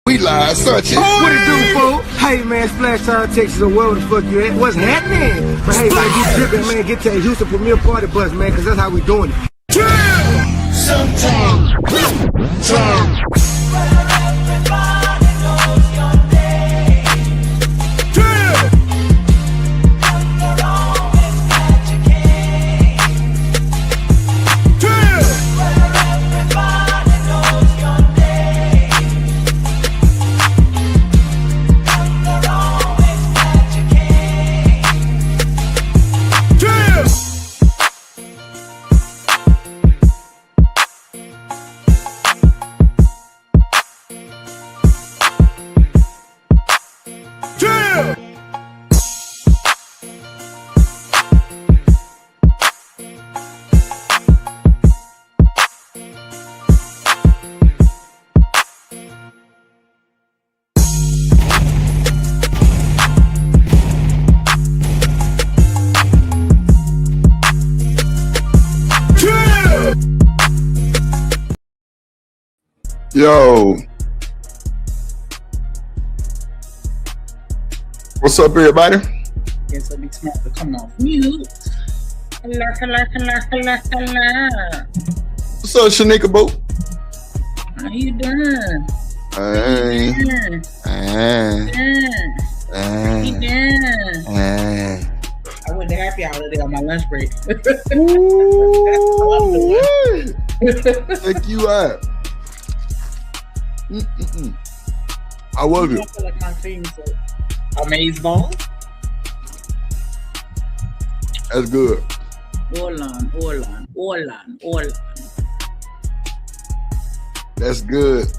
We live, such it. What it do, fool? Hey, man, Splash Town, Texas, or wherever the fuck you at. What's happening? But hey, man, get tripping, man. Get to the Houston Premier Party Bus, man, because that's how we doing it. Sometimes. Yo, what's up, everybody? Guess I'll be smart to come off mute. Hello. What's up, Shanika Boo? How you doing? Hey. I went to happy hour today on my lunch break. Check you out. I love it. I feel like my thing's amaze ball. That's good. Hold on. That's good.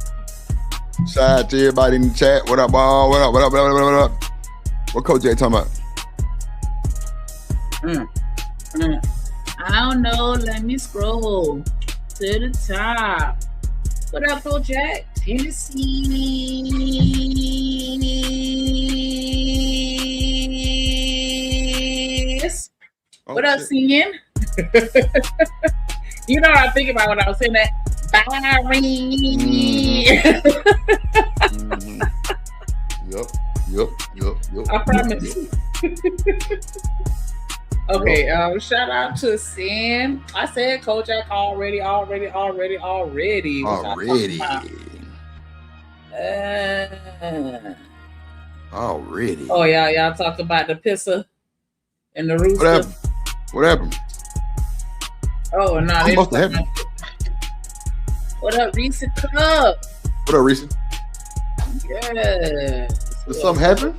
Shout out to everybody in the chat. What up, ball? What up? What Coach J talking about? I don't know. Let me scroll to the top. What up, Coach Jack? Tennessee. Oh, what up, shit. singing? You know what I think about when I was saying that? Barry. Yep. I promise. Okay, shout out to Sam. I said Coach Jack already. Already. Oh yeah, y'all talk about the pisser and the rooster. What happened? Oh no, What must have happened? What up, Reese Club? What up, Reese? Yeah. Did something happen?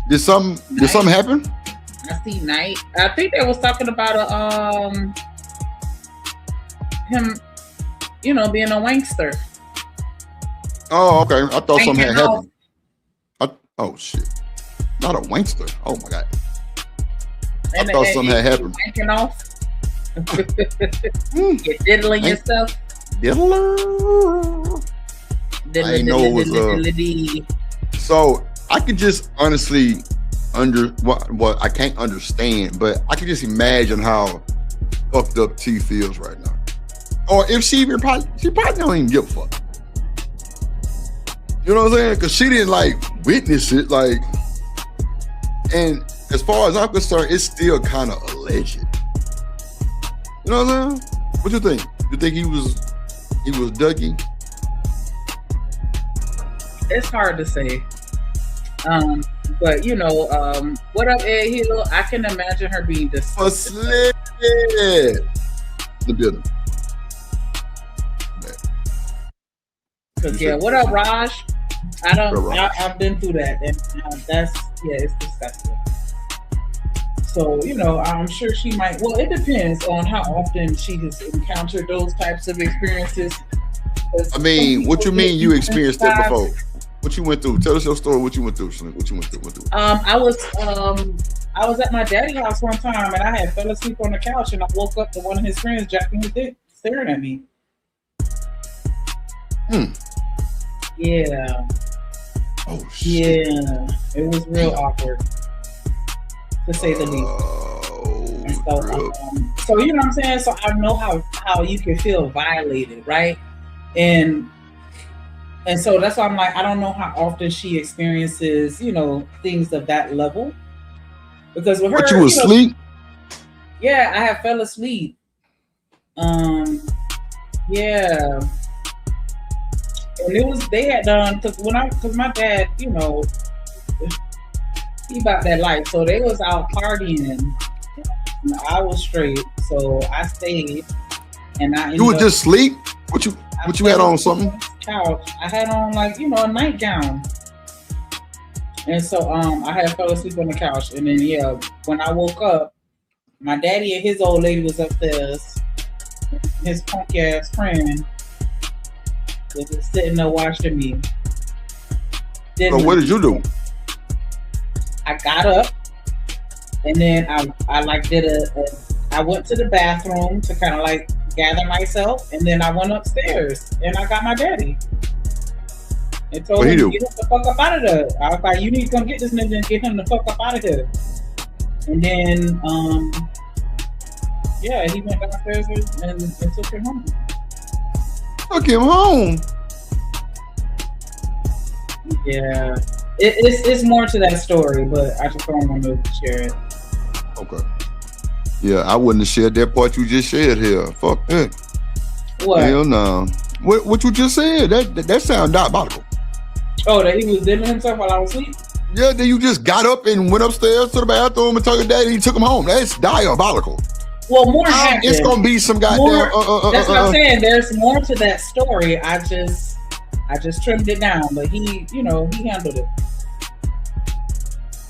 Did something happen? I see Night. I think they was talking about him, being a wankster. Oh, okay. I thought something had Wanking happened. Oh shit! Not a wankster. Oh my god! And I thought something had happened. Wanking off. You're diddling yourself. Diddler. I ain't know it was So I could just honestly what I can't understand, but I can just imagine how fucked up T feels right now. Or if she probably don't even give a fuck. You know what I'm saying? Because she didn't witness it, and as far as I'm concerned, it's still kind of alleged. You know what I'm saying? What you think? You think he was Dougie? It's hard to say. But what up, Ed Hill? I can imagine her being disgusted. The building. Cause what up, Raj? I've been through that, and it's disgusting. So I'm sure she might. Well, it depends on how often she has encountered those types of experiences. I mean, what you mean you experienced that before? What you went through? Tell us your story. What you went through? I was at my daddy's house one time, and I had fell asleep on the couch, and I woke up to one of his friends jacking his dick, staring at me. Yeah. Oh shit. Yeah, it was real awkward, to say the least. So you know what I'm saying? So I know how you can feel violated, right? And And so that's why I'm like, I don't know how often she experiences, you know, things of that level. Because with her, but you was asleep? Yeah, I had fell asleep. Yeah. And it was, they had done, because my dad, you know, he about that life. So they was out partying. I was straight. So I stayed. And you was just sleep? What you had on something? Couch. I had on like, you know, a nightgown. And so I had fell asleep on the couch. And then yeah, when I woke up, my daddy and his old lady was upstairs. His punk ass friend was just sitting there watching me. So what did you do? I got up and then I like did I went to the bathroom to kind of like gather myself, and then I went upstairs and I got my daddy and told him to get him the fuck up out of there. I was like, you need to come get this nigga and get him the fuck up out of here. And then yeah, he went downstairs and took him home. Took him home? Yeah. It's more to that story, but I just don't want to share it. Okay. Yeah, I wouldn't have shared that part you just shared here. Fuck that. What? Hell no. What you just said? That sound diabolical. Oh, that he was dimming himself while I was asleep? Yeah, then you just got up and went upstairs to the bathroom and told your daddy he took him home. That's diabolical. Well, more happened. It's gonna be some goddamn. That's what I'm saying. There's more to that story. I just trimmed it down, but he handled it.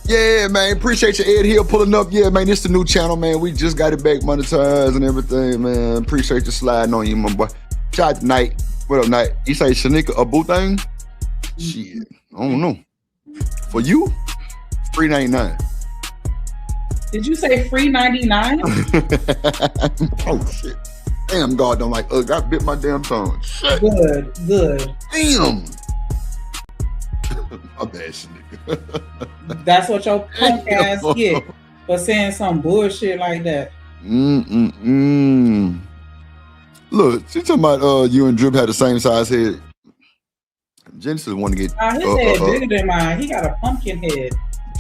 Yeah, man. Appreciate you, Ed Hill, pulling up. Yeah, man. This the new channel, man. We just got it back monetized and everything, man. Appreciate you sliding on you, my boy. Shout out to Night. What up, Night? You say Shanika a boo thing? Shit, I don't know. For you, $3.99. Did you say free 99? Oh shit! Damn, God don't like ugh. I bit my damn tongue. Shit. Good. Damn. My bad, nigga. That's what your punk ass get for saying some bullshit like that. Look, she talking about you and Drip had the same size head. Genesis want to get his head bigger than mine. He got a pumpkin head.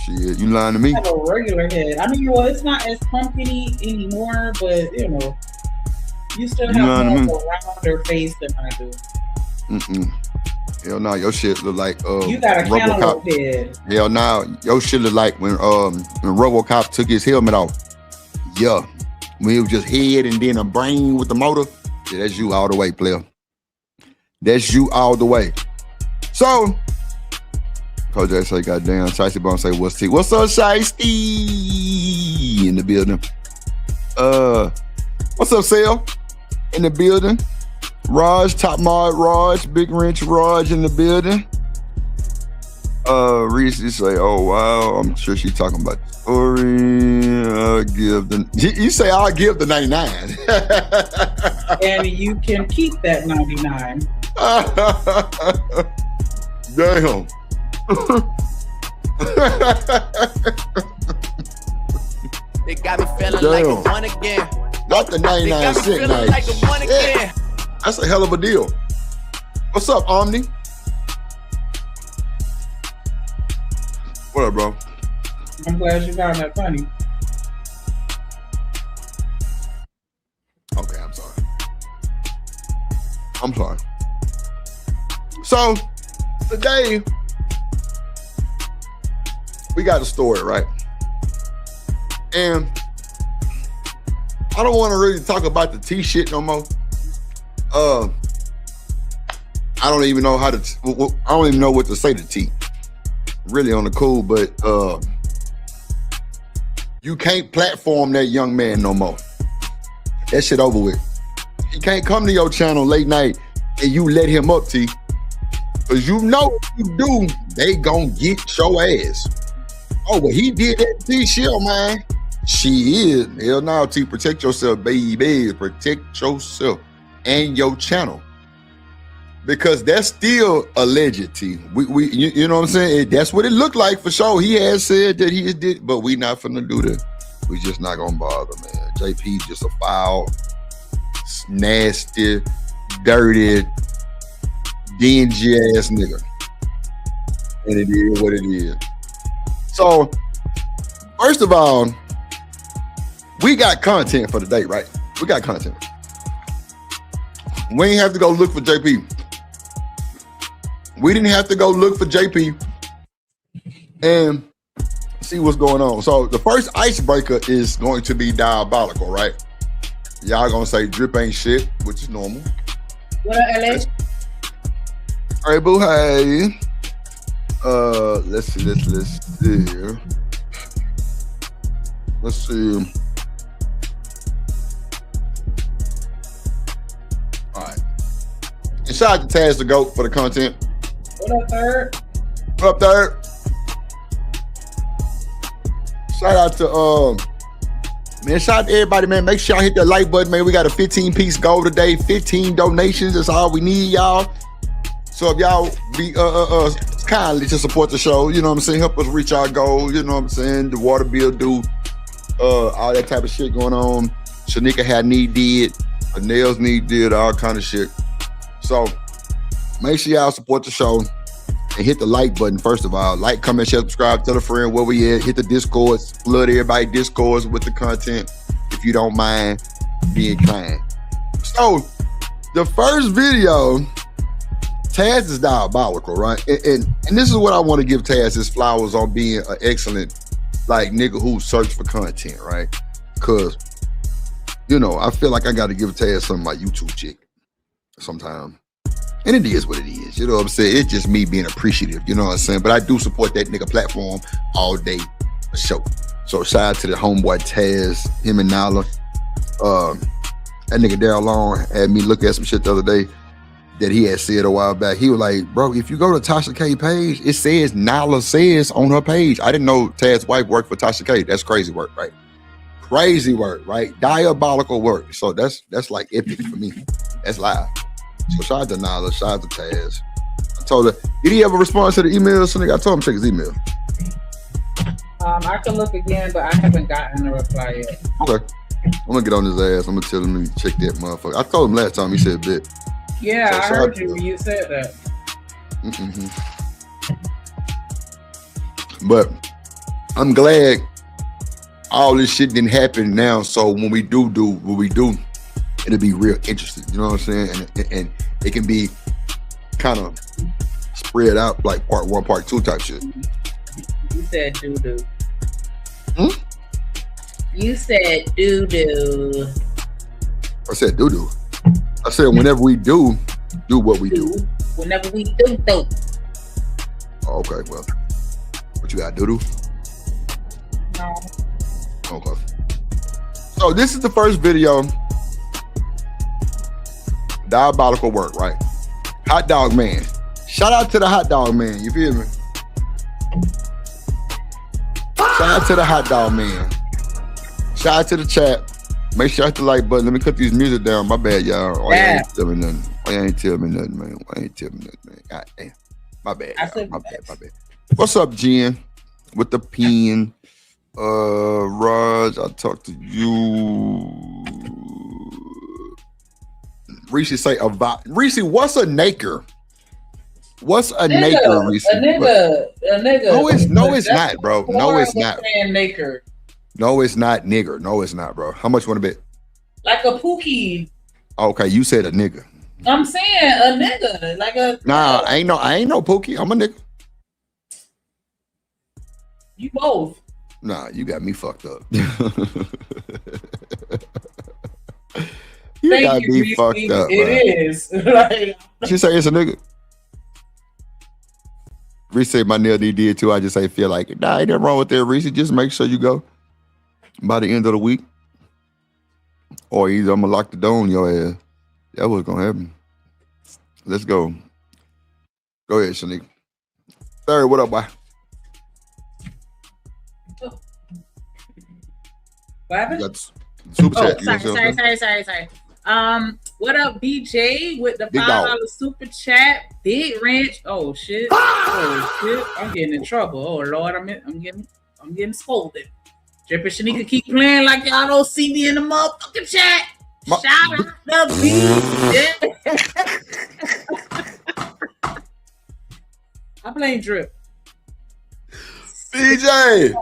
Shit, you lying to me? I have a regular head. I mean, well, it's not as pumpkin-y anymore, but you know, you still have more of a rounder face than I do. Hell no, your shit look like you got a cantaloupe head. Hell no, your shit look like when RoboCop took his helmet off. Yeah, when it was just head and then a brain with the motor. Yeah, that's you all the way, player. That's you all the way. So, Coach J say, goddamn, Shiesty Bone say, what's T? What's up, Shiesty? In the building. What's up, Sale? In the building. Raj, Top Mod Raj, Big Wrench Raj in the building. Reese say, oh wow, I'm sure she's talking about the story. You say I'll give the 99. And you can keep that 99. Damn. They got me feeling like a one again. Not the 99 cent night. Like yeah. That's a hell of a deal. What's up, Omni? What up, bro? I'm glad you found that funny. Okay, I'm sorry. So, today, we got a story, right? And I don't want to really talk about the T shit no more. I don't even know I don't even know what to say to T. Really on the cool, but you can't platform that young man no more. That shit over with. He can't come to your channel late night and you let him up, T. Cause you know if you do, they gon' get your ass. Oh, but he did that T shit, man. She is. Hell no, T. Protect yourself, baby. Protect yourself and your channel. Because that's still alleged, T. You know what I'm saying? That's what it looked like for sure. He has said that he did, but we not finna do that. We just not gonna bother, man. JP just a foul, nasty, dirty, dingy ass nigga. And it is what it is. So, first of all, we got content for the day, right? We got content. We ain't have to go look for JP. We didn't have to go look for JP and see what's going on. So the first icebreaker is going to be diabolical, right? Y'all gonna say drip ain't shit, which is normal. What up, LA? All right, boo, hey. Let's see. Let's see. All right. And shout out to Taz the GOAT for the content. What up, Third? What up, Third? Shout out to man, shout out to everybody, man. Make sure y'all hit that like button, man. We got a 15-piece goal today, 15 donations. That's all we need, y'all. So if y'all be kindly to support the show, you know what I'm saying? Help us reach our goal, you know what I'm saying? The water bill due, all that type of shit going on. Shanika had need did, her nails need did, all kind of shit. So make sure y'all support the show and hit the like button first of all. Like, comment, share, subscribe, tell a friend where we at. Hit the Discord, flood everybody Discords with the content if you don't mind being kind. So the first video, Taz is diabolical, right? And this is what I want to give Taz his flowers on being an excellent like nigga who search for content, right? Because, you know, I feel like I got to give Taz some of my YouTube chick sometime. And it is what it is, you know what I'm saying? It's just me being appreciative, you know what I'm saying? But I do support that nigga platform all day for sure. So shout out to the homeboy Taz, him and Nala. That nigga Daryl Long had me look at some shit the other day that he had said a while back. He was like, bro, if you go to Tasha K page, it says Nala says on her page. I didn't know Taz's wife worked for Tasha K. That's crazy work, right? Crazy work, right? Diabolical work. So that's like epic for me. That's live. So shout out to Nala, shout out to Taz. I told her, did he ever respond to the email? So nigga, I told him to check his email. I can look again, but I haven't gotten a reply yet. Okay. I'm gonna get on his ass. I'm gonna tell him to check that motherfucker. I told him last time, he said bit. Yeah, so I heard you. You said that. But I'm glad all this shit didn't happen now. So when we do what we do, it'll be real interesting. You know what I'm saying? And it can be kind of spread out like part 1, part 2 type shit. You said doo-doo. You said doo-doo. I said doo-doo. I said whenever we do what we do. Whenever we do. Oh, okay, well. What you got, doo-doo? No. Okay. So this is the first video. Diabolical work, right? Hot Dog Man. Shout out to the Hot Dog Man, you feel me? Shout out to the Hot Dog Man. Shout out to the chat. Make sure you hit the like button. Let me cut these music down. My bad, y'all. Why you ain't tell me nothing? Why you ain't tell me nothing, man? Why you ain't tell me nothing, man? God damn. My bad, my bad. What's up, Jen? With the pen. Raj, I talked to you. Reese say about Reese, what's a naker? What's a naker, Reese? A nigga. No, it's not, bro. No, it's not. Naker. No, it's not nigger. No, it's not, bro. How much you want to bet? Like a pookie. Okay, you said a nigga. I'm saying a nigga. Like a Nah, I ain't no pookie. I'm a nigga. You both. Nah, you got me fucked up. You got me fucked up. It is. Like, she say it's a nigga. Reese said my nail did too. I just say feel like it. Nah, ain't nothing wrong with that, Reese. Just make sure you go by the end of the week. Or either I'm gonna lock the door on your ass. That was gonna happen. Let's go. Go ahead, Shanika. Third, what up, boy? What happened? Super chat. Sorry. What up, BJ with the $5 super chat? Big Ranch. Oh shit. I'm getting in trouble. Oh Lord, I'm getting scolded. Drip and Shanika keep playing like y'all don't see me in the motherfucking chat. Shout out to BJ. I blame Drip. BJ,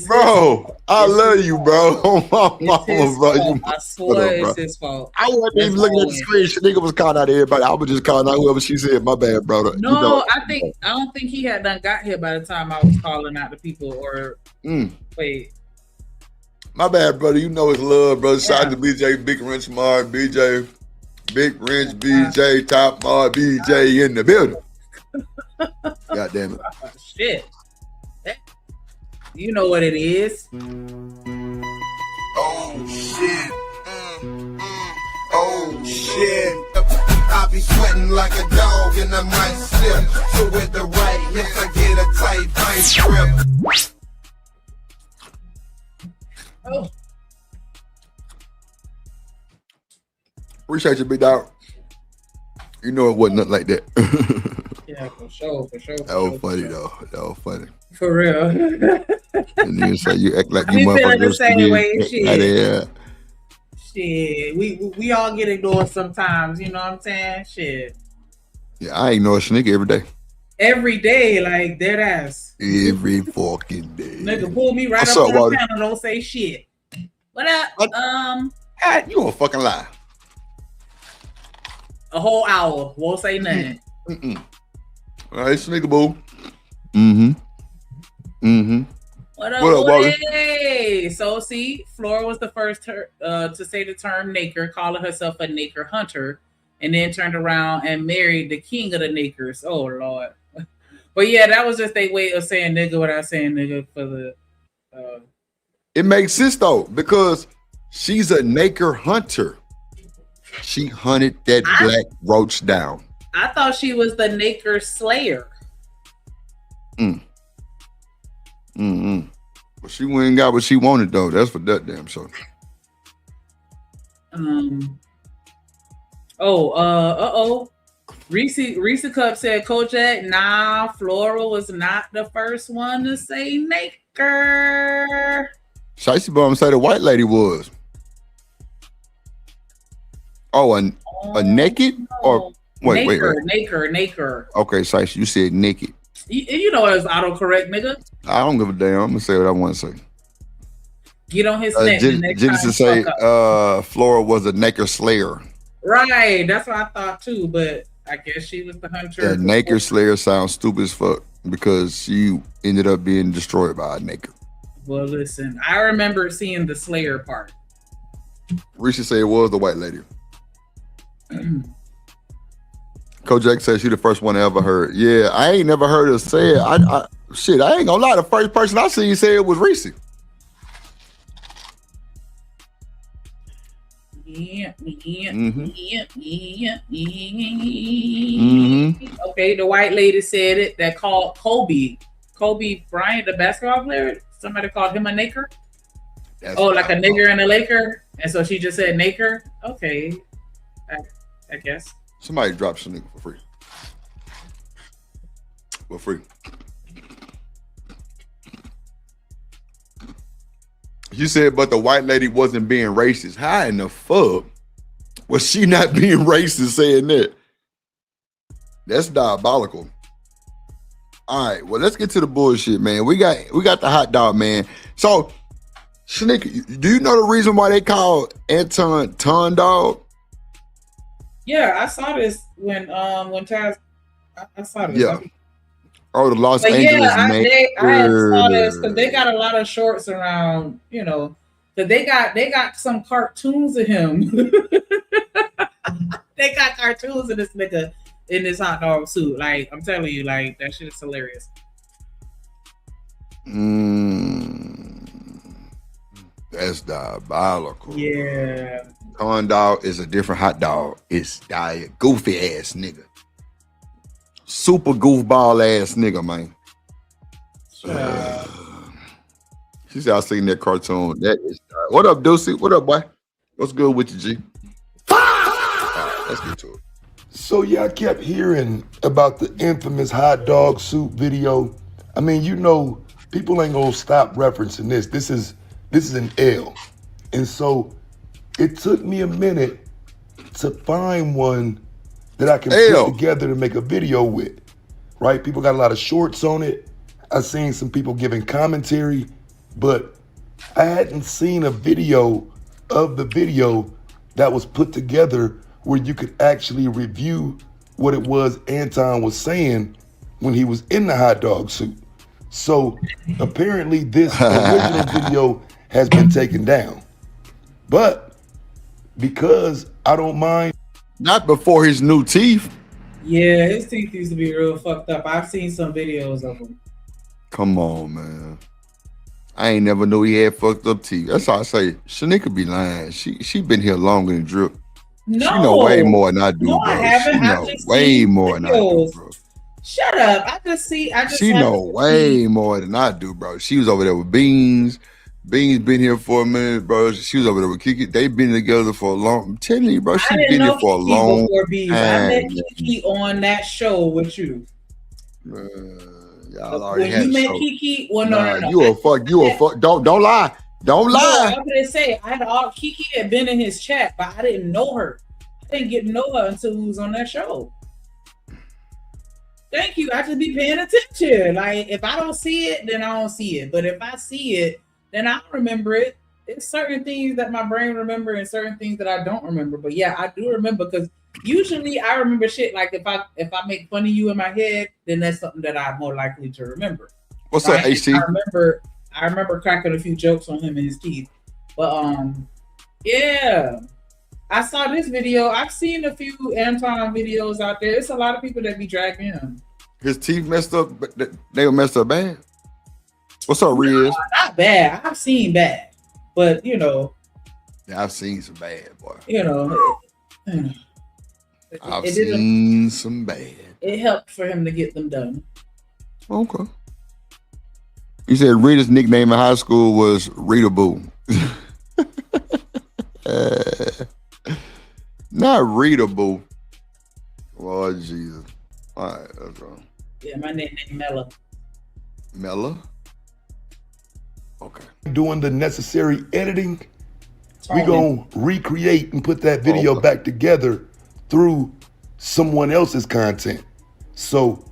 bro, I love you, bro. Oh my mama, bro. You I swear it's his fault. I wasn't even looking at the screen. Nigga was calling out everybody. I was just calling out whoever she said. My bad, brother. No, you know, I don't think he had done got here by the time I was calling out the people. Or wait, my bad, brother. You know it's love, brother. Shout out to BJ, Big Wrench Mark, BJ, Big Wrench, BJ, Top Mark, BJ in the building. God damn it. Shit. You know what it is. Oh shit. Oh shit. I be sweating like a dog and I might slip. So with the right hips I get a tight vice grip. Oh. Appreciate you, big dog. You know it wasn't nothing like that. Yeah, for sure. That was funny though. That was funny. For real. And then say you act like I you be feeling the motherfuckers. same way. Shit. Yeah. Shit. We all get ignored sometimes, you know what I'm saying? Shit. Yeah, I ignore a nigga every day. Every day, like dead ass. Every fucking day. Nigga pull me right up on the panel, don't say shit. What up? You a fucking lie. A whole hour, won't say nothing. All right, nigga boo. What up, hey? So see, Flora was the first to say the term Naker, calling herself a Naker hunter, and then turned around and married the king of the Nakers. Oh Lord. But yeah, that was just a way of saying nigga without saying nigga for the It makes sense though, because she's a Naker hunter. She hunted that black roach down. I thought she was the Naker slayer. But she went and got what she wanted though. That's for that damn show. Reese Cup said, Kojak, nah, Flora was not the first one to say Naker. Shicey Bum say the white lady was. Oh, a naked? No. Or wait. Naker. Okay, Shicey, you said naked. You know it's autocorrect, nigga. I don't give a damn. I'm gonna say what I want to say. Get on his neck. Genesis say Flora was a Naker slayer. Right, that's what I thought too, but I guess she was the hunter. The Naker slayer sounds stupid as fuck because she ended up being destroyed by a Naker. Well, listen, I remember seeing the slayer part. Risha said it was the white lady. Kojak said she the first one I ever heard. Yeah, I ain't never heard her say it. I ain't gonna lie. The first person I seen say it was Reese. Yeah. Okay, the white lady said it. That called Kobe Bryant, the basketball player. Somebody called him a Naker. Like a nigger and a Laker, and so she just said Naker. Okay, I guess. Somebody dropped some nigga for free. For free. You said, but the white lady wasn't being racist. How in the fuck was she not being racist saying that? That's diabolical. All right, well, let's get to the bullshit, man. We got the hot dog, man. So, Shanique, do you know the reason why they call Anton Ton Dog? Yeah, I saw this when Taz. I saw this. Yeah. Oh, the Los Angeles. Yeah, I saw this because they got a lot of shorts around. You know, because they got some cartoons of him. They got cartoons of this nigga in this hot dog suit. Like, I'm telling you, like, that shit is hilarious. That's diabolical. Yeah. Corn dog is a different hot dog. It's goofy ass nigga. Super goofball ass nigga, man. She said I seen that cartoon. That is what up, Deucey? What up, boy? What's good with you, G? Right, let's get to it. So yeah, I kept hearing about the infamous hot dog suit video. I mean, you know, people ain't gonna stop referencing this. This is an L. And so it took me a minute to find one that I can put together to make a video with. right? People got a lot of shorts on it. I've seen some people giving commentary, but I hadn't seen a video of the video that was put together where you could actually review what it was Anton was saying when he was in the hot dog suit. So apparently this original video has been taken down. But because I don't mind. Not before his new teeth. Yeah, his teeth used to be real fucked up. I've seen some videos of him. Come on, man. I ain't never knew he had fucked up teeth. That's all I say. Shanika be lying. She been here longer than Drip. No. She know way more than I do, no, bro. I haven't. She know way more than I do, bro. Shut up. I just She know way more than I do, bro. She was over there with Beans. Beans been here for a minute, bro. She was over there with Kiki. They've been together for a long. I'm telling you, bro. She been here for a long time. I met Kiki on that show with you. Y'all already had you met show. Kiki, well, no. You a fuck. Don't lie. Don't lie. I'm gonna say Kiki had been in his chat, but I didn't know her. I didn't get to know her until we was on that show. Thank you. I just be paying attention. Like if I don't see it, then I don't see it. But if I see it, then I remember it. It's certain things that my brain remember and certain things that I don't remember. But yeah, I do remember because usually I remember shit like if I make fun of you in my head, then that's something that I'm more likely to remember. What's up, HT? I remember cracking a few jokes on him and his teeth. But yeah. I saw this video. I've seen a few Anton videos out there. It's a lot of people that be dragging him. His teeth messed up, but they were messed up bad. What's up, Riz? Not bad. I've seen bad, but you know. Yeah, I've seen some bad, boy. You know. I've seen some bad. It helped for him to get them done. Okay. You said Rita's nickname in high school was Rita Boo. Not Rita Boo. Lord Jesus. All right, that's wrong. Yeah, my name is Mella. Mella? Okay. Doing the necessary editing, we're going to recreate and put that video back together through someone else's content. So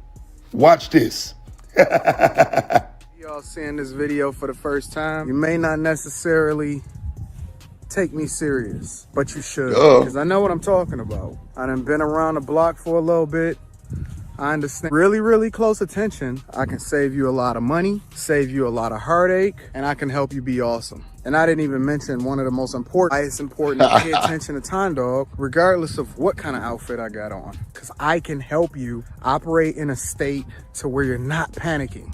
watch this. Y'all seeing this video for the first time, you may not necessarily take me serious, but you should, because I know what I'm talking about. I done been around the block for a little bit. I understand really close attention. I can save you a lot of money, save you a lot of heartache, and I can help you be awesome. And I didn't even mention one of the most important. Why it's important to pay attention to Time Dog, regardless of what kind of outfit I got on, because I can help you operate in a state to where you're not panicking.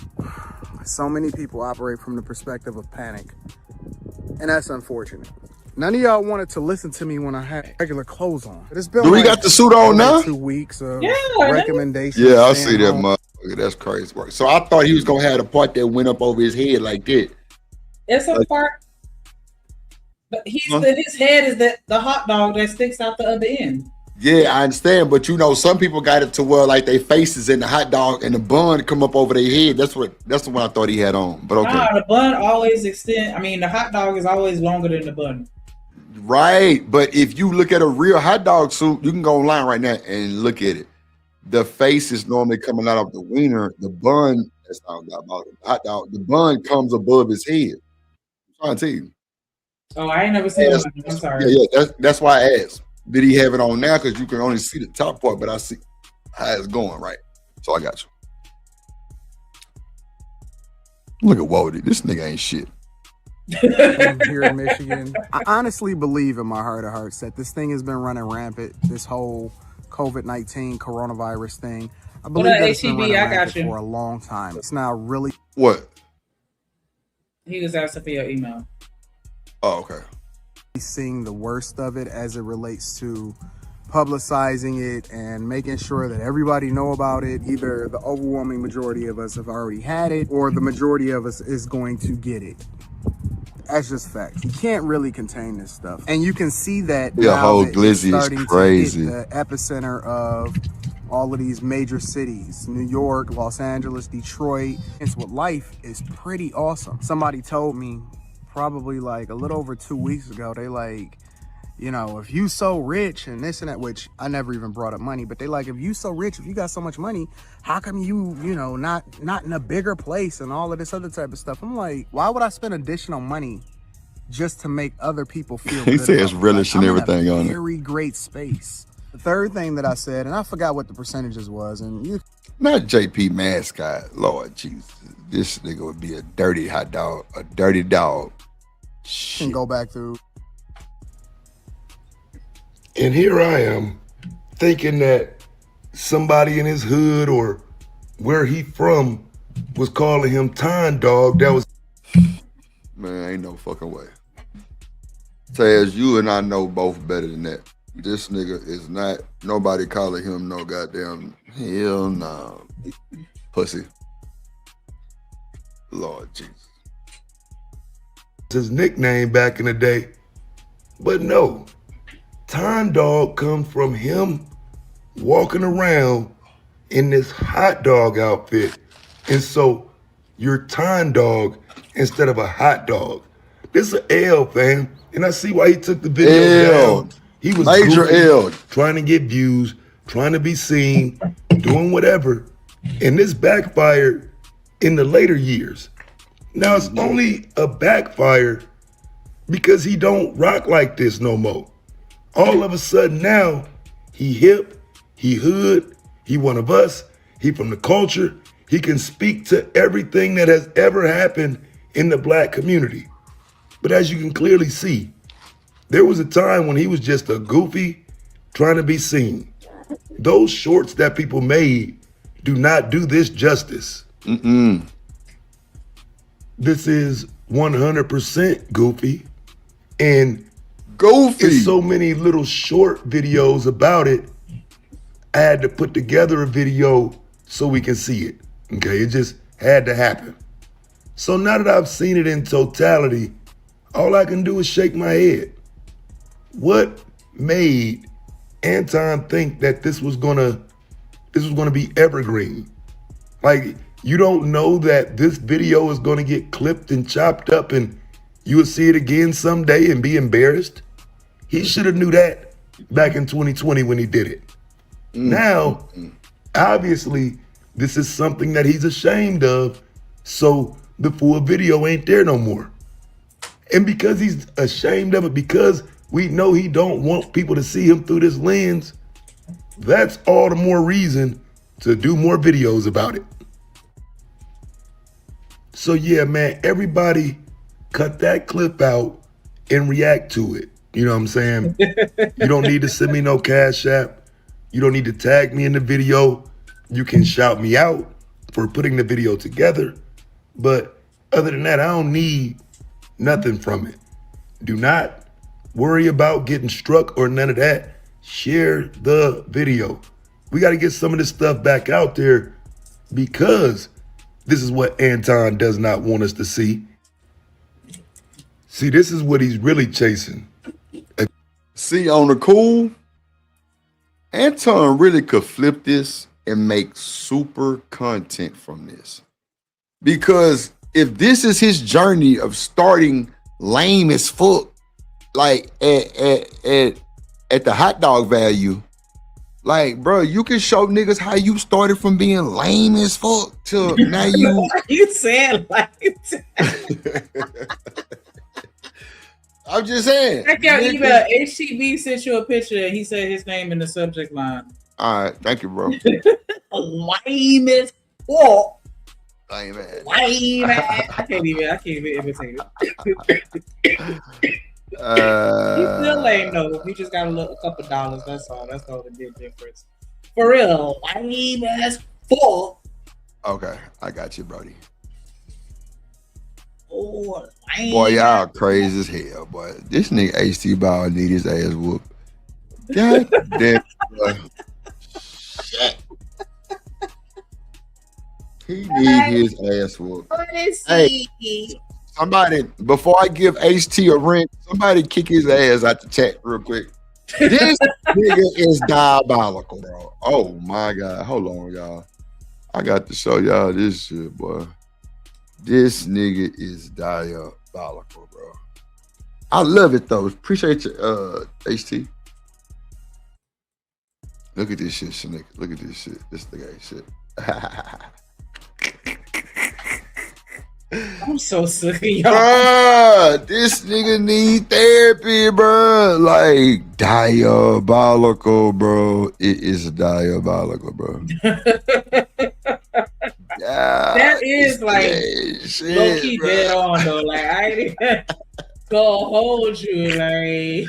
So many people operate from the perspective of panic, and that's unfortunate. None of y'all wanted to listen to me when I had regular clothes on. But it's been we got the suit on now? 2 weeks of recommendations. Yeah, I see that motherfucker. That's crazy work. So I thought he was gonna have the part that went up over his head like that. It's a part, but his head is the hot dog that sticks out the other end. Yeah, I understand, but you know, some people got it to where like their faces in the hot dog and the bun come up over their head. That's the one I thought he had on. But okay. Nah, the bun always the hot dog is always longer than the bun. Right, but if you look at a real hot dog suit, you can go online right now and look at it. The face is normally coming out of the wiener. The bun, that's not about it. Hot dog. The bun comes above his head. I'm trying to tell you. Oh, I ain't never seen it. I'm sorry. Yeah, that's why I asked. Did he have it on now? Because you can only see the top part, but I see how it's going, right? So I got you. Look at Wody. This nigga ain't shit. Here in Michigan, I honestly believe in my heart of hearts that this thing has been running rampant. This whole COVID-19 coronavirus thing. I believe that it's been running rampant for a long time. It's now really what? He was asking for your email. Oh, okay. Seeing the worst of it as it relates to publicizing it and making sure that everybody know about it. Either the overwhelming majority of us have already had it, or the majority of us is going to get it. That's just facts. You can't really contain this stuff, and you can see that the whole glizzy is crazy. To hit the epicenter of all of these major cities: New York, Los Angeles, Detroit. It's what life is pretty awesome. Somebody told me probably like a little over 2 weeks ago, they like, you know, if you so rich and this and that, which I never even brought up money, but they like, if you so rich, if you got so much money, how come you know, not in a bigger place and all of this other type of stuff? I'm like, why would I spend additional money just to make other people feel good? He says relish and everything on it. Very great space. The third thing that I said, and I forgot what the percentages was, and you not JP Mascot, Lord Jesus, this nigga would be a dirty hot dog, a dirty dog. Shit. Can go back through. And here I am thinking that somebody in his hood or where he from was calling him Time Dog. That was, man, ain't no fucking way. Taz, you and I know both better than that. This nigga is not, nobody calling him no goddamn, hell no, pussy. Lord Jesus. his nickname back in the day. But no, Time Dog comes from him walking around in this hot dog outfit. And so you're Time Dog instead of a hot dog. This is an L, fam. And I see why he took the video down. He was major goofy, L, trying to get views, trying to be seen, doing whatever. And this backfired in the later years. Now it's only a backfire because he don't rock like this no more. All of a sudden now, he hip, he hood, he one of us, he from the culture. He can speak to everything that has ever happened in the black community. But as you can clearly see, there was a time when he was just a goofy trying to be seen. Those shorts that people made do not do this justice. This is 100% goofy. And it's so many little short videos about it. I had to put together a video so we can see it. Okay, it just had to happen. So now that I've seen it in totality, all I can do is shake my head. What made Anton think that this was gonna be evergreen? Like, you don't know that this video is gonna get clipped and chopped up and you will see it again someday and be embarrassed? He should have knew that back in 2020 when he did it. Now, obviously, this is something that he's ashamed of, so the full video ain't there no more. And because he's ashamed of it, because we know he don't want people to see him through this lens, that's all the more reason to do more videos about it. So yeah, man, everybody cut that clip out and react to it. You know what I'm saying? You don't need to send me no Cash App. You don't need to tag me in the video. You can shout me out for putting the video together. But other than that, I don't need nothing from it. Do not worry about getting struck or none of that. Share the video. We got to get some of this stuff back out there because this is what Anton does not want us to see. See, this is what he's really chasing. See, on the cool, Anton really could flip this and make super content from this. Because if this is his journey of starting lame as fuck, like at the hot dog value, like, bro, you can show niggas how you started from being lame as fuck to now you. What are you saying like I'm just saying. Check your email. HTV sent you a picture. He said his name in the subject line. All right, thank you, bro. Lame as fuck. Lame man. Lame man. I can't even imitate it. He's still lame though. He just got a couple dollars. That's all. That's all the big difference. For real, lame as fuck. Okay, I got you, Brody. Oh, lame. Boy, y'all crazy as hell, boy. This nigga HT Ball need his ass whooped. God damn, boy. Shit. He need his ass whooped. Hey, somebody, before I give HT a ring, somebody kick his ass out the chat real quick. This nigga is diabolical, bro. Oh my God. Hold on, y'all. I got to show y'all this shit, boy. This nigga is diabolical, bro. I love it though. Appreciate you, HT. Look at this shit, Shanique. Look at this shit. This nigga ain't shit. I'm so sick of y'all. Bruh, this nigga need therapy, bro. Like, diabolical, bro. It is diabolical, bro. Yeah, that is like low key dead on though. Like I ain't even gonna hold you. Like,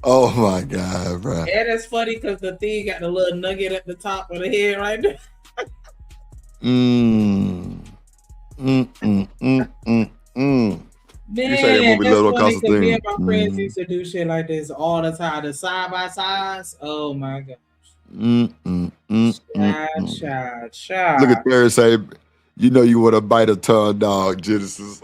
oh my god, bro. And it's funny because the thing got the little nugget at the top of the head right there. Man, you say that movie that's Little funny because me and my friends thing. used to do shit like this all the time. The side by sides. Oh my god. Child. Look at there and say, you know you want to bite a tongue dog, Genesis.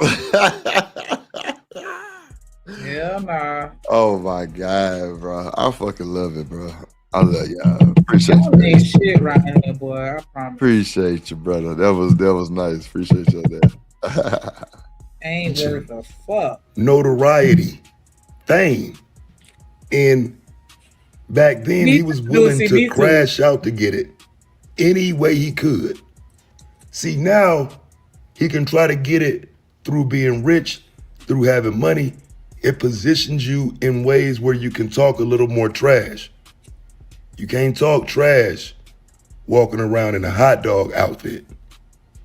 Yeah, nah. Oh my god, bro. I fucking love it, bro. I love y'all. Appreciate you. Ain't shit right here, boy. I promise. Appreciate you, brother. That was nice. Appreciate you on that. Ain't worth a fuck. Notoriety, fame, and back then he was willing to crash out to get it any way he could. See, now he can try to get it through being rich, through having money. It positions you in ways where you can talk a little more trash. You can't talk trash walking around in a hot dog outfit.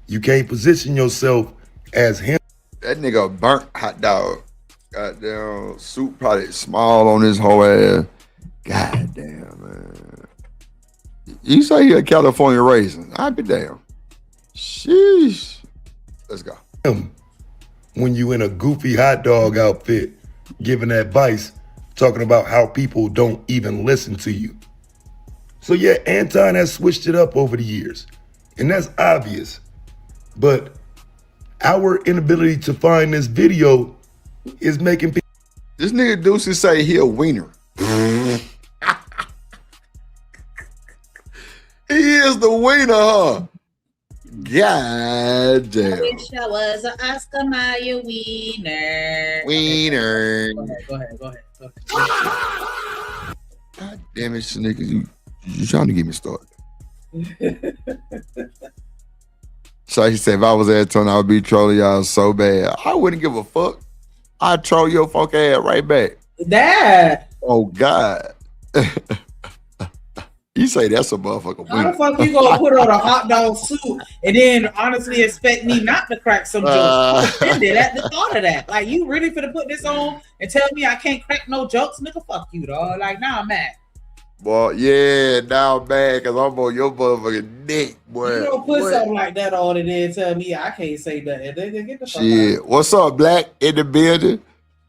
You can't position yourself as him. That nigga burnt hot dog. Goddamn, soup probably small on his whole ass. Goddamn, man. You say he a California raisin. I'd be damn. Sheesh. Let's go. When you in a goofy hot dog outfit, giving advice, talking about how people don't even listen to you. So yeah, Anton has switched it up over the years, and that's obvious. But our inability to find this video is making people. This nigga Deuces say he a wiener. He is the wiener, huh? God damn. I wish I was an Oscar Mayer wiener. Wiener. Okay, go ahead. God damn it, nigga. You trying to get me started. So he said, if I was Anton, I would be trolling y'all so bad. I wouldn't give a fuck. I'd troll your fuck ass right back. That. Oh, God. You say that's a motherfucker. How the fuck you gonna put on a hot dog suit and then honestly expect me not to crack some jokes? I'm offended at the thought of that. Like, you really finna put this on and tell me I can't crack no jokes? Nigga, fuck you, dog. Like, now I'm mad. Boy, yeah, now I'm mad because I'm on your motherfucking dick, boy. You don't put something like that on and then tell me I can't say nothing. Get the fuck shit. Out. What's up, Black in the building?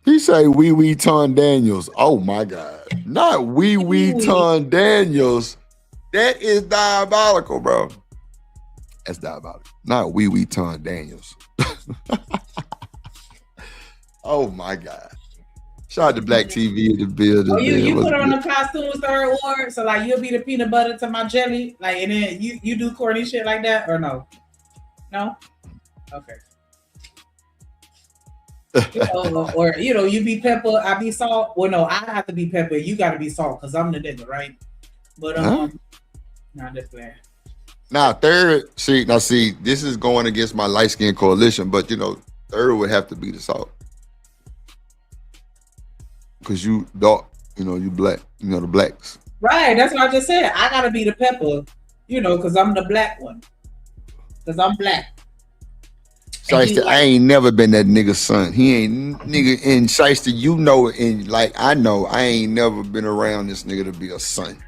He say Wee Ton Daniels. Oh my God. Not Wee Ton Daniels. That is diabolical, bro. That's diabolical. Not Wee Ton Daniels. Oh my God. Shout out to Black TV in the building. Oh, you put on the costumes third ward, so like you'll be the peanut butter to my jelly, like, and then you do corny shit like that, or no? No? Okay. Or you be pepper, I be salt. Well, no, I have to be pepper. You got to be salt because I'm the nigga, right? But not this plan. Now third, see, this is going against my light skin coalition, but third would have to be the salt. Because you dark, you black, the blacks. Right, that's what I just said. I gotta be the pepper, because I'm the black one. Because I'm black. Shiesty, I ain't never been that nigga's son. He ain't nigga in Shiesty, and like I know, I ain't never been around this nigga to be a son.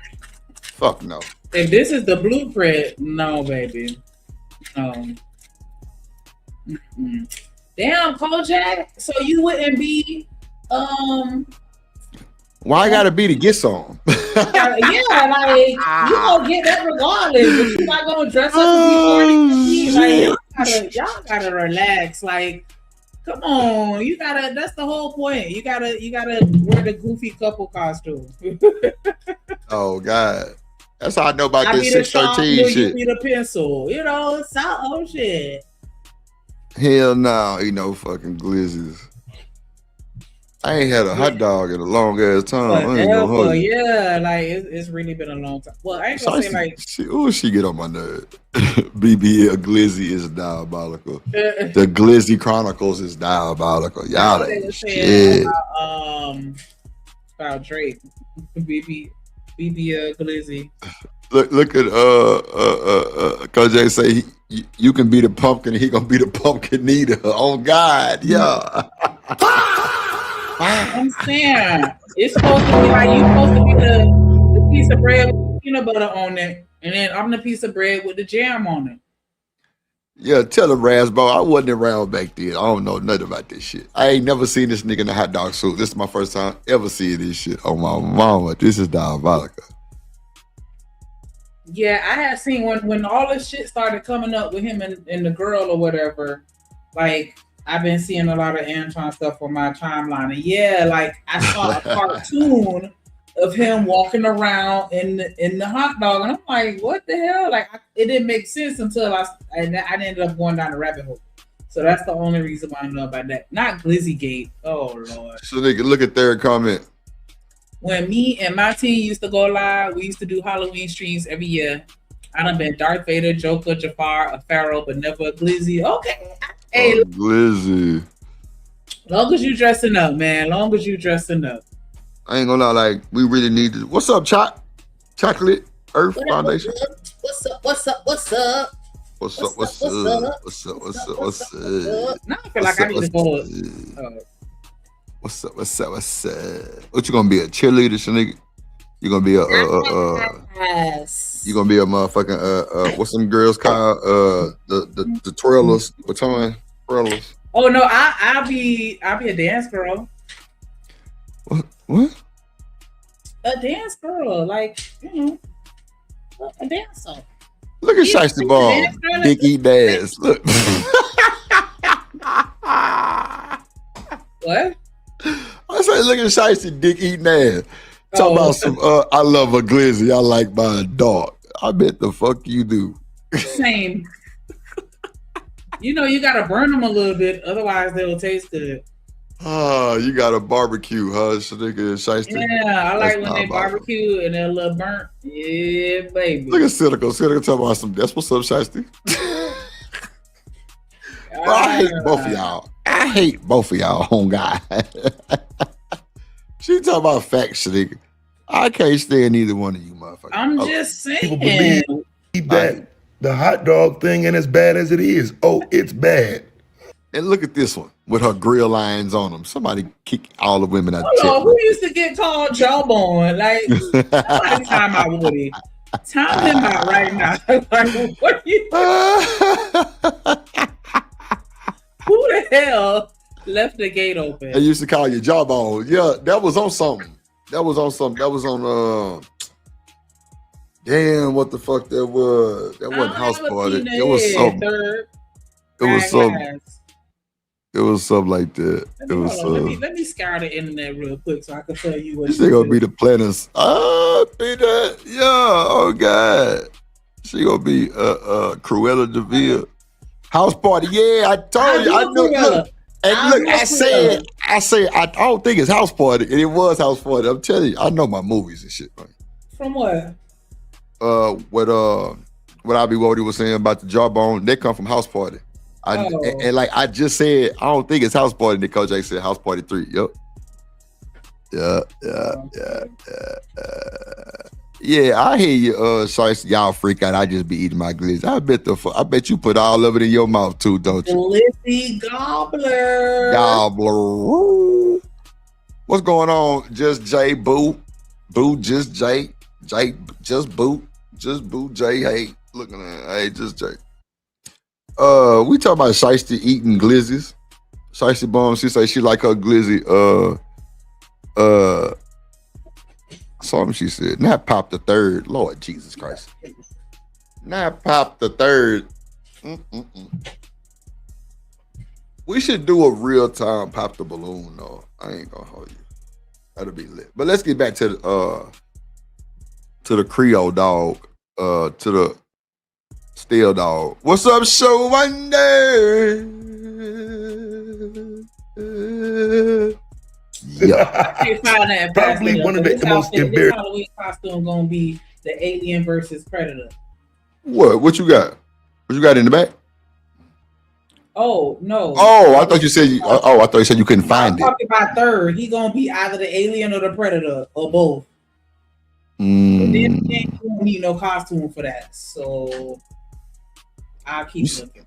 Fuck no. If this is the blueprint, no, baby. No. Mm-mm. Damn, Kojak. So you wouldn't be why I gotta be to get some? Yeah, like you gonna get that regardless, but you're not gonna dress up and be corny. Like y'all gotta relax. Like, come on, that's the whole point. You gotta wear the goofy couple costume. Oh God. That's how I know about this 613 shit. You be the pencil, it's all shit. Hell no, fucking glizzes. I ain't had a hot dog in a long ass time. I ain't gonna Forever, yeah, like it's really been a long time. Well, I ain't gonna say like she get on my nerve. BBL Glizzy is diabolical. The Glizzy Chronicles is diabolical. Y'all ain't shit. About Drake, BBL Glizzy. Look at Koj say you can be the pumpkin, he gonna be the pumpkin eater. Oh God, yeah. I'm saying it's supposed to be like you supposed to be the piece of bread with peanut butter on it, and then I'm the piece of bread with the jam on it. Yeah, tell him Rasbo, I wasn't around back then. I don't know nothing about this shit. I ain't never seen this nigga in a hot dog suit. This is my first time ever seeing this shit. Oh my mama, this is diabolical. Yeah, I have seen when all this shit started coming up with him and the girl or whatever. Like I've been seeing a lot of Anton stuff on my timeline, and yeah, like I saw a cartoon of him walking around in the hot dog, and I'm like, what the hell? Like it didn't make sense until I ended up going down the rabbit hole. So that's the only reason why I know about that. Not Glizzy Gate. Oh Lord. So nigga, look at their comment. When me and my team used to go live, we used to do Halloween streams every year. I done been Darth Vader, Joker, Jafar, a Pharaoh, but never a Glizzy. Okay. Hey, Glizzy. Long as you dressing up, man. Long as you dressing up. I ain't gonna lie, like we really need to. What's up, Chocolate Earth Foundation? What's up? Now I feel like I need to go. What's up? What you gonna be, a cheerleader, nigga? You gonna be a Yes. You gonna be a motherfucking what's some girls called the twirlers? What's on twirlers? Oh no, I'll be a dance girl. What? A dance girl, like a dancer. Look at Shiesty Ball, dick eating ass. Look. What? I say, look at Shiesty dick eating ass. Talk about some. I love a Glizzy. I like my dog. I bet the fuck you do. Same. You know, you gotta burn them a little bit, otherwise they'll taste good. Oh, you got a barbecue, huh? So nigga, Shiesty. Yeah, I like when they barbecue and they're a little burnt. Yeah, baby. Look at Cynical. Cynical talking about some. That's what's up, Shiesty. Bro, I hate both of y'all. I hate both of y'all, home guy. She talking about facts, nigga. I can't stand either one of you, motherfuckers. I'm just saying. People believe that the hot dog thing ain't as bad as it is. Oh, it's bad. And look at this one with her grill lines on them. Somebody kick all the women out. Hold on, who used to get called jawbone? Like, somebody time out, Woody. Time him out right now. Like, what are you? Who the hell left the gate open? They used to call you jawbone. Yeah, that was on something. That was on damn, what the fuck that was? That wasn't House Party. It was something. It was something like that. Let me scour the internet real quick so I can tell you what. She gonna be the planners. Be that. Yeah. Oh God. She gonna be Cruella de Vil. House Party. Yeah, I told you. I knew. Look, and look, I said, I don't think it's House Party, and it was House Party. I'm telling you, I know my movies and shit. Right? From what? What Abby Wody was saying about the jawbone, they come from House Party. And like I just said, I don't think it's House Party. Nick J said House Party 3. Yep. Yeah, I hear you, Shiesty. Y'all freak out. I just be eating my glizzy. I bet you put all of it in your mouth too, don't you? Glizzy gobbler. Gobbler. What's going on? Just Jay, boo. Boo, just Jay. Jay, just boo. Just boo, Jay. Hey, looking at hey, just Jay. We talk about Shiesty eating glizzies. Shiesty Bomb, she say she like her glizzy. Something she said. Not Pop the Third. Lord Jesus Christ. Not Pop the Third. We should do a real time Pop the Balloon though. I ain't gonna hold you. That'll be lit. But let's get back to the Creole dog. To the Steel dog. What's up, Show Wonder? Yeah. I can't find that Probably one of the most This embarrassing. Halloween costume gonna be the Alien versus Predator. What you got? What you got in the back? Oh no! Oh, I thought you said. I thought you said you couldn't find it. I'm talking about third. He gonna be either the Alien or the Predator or both. And then you don't need no costume for that, so I'll keep looking.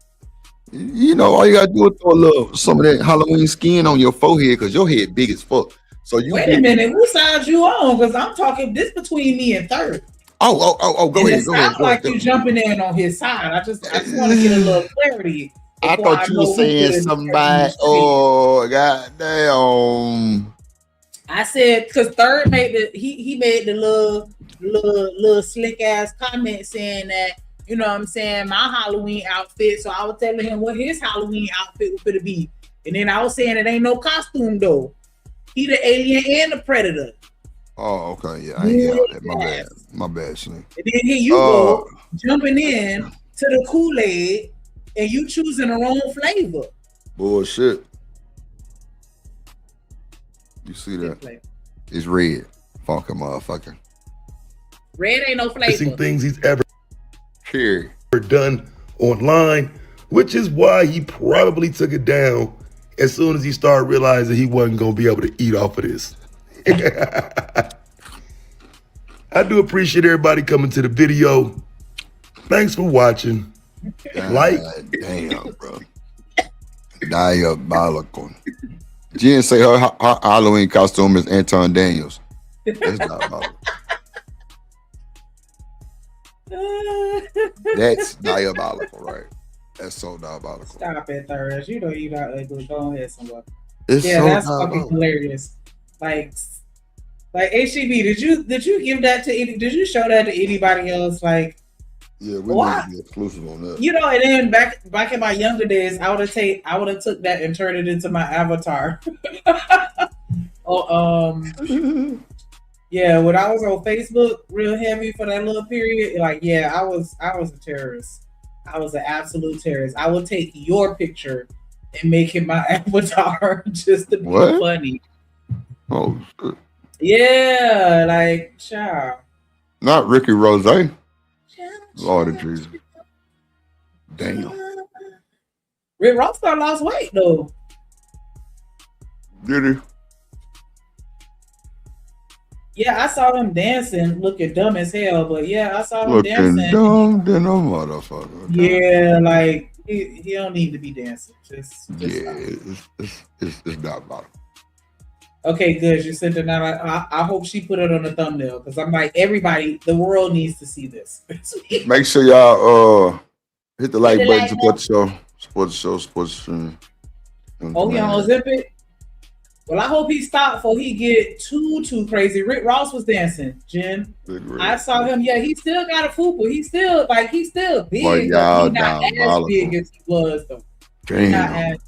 You know, all you gotta do is throw a little some of that Halloween skin on your forehead because your head big as fuck. So you wait a minute, who side you on? Because I'm talking this between me and third. Oh, go ahead. It sounds like you jumping in on his side. I just want to get a little clarity. I thought you were saying somebody. Oh, goddamn. I said because third made he made the little slick ass comment saying that, you know what I'm saying, my Halloween outfit. So I was telling him what his Halloween outfit was gonna be. And then I was saying it ain't no costume though. He the Alien and the Predator. Oh, okay. Yeah, I ain't hear that. My bad, Slim. And then here you go jumping in to the Kool-Aid and you choosing the wrong flavor. Bullshit. You see that? It's red. Funky motherfucker. Red ain't no flavor. Things he's ever done online, which is why he probably took it down as soon as he started realizing he wasn't going to be able to eat off of this. I do appreciate everybody coming to the video. Thanks for watching. Damn, bro. Diabolical. Jen say her Halloween costume is Anton Daniels. That's diabolical. That's diabolical, right? That's so diabolical. Stop it, Thurs. You know you got ugly. Go ahead somewhere. It's yeah, so that's fucking hilarious. Like HCB, did you give that to any? Did you show that to anybody else? Like, yeah, we need to be exclusive on that. You know, and then back in my younger days, I would have took that and turned it into my avatar. Yeah, when I was on Facebook real heavy for that little period, like, yeah, I was a terrorist. I was an absolute terrorist. I would take your picture and make it my avatar just to be funny. Oh, shit. Yeah, like, child. Not Ricky Rose. Lord of Jesus. Damn. Rick Ross lost weight, though. Did he? Yeah, I saw him dancing, looking dumb as hell, but yeah, I saw him dancing. Looking dumb than a motherfucker. Yeah, like, he don't need to be dancing. Just yeah, it's diabolical. Okay, good. You sent it out. I hope she put it on the thumbnail because I'm like, everybody, the world needs to see this. Make sure y'all hit the like button, support the show, support the stream. Oh, y'all gonna zip it? Well, I hope he stopped before he get too crazy. Rick Ross was dancing, Jen. I saw him. Yeah, he still got a fupa. He's still big. Boy, y'all he's not as big as he was though. Damn.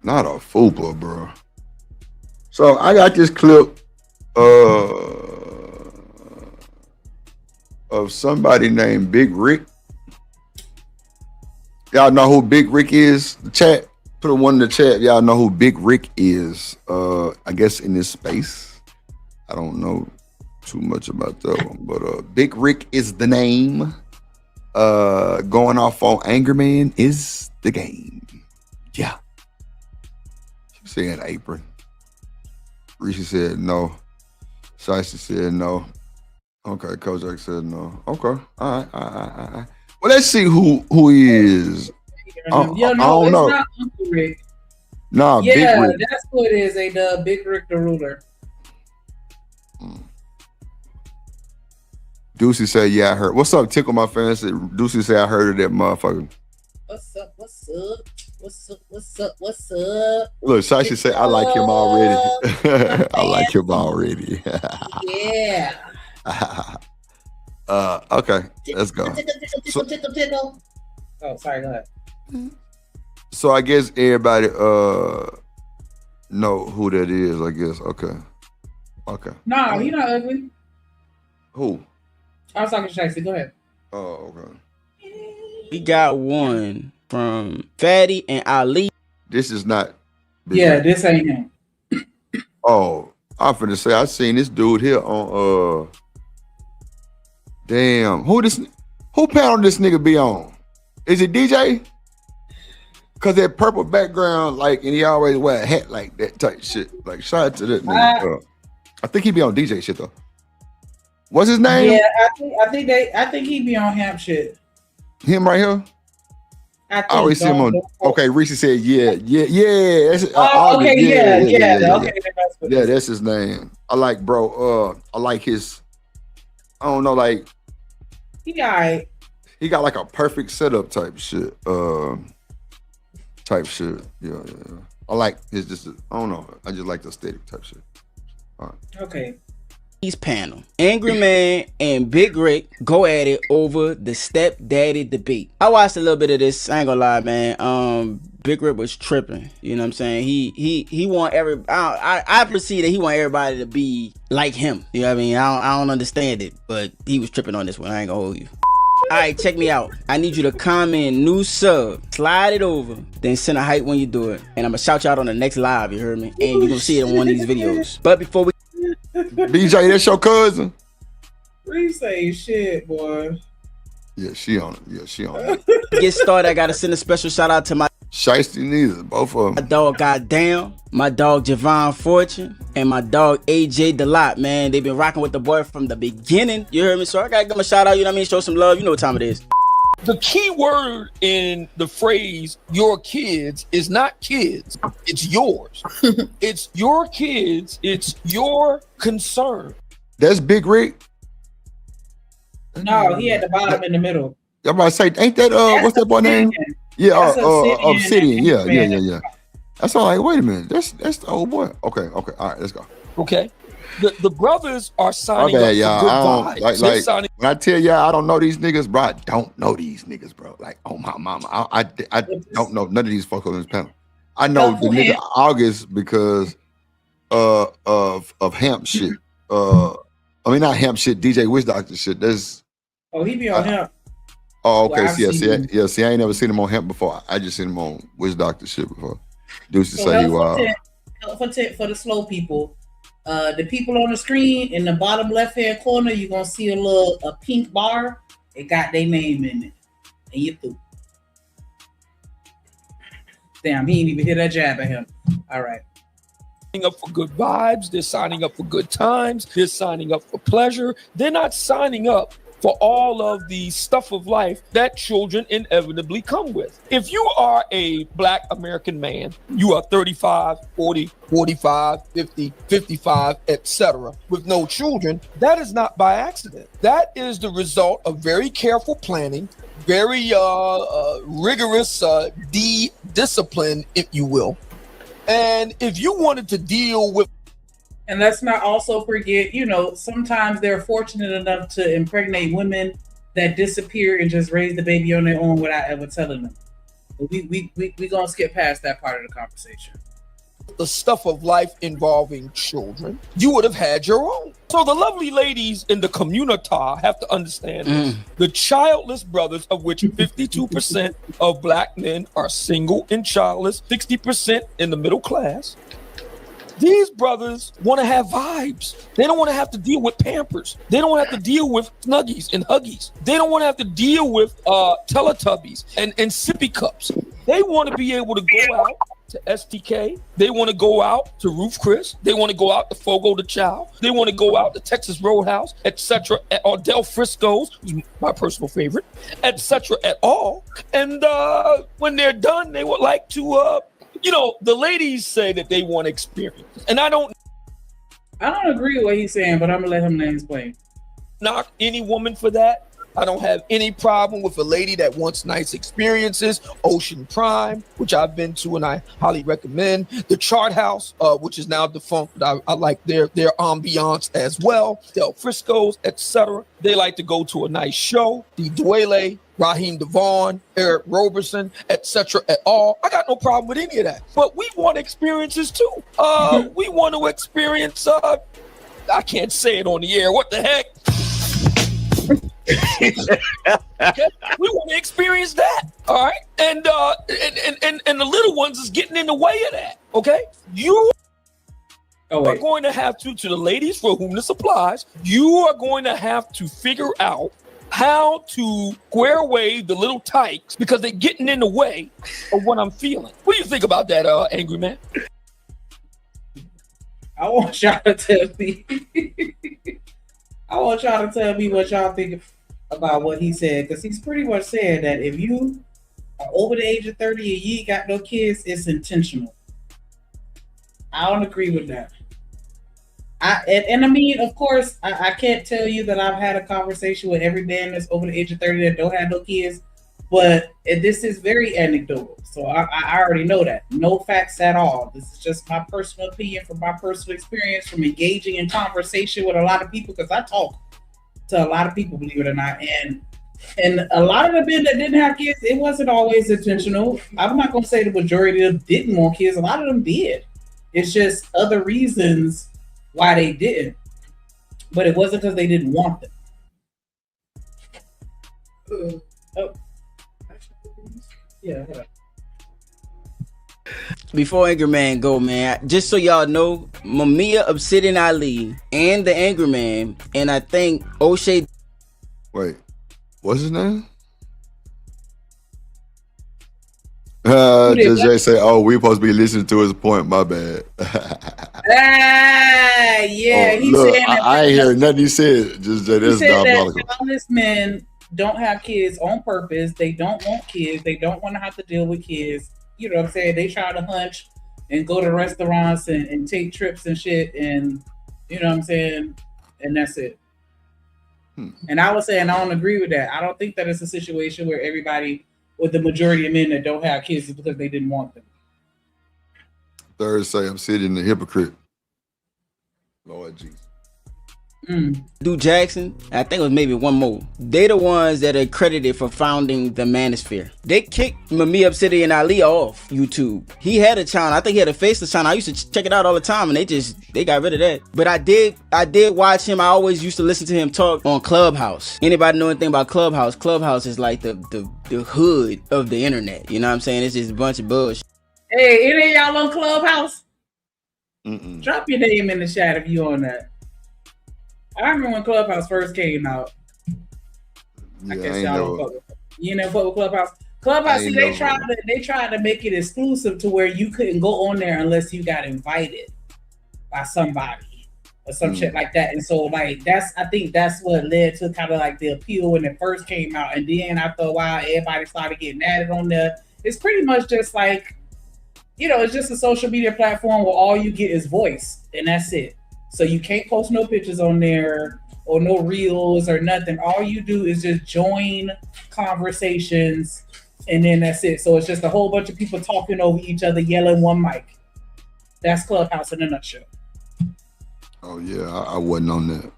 Not a fupa, bro. So I got this clip of somebody named Big Rick. Y'all know who Big Rick is? The chat, put a one in the chat. Y'all know who Big Rick is. I guess in this space. I don't know too much about that one, but Big Rick is the name. Going off on Anger Man is the game. Yeah. She said apron. Rishi said no. Shiesty said no. Okay, Kojak said no. Okay. All right. Well, let's see who he is. I don't know. Not Uncle Rick. Nah, yeah, Big Rick. That's what it is. Big Rick the Ruler. Deucey said, yeah, I heard. What's up, Tickle My Fans? Deucey said, I heard of that motherfucker. What's up? Look, Shashi said, I like him already. I like him already. Yeah. Okay, let's go. Tickle. Oh, sorry, go ahead. So I guess everybody know who that is, I guess. Okay. No, you're not ugly. Who? I was talking to Shicey. Go ahead. Oh, okay. We got one from Fatty and Ali. This is not Big Rick. This ain't him. Oh, I'm finna say I seen this dude here on damn, who panel this nigga be on? Is it DJ? Cause that purple background, like, and he always wear a hat like that type shit. Like, shout out to that nigga. I think he be on DJ shit though. What's his name? Yeah, I think he be on Hamp shit. Him right here. I always see him on. Okay, Reese said, yeah. That's, okay, yeah. Okay, yeah, that's his name. I like, bro. I like his. I don't know, like. He alright. He got like a perfect setup type shit. Yeah. I like his. Just I don't know. I just like the aesthetic type shit. All right. Okay. Panel. Angry Man and Big Rick go at it over the Stepdaddy debate. I watched a little bit of this. I ain't gonna lie, man. Big Rick was tripping. You know what I'm saying? He want I perceive that he want everybody to be like him. You know what I mean? I don't understand it, but he was tripping on this one. I ain't gonna hold you. All right, check me out. I need you to comment new sub, slide it over, then send a hype when you do it, and I'm gonna shout you out on the next live. You heard me? And you gonna see it in one of these videos. But before we BJ, that's your cousin. Reese say shit, boy. Yeah, she on it. get started, I gotta send a special shout out to my Shiesty neither, both of them. My dog Goddamn, my dog Javon Fortune, and my dog AJ Delot, man. They've been rocking with the boy from the beginning. You heard me? So I gotta give them a shout out, you know what I mean? Show some love, you know what time it is. The key word in the phrase your kids is not kids, it's yours. It's your kids, it's your concern. That's Big Rick? No, he at the bottom in the middle. I'm about to say, ain't that what's that boy name? Yeah, Obsidian. Yeah. That's all. Like, wait a minute, that's the old boy. Okay, all right, let's go. Okay, the brothers are signing up for good vibes. When I tell y'all I don't know these niggas, bro, I don't know these niggas, bro. Like, oh my mama, I don't know none of these folks on this panel. I know the nigga August because of Hamp shit. I mean not Hamp shit, DJ Wish Doctor shit. He be on Hamp. Oh, okay. See, I ain't never seen him on Hemp before. I just seen him on Witch Doctor shit before. Dudes to say he wild. For the slow people, the people on the screen in the bottom left hand corner, you're gonna see a pink bar. It got their name in it, and you through. Damn, he ain't even hear that jab at him. All right. Signing up for good vibes. They're signing up for good times. They're signing up for pleasure. They're not signing up for all of the stuff of life that children inevitably come with. If you are a Black American man, you are 35, 40, 45, 50, 55, etc., with no children, that is not by accident. That is the result of very careful planning, very rigorous discipline, if you will. And if you wanted to deal with, and let's not also forget, sometimes they're fortunate enough to impregnate women that disappear and just raise the baby on their own without ever telling them. But we gonna skip past that part of the conversation. The stuff of life involving children, you would have had your own. So the lovely ladies in the community have to understand this. The childless brothers, of which 52% of Black men are single and childless, 60% in the middle class. These brothers want to have vibes. They don't want to have to deal with Pampers. They don't want to have to deal with Snuggies and Huggies. They don't want to have to deal with Teletubbies and sippy cups. They want to be able to go out to STK. They want to go out to Roof Chris. They want to go out to Fogo de Chao. They want to go out to Texas Roadhouse, etc. Or Del Frisco's, my personal favorite, etc. at all. And when they're done, they would like to the ladies say that they want experience, and I don't agree with what he's saying, but I'm gonna let him explain. Knock any woman for that. I don't have any problem with a lady that wants nice experiences. Ocean Prime, which I've been to and I highly recommend. The Chart House, which is now defunct, but I like their ambiance as well. Del Frisco's, etc. They like to go to a nice show. The Dwele, Raheem Devon, Eric Roberson, etc. at all. I got no problem with any of that. But we want experiences too. We want to experience, I can't say it on the air. What the heck? Okay? We want to experience that. All right. And the little ones is getting in the way of that. Okay. are going to have to the ladies for whom this applies, you are going to have to figure out how to square away the little tykes because they're getting in the way of what I'm feeling. What do you think about that, angry man? I want y'all to tell me. I want y'all to tell me what y'all think about what he said, because he's pretty much saying that if you are over the age of 30 and you ain't got no kids, it's intentional. I don't agree with that. I mean, of course, I can't tell you that I've had a conversation with every man that's over the age of 30 that don't have no kids, but this is very anecdotal. So I already know that. No facts at all. This is just my personal opinion from my personal experience from engaging in conversation with a lot of people, because I talk to a lot of people, believe it or not. And a lot of the men that didn't have kids, it wasn't always intentional. I'm not going to say the majority of them didn't want kids. A lot of them did. It's just other reasons why they didn't. But it wasn't because they didn't want them. Yeah. Before Angry Man go, man, just so y'all know, Mamiya, Obsidian Ali, and the Angry Man, and I think O'Shea. Wait, what's his name? Jay say, "Oh, we supposed to be listening to his point." My bad. Yeah. He look, said I ain't heard nothing he said. Just that he said that childless men don't have kids on purpose. They don't want kids. They don't want to have to deal with kids. You know what I'm saying? They try to hunch and go to restaurants and take trips and shit, and you know what I'm saying? And that's it. And I was saying I don't agree with that. I don't think that it's a situation where everybody, with the majority of men that don't have kids, is because they didn't want them. Third say I'm sitting the hypocrite. Lord Jesus. Dude Jackson, I think it was maybe one more. They the ones that are credited for founding the Manosphere. They kicked Mamiya, Obsidian Ali off YouTube. He had a channel. I think he had a faceless channel. I used to check it out all the time, and they got rid of that. But I did watch him. I always used to listen to him talk on Clubhouse. Anybody know anything about Clubhouse? Clubhouse is like the hood of the internet. You know what I'm saying? It's just a bunch of bullshit. Hey, any of y'all on Clubhouse? Drop your name in the chat if you on that. I remember when Clubhouse first came out. I guess y'all don't fuck with it. You never fuck with Clubhouse? Clubhouse, see, they tried to make it exclusive to where you couldn't go on there unless you got invited by somebody or some shit like that. And so, like, I think that's what led to kind of like the appeal when it first came out. And then after a while, everybody started getting added on there. It's pretty much just like, you know, it's just a social media platform where all you get is voice, and that's it. So you can't post no pictures on there or no reels or nothing. All you do is just join conversations, and then that's it. So it's just a whole bunch of people talking over each other, yelling one mic. That's Clubhouse in a nutshell. Oh yeah, I wasn't on that.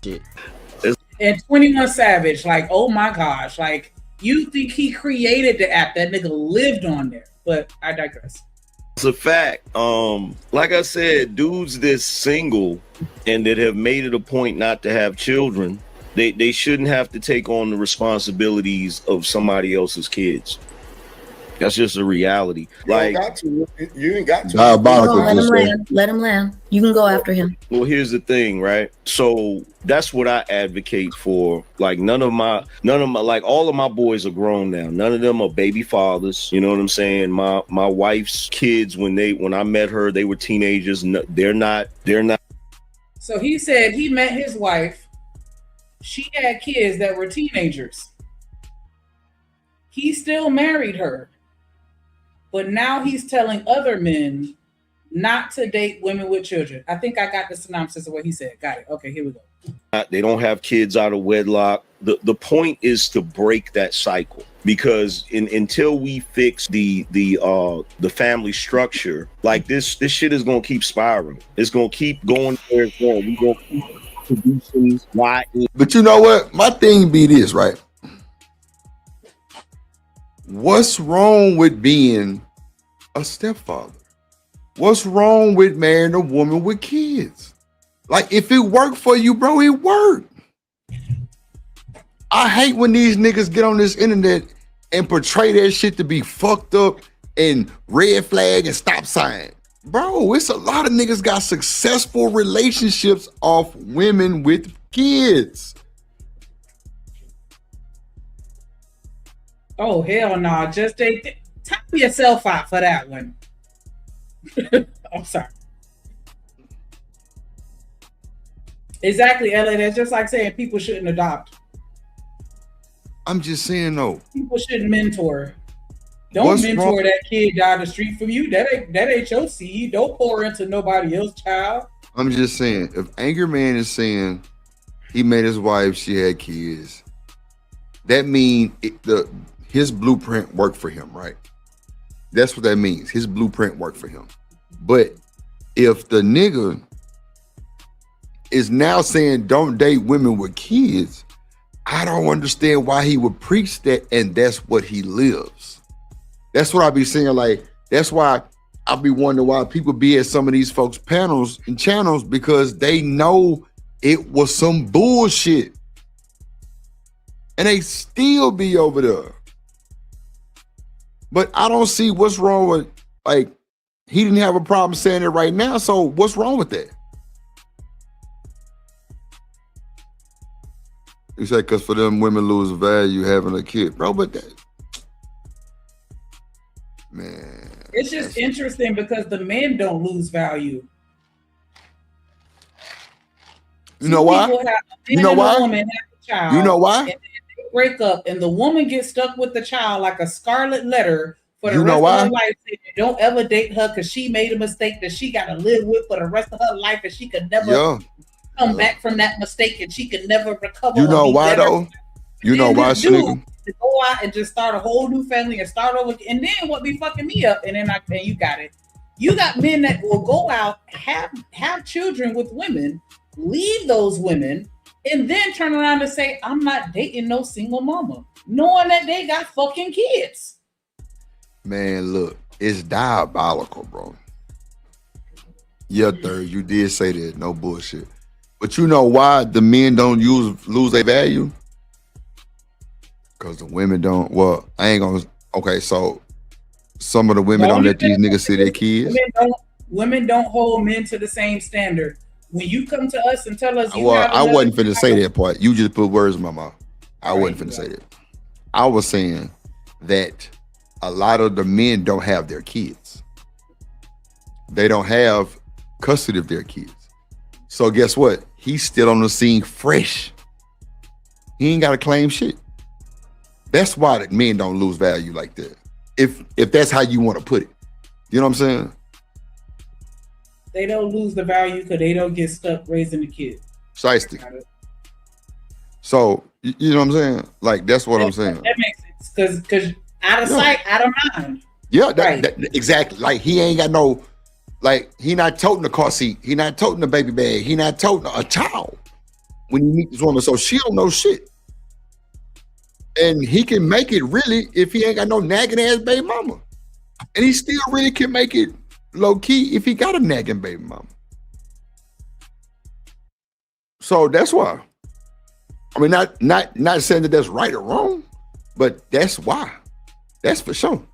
Shit. And 21 Savage, like, oh my gosh, like, you think he created the app? That nigga lived on there. But I digress. It's a fact. Like I said, dudes that's single and that have made it a point not to have children, they shouldn't have to take on the responsibilities of somebody else's kids. That's just a reality. You like, you ain't got to. Diabolical. Let him land. You can go after him. Well, here's the thing, right? So that's what I advocate for. Like none of my, like all of my boys are grown now. None of them are baby fathers. You know what I'm saying? My wife's kids, when I met her, they were teenagers. They're not. So he said he met his wife. She had kids that were teenagers. He still married her. But now he's telling other men not to date women with children. I think I got the synopsis of what he said. Got it. Okay, here we go. They don't have kids out of wedlock. The point is to break that cycle, because until we fix the family structure, like this shit is gonna keep spiraling. It's gonna keep going where it's going. We gonna keep producing. Why? But you know what? My thing be this, right? What's wrong with being a stepfather? What's wrong with marrying a woman with kids? Like, if it worked for you, bro, it worked. I hate when these niggas get on this internet and portray that shit to be fucked up and red flag and stop sign. Bro, it's a lot of niggas got successful relationships off women with kids. Oh, hell no. Nah. Just time yourself out for that one. I'm sorry. Exactly, Ella. That's just like saying people shouldn't adopt. I'm just saying, though. People shouldn't mentor. Don't mentor that kid down the street from you. That ain't your seed. Don't pour into nobody else's child. I'm just saying, if Angry Man is saying he met his wife, she had kids, that means his blueprint worked for him, right? That's what that means. His blueprint worked for him. But if the nigga is now saying don't date women with kids, I don't understand why he would preach that, and that's what he lives. That's what I be saying. Like, that's why I be wondering why people be at some of these folks' panels and channels, because they know it was some bullshit. And they still be over there. But I don't see what's wrong with, like, he didn't have a problem saying it right now, so what's wrong with that? He said, because for them, women lose value having a kid. Bro, but that, man. It's just interesting because the men don't lose value. You know why? You know why? Woman have a child, you know why? And they break up, and the woman gets stuck with the child like a scarlet letter for the You rest know why? of her life. Don't ever date her because she made a mistake that she got to live with for the rest of her life, and she could never come back from that mistake, and she could never recover. You know why though? You know why, nigga? To go out and just start a whole new family and start over, and then what be fucking me up, and then you got it. You got men that will go out, have children with women, leave those women, and then turn around and say, I'm not dating no single mama, knowing that they got fucking kids. Man, look, it's diabolical, bro. Yeah, third, you did say that, no bullshit. But you know why the men don't lose their value? Because the women don't, well, I ain't gonna, okay, so some of the women don't let these niggas see their kids. Women don't hold men to the same standard. When you come to us and tell us, I wasn't finna say that part. You just put words in my mouth. I wasn't finna say that. I was saying that a lot of the men don't have their kids. They don't have custody of their kids. So guess what? He's still on the scene fresh. He ain't got to claim shit. That's why the men don't lose value like that. If that's how you want to put it. You know what I'm saying? They don't lose the value because they don't get stuck raising the kid. Precisely. So, you know what I'm saying? Like, that's what I'm saying. That makes sense. Because out of sight, out of mind. Yeah, that, exactly. Like, he ain't got no, like, he not toting the car seat. He not toting the baby bag. He not toting a child when you meet this woman. So she don't know shit. And he can make it really if he ain't got no nagging ass baby mama. And he still really can make it low key if he got a nagging baby mama. So that's why. I mean, not saying that that's right or wrong, but that's why. That's for sure.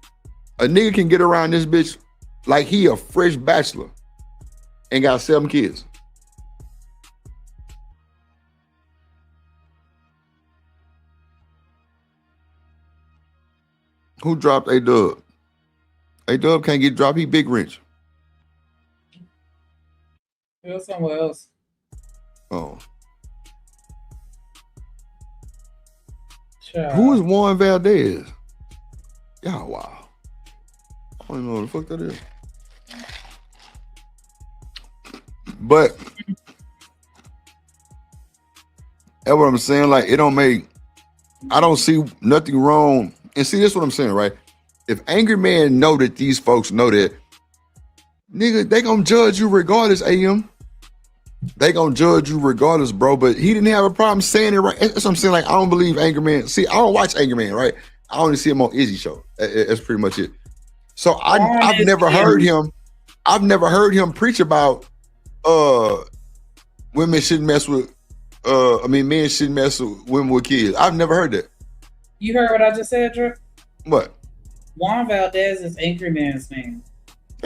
A nigga can get around this bitch like he a fresh bachelor and got 7 kids. Who dropped A-Dub? A-Dub can't get dropped. He big rich. Go somewhere else. Oh. Child. Who is Juan Valdez? Y'all, wow. I don't even know what the fuck that is. But that's what I'm saying. Like, it don't make, I don't see nothing wrong. And see, this is what I'm saying, right? If Angry Man know that these folks know that, nigga, they gonna judge you regardless, AM. They gonna judge you regardless, bro. But he didn't have a problem saying it, right? That's what I'm saying. Like, I don't believe Angry Man. See, I don't watch Angry Man, right? I only see him on Izzy show. That's pretty much it. So I've never heard him. I've never heard him preach about women shouldn't mess with. Men shouldn't mess with women with kids. I've never heard that. You heard what I just said, Drew? What? Juan Valdez is Angry Man's name.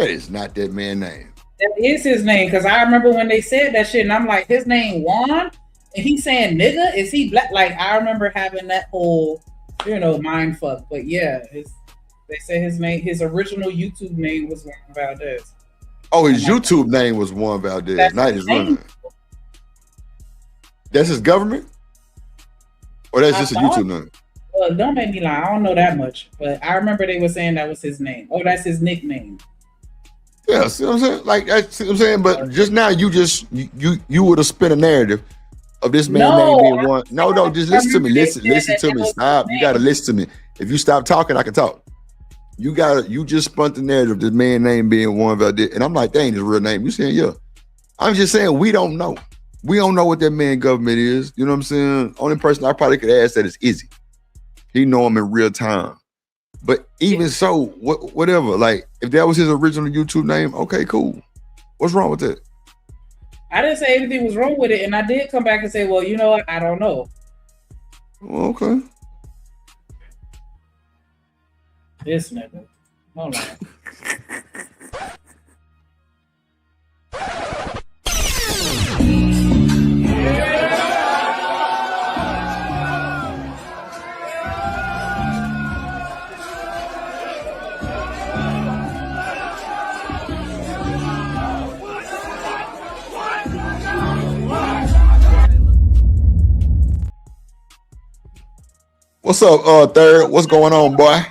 That is not that man's name. That is his name, because I remember when they said that shit, and I'm like, his name Juan, and he's saying nigga. Is he black? Like, I remember having that whole, mind fuck. But yeah, they say his name, his original YouTube name was Juan Valdez. Oh, his YouTube name was Juan Valdez, not his real name. That's his government, or that's just a YouTube name? Well, don't make me lie. I don't know that much, but I remember they were saying that was his name. Oh, that's his nickname. Yeah, see what I'm saying? Like, see what I'm saying? But just now, you would have spent a narrative of this man name being one. No, just listen to me. Listen to me. Stop. You got to listen to me. If you stop talking, I can talk. You just spun the narrative of this man name being Juan Valdez. And I'm like, that ain't his real name. You saying, yeah. I'm just saying, we don't know. We don't know what that man government is. You know what I'm saying? Only person I probably could ask that is Izzy. He know him in real time. But even so, whatever. Like, if that was his original YouTube name, okay, cool. What's wrong with that? I didn't say anything was wrong with it, and I did come back and say, well, you know what? I don't know. Okay. This nigga. Hold on. What's up, Third? What's going on, boy?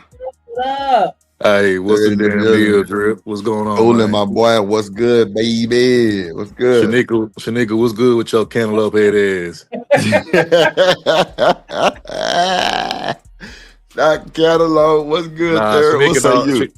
What up? Hey, what's the damn deal, Drip? What's going on? Olin, my boy, what's good, baby? What's good? Shanika, what's good with your cantaloupe head ass? Not cantaloupe. What's good, Third? What's up, you?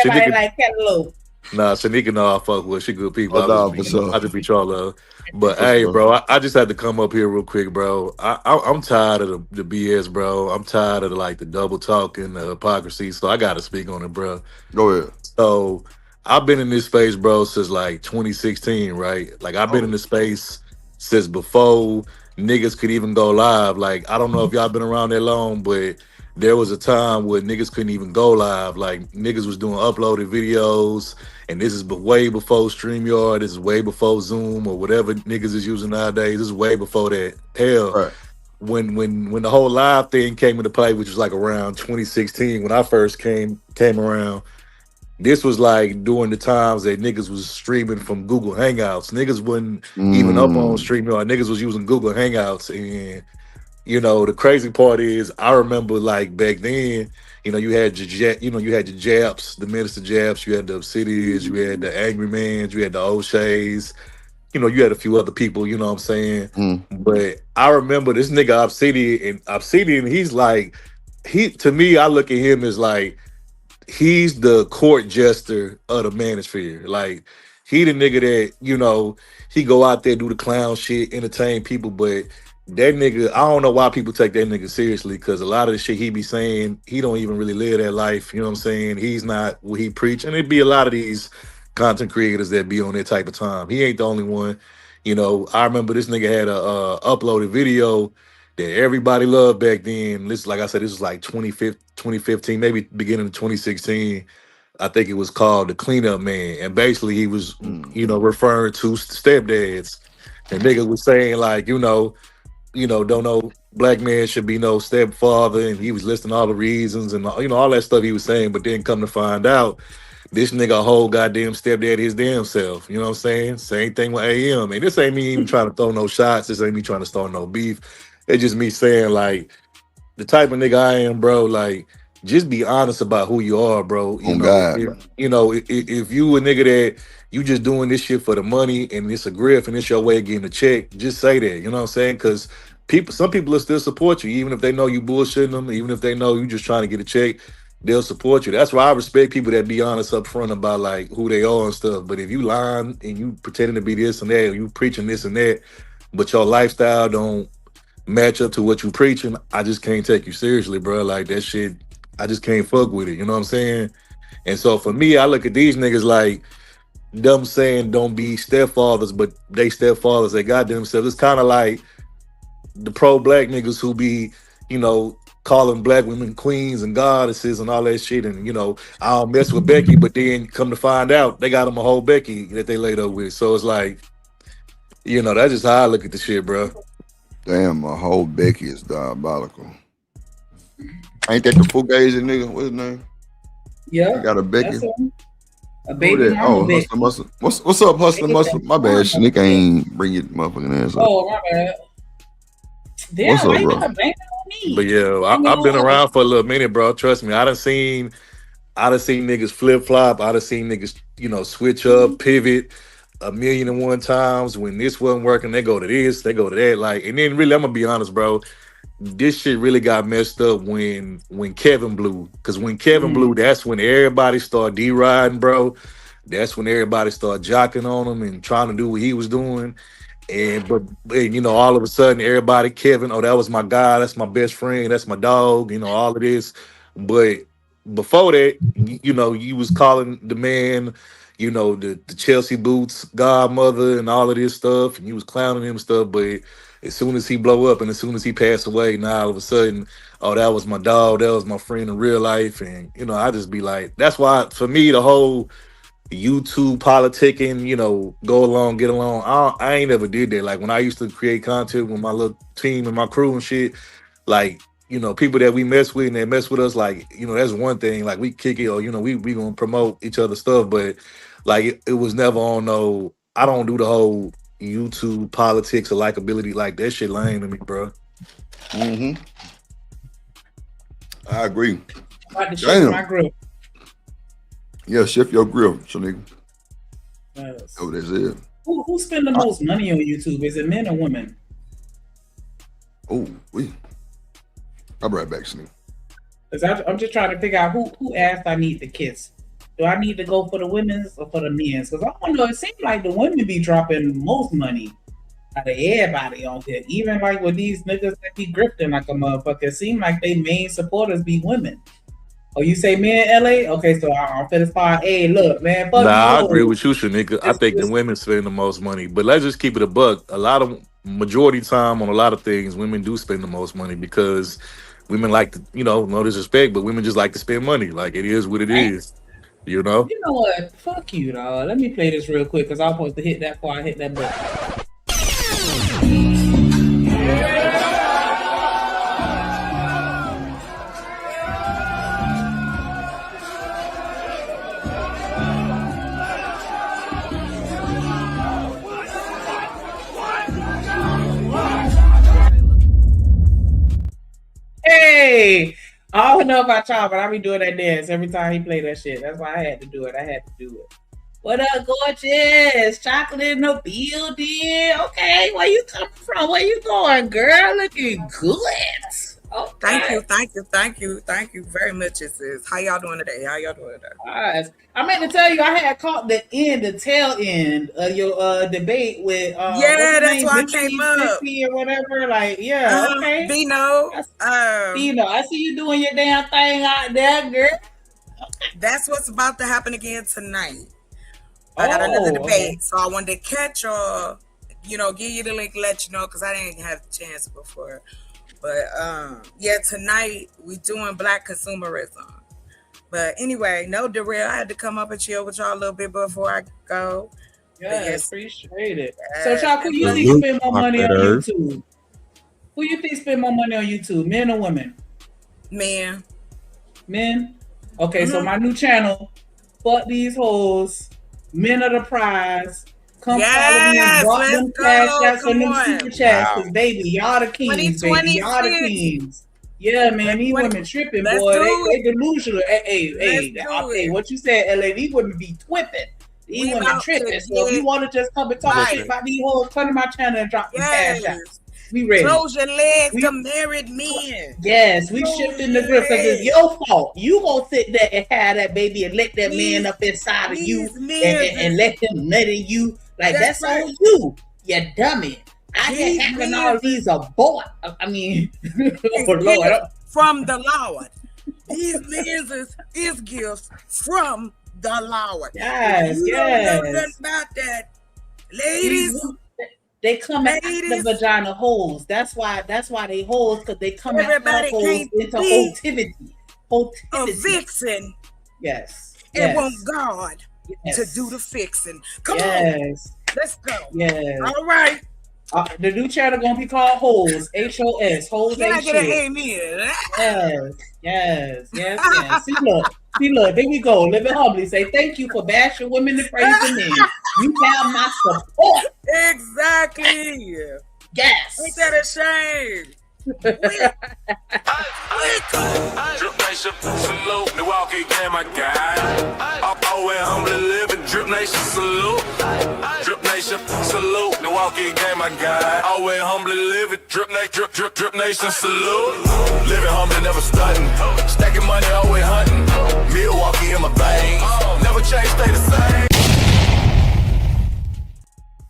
Everybody like cantaloupe. Nah, Shanika know I fuck with. She good people. I just be y'all love. But hey, bro, I just had to come up here real quick, bro. I'm tired of the BS, bro. I'm tired of the double talk and the hypocrisy. So I got to speak on it, bro. Go ahead. So I've been in this space, bro, since like 2016, right? Like I've been in this space since before niggas could even go live. Like I don't know if y'all been around that long, but there was a time where niggas couldn't even go live. Like niggas was doing uploaded videos, and this is way before StreamYard. This is way before Zoom or whatever niggas is using nowadays. This is way before that. Hell, right. When the whole live thing came into play, which was like around 2016 when I first came around, this was like during the times that niggas was streaming from Google Hangouts. Niggas wasn't even up on StreamYard. Niggas was using Google Hangouts. And the crazy part is I remember like back then, you had your Japs, the Minister Japs, you had the Obsidians, you had the Angry Mans, you had the O'Shea's, you had a few other people, you know what I'm saying? But I remember this nigga Obsidian, he's like, to me, I look at him as like, he's the court jester of the Manosphere. Like, he the nigga that, he go out there, do the clown shit, entertain people, but that nigga, I don't know why people take that nigga seriously, because a lot of the shit he be saying, he don't even really live that life, you know what I'm saying? He's not what he preach, and it be a lot of these content creators that be on that type of time. He ain't the only one. I remember this nigga had a uploaded video that everybody loved back then. This, like I said, this was like 2015, maybe beginning of 2016. I think it was called The Cleanup Man, and basically he was, referring to stepdads. And niggas was saying like, don't know black man should be no stepfather, and he was listing all the reasons and all that stuff he was saying. But then come to find out, this nigga a whole goddamn stepdad his damn self. You know what I'm saying? Same thing with AM. And this ain't me even trying to throw no shots. This ain't me trying to start no beef. It's just me saying like, the type of nigga I am, bro, like, just be honest about who you are, bro. If you a nigga that you just doing this shit for the money and it's a grift and it's your way of getting a check, just say that. You know what I'm saying? Because some people will still support you, even if they know you bullshitting them, even if they know you just trying to get a check, they'll support you. That's why I respect people that be honest up front about like who they are and stuff. But if you lying and you pretending to be this and that, or you preaching this and that, but your lifestyle don't match up to what you preaching, I just can't take you seriously, bro. Like that shit, I just can't fuck with it. You know what I'm saying? And so for me, I look at these niggas like them saying don't be stepfathers, but they stepfathers, they got themselves. It's kind of like the pro-black niggas who be, calling black women queens and goddesses and all that shit. And, I don't mess with Becky, but then come to find out, they got them a whole Becky that they laid up with. So it's like, that's just how I look at the shit, bro. Damn, a whole Becky is diabolical. Ain't that the fugazi nigga? What's his name? Yeah. I got a Becky. A baby mama Becky. Hustler. What's up, Hustler Muscle? My bad, Shanique ain't bring your motherfucking ass up. Oh, my bad. Damn, what's up, why you bro? not banging on me? But yeah, I've been around for a little minute, bro. Trust me. I done seen niggas flip flop. I done seen niggas, switch up, pivot 1,000,001 times. When this wasn't working, they go to this, they go to that. Like, and then really, I'm gonna be honest, bro. This shit really got messed up when Kevin blew. Cause when Kevin blew, that's when everybody started D-riding, bro. That's when everybody started jocking on him and trying to do what he was doing. But all of a sudden, everybody, Kevin, oh, that was my guy, that's my best friend, that's my dog, all of this. But before that, you was calling the man, the Chelsea Boots godmother and all of this stuff, and you was clowning him and stuff. But as soon as he blow up and as soon as he passed away, now all of a sudden, oh, that was my dog, that was my friend in real life. And, I just be like, that's why, for me, the whole YouTube politicking, go along, get along. I ain't ever did that. Like when I used to create content with my little team and my crew and shit, like, people that we mess with and they mess with us, like, that's one thing. Like we kick it or, we gonna promote each other's stuff. But like it was never on I don't do the whole YouTube politics or likability. Like that shit lame to me, bro. Mm-hmm. I agree. About to shift my grill. Yeah, shift your grill, Shanique. Yes. Oh, that's it. Who spend the most money on YouTube? Is it men or women? Oh, I'll be right back, Shanique. I'm just trying to figure out who asked I need to kiss. Do I need to go for the women's or for the men's? Because I don't know. It seems like the women be dropping most money out of everybody on here. Even like with these niggas that be grifting like a motherfucker, it seems like they main supporters be women. Oh, you say men in LA? Okay, so I'm finna start. Hey, look, man. Fuck I you. agree with you, Shanika. I think the women spend the most money. But let's just keep it a buck. Majority time on a lot of things, women do spend the most money because women like to, no disrespect, but women just like to spend money. Like it is what it is. You know what? Fuck you, dog. Let me play this real quick because I'm supposed to hit that before I hit that button. Hey, I don't know about y'all, but I be doing that dance every time he play that shit. That's why I had to do it. What up, gorgeous? Chocolate in the building. Okay, where you coming from? Where you going, girl? Looking good. Okay. Thank you very much, sis. How y'all doing today? Nice. I meant to tell you, I had caught the tail end of your debate with that's why I came up or whatever. Like, okay. Bino. Bino, I see you doing your damn thing out there, girl. That's what's about to happen again tonight. I got another debate, so I wanted to catch y'all, give you the link, let you know, because I didn't have a chance before. But tonight we doing Black consumerism. But anyway, no derail. I had to come up and chill with y'all a little bit before I go. Yes, appreciate it. So, y'all, who you think spend more money on YouTube? Who you think spend more money on YouTube, men or women? Men. Okay, so my new channel, Fuck These Hoes, Men Are the Prize. Come follow me and drop them cash outs and them super chats, because baby, y'all the kings, baby. Y'all the kings. Yeah, man, these women tripping, boy. They delusional. Hey, what you said, LA, these women be twipping. These women tripping. So if you want to just come and talk shit about these hoes, come to my channel and drop them cash outs. We ready. Close your legs to married men. Yes, we shifting the grip because it's your fault. You gonna sit there and have that baby and let that man up inside of you and let him nut in you. Like that's right. On you dummy. I can't having all these abort. I mean, oh Lord. From the Lord. These men is gifts from the Lord. Yes, you don't know nothing about that. Ladies. They come at the vagina holes. That's why they holes, because they come at the holes into hotivity. A vixen. Yes. And want God to do the fixing. Come on. Let's go. Yes. All right. The new channel gonna be called Holes. HOS. Holes. Can I get an amen? Yes. See, look, there we go. Live it humbly. Say thank you for bashing women and praising men. You have my support. Exactly. Yes. Ain't that a shame? Drip Nation, salute. Milwaukee game, my guy. Always humbly living. Drip Nation, salute. Drip Nation, salute. Milwaukee game, my guy. Always humbly living. Drip Nation, salute. Living humbly, never stunting. Stacking money, always hunting. Milwaukee in my veins. Never change, stay the same.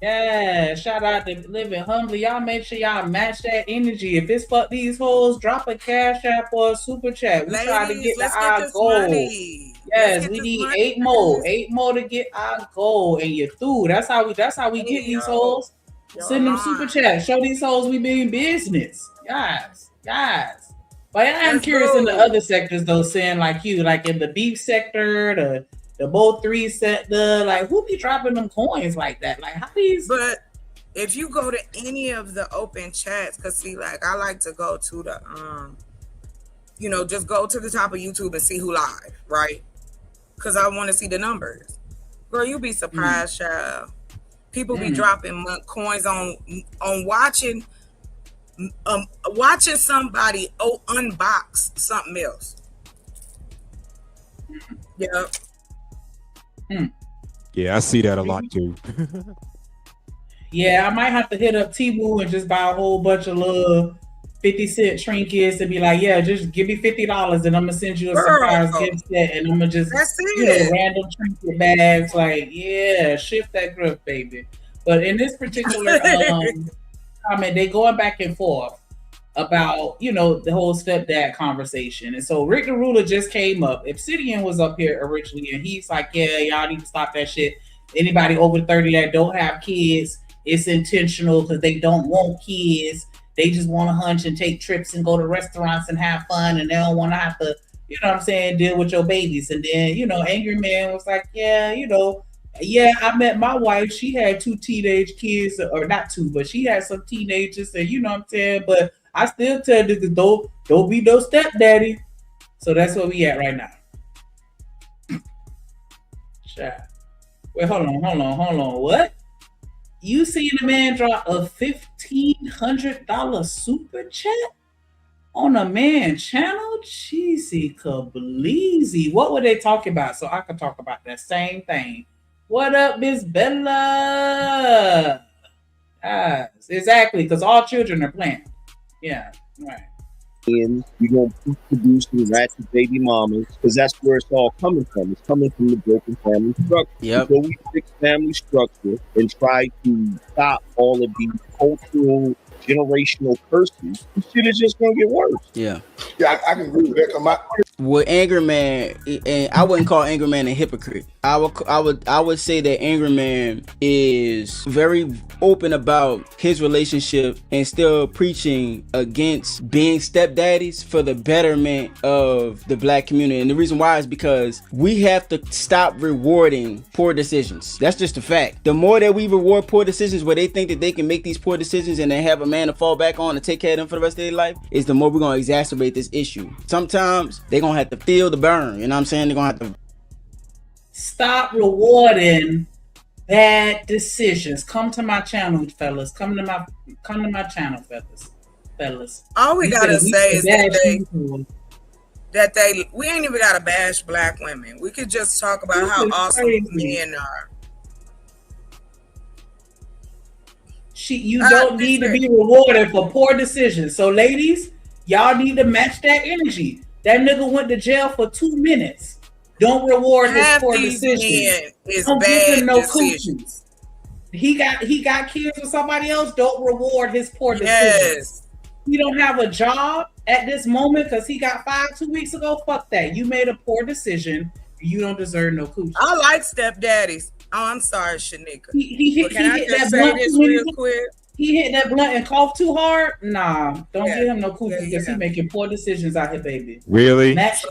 Yeah, shout out to Living Humbly. Y'all make sure y'all match that energy. If it's fuck these hoes, drop a cash app or a super chat. We try to get our goal. Money. Yes, we need 8 more. 8 more to get our goal. And you're through. That's how we get these hoes. Send them super chats. Show these hoes we mean business. Guys. But I am curious in the other sectors though, saying like you, like in the beef sector, the both 3 sector, like who be dropping them coins like that? Like how these? But if you go to any of the open chats, cause see, like I like to go to the just go to the top of YouTube and see who live, right? Cause I want to see the numbers. Girl, you be surprised, child. People be dropping coins on watching somebody unbox something else. Yeah. Yeah, I see that a lot too. Yeah, I might have to hit up Temu and just buy a whole bunch of little 50-cent trinkets and be like, yeah, just give me $50 and I'm gonna send you a surprise gift set, and I'm gonna just random trinket bags. Like, yeah, shift that growth, baby. But in this particular comment, they going back and forth about, the whole stepdad conversation. And so Rick the Ruler just came up. Obsidian was up here originally, and he's like, yeah, y'all need to stop that shit. Anybody over 30 that don't have kids, it's intentional because they don't want kids. They just want to hunch and take trips and go to restaurants and have fun, and they don't want to have to, deal with your babies. And then, Angry Man was like, yeah, I met my wife. She had 2 teenage kids, or not 2, but she had some teenagers, and but I still tell niggas don't be no stepdaddy. So that's where we at right now. Chat. Wait, hold on. What? You seen a man drop a $1,500 super chat on a man channel? Cheesy kableezy. What were they talking about? So I could talk about that same thing. What up, Miss Bella? Yes, exactly, because all children are planned. Yeah, right. And you're going to produce the ratchet baby mamas, because that's where it's all coming from. It's coming from the broken family structure. Yep. So we fix family structure and try to stop all of these cultural, generational curses. This shit is just going to get worse. Yeah. Yeah, I can agree with that. With Angry Man, and I wouldn't call Angry Man a hypocrite. I would say that Angry Man is very open about his relationship and still preaching against being stepdaddies for the betterment of the black community. And the reason why is because we have to stop rewarding poor decisions. That's just a fact. The more that we reward poor decisions where they think that they can make these poor decisions and then have a man to fall back on and take care of them for the rest of their life, is the more we're going to exacerbate this issue. Sometimes they're going to have to feel the burn. You know what I'm saying? They're going to have to stop rewarding bad decisions. Come to my channel, fellas. Come to my channel, fellas. All we gotta say is that we ain't even gotta bash black women. We could just talk about how awesome men are. You don't need to be rewarded for poor decisions. So ladies, y'all need to match that energy. That nigga went to jail for 2 minutes. Don't reward his poor decisions. Don't give him no cookies. He got kids with somebody else. Don't reward his poor decisions. He don't have a job at this moment because he got fired 2 weeks ago. Fuck that. You made a poor decision. You don't deserve no cookies. I like stepdaddies. Oh, I'm sorry, Shanika. Can I just say this real quick? he hit that blunt and coughed too hard. Nah, don't give him no coochie because he making poor decisions out here, baby. Really? Match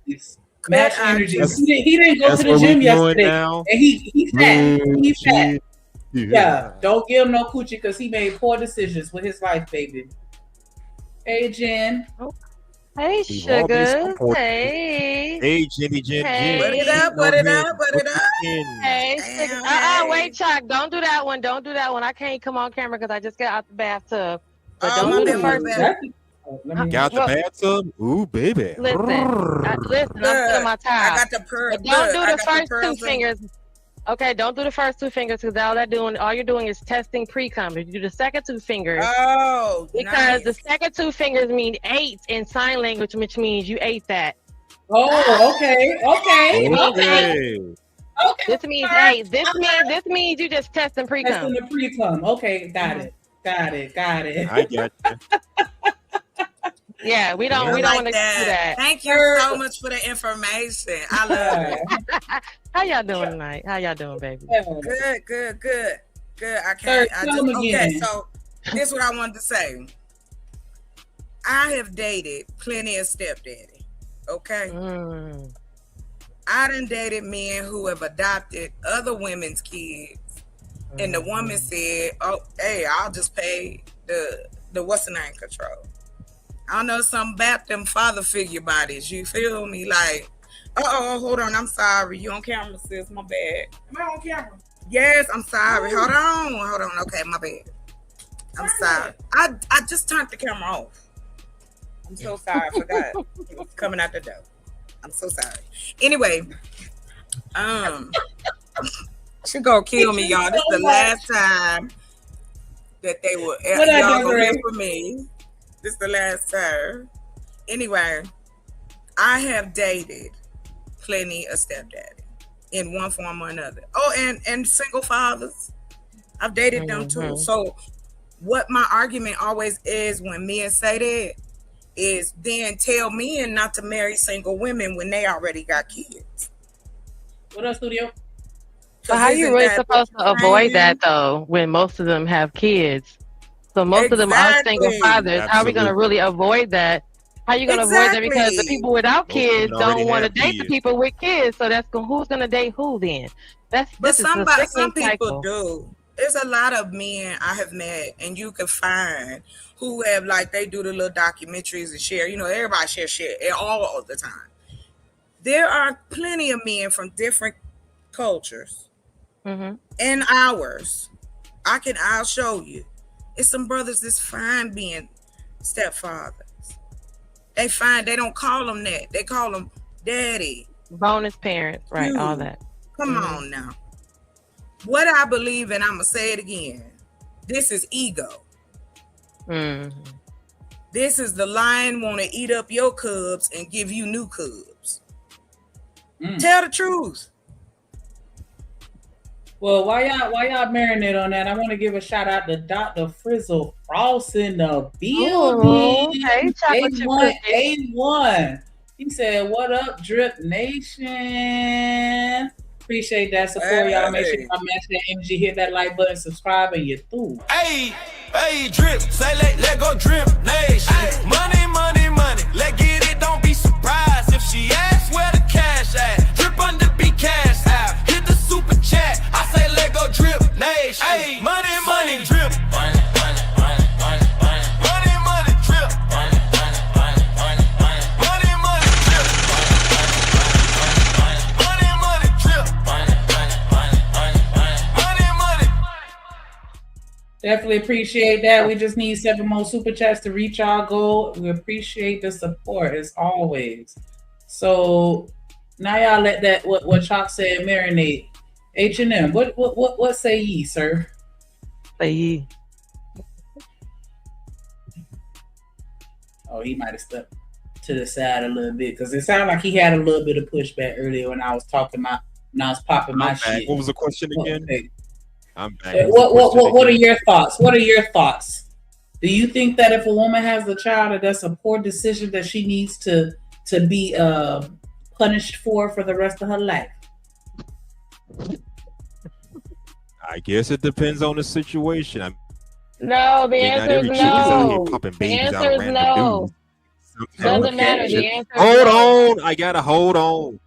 energies. That's- He didn't go that's to the what we gym doing yesterday, now? and he fat. He fat. Yeah. Yeah, don't give him no coochie because he made poor decisions with his life, baby. Hey, Jen. Hey, We've all been sugar. supported. Hey. Hey, Jenny, Jen. Hey. Put it up, put it up, put it up. Hey, sugar. Wait, Chuck. Don't do that one. Don't do that one. I can't come on camera because I just got out the bathtub. But don't do the first two. Got the bathtub? Ooh, baby. Listen, I'm still my time. I got the pearl. But don't do the first two fingers. Okay, don't do the first two fingers because all you're doing is testing pre-cum. You do the second two fingers. Oh, because the second two fingers mean ate in sign language, which means you ate that. Oh, okay. This means ate. This means you just testing pre-cum. Testing the pre-cum. Okay, got it. I got you. Yeah, we don't want to do that. Thank you so much for the information. I love it. How y'all doing tonight? How y'all doing, baby? Good. I can't. Okay, so this is what I wanted to say. I have dated plenty of stepdaddy. Okay. I done dated men who have adopted other women's kids, and the woman said, "Oh, hey, I'll just pay the what's the name control." I don't know something about them father figure bodies. You feel me? Like, hold on. I'm sorry. You on camera, sis? My bad. Am I on camera? Yes, I'm sorry. Hold on. Okay, my bad. I'm sorry. I just turned the camera off. I'm so sorry. I forgot it was coming out the door. I'm so sorry. Anyway, she gonna kill me, y'all. This is the last time that they will y'all gonna hear from me. This is the last time. Anyway, I have dated plenty of stepdaddy in one form or another. Oh, and single fathers. I've dated them too. So what my argument always is when men say that is then tell men not to marry single women when they already got kids. What else, studio? So how you really supposed to avoid that though when most of them have kids? So most of them are single fathers. How are we going to really avoid that? How are you going to avoid that? Because the people without kids don't want to date the people with kids. So that's who's going to date who then? But some people do. There's a lot of men I have met, and you can find who have they do the little documentaries and share. You know, everybody share all the time. There are plenty of men from different cultures and ours. I'll show you. It's some brothers that's fine being stepfathers. They fine. They don't call them that. They call them daddy. Bonus parents, right? Dude, all that. Come on now. What I believe, and I'm going to say it again, this is ego. This is the lion want to eat up your cubs and give you new cubs. Tell the truth. Well, while y'all marinate on that, I want to give a shout out to Dr. Frizzle Frost in the building. Hey, A1. He said, "What up, Drip Nation?" Appreciate that support, y'all. Make sure y'all match that energy, hit that like button, subscribe, and you're through. Hey, Drip, say let go, Drip Nation. Ay. Money, let get it. Don't be surprised if she asks where the cash at. Drip under be cash out. Hit the super chat. I say let go, Drip Nation. Hey, money, drip. Money, drip. Definitely appreciate that. We just need 7 more super chats to reach our goal. We appreciate the support as always. So now y'all let that what Chalk said marinate. H&M, what say ye, sir? Say ye. Oh, he might have stepped to the side a little bit because it sounded like he had a little bit of pushback earlier when I was talking about when I was popping my shit. What was the question again? Okay. I'm back. What are your thoughts? What are your thoughts? Do you think that if a woman has a child, that that's a poor decision that she needs to be punished for the rest of her life? I guess it depends on the situation. No, the Not answer is every chick is out here no. popping The babies out answer of is random no. dudes. Doesn't matter. The answer is Hold no. on. I gotta hold on.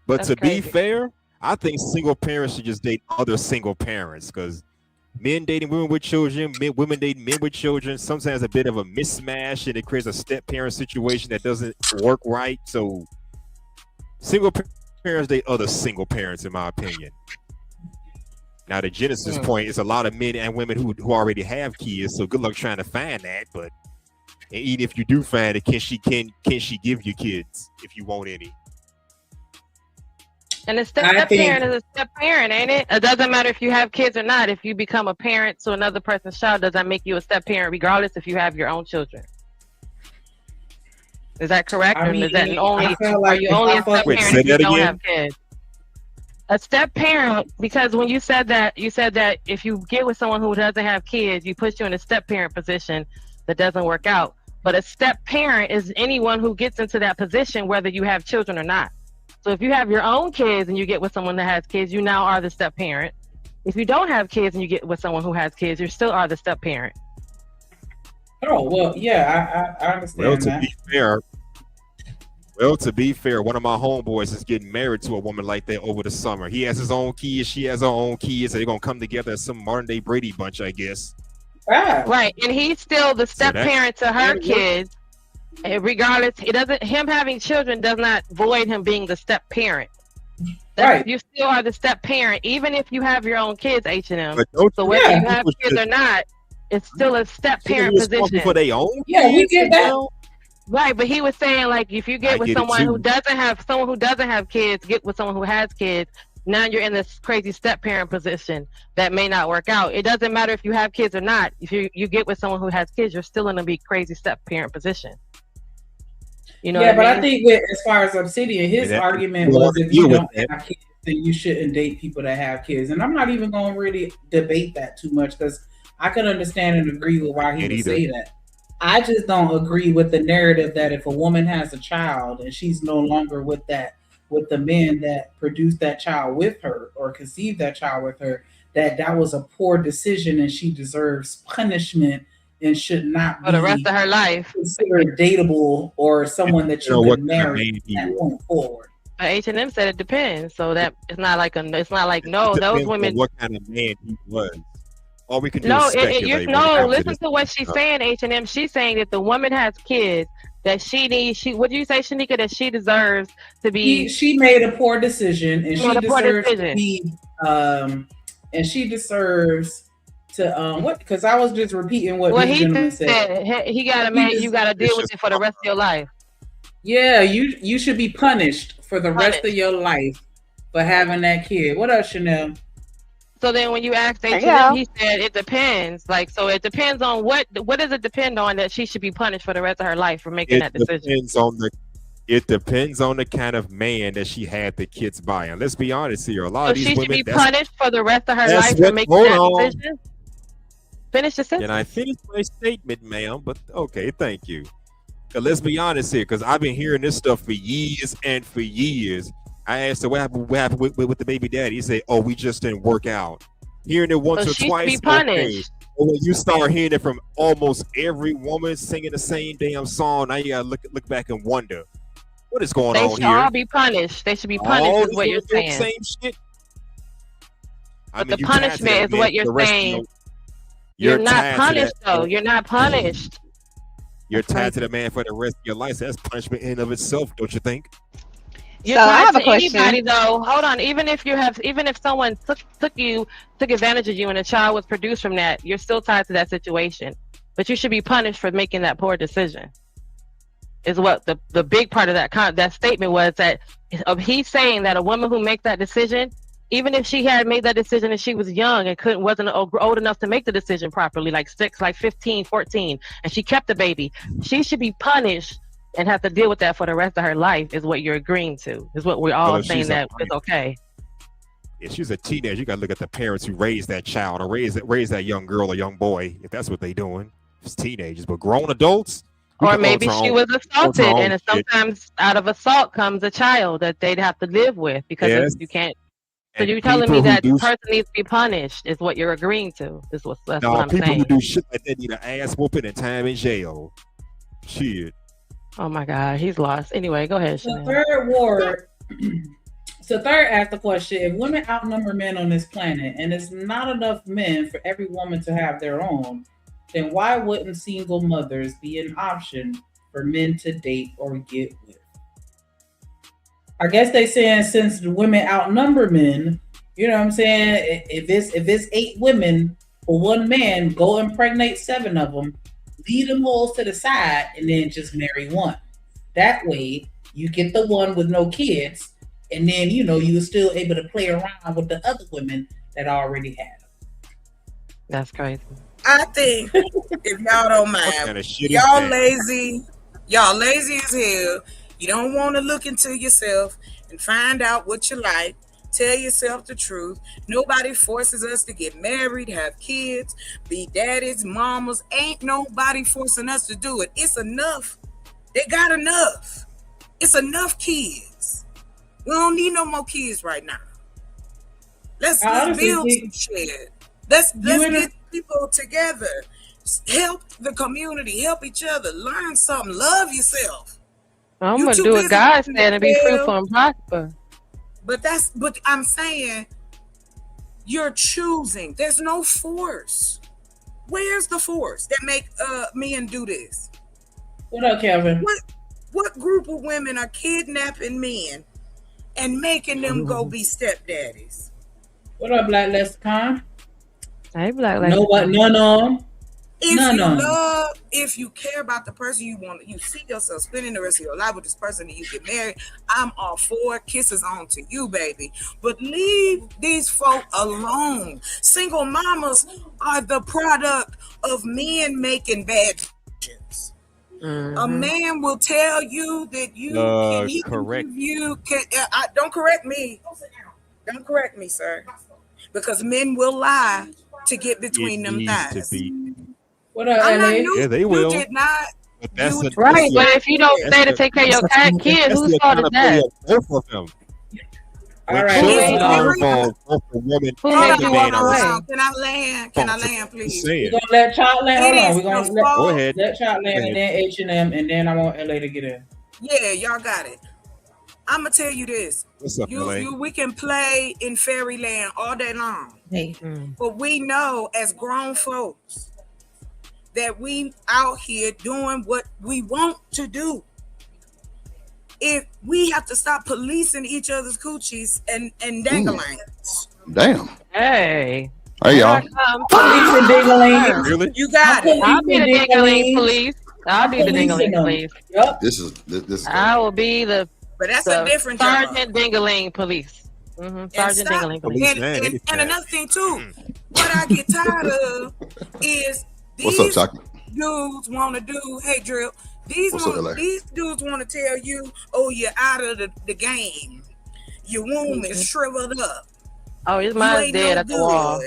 But That's to be crazy. fair, I think single parents should just date other single parents because men dating women with children, women dating men with children, sometimes a bit of a mismatch and it creates a step parent situation that doesn't work right. So single parents date other single parents, in my opinion. Now the Genesis point is a lot of men and women who already have kids, so good luck trying to find that. But even if you do find it, can she give you kids if you want any? And a step parent is a step parent, ain't it? It doesn't matter if you have kids or not. If you become a parent to another person's child, does that make you a step parent, regardless if you have your own children? Is that correct? I mean, or is that only? Like are you only a step parent if you don't have kids? A step parent, because when you said that if you get with someone who doesn't have kids, you put you in a step parent position that doesn't work out. But a step parent is anyone who gets into that position, whether you have children or not. So if you have your own kids and you get with someone that has kids, you now are the step parent. If you don't have kids and you get with someone who has kids, you still are the step parent. Oh, well, yeah, I understand that. To be fair, one of my homeboys is getting married to a woman like that over the summer. He has his own kids, she has her own kids, so they're gonna come together as some modern day Brady bunch, I guess. Right, and he's still the step parent to her kids. Regardless, him having children does not void him being the step parent. Right. You still are the step parent, even if you have your own kids, H&M. So whether you have kids or not, it's still a step parent position. For their own we get that. Right, but he was saying, like, if you get with someone who doesn't have kids, get with someone who has kids, now you're in this crazy step parent position that may not work out. It doesn't matter if you have kids or not. If you get with someone who has kids, you're still in a crazy step parent position. You know what I mean? I think as far as Obsidian, his argument was if you don't have kids, then you shouldn't date people that have kids. And I'm not even going to really debate that too much because I can understand and agree with why he would say that. I just don't agree with the narrative that if a woman has a child and she's no longer with the men that produced that child with her or conceived that child with her, that was a poor decision and she deserves punishment and should not for the rest of her life considered dateable or someone that you could marry going forward. H&M said it depends, so that it's not like no, those women. What kind of man he was? All we can do is speculate. Listen to what she's saying, H&M. She's saying that the woman has kids that she needs. What do you say, Shanika? That she deserves to be. She made a poor decision, and she deserves to be. And she deserves to what? Because I was just repeating what this gentleman said. He got to man. You got to deal with it for the rest of your life. Yeah, you should be punished for the rest of your life for having that kid. What else, Chanel? So then when you asked H&M, he said it depends. Like, so it depends on what does it depend on that she should be punished for the rest of her life for making that decision? It depends on the kind of man that she had the kids by. And let's be honest here, a lot of these women. So she should be punished for the rest of her life for making that decision? Finish the sentence. And I finished my statement, ma'am, but okay, thank you. Let's be honest here, because I've been hearing this stuff for years and for years. I asked her what happened with the baby daddy. He said, "Oh, we just didn't work out." Hearing it once or twice, be punished. Okay. But when you start hearing it from almost every woman singing the same damn song, now you gotta look back and wonder what is going on here. They should all be punished. They should be punished, is what you're saying. Same shit. But the punishment is what you're saying. You're not punished, though. You're not punished. You're tied to the man for the rest of your life. So that's punishment in and of itself, don't you think? You're tied to anybody, though. Hold on. Even if someone took advantage of you and a child was produced from that, you're still tied to that situation. But you should be punished for making that poor decision. Is what the big part of that statement was, that he's saying that a woman who makes that decision, even if she had made that decision and she was young and wasn't old enough to make the decision properly, like 15, 14, and she kept the baby, she should be punished and have to deal with that for the rest of her life, is what you're agreeing to. Is what we're all saying that it's okay. If she's a teenager, you got to look at the parents who raised that child or raise that young girl or young boy, if that's what they're doing. It's teenagers, but grown adults. Or maybe she was assaulted, and sometimes out of assault comes a child that they'd have to live with because you can't. So you're telling me that the person needs to be punished is what you're agreeing to. That's what I'm people saying. who do shit like that need an ass whooping and time in jail. Shit. Oh my God, he's lost. Anyway, go ahead, Chanel. So third asked the question, if women outnumber men on this planet and it's not enough men for every woman to have their own, then why wouldn't single mothers be an option for men to date or get with? I guess they saying since the women outnumber men, you know what I'm saying? If it's 8 women for one man, go impregnate 7 of them, leave them holes to the side, and then just marry one. That way, you get the one with no kids, and then, you're still able to play around with the other women that already had them. That's crazy. I think, if y'all don't mind, y'all lazy as hell. You don't want to look into yourself and find out what you like. Tell yourself the truth. Nobody forces us to get married, have kids, be daddies, mamas. Ain't nobody forcing us to do it. It's enough. They got enough. It's enough kids. We don't need no more kids right now. Let's build some shit. Let's get people together. Help the community. Help each other. Learn something. Love yourself. I'm going to do what God said and be fruitful and prosper. But I'm saying you're choosing. There's no force. Where's the force that make men do this? What up, Kevin? What group of women are kidnapping men and making them go be stepdaddies? What up, Black Lexicon? Hey, Black Lexicon. None of them. If you care about the person you see yourself spending the rest of your life with this person and you get married, I'm all for it. Kisses on to you, baby. But leave these folk alone. Single mamas are the product of men making bad decisions. Mm-hmm. A man will tell you that don't correct me. Don't correct me, sir. Because men will lie to get between them thighs. What up, LA? Yeah, they will. You did not. Right, but if you don't stay to take care of your kid, whose fault is that? Both of them. All right. Can I land, please? We're gonna let Chop land. Hold on. We're gonna go ahead. Let Chop land, and then H&M, and then I want LA to get in. Yeah, y'all got it. I'm gonna tell you this. What's up, LA? We can play in fairyland all day long. Hey. But we know as grown folks that we out here doing what we want to do. If we have to stop policing each other's coochies and danglings. Damn. Hey. Hey, y'all. Policing dingling. Really? You got it. I'll be the dingling police. I'll be the dingling police. Yep. This is. I will be the. But that's a different Sergeant Dingling police. Sergeant Dingling police. And another thing too, what I get tired of is what's up, Chuck? Dudes want to do. Hey, Drill. These dudes want to tell you, oh, you're out of the game. Your womb is shriveled up. Oh, his mind's dead at the wall.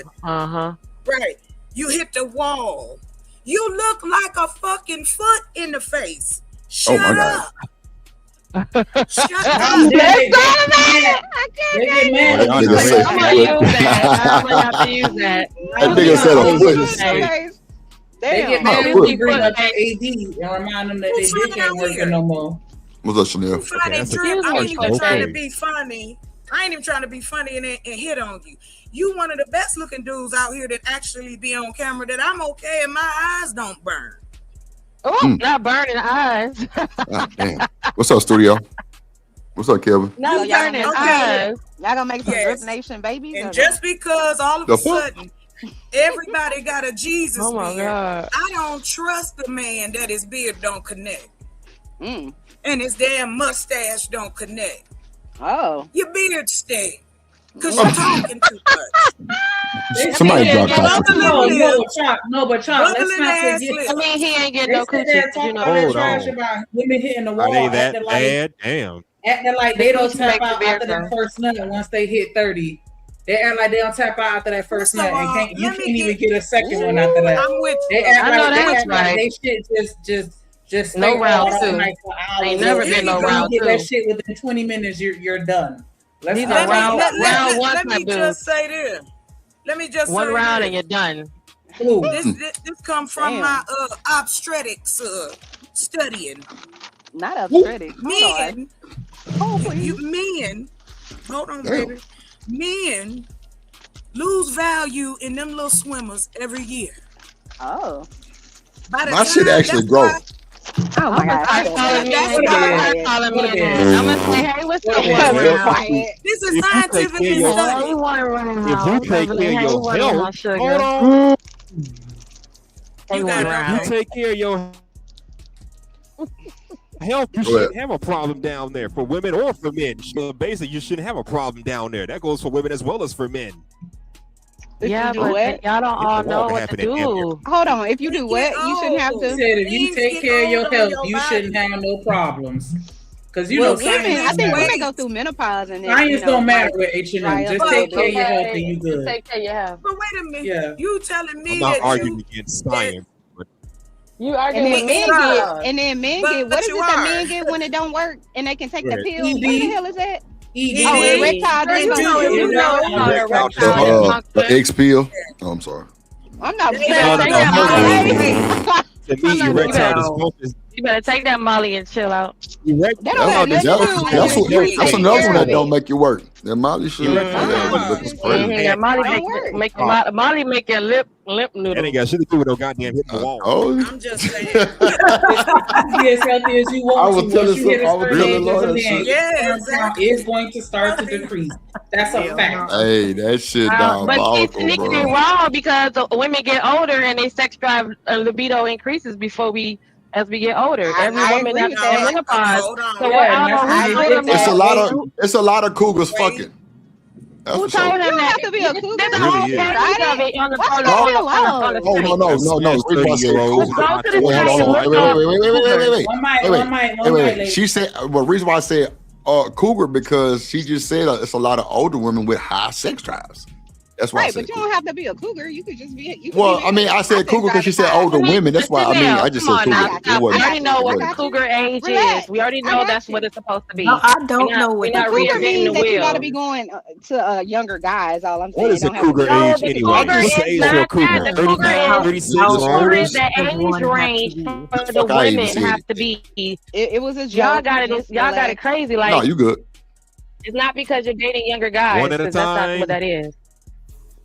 Right. You hit the wall. You look like a fucking foot in the face. Shut up. Shut up. I'm gonna have to use that. That nigga said a foot. They get mad if you bring up AD and remind them that they dick ain't working no more. What's up, Chanel? I ain't even trying to be funny. I ain't even trying to be funny and hit on you. You one of the best looking dudes out here that actually be on camera that I'm okay and my eyes don't burn. Oh, not burning eyes. Damn. What's up, studio? What's up, Kevin? Not burning eyes. Y'all gonna make some Drip Nation babies? And just because all of a sudden everybody got a Jesus beard, God. I don't trust the man that his beard don't connect. And his damn mustache don't connect. Oh. Your beard stink. Because you're talking too much. Somebody dropped that. No, but Chop, let's not forget. I mean, he ain't getting no coochies. You know, trash about women hitting the wall. Are they that bad? Damn. Acting like they don't tap out after that first nut once they hit 30. They act like they don't tap out after that first nut and you can't even get a second one after that. I'm with you. They act like they shit just no round two. They never been no round two. Get that shit within 20 minutes. You're done. Let me just say this. Let me just one say round this. and you're done. This come from my obstetrics studying. Not obstetrics. Men. Men. Hold on, Damn. baby. Men lose value in them little swimmers every year. Oh. My shit actually grow. Oh my God. I'm gonna say, hey, what's up? This is scientifically studied. If you take care of your health, hold on. If you take care of your health, you shouldn't have a problem down there for women or for men. So basically, you shouldn't have a problem down there. That goes for women as well as for men. Yeah, but y'all don't all know what to do. Hold on. If you do what, you shouldn't have to. Said if you take care of your health, you shouldn't have no problems. Because women, I think women go through menopause and science don't matter with H&M. Just take care of your health and you good. Take care of your health. But wait a minute. Yeah. You telling me I'm not that arguing against science. You arguing and with then men get what is it that men get when it don't work and they can take the pill? What the hell is that? Erectile dysfunction. The X pill. Oh, I'm sorry. I'm not You better take that Molly and chill out. That's another one that don't make you work. That Molly shit. That Molly make your lip noodle. That ain't got shit to do with no goddamn hit the wall. I'm just saying. Be as healthy as you want. I was telling it's going to start to decrease. That's a fact. Hey, that shit diabolical, but it's wrong because women get older and their sex drive libido increases as we get older. Every woman has menopause. It's a lot of cougars fucking. That's who told him that? To be a cougar. There's a whole package of it on the Wait. She said, well, reason why I said cougar because she just said it's a lot of older women with high sex drives. That's why I said but you don't have to be a cougar. You could just be. I said cougar because she said older women. That's why I just said cougar. We already know what cougar age is. We already know that's what it's supposed to be. No, I don't know what cougar means. That you got to be going to younger guys. All I'm saying. What is a cougar age anyway? What's the age for a cougar? 35, 36? Cougar is the age range for the women have to be. It was a joke. Y'all got it crazy. Like, no, you good. It's not because you're dating younger guys. One at a time. That's not what that is.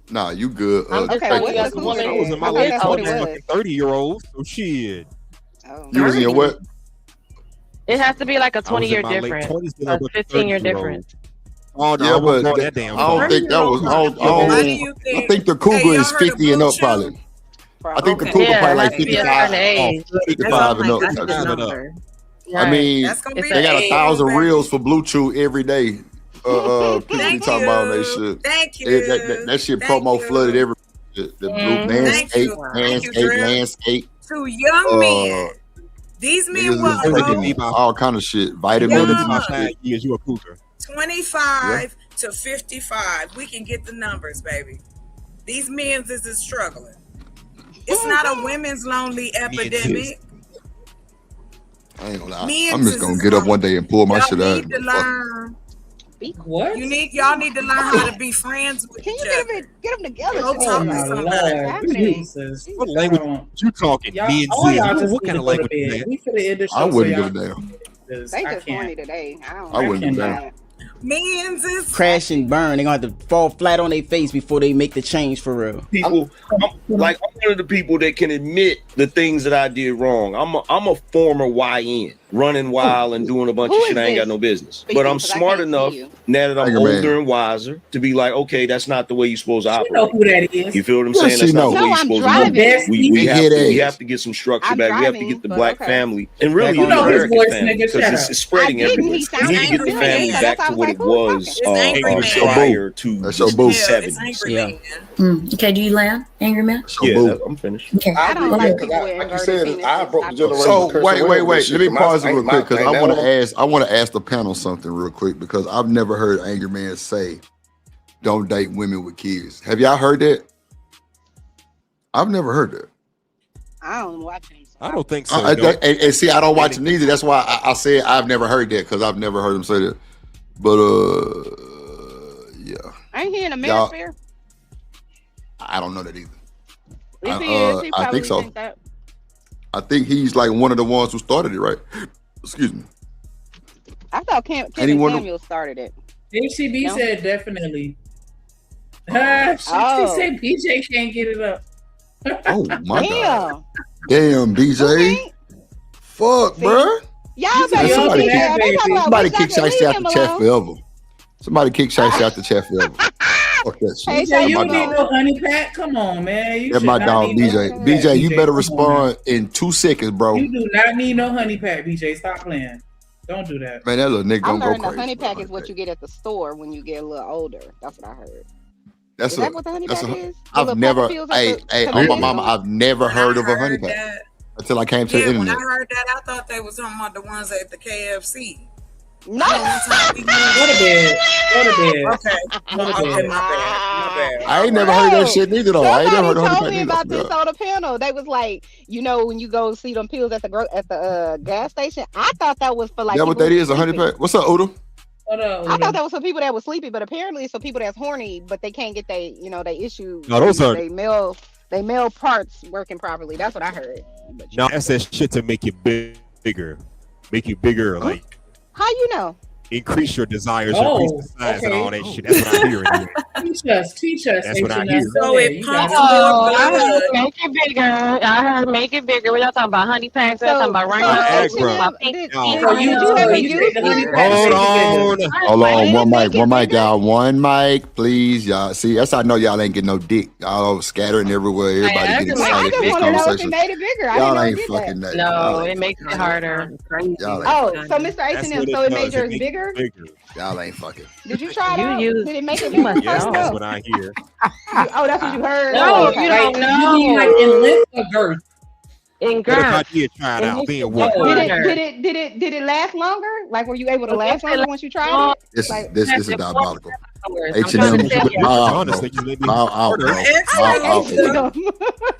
Nah, you good. Okay, what's I was in my late 20s, 30-year-old. So shit. You was in your what? It has to be like a 20-year difference, a 15-year difference. Oh no, yeah, but that damn. I don't think that was. I think the cougar is 50 and up, probably. I think the cougar probably like 55, 55 and up. I mean, they got 1,000 reels for Blue Chew every day. People be talking about that shit. Thank you. That shit promo flooded every the blue landscape. To young men. These men were all kind of shit. Vitamins. 25 to 55. We can get the numbers, baby. These men is struggling. It's not a women's lonely epidemic. I ain't gonna lie. I'm just gonna get up one day and pull my shit out. What? Y'all need to learn how to be friends with each other. Get them together. What language you talking? What kind of language is that? I wouldn't give a damn. They just horny today. I wouldn't give a damn. Men's is crash and burn. They're gonna have to fall flat on their face before they make the change for real. I'm one of the people that can admit the things that I did wrong. I'm a former YN, running wild and doing a bunch of shit I ain't got no business. But I'm smart enough now that I'm older and wiser to be like, okay, that's not the way you're supposed to operate. You know who that is. You feel what I'm saying? That's not the way you're supposed to move. We have to get some structure back. We have to get the black family and really the American family because it's spreading everywhere. We need to get the family back to what it was prior to the 70s. Yeah. Okay, do you land, Angry Man? Yeah, I'm finished. Okay. I don't like you said, I broke the generation. So wait. Let me pause it real quick because I want to ask the panel something real quick because I've never heard Angry Man say, "Don't date women with kids." Have y'all heard that? I've never heard that. I don't watch him. I don't think so. And see, I don't watch it neither. That's why I said I've never heard that because I've never heard him say that. But yeah. Ain't he in the Manosphere? I don't know that either. If he is, he I probably think so. think that. I think he's like one of the ones who started it, right? Excuse me. I thought Kevin Samuel started it. HCB said definitely. She said BJ can't get it up. Oh my God. Damn, BJ. Fuck, bro. Y'all somebody kick Shiesty out the chat forever. Somebody kick Shiesty out the chat forever. Fuck that shit. Hey, you don't need no honey pack. Come on, man. That's my dog, BJ. BJ, you better respond in 2 seconds, bro. You do not need no honey pack, BJ. Stop playing. Don't do that. Man, that little nigga gonna go I learned crazy. the honey pack is what you get at the store when you get a little older. That's what I heard. Is that what the honey pack is? I've never, on my mama, I've never heard of a honey pack until I came to the internet. When I heard that, I thought they was talking about the ones at the KFC. No. Go to bed. Okay, my bad. I ain't never heard that shit neither though. I ain't never heard of honey pack told me about this on the panel. They was like, when you go see them pills at the gas station, I thought that was for like. That what that is, a honey pack? What's up, Udo? I thought that was for people that were sleepy, but apparently it's for people that's horny, but they can't get they issue. No, those are they male parts working properly. That's what I heard. No, that's that shit to make you bigger, like. How you know? Increase your desires, increase the size and all that shit. That's what I'm hearing. Teach us. That's what I hear. So it pumps I heard make it bigger. I heard make it bigger. What y'all talking about? Honey packs? Y'all talking about Hold on, one mic, y'all. One mic, please, y'all. See, that's how I know y'all ain't getting no dick. Y'all scattering everywhere. Everybody getting excited for this conversation. Y'all ain't fucking that. No, it makes it harder. Oh, so Mr. H&M, so it made yours bigger? Y'all ain't fucking. Did you try it out? Did it make it bigger? Yes, that's what I hear. Oh, that's what you heard? No, you don't know. You mean like in length or girth? In But if I girth. did try it out, being what? Did it last longer? Like, were you able to last longer once you tried it? This is diabolical. H&M, bow out, bro.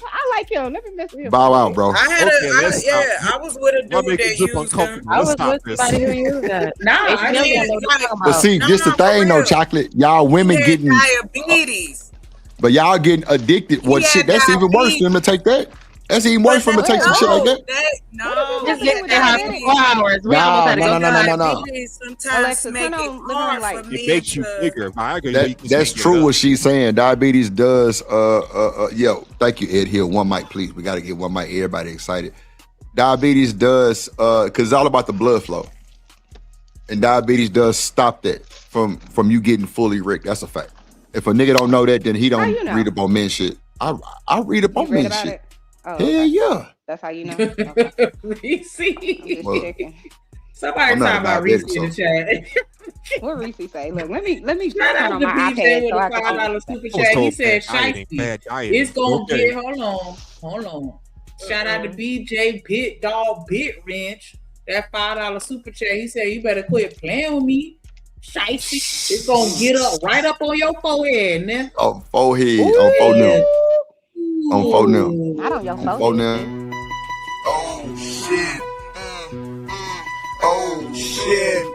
I like him. Let me mess with him. Bow out, bro. I was with a dude that used them. I was with somebody who used that. But see, this the thing, though, Chocolate. Y'all women getting diabetes. But y'all getting addicted. What shit? That's even worse for them to take that. That's even worse for them to take some shit like that. No, just get in the house for 4 hours. No. Sometimes make it hard for me. It makes you bigger. That's true what she's saying. Diabetes does. Thank you, Ed Hill. One mic, please. We got to get one mic. Everybody excited. Diabetes does because it's all about the blood flow, and diabetes does stop that from you getting fully rigged. That's a fact. If a nigga don't know that, then he don't read up on men shit. I read up on men shit. Oh, hell yeah. That's how you know. Reese. Somebody talking about Reese in the chat. What Reese say? Look, let me shout out on to my BJ iPad with so I a can $5 super chat. He said, "Shiesty, it's gonna get." Hold on. Shout out to BJ Bit Dog Bit Wrench. That $5 super chat. He said, "You better quit playing with me, Shiesty. It's gonna get up right up on your forehead, man." On forehead, on forehead. On phone now. Not on your phone. Phone now. Oh shit. Oh shit.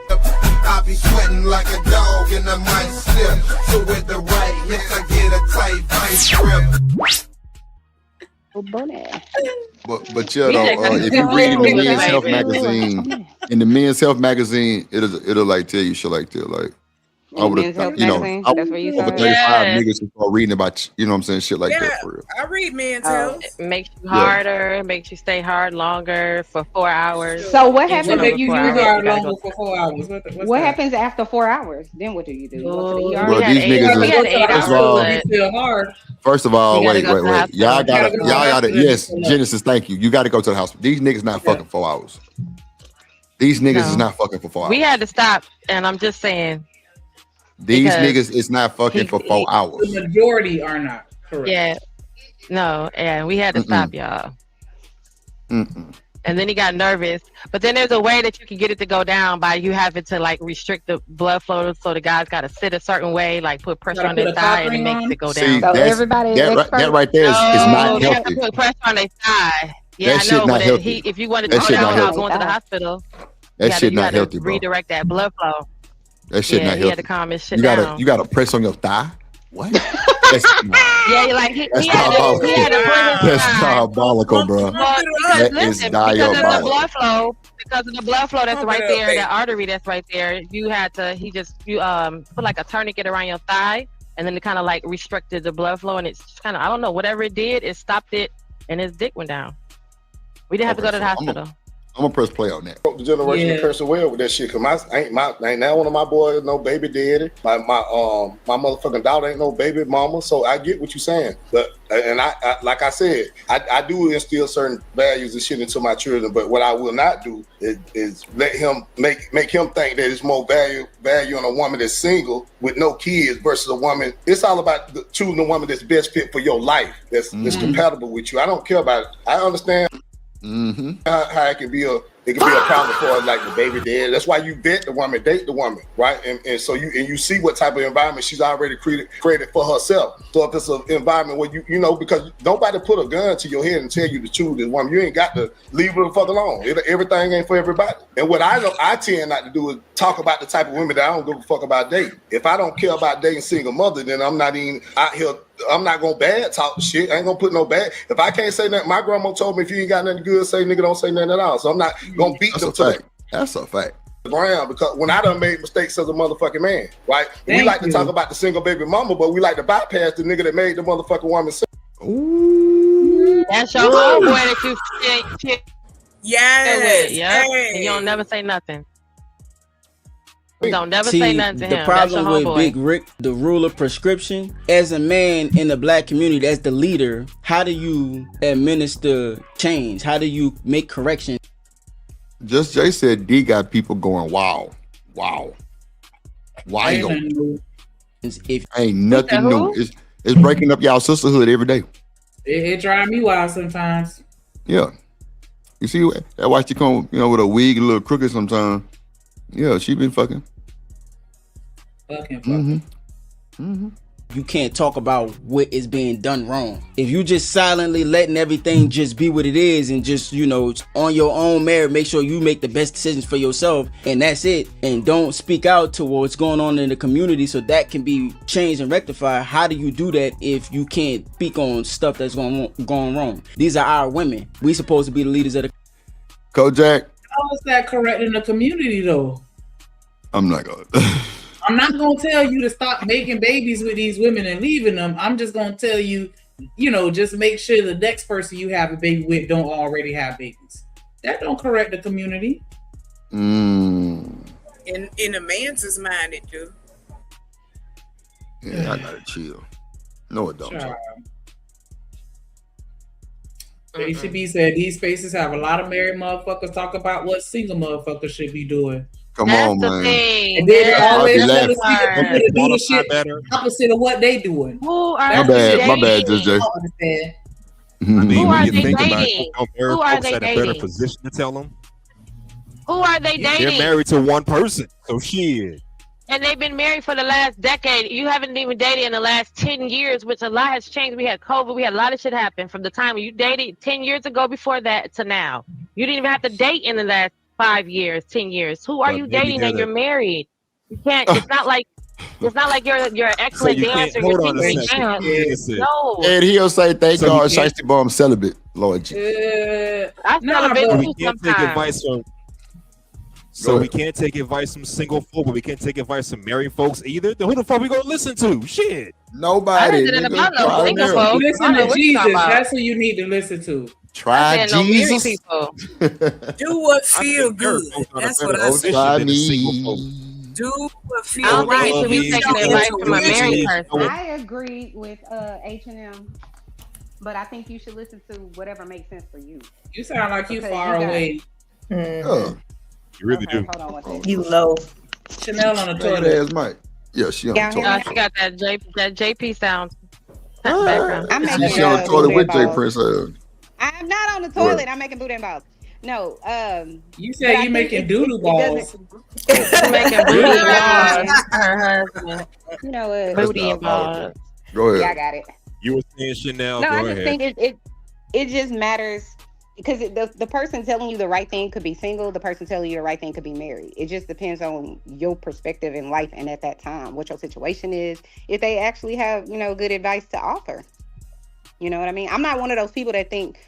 I be sweating like a dog and I might slip. So with the right hits I get a tight vice grip. But if you read in the Men's Health magazine, it'll like tell you shit like that. Like I would have, over 35 niggas who start reading about, shit like that for real. I read Men's Health. It makes you harder. It makes you stay hard longer for 4 hours. So what happens if you hard longer for 4 hours? What happens after 4 hours? Then what do you do? We these niggas first of all, wait. Y'all gotta. Yes, Genesis. Thank you. You got to go to the hospital. These niggas not fucking 4 hours. These niggas is not fucking for 4 hours. We had to stop, and I'm just saying. These niggas is not fucking for 4 hours. The majority are not. Correct. Yeah. No, and we had to stop, y'all. And then he got nervous. But then there's a way that you can get it to go down by you having to like restrict the blood flow, so the guy's got to sit a certain way, like put pressure on their thigh, and it makes it go down. So everybody, that right there is not healthy. You have to put pressure on their thigh. Yeah, that I know. But if you want to go down without going to the hospital, that shit not healthy, bro. Redirect that blood flow. That shit not he healthy. had to calm his shit you down. You gotta press on your thigh. What? Yeah, like he had to put his That's thigh. diabolical, bro. Well, That is because of the diabolical. blood flow, that's right there, the artery that's right there. You put like a tourniquet around your thigh, and then it kind of like restricted the blood flow, and it's kind of, I don't know, whatever it did, it stopped it, and his dick went down. We didn't have to go to the hospital. I'm gonna press play on that. The generation of curse well with that shit. Cause ain't now one of my boys no baby daddy. My motherfucking daughter ain't no baby mama. So I get what you're saying. But I like I said, I do instill certain values and shit into my children. But what I will not do is let him make him think that it's more value on a woman that's single with no kids versus a woman. It's all about choosing a woman that's best fit for your life. That's compatible with you. I don't care about it. I understand. How it can be a problem for like the baby dad. That's why you vet the woman, date the woman, right? And so you see what type of environment she's already created for herself. So if it's an environment where you know, because nobody put a gun to your head and tell you to choose this woman, you ain't got to leave her the fuck alone. Everything ain't for everybody. And what I tend not to do is talk about the type of women that I don't give a fuck about dating. If I don't care about dating single mother, then I'm not even out here. I'm not gonna bad talk shit. I ain't gonna put no bad. If I can't say nothing, my grandma told me if you ain't got nothing good to say, nigga, don't say nothing at all. So I'm not gonna beat them to it. That's a fact. Ground, because when I done made mistakes as a motherfucking man, right? We like to talk about the single baby mama, but we like to bypass the nigga that made the motherfucking woman single. Ooh. That's your homeboy that you shit. Yes. Yeah. And you don't never say nothing. Don't never say nothing to him. The problem with Big Rick, the rule of prescription, as a man in the black community, as the leader, how do you administer change? How do you make correction? Just Jay said D got people going, wow. If ain't nothing new. It's breaking up y'all sisterhood every day. It drives me wild sometimes. Yeah. You see that why she come, with a wig, a little crooked sometimes. Yeah, she been fucking. You can't talk about what is being done wrong. If you just silently letting everything just be what it is and just, on your own merit, make sure you make the best decisions for yourself and that's it. And don't speak out to what's going on in the community so that can be changed and rectified. How do you do that if you can't speak on stuff that's going wrong? These are our women. We supposed to be the leaders of the Kojak. How is that correct in the community though? I'm not gonna tell you to stop making babies with these women and leaving them. I'm just gonna tell you, just make sure the next person you have a baby with don't already have babies. That don't correct the community. In a man's mind, it do. Yeah, I gotta chill. No, it don't. HCB said these spaces have a lot of married motherfuckers talk about what single motherfuckers should be doing. Come on, man. And then they always tell the single to do the shit opposite of what they doing. Who are my bad, Just Jay. I mean, Who when are you they think dating? about it, Who are they at a better dating? position to tell them. Who are they dating? They're married to one person, so shit. And they've been married for the last decade. You haven't even dated in the last 10 years, which a lot has changed. We had COVID. We had a lot of shit happen from the time when you dated 10 years ago before that to now. You didn't even have to date in the last 5 years, 10 years. Who are you dating and you're married? You can't. It's not like you're an excellent dancer. Hold on a second. No. And he'll say, thank God, Shiesty Bomb celibate, Lord Jesus. I celebrate we can't take advice from. So we can't take advice from single folk, but we can't take advice from married folks either. Then who the fuck we gonna listen to? Shit. Nobody. Listen to Jesus. That's who you need to listen to. Try Jesus. Do what feel good. That's what I say. Try me. Do what feel right. I agree with H&M, but I think you should listen to whatever makes sense for you. You sound like you far away. You really do. You low. Chanel on the toilet. Mike. Yeah, she on the toilet. She got that JP sound. Background. She on the toilet with J Prince. I'm not on the toilet. I'm making booty and balls. No. You said you making doodle balls. Making booty balls. Her husband. You know what? Booty and balls. Go ahead. Yeah, I got it. You were saying Chanel. No, go I just ahead. think it just matters. because the person telling you the right thing could be single, the person telling you the right thing could be married. It just depends on your perspective in life and at that time, what your situation is, if they actually have, good advice to offer. You know what I mean? I'm not one of those people that think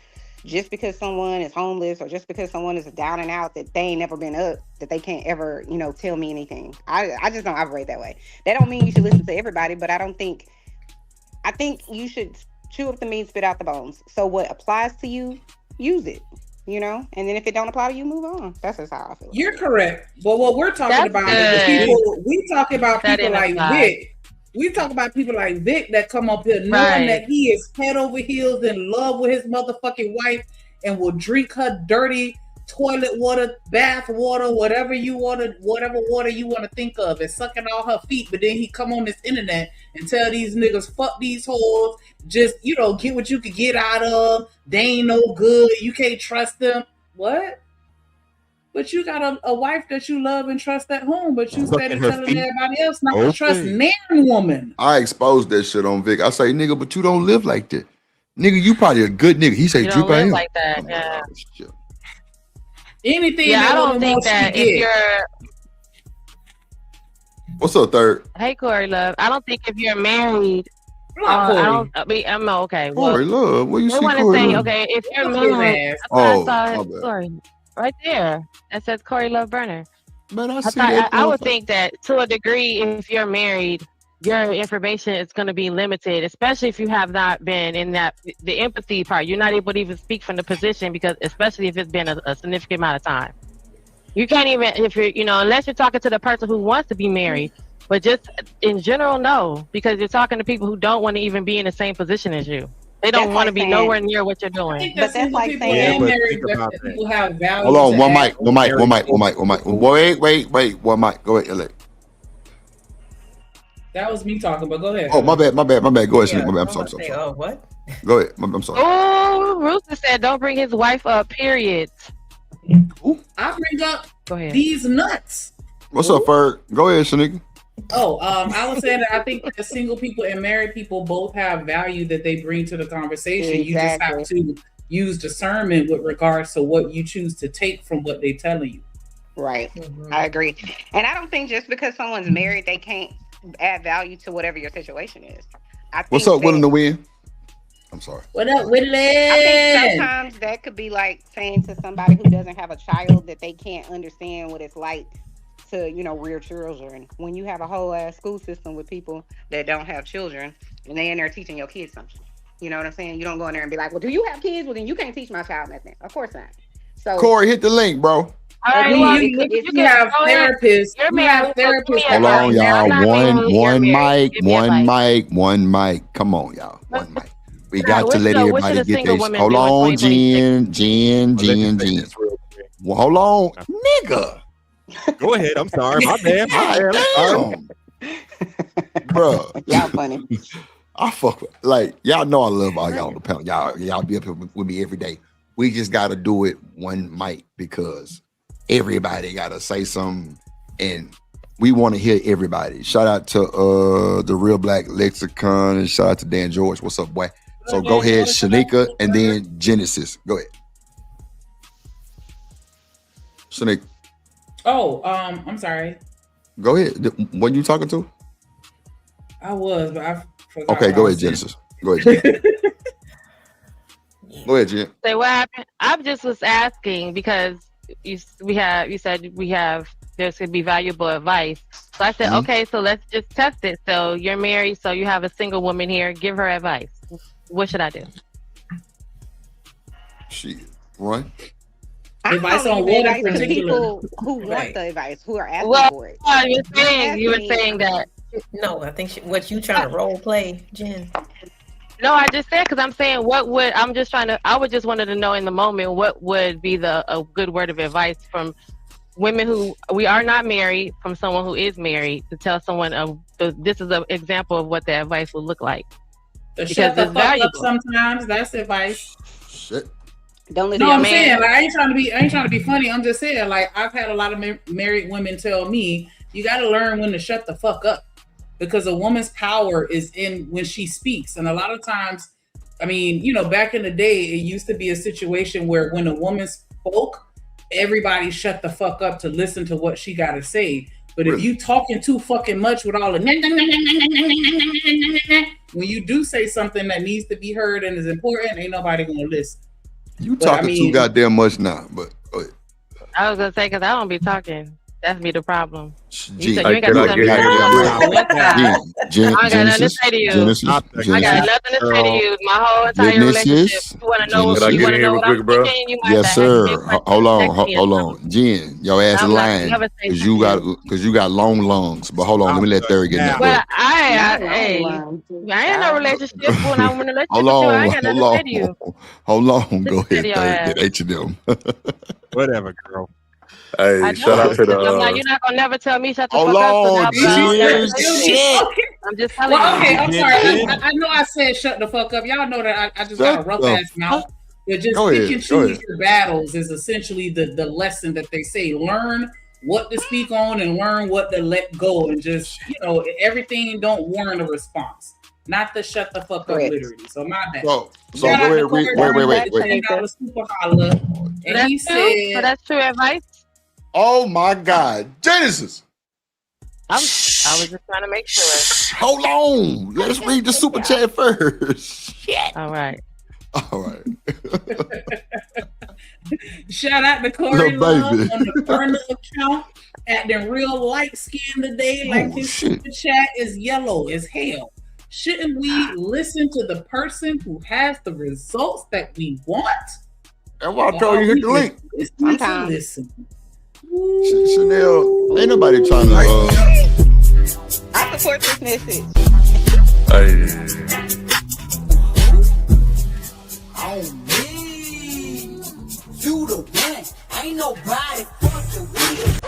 just because someone is homeless or just because someone is down and out that they ain't never been up, that they can't ever, tell me anything. I just don't operate that way. That don't mean you should listen to everybody, but I think you should chew up the meat, spit out the bones. So what applies to you, use it, and then if it don't apply to you, move on. That's just how I feel. You're correct. But what we're talking about is people. We talk about people like Vic. We talk about people like Vic that come up here knowing that he is head over heels in love with his motherfucking wife and will drink her dirty toilet water, bath water, whatever water you want to think of, and sucking all her feet. But then he come on this internet and tell these niggas, fuck these hoes, just, get what you could get out of. They ain't no good. You can't trust them. What? But you got a wife that you love and trust at home, but you steady telling everybody else not to trust man woman. I exposed that shit on Vic. I say, nigga, but you don't live like that. Nigga, you probably a good nigga. He say, you don't live like that. Yeah. Anything. Yeah, I don't think that if you're. What's up, third? Hey, Corey Love. I don't think if you're married. I'm okay. Corey Love. What you see? I want to say, okay, if you're married. Sorry. Right there. That says Corey Love Burner. Man, I would think that to a degree, if you're married, your information is going to be limited, especially if you have not been in the empathy part. You're not able to even speak from the position because, especially if it's been a significant amount of time. You can't even, if you're, unless you're talking to the person who wants to be married, but just in general, no, because you're talking to people who don't want to even be in the same position as you. They don't want to be nowhere near what you're doing. But that's like saying people have value. Hold on, one mic. Wait, one mic. Go ahead, LA. That was me talking, but go ahead. Oh, my bad. Go ahead, Shanique. I'm sorry. Oh, what? Go ahead. I'm sorry. Oh, Rooster said, don't bring his wife up, period. I bring up these nuts. What's up, Ferg? Go ahead, Shanique. I was saying that I think that single people and married people both have value that they bring to the conversation. Exactly. You just have to use discernment with regards to what you choose to take from what they're telling you. Right. Mm-hmm. I agree. And I don't think just because someone's married, they can't add value to whatever your situation is. What's up, Willing to Win? I'm sorry. What up, Willing? I think sometimes that could be like saying to somebody who doesn't have a child that they can't understand what it's like to, rear children. When you have a whole ass school system with people that don't have children and they in there teaching your kids something. You know what I'm saying? You don't go in there and be like, well, do you have kids? Well, then you can't teach my child nothing. Of course not. So Corey, hit the link, bro. You have therapists. Hold on, y'all. One mic. Come on, y'all. One mic. We got to let everybody get this. Hold on, Jen. Well, hold on, nigga. Go ahead. I'm sorry. My bad. Bro, y'all funny. I fuck with, y'all know I love all y'all on the panel. Y'all be up here with me every day. We just gotta do it one mic because everybody gotta say something, and we want to hear everybody. Shout out to the Real Black Lexicon, and shout out to Dan George. What's up, boy? So go ahead, Shanika, and then Genesis. Go ahead, Shanika. I'm sorry. Go ahead. What are you talking to? I was, but I forgot. Okay, go ahead, Genesis. Go ahead. Go ahead, Jen. Say what happened? I just was asking because you said there's gonna be valuable advice. So I said, okay, so let's just test it. So you're married, so you have a single woman here. Give her advice. What should I do? Shit, Roy. Advice on what in particular? People who want the advice, who are asking for it. You were saying that. No, I think what you trying to role play, Jen. No, I just said because I'm saying I would just wanted to know in the moment what would be a good word of advice from women who we are not married, from someone who is married, to tell someone this is an example of what the advice would look like. Because shut the fuck up sometimes. That's advice. Shit. Don't listen. No, I'm saying I ain't trying to be funny. I'm just saying I've had a lot of married women tell me you got to learn when to shut the fuck up, because a woman's power is in when she speaks, and a lot of times I mean, you know, back in the day, it used to be a situation where when a woman spoke, everybody shut the fuck up to listen to what she got to say. But if you talking too fucking much with all the when you do say something that needs to be heard and is important, ain't nobody gonna listen. You talking too goddamn much now, but go ahead. I was gonna say because I don't be talking. That's be the problem. You Gee, said you ain't got to tell me. I got nothing to say to you. I got nothing to say to you. My whole entire relationship. You want to know what I'm thinking? You might Yes, sir. Hold on. Jen, your ass is lying because you got long lungs. But hold on, let me let Thurry get in there. But I ain't no relationship. When I'm in a relationship with you, I ain't got nothing to say to you. Hold on. Go ahead, Thurry. Get H&M. Whatever, girl. Hey, shout out to the. You're not gonna never tell me shut the fuck up. I'm just telling you. Okay, I'm sorry. I know I said shut the fuck up. Y'all know that I just got a rough ass mouth. But just pick and choose your battles is essentially the lesson that they say. Learn what to speak on and learn what to let go, and just, you know, everything don't warrant a response. Not the shut the fuck up, literally. So my bad. So go ahead. Wait. And he said, so that's true advice. Oh my God, Genesis. I was just trying to make sure. Hold on. Let's read the super chat first. Shit. All right. Shout out to Corey Love on the burner account, acting real light skinned today, like his super chat is yellow as hell. Shouldn't we listen to the person who has the results that we want? That's why I told you hit the link. Listen. Chanel, ain't nobody trying to. I support this message. On me, you the one. Ain't nobody fucking with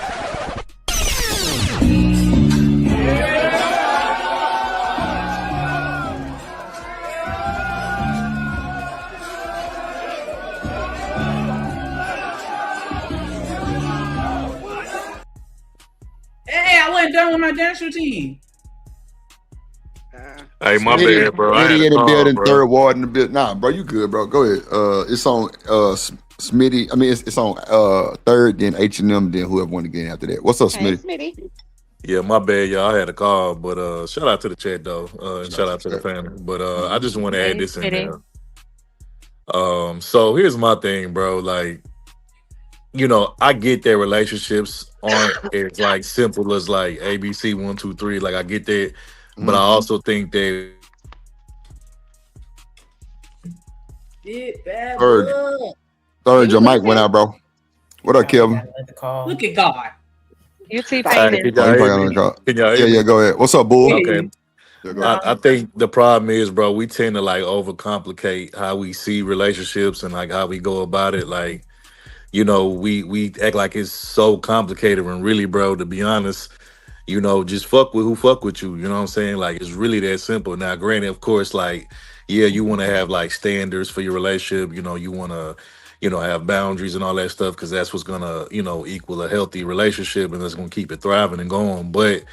Hey, I wasn't done with my dance routine. Hey, my bad, bro. Smitty in the building, third ward in the building. Nah, bro, you good, bro. Go ahead. It's on Smitty. I mean, it's on third, then H&M, then whoever want to get in after that. What's up, Smitty? Smitty. Yeah, my bad, y'all. I had a call, but shout out to the chat though, and shout out to the family. But I just want to add this in there. So here's my thing, bro. Like, you know, I get that relationships aren't as like simple as like ABC 1, 2, 3. Like, I get that, but I also think that third, your mic went out, bro. What up, Kevin? Look at God. You see, Yeah, go ahead. What's up, Bull? Okay. I think the problem is, bro, we tend to like overcomplicate how we see relationships and like how we go about it. Like, you know, we act like it's so complicated when really, bro, to be honest, you know, just fuck with who fuck with you. You know what I'm saying? Like, it's really that simple. Now, granted, of course, like, yeah, you want to have like standards for your relationship. You know, you want to, you know, have boundaries and all that stuff because that's what's gonna, you know, equal a healthy relationship and that's gonna keep it thriving and going. But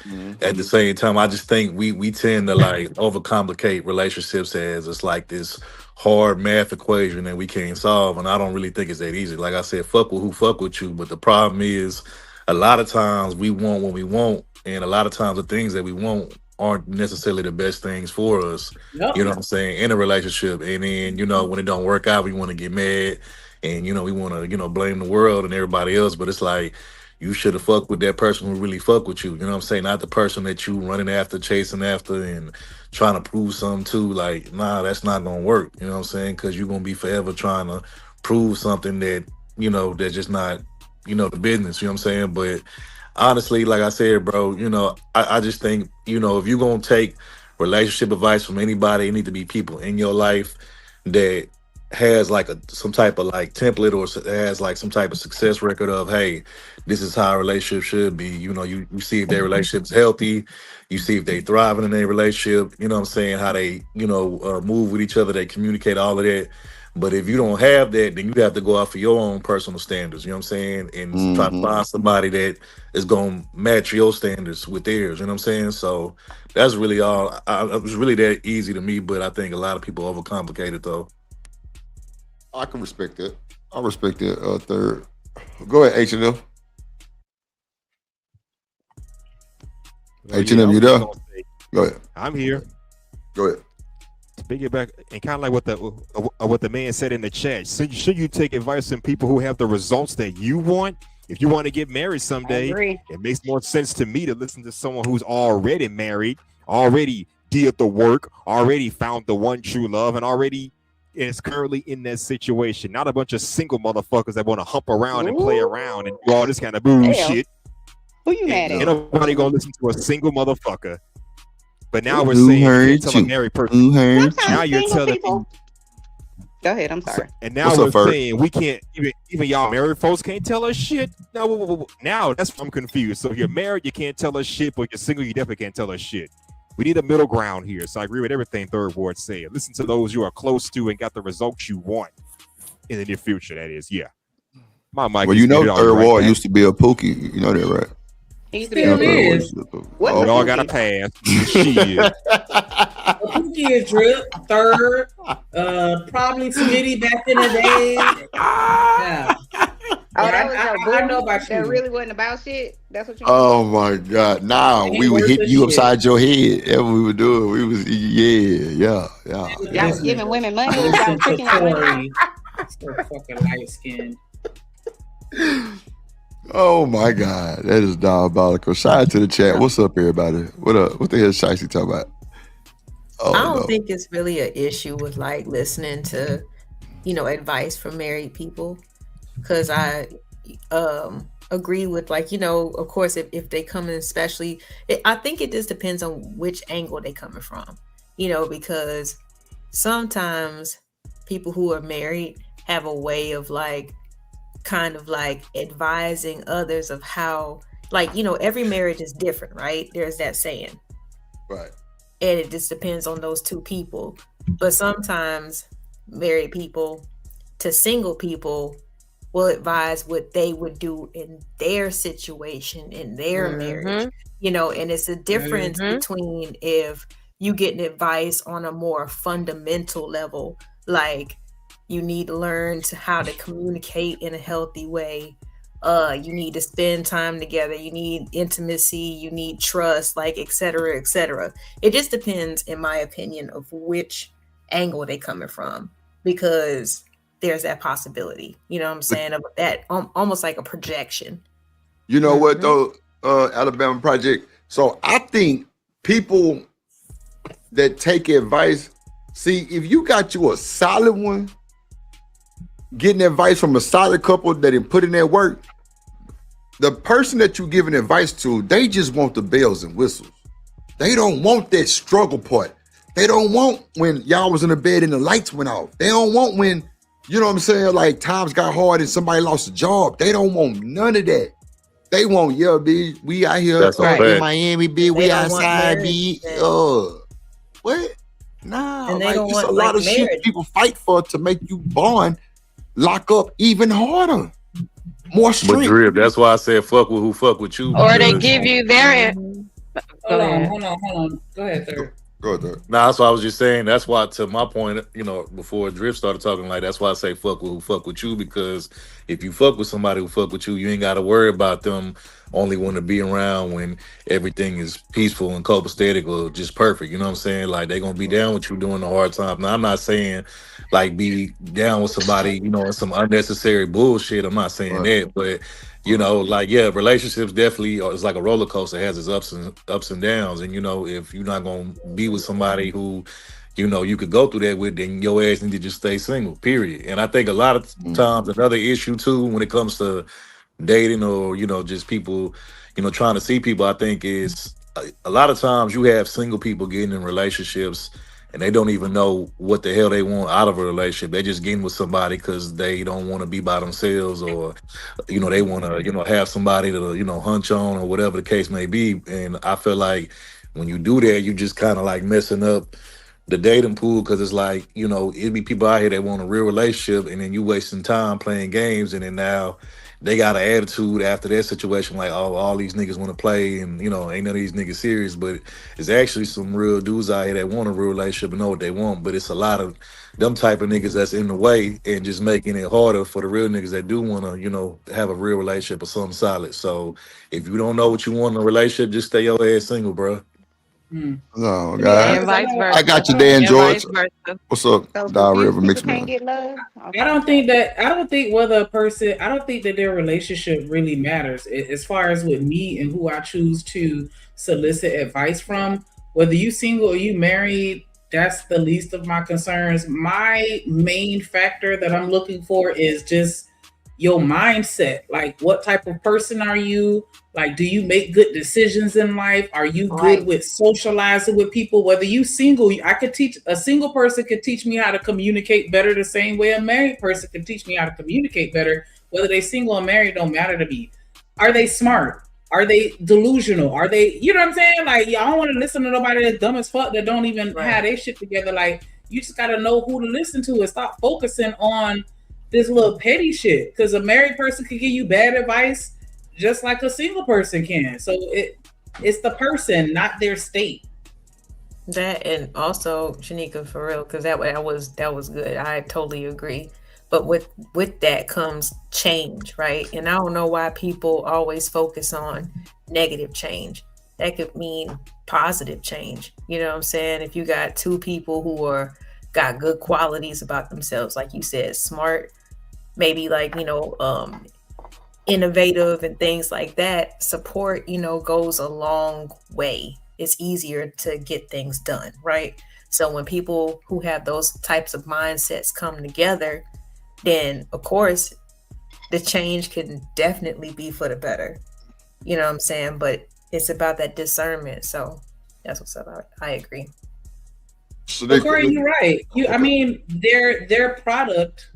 at the same time, I just think we tend to like overcomplicate relationships as it's like this hard math equation that we can't solve, and I don't really think it's that easy. Like I said, fuck with who fuck with you, but the problem is a lot of times we want what we want, and a lot of times the things that we want aren't necessarily the best things for us. Yep. You know what I'm saying, in a relationship. And then, you know, when it don't work out, we want to get mad and, you know, we want to, you know, blame the world and everybody else. But it's like, you should have fucked with that person who really fuck with you. You know what I'm saying? Not the person that you running after, chasing after, and trying to prove something to. Like, nah, that's not gonna work. You know what I'm saying? Because you're gonna be forever trying to prove something that, you know, that's just not, you know, the business. You know what I'm saying? But honestly, like I said, bro, you know, I just think, you know, if you're gonna take relationship advice from anybody, it need to be people in your life that has like some type of like template or has like some type of success record of, hey, this is how a relationship should be. You know, you see if their relationship's healthy, you see if they thriving in their relationship, you know what I'm saying, how they, you know, move with each other, they communicate, all of that. But if you don't have that, then you have to go out for your own personal standards. You know what I'm saying? And try to find somebody that is gonna match your standards with theirs. You know what I'm saying? So that's really all. It was really that easy to me, but I think a lot of people overcomplicate it though. I can respect that. I respect that. Third, go ahead, H&M. H&M, you there? Go ahead. I'm here. Go ahead. To piggyback and kind of like what the man said in the chat. Should you take advice from people who have the results that you want? If you want to get married someday, it makes more sense to me to listen to someone who's already married, already did the work, already found the one true love, and already is currently in that situation. Not a bunch of single motherfuckers that want to hump around and play around and do all this kind of bullshit. Who you mad at? Ain't nobody gonna listen to a single motherfucker. But now we're saying you tell a married person. Now you're telling people. Go ahead. I'm sorry. And now we're saying we can't even y'all married folks can't tell us shit. Now that's I'm confused. So if you're married, you can't tell us shit, but you're single, you definitely can't tell us shit. We need a middle ground here. So I agree with everything Third Ward said. Listen to those you are close to and got the results you want in the near future. That is, yeah. My mic. Well, you know, Third Ward used to be a pookie. You know that, right? He used to be a we all got a pass. Shit. Pookie is Drip, Third, probably Smitty back in the day. Yeah. I know about you. That really wasn't about shit. That's what you. Oh my God! Now we would hit you upside your head. That's what we were doing. We was Y'all was giving women money. Y'all was tricking women. So fucking light skinned. Oh my God, that is diabolical. Shout out to the chat. What's up, everybody? What up? What the hell is Shicey talking about? I don't think it's really an issue with like listening to, advice from married people, because I agree with of course if they come in, especially, I think it just depends on which angle they coming from, because sometimes people who are married have a way of kind of advising others of how, every marriage is different, right? There's that saying. Right. And it just depends on those two people. But sometimes married people to single people will advise what they would do in their situation, in their marriage, and it's a difference between if you get an advice on a more fundamental level, like you need to learn how to communicate in a healthy way. You need to spend time together. You need intimacy. You need trust, et cetera, et cetera. It just depends, in my opinion, of which angle they coming from, because there's that possibility. You know what I'm saying? Of that almost like a projection. You know what though, Alabama Project? So I think people that take advice, see, if you got you a solid one, getting advice from a solid couple that didn't put in their work, the person that you're giving advice to, they just want the bells and whistles. They don't want that struggle part. They don't want when y'all was in the bed and the lights went off. They don't want when, you know what I'm saying, times got hard and somebody lost a job. They don't want none of that. They want, yeah, bitch, we out here in Miami, bitch, we outside, bitch. What? Nah, and they don't it's want a lot of shit people fight for to make you bond, lock up even harder. More strength. But Drip, that's why I said fuck with who fuck with you. Or they give you their. Hold on. Go ahead, Third. Nah, that's what I was just saying. That's why, to my point, before Drip started talking, that's why I say fuck with who fuck with you, because if you fuck with somebody who fuck with you, you ain't got to worry about them only want to be around when everything is peaceful and copacetic or just perfect. You know what I'm saying? They're going to be down with you during the hard time. Now, I'm not saying be down with somebody, in some unnecessary bullshit. I'm not saying that, but relationships definitely is like a roller coaster. It has its ups and downs. And if you're not gonna be with somebody who, you could go through that with, then your ass need to just stay single. Period. And I think a lot of times another issue too when it comes to dating or just people, trying to see people, I think is a lot of times you have single people getting in relationships and they don't even know what the hell they want out of a relationship. They just getting with somebody because they don't want to be by themselves, or they want to have somebody to hunch on, or whatever the case may be. And I feel like when you do that, you just kind of messing up the dating pool, because it's like, you know, it'd be people out here that want a real relationship, and then you wasting time playing games, and then now they got an attitude after that situation, like, oh, all these niggas want to play, and you know, ain't none of these niggas serious. But it's actually some real dudes out here that want a real relationship and know what they want. But it's a lot of them type of niggas that's in the way and just making it harder for the real niggas that do want to, you know, have a real relationship or something solid. So if you don't know what you want in a relationship, just stay your ass single, bro. No, guys. And vice versa. I got you, Dan And George. vice versa. What's up, So Dial River confused Mix people can't Man? get love. Okay. I don't think whether a person, I don't think that their relationship really matters as far as with me and who I choose to solicit advice from. Whether you single or you married, that's the least of my concerns. My main factor that I'm looking for is just your mindset. Like, what type of person are you? Like, do you make good decisions in life? Are you good with socializing with people? Whether you single, I could teach a single person could teach me how to communicate better the same way a married person can teach me how to communicate better. Whether they single or married don't matter to me. Are they smart? Are they delusional? Are they, you know what I'm saying? Like, I don't want to listen to nobody that's dumb as fuck that don't even have their shit together. Like, you just got to know who to listen to and stop focusing on this little petty shit. Because a married person can give you bad advice just like a single person can. So it's the person, not their state. That, and also Shanika, for real, because that was good. I totally agree. But with that comes change, right? And I don't know why people always focus on negative change. That could mean positive change. You know what I'm saying? If you got two people who got good qualities about themselves, like you said, smart, maybe like, you know, innovative and things like that, support, you know, goes a long way. It's easier to get things done, right? So when people who have those types of mindsets come together, then of course the change can definitely be for the better. You know what I'm saying? But it's about that discernment. So that's what's up. I agree. So Corey, you're right. I mean, their product,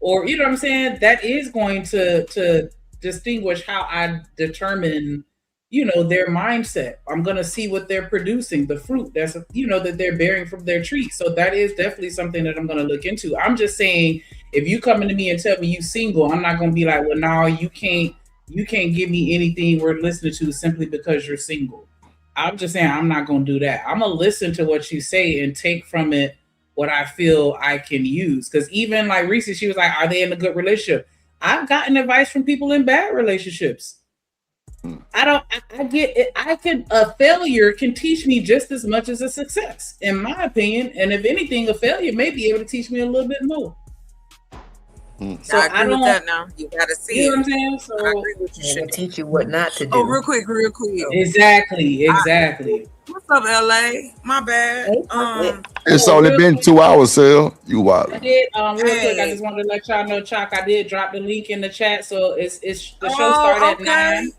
or you know what I'm saying, that is going to distinguish how I determine, you know, their mindset. I'm gonna see what they're producing, the fruit that's, you know, that they're bearing from their tree. So that is definitely something that I'm gonna look into. I'm just saying, if you come into me and tell me you single, I'm not gonna be like, well, no, you can't give me anything worth listening to simply because you're single. I'm just saying I'm not gonna do that. I'm gonna listen to what you say and take from it what I feel I can use. Because even like Reese, she was like, are they in a good relationship? I've gotten advice from people in bad relationships. I get it. A failure can teach me just as much as a success, in my opinion. And if anything, a failure may be able to teach me a little bit more. So I agree with that now. You gotta see You know it. what I'm saying? So I agree with you. Should teach you what not to do. Oh, real quick. Exactly. What's up, LA? My bad. It's only been 2 hours, Sil. You wild. I did real quick. I just wanted to let y'all know, Chalk. I did drop the link in the chat, so it's the show started at 9.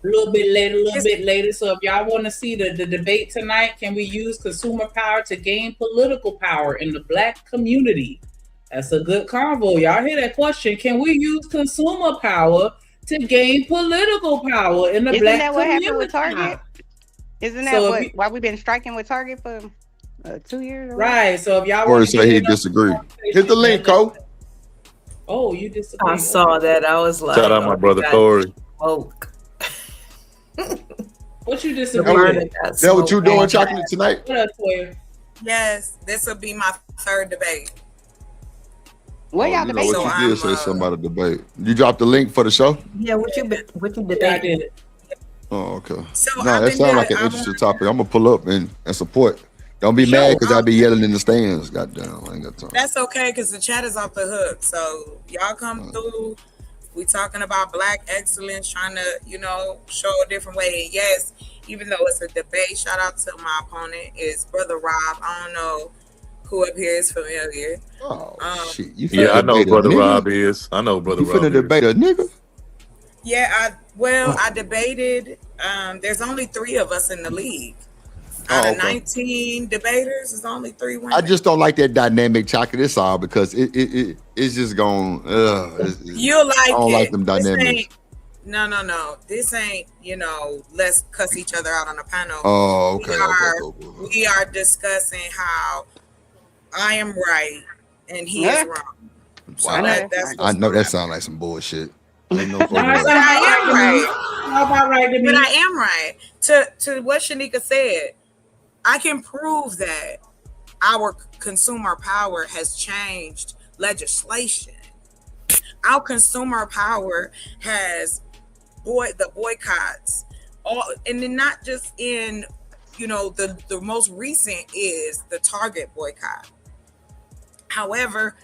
A little bit later. So if y'all want to see the debate tonight, can we use consumer power to gain political power in the Black community? That's a good convo. Y'all hear that question? Can we use consumer power to gain political power in the Black community? Isn't that what happened with Target? Isn't that why we've been striking with Target for 2 years? Right. So if y'all Or want to say he disagreed. Hit the link, Cole. Oh, you disagree. I saw that. I was like, Shout out my brother Corey. What you disagree with? That what you doing, Chocolate, tonight? What up, Toya? Yes, this will be my third debate. What y'all debating? So What you did say something about a debate. You dropped the link for the show? Yeah, what you debating? I did it. Oh, okay. So no, that sounds like an interesting topic. I'm gonna pull up and support. Don't be mad because I be yelling in the stands. Goddamn, I ain't got time. That's okay because the chat is off the hook. So y'all come through. We talking about Black excellence, trying to, you know, show a different way. And yes, even though it's a debate, shout out to my opponent, is Brother Rob. I don't know who up here is familiar. Oh shit! Yeah, I know Brother Rob is. I know Brother Rob. You finna debate a nigga? Yeah, I debated. There's only 3 of us in the league. Out of 19 debaters, there's only 3 women. I just don't like that dynamic, Chocolate. It's all because it's just going. You'll like I don't it. like them dynamics. No. This ain't, let's cuss each other out on a panel. Oh, okay, cool. We are discussing how I am right and he is wrong. So Wow. that's I know that sounds like some bullshit. Ain't no but I am right. How about right to me? But I am right. To what Shanika said, I can prove that our consumer power has changed legislation. Our consumer power has the boycotts, and then not just in, the most recent is the Target boycott. However,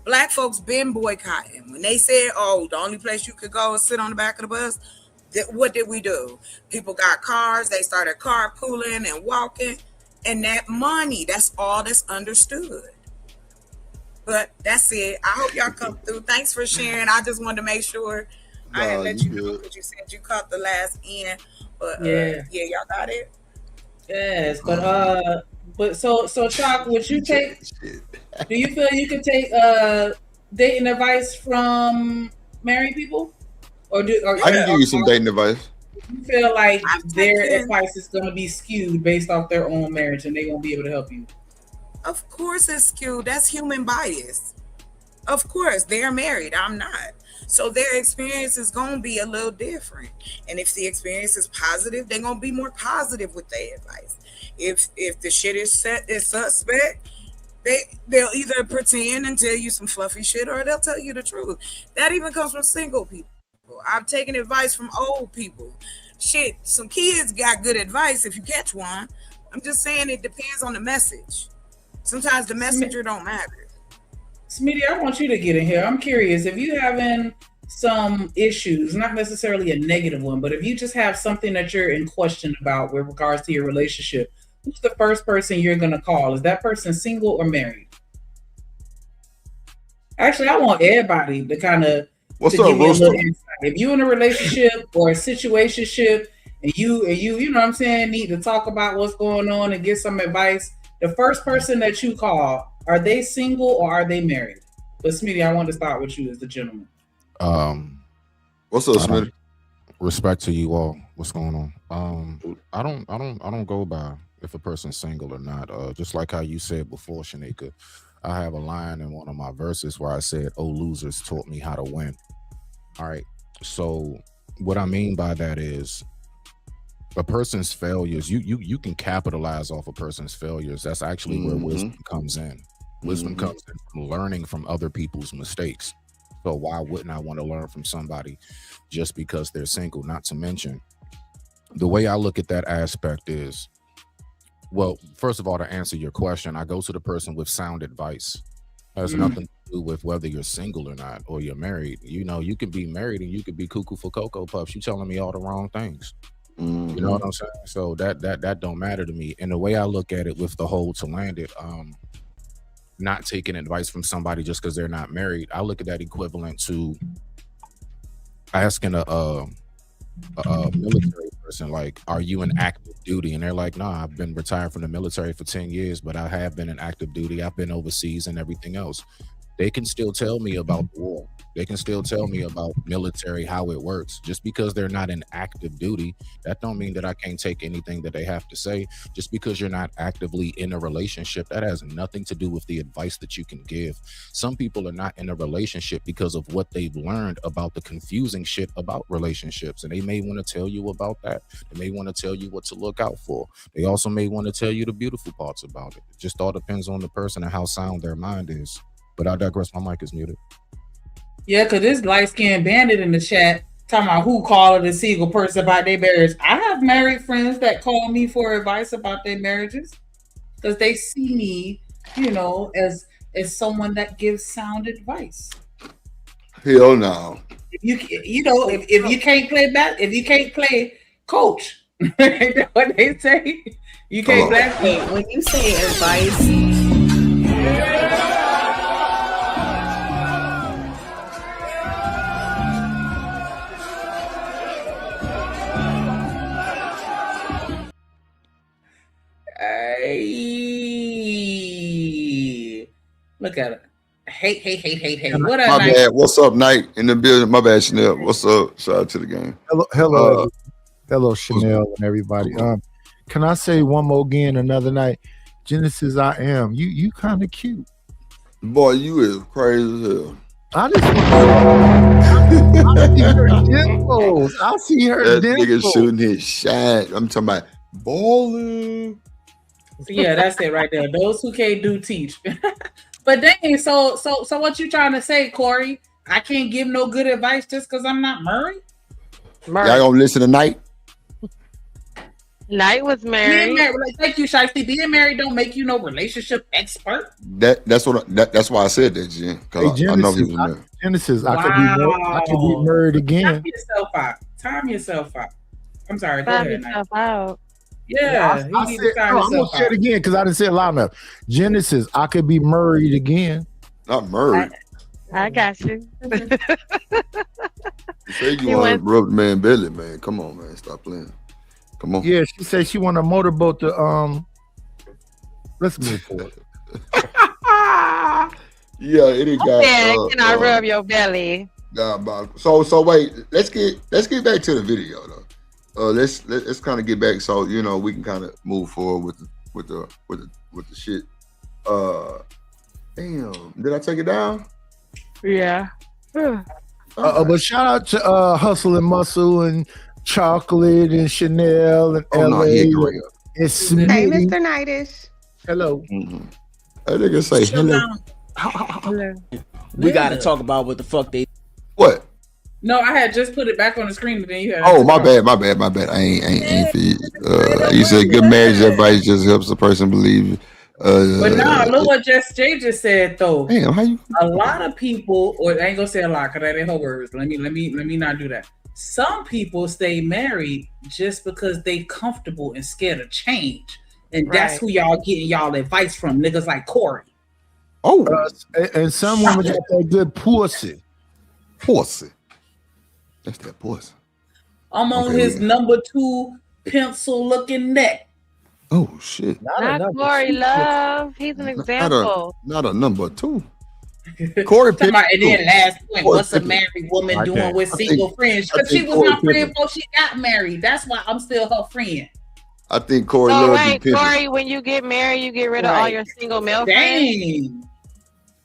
Black folks been boycotting. When they said, "Oh, the only place you could go is sit on the back of the bus," what did we do? People got cars. They started carpooling and walking, and that money, that's all that's understood. But that's it. I hope y'all come through. Thanks for sharing. I just wanted to make sure I had let you know, because you said you caught the last end. But yeah, y'all got it. Yes, but so Chalk, would you take? Do you feel you could take dating advice from married people, or I can give you some dating advice? You feel like their advice is going to be skewed based off their own marriage, and they won't be able to help you? Of course, it's skewed. That's human bias. Of course, they're married. I'm not. So their experience is going to be a little different. And if the experience is positive, they're going to be more positive with their advice. If the shit is suspect, they'll either pretend and tell you some fluffy shit, or they'll tell you the truth. That even comes from single people. I've taken advice from old people. Shit, some kids got good advice if you catch one. I'm just saying it depends on the message. Sometimes the messenger don't matter. Smitty, I want you to get in here. I'm curious, if you having some issues, not necessarily a negative one, but if you just have something that you're in question about with regards to your relationship, who's the first person you're going to call? Is that person single or married? Actually, I want everybody to kind of give me a little insight. If you're in a relationship or a situationship and you know what I'm saying, need to talk about what's going on and get some advice, the first person that you call, are they single or are they married? But Smitty, I want to start with you as the gentleman. What's up, Smitty? Respect to you all. What's going on? I don't go by if a person's single or not. Just like how you said before, Shanika, I have a line in one of my verses where I said, "Oh, losers taught me how to win." All right. So what I mean by that is a person's failures, you can capitalize off a person's failures. That's actually where wisdom comes in. Wisdom comes in from learning from other people's mistakes. So why wouldn't I want to learn from somebody just because they're single? Not to mention, the way I look at that aspect is, well, first of all, to answer your question, I go to the person with sound advice. It has nothing to do with whether you're single or not, or you're married. You know, you can be married and you could be cuckoo for Cocoa Puffs. You telling me all the wrong things. You know what I'm saying? So that don't matter to me. And the way I look at it with the whole to land it, not taking advice from somebody just because they're not married, I look at that equivalent to asking a military person, like, are you in active duty? And they're like, nah, I've been retired from the military for 10 years, but I have been in active duty. I've been overseas and everything else. They can still tell me about the war. They can still tell me about military, how it works. Just because they're not in active duty, that don't mean that I can't take anything that they have to say. Just because you're not actively in a relationship, that has nothing to do with the advice that you can give. Some people are not in a relationship because of what they've learned about the confusing shit about relationships. And they may want to tell you about that. They may want to tell you what to look out for. They also may want to tell you the beautiful parts about it. It just all depends on the person and how sound their mind is. But I digress. My mic is muted. Yeah, because this light-skinned bandit in the chat talking about who called a single person about their marriage. I have married friends that call me for advice about their marriages because they see me, you know, as someone that gives sound advice. Hell no. If you can't play if you can't play coach, what they say, you can't play. When you say advice. Hey, look at it. Hate. What up, My Knight? bad. What's up, Knight? In the building. My bad, Chanel. What's up? Shout out to the game. Hello, Chanel and everybody. Can I say one more again another night? Genesis, I am. You kind of cute. Boy, you is crazy as hell. I just I see her dimples. I see her That nigga dimples. shooting his shot. I'm talking about balling. So yeah, that's it right there. Those who can't do teach. But dang, so what you trying to say, Corey? I can't give no good advice just because I'm not married? Y'all gonna listen tonight? Knight was married. Thank you, Shiesty. Being married don't make you no relationship expert. That's why I said that, Jen. Because I know he was married. Genesis, I could be married again. Time yourself out. I'm sorry. Go Time ahead. yourself out. Yeah, I said, I'm gonna say it again because I didn't say it loud enough. Genesis, I could be married again. Not married. I got you. You say you want to rub the man belly, man. Come on, man. Stop playing. Come on. Yeah, she said she want a motorboat to let's move forward. Yeah, it got. Can I rub your belly? So wait, let's get back to the video though. Let's kind of get back so we can kind of move forward with the shit. Damn, did I take it down? Yeah. But shout out to Hustle and Muscle and Chocolate and Chanel and LA. Hey, Mr. Knightish. Hello. Mm-hmm. That nigga say hello. We gotta talk about what the fuck they. What? No, I had just put it back on the screen, and then you had. Oh, my bad. I ain't for you. You said good marriage advice just helps the person believe. But nah, look what Jay just said though. Damn, how you? A lot of people, or I ain't gonna say a lot, cause that ain't her words. Let me not do that. Some people stay married just because they comfortable and scared of change, and that's who y'all getting y'all advice from, niggas like Corey. Oh, and some women got that good pussy. Pussy. That's that pussy. I'm on his number 2 pencil looking neck. Oh shit! Not Corey Love. He's an example. Not a number 2. Corey and then last point, what's a married woman doing with single friends? Because she was my friend before she got married. That's why I'm still her friend. I think Corey. So wait, Corey, when you get married, you get rid of all your single male friends.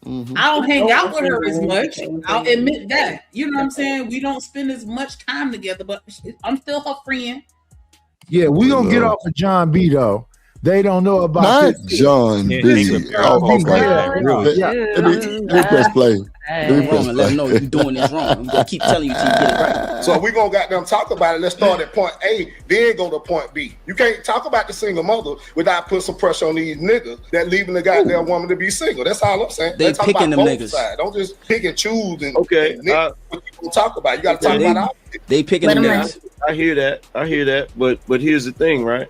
Mm-hmm. I don't hang out with her as much. I'll admit that. You know what I'm saying? We don't spend as much time together, but I'm still her friend. Yeah, we gonna get off of John B though. They don't know about not this. John B. Oh, okay. Let me press play. Let them know you're doing this wrong. I'm gonna keep telling you till you get it right. So we gonna goddamn talk about it. Let's start at point A, then go to point B. You can't talk about the single mother without putting some pressure on these niggas that leaving the goddamn woman to be single. That's all I'm saying. They picking them niggas. Sides. Don't just pick and choose and what you talk about. You gotta talk about all. They picking them niggas. I hear that. But here's the thing, right?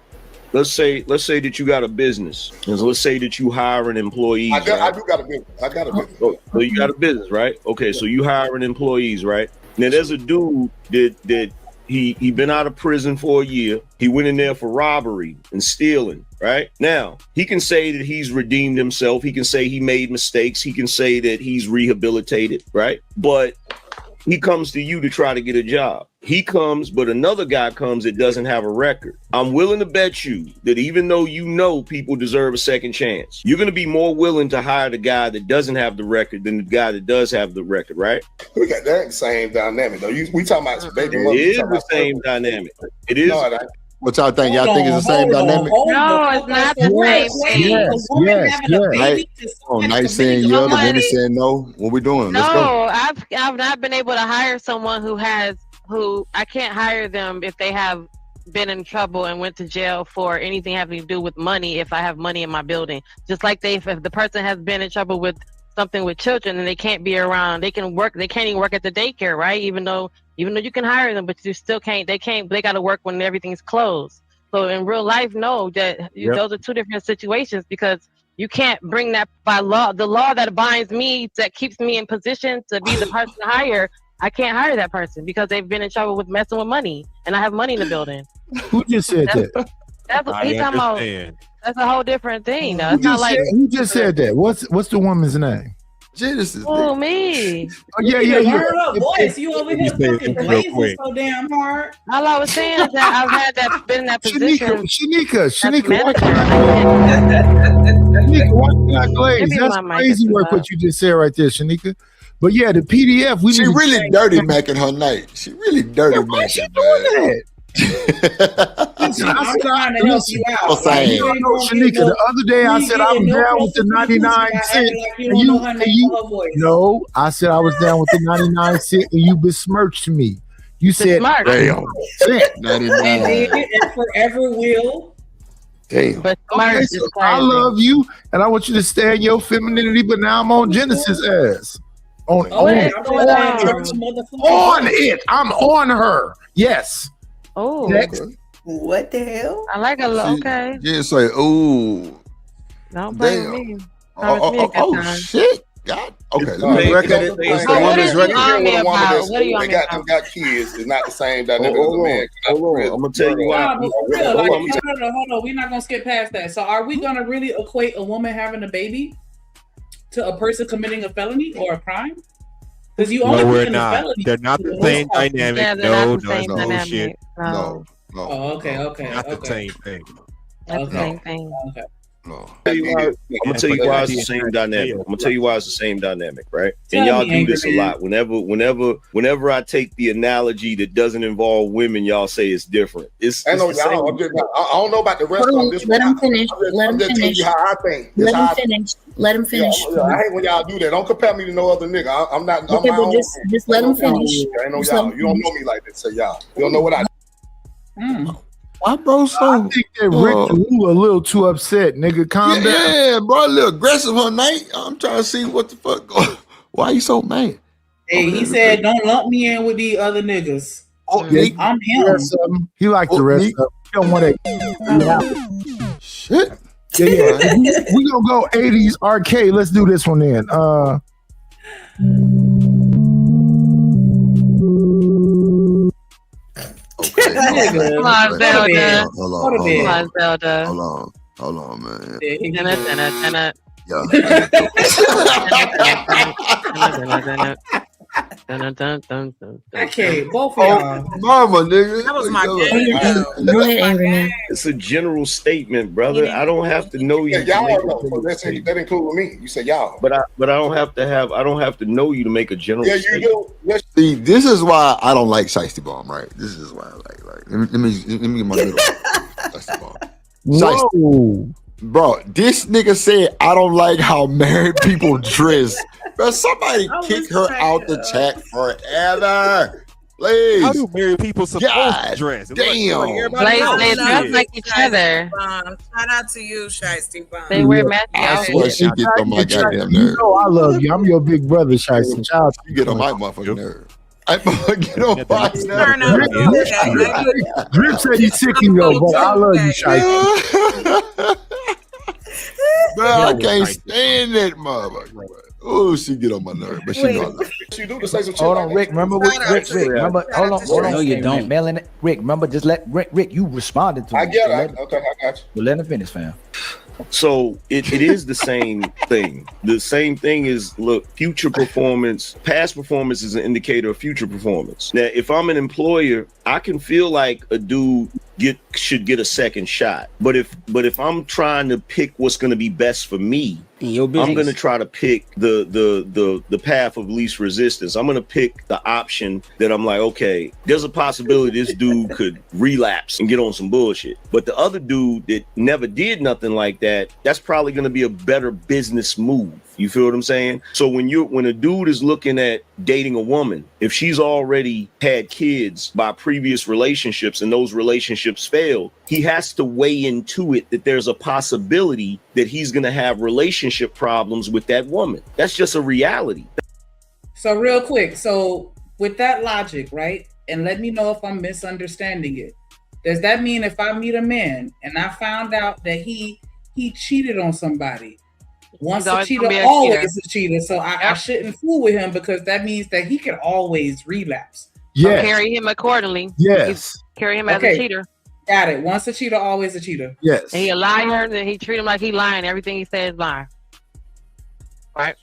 Let's say that you got a business, and let's say that you hire an employee. I do got a business. I got a business. So you got a business, right? Okay, so you hiring employees, right? Now there's a dude that he been out of prison for a year. He went in there for robbery and stealing, right? Now he can say that he's redeemed himself. He can say he made mistakes. He can say that he's rehabilitated, right? But he comes to you to try to get a job. He comes, but another guy comes that doesn't have a record. I'm willing to bet you that even though people deserve a second chance, you're going to be more willing to hire the guy that doesn't have the record than the guy that does have the record, right? We got that same dynamic, though. We talking about baby mother. It is the same dynamic. It is. What y'all think? Y'all think it's the same dynamic? No, it's not the same thing. Night saying yeah, the woman saying no. What we doing? Let's go. I've not been able to hire someone who I can't hire them if they have been in trouble and went to jail for anything having to do with money. If I have money in my building, just like if the person has been in trouble with something with children and they can't be around, they can't even work at the daycare, right? Even though you can hire them, but you still can't. They got to work when everything's closed. So in real life, those are two different situations because you can't bring that by law. The law that binds me, that keeps me in position to be the person to hire, I can't hire that person because they've been in trouble with messing with money, and I have money in the building. Who just said that? That's what he's talking about. That's a whole different thing. It's not like who just said that. What's the woman's name? Genesis. Oh, me. Oh, yeah. Learn her voice. You over here fucking blazing so damn hard. All I was saying is that I've had that been in that position. Shanika, one thing I glaze. That's crazy work what you just said right there, Shanika. But yeah, the PDF. She really dirty macking her night. She really dirty macking. Why she doing that? Listen, I'm trying to help you out. Shanika, the other day I said I was down with the 99 cent. No, I said I was down with the 99 cent, and you besmirched me. You said, damn, 99. And forever will. Damn. But okay, so I love you, and I want you to stay in your femininity, but now I'm on Genesis' ass. On it. I'm on her. Yes. Oh, next. What the hell? I like a little. Okay. Yeah, it's like, ooh. Don't blame me. Oh shit. God. Okay. What do you want me about? They got kids. It's not the same dynamic as a man. Hold on. I'm gonna tell you why. Hold on. We're not gonna skip past that. So, are we gonna really equate a woman having a baby to a person committing a felony or a crime? Because you only we're not. They're not the same dynamic. Yeah, no, not the same dynamic. No. Oh, okay. Not the same thing. That's the same thing. Okay. No. I'm gonna tell you why it's the same dynamic. I'm gonna tell you why it's the same dynamic, right? And y'all do this a lot. Whenever I take the analogy that doesn't involve women, y'all say it's different. I don't know about the rest of this. Let him finish. Let him finish. How I think. Let him finish. Let him finish. I hate when y'all do that. Don't compare me to no other nigga. I'm not. Okay, but just let him finish. I know y'all. You don't know me like that. So y'all. You don't know what I do. Why, bro? So I think that Rick Lou a little too upset, nigga. Calm down. Yeah, bro, a little aggressive on night. I'm trying to see what the fuck. Why you so mad? Hey, he said, "Don't lump me in with the other niggas." Oh, yeah, I'm him. He like the rest of them. He don't want that. Shit. Yeah. We gonna go 80s arcade. Let's do this one then. Come on, Zelda. Hold on, man. Okay, both of y'all. Mama, nigga. That was my game. Go ahead, Angry Man. It's a general statement, brother. I don't have to know you. Y'all know. That includes me. You said y'all. But I don't have to know you to make a general statement. You do. See, this is why I don't like Shiesty Bomb, right? This is why I like. Let me get my middle. Shiesty Bomb. Whoa. Bro, this nigga said I don't like how married people dress. Bro, somebody kick her out the chat forever. Please. How do married people supposed to dress? Damn. They dress like each other. Shout out to you, Shiesty Bomb. They wear matching I swear she gets on my goddamn nerve. You know I love you. I'm your big brother, Shiesty. Child, you get on my motherfucking nerve. I get on my nerve. Drip said he's sick of you, but I love you, Shiesty. Bro, I can't stand that motherfucker. Oh, she get on my nerve, but she know. She do the same shit. Hold on, Rick. Remember, Rick. Remember, hold on. No, you don't. Mailing it. Rick, remember, just let Rick. You responded to. I get it. Okay, I got you. But let him finish, fam. So it is the same thing. The same thing is, look, future performance, past performance is an indicator of future performance. Now, if I'm an employer, I can feel like a dude should get a second shot. But if I'm trying to pick what's going to be best for me, I'm going to try to pick the path of least resistance. I'm going to pick the option that I'm like, okay, there's a possibility this dude could relapse and get on some bullshit. But the other dude that never did nothing like that, that's probably going to be a better business move. You feel what I'm saying? So when a dude is looking at dating a woman, if she's already had kids by previous relationships and those relationships fail, he has to weigh into it that there's a possibility that he's going to have relationship problems with that woman. That's just a reality. So real quick, so with that logic, right? And let me know if I'm misunderstanding it. Does that mean if I meet a man and I found out that he cheated on somebody, once a cheater, always a cheater. So I shouldn't fool with him because that means that he can always relapse. Yeah. So carry him accordingly. Yes. Carry him as a cheater. Got it. Once a cheater, always a cheater. Yes. And he a liar, then he treat him like he lying. Everything he says is lying. Right.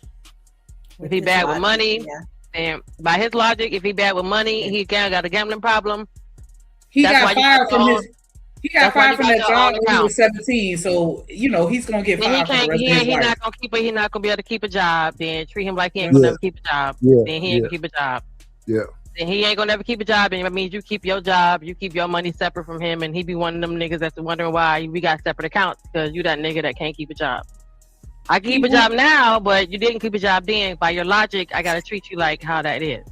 If he bad with money, and by his logic, if he bad with money, he got a gambling problem. He got fired from his. He got fired from that job when he was 17. So he's gonna get fired for the rest of his life. He's not gonna keep. He's not gonna be able to keep a job. Then treat him like he ain't gonna never keep a job. Then he ain't gonna keep a job. Yeah. Then he ain't gonna never keep a job. And it means you keep your job, you keep your money separate from him, and he be one of them niggas that's wondering why we got separate accounts because you that nigga that can't keep a job. I can keep a job now, but you didn't keep a job then. By your logic, I gotta treat you like how that is.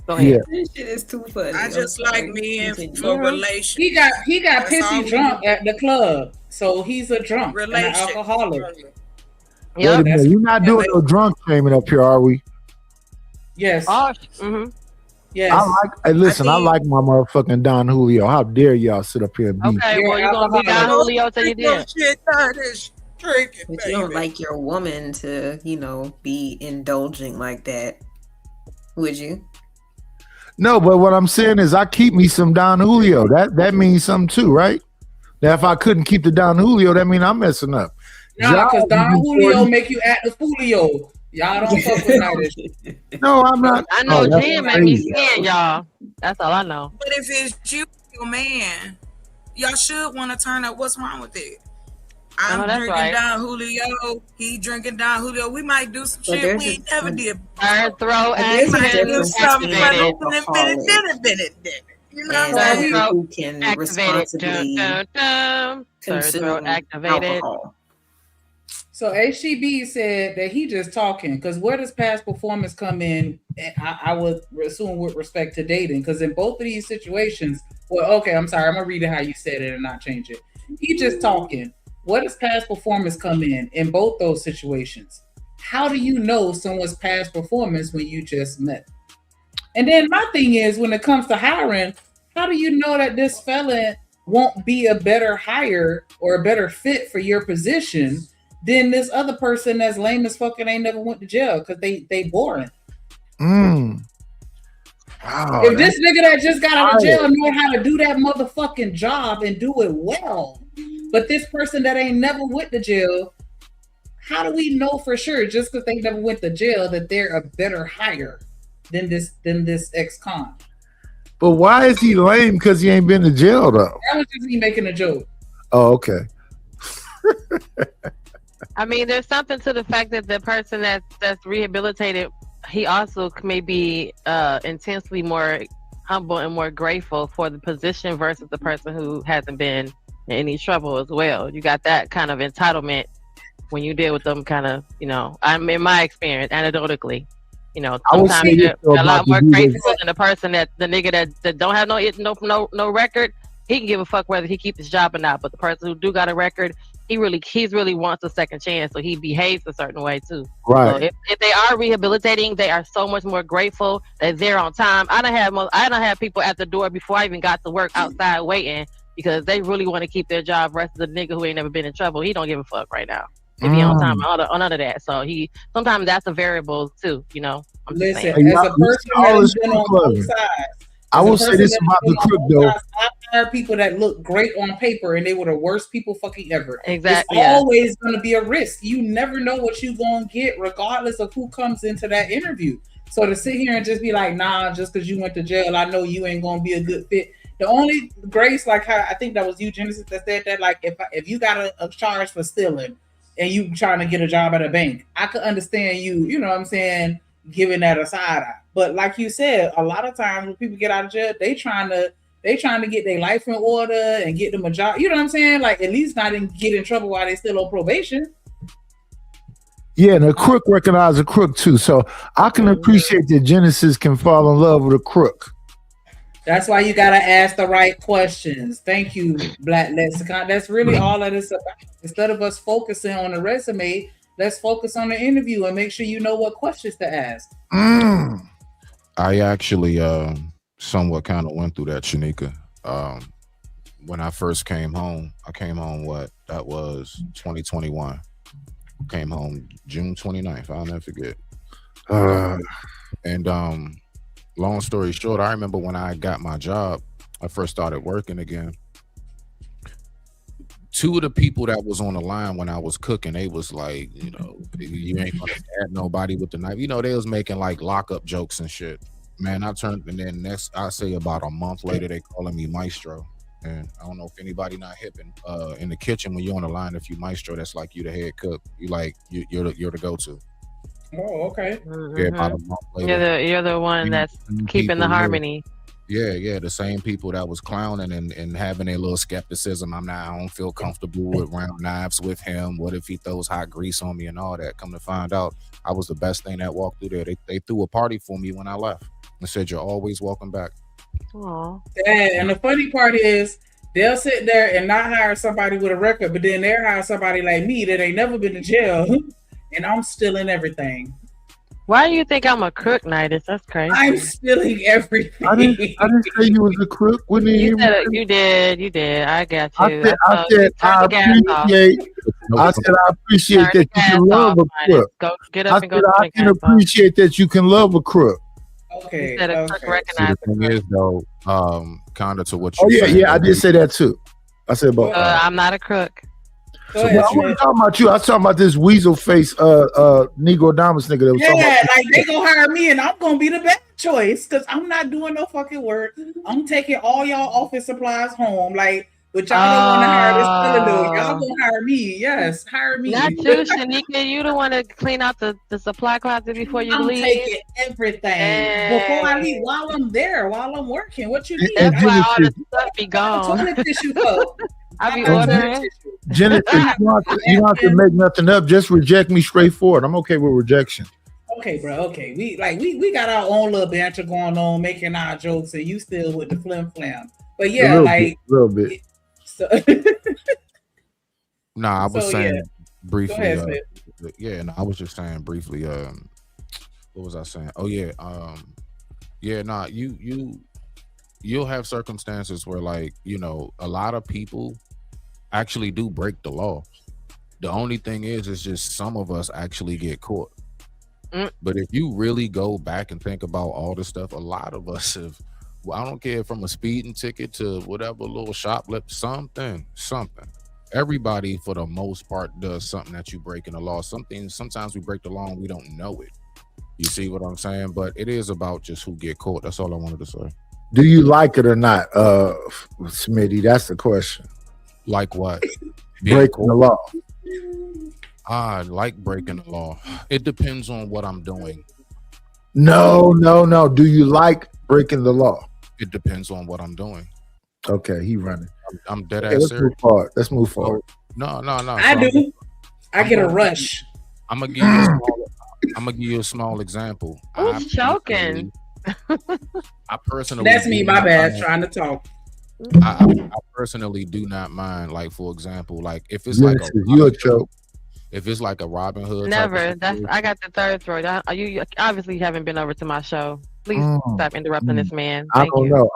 Go ahead. Yeah. This shit is too funny. I just like men for relations. He got pissy drunk at the club, so he's a drunk and an alcoholic. Wait a minute, you're not doing no drunk shaming up here, are we? Yes. Yes. I like my motherfucking Don Julio. How dare y'all sit up here and be? Okay, well you're gonna be Don Julio till you did. But you don't like your woman to, be indulging like that, would you? No, but what I'm saying is I keep me some Don Julio. That means something too, right? Now if I couldn't keep the Don Julio, that means I'm messing up. Nah, because Don Julio make you act the foolio. Y'all don't fuck with that. No, I'm not. I know Jen made me scared, y'all. That's all I know. But if it's you, your man, y'all should want to turn up. What's wrong with it? I'm drinking Don Julio. He drinking Don Julio. We might do some shit we never did. Third throw We might do something who can responsibly consume alcohol. So HCB said that he just talking because where does past performance come in? I would assume with respect to dating, because in both of these situations, I'm sorry, I'm gonna read it how you said it and not change it. He just talking. What does past performance come in both those situations? How do you know someone's past performance when you just met? And then my thing is, when it comes to hiring, how do you know that this fella won't be a better hire or a better fit for your position than this other person that's lame as fuck and ain't never went to jail because they boring? Wow, if this nigga that just got out of jail know how to do that motherfucking job and do it well, but this person that ain't never went to jail, how do we know for sure just because they never went to jail that they're a better hire than this ex-con? But why is he lame? Because he ain't been to jail though. That was just me making a joke. Oh, okay. I mean, there's something to the fact that the person that's rehabilitated, he also may be intensely more humble and more grateful for the position versus the person who hasn't been in any trouble as well. You got that kind of entitlement when you deal with them kind of, I'm in my experience, anecdotally, sometimes you're a lot more grateful than the person the nigga that don't have no record. He can give a fuck whether he keeps his job or not, but the person who do got a record, he's really wants a second chance, so he behaves a certain way too. Right. So if they are rehabilitating, they are so much more grateful that they're on time. I don't have people at the door before I even got to work outside waiting because they really want to keep their job versus the nigga who ain't never been in trouble. He don't give a fuck right now. If he on time on none of that. So sometimes that's a variable too, I'm Listen, saying. as a person that has been on both sides, I will say this about the crook though. I hire people that look great on paper and they were the worst people fucking ever. Exactly. It's always going to be a risk. You never know what you're going to get regardless of who comes into that interview. So to sit here and just be like, nah, just because you went to jail, I know you ain't going to be a good fit. The only grace, like how I think that was you, Genesis, that said that, like if you got a charge for stealing and you trying to get a job at a bank, I could understand you know what I'm saying, giving that a side eye. But like you said, a lot of times when people get out of jail, they trying to get their life in order and get them a job. You know what I'm saying? Like at least not get in trouble while they still on probation. Yeah, and a crook recognize a crook too. So I can appreciate that Genesis can fall in love with a crook. That's why you gotta ask the right questions. Thank you, Black Lexicon. That's really all that it's about. Instead of us focusing on the resume, let's focus on the interview and make sure you know what questions to ask. I actually somewhat kind of went through that, Shanika. When I first came home, that was 2021. Came home June 29th. I'll never forget. And long story short, I remember when I got my job, I first started working again. 2 of the people that was on the line when I was cooking, they was like, you know, you ain't gonna stab nobody with the knife. You know, they was making like lockup jokes and shit. Man, I turned, and then next, I say about a month later, they calling me Maestro. And I don't know if anybody not hip in the kitchen when you're on the line. If you Maestro, that's like you the head cook. You like you're the go-to. Oh, okay. Yeah, about a month later, You're the one that's keeping the harmony. Yeah, the same people that was clowning and having a little skepticism. I don't feel comfortable with round knives with him. What if he throws hot grease on me and all that? Come to find out, I was the best thing that walked through there. They threw a party for me when I left and said, "You're always welcome back." Aww. And the funny part is, they'll sit there and not hire somebody with a record, but then they'll hire somebody like me that ain't never been to jail, and I'm stealing everything. Why do you think I'm a crook, Nidus? That's crazy. I'm stealing everything. I didn't say you was a crook. You did. I got you. I said I appreciate that you can love a crook. Go get up and go. I can appreciate that you can love a crook. Okay. The thing is, though, kind of to what you. Oh yeah, I did say that too. I said, but I'm not a crook. I wasn't talking about you. I was talking about this weasel face, Negro Damas nigga that was talking about. Like they gonna hire me, and I'm gonna be the best choice because I'm not doing no fucking work. I'm taking all y'all office supplies home, like. But y'all don't want to hire this fella. Y'all gonna hire me? Yes, hire me. Not you, Shanika. You don't want to clean out the supply closet before you leave. I'm taking everything before I leave. While I'm there, while I'm working. What you need? That's why all the stuff be gone. Toilet tissue cup. I be ordering. Jennifer, you don't have to make nothing up. Just reject me straightforward. I'm okay with rejection. Okay, bro. Okay, we got our own little banter going on, making our jokes, and you still with the flim flam. But yeah, a little bit. So Nah, I was saying briefly. Go ahead, I was just saying briefly. What was I saying? Oh yeah, Nah, you'll have circumstances where, like, you know, a lot of people actually do break the law. The only thing is just some of us actually get caught. But if you really go back and think about all the stuff, a lot of us have. Well, I don't care, from a speeding ticket to whatever little shoplift, something. Everybody, for the most part, does something that you break in the law. Sometimes we break the law and we don't know it. You see what I'm saying? But it is about just who get caught. That's all I wanted to say. Do you like it or not, Smitty? That's the question. Like what? Breaking the law. I like breaking the law. It depends on what I'm doing. No. Do you like breaking the law? It depends on what I'm doing. Okay, he running. I'm dead ass serious. Let's move forward. No. I do. I get a rush. I'm gonna give you a small example. Who's choking? I personally. That's me. My bad. Trying to talk. I personally do not mind. Like, for example, like if it's like you a choke. If it's like a Robin Hood. Never. I got the third throat. You obviously haven't been over to my show. Please stop interrupting this man. I don't know.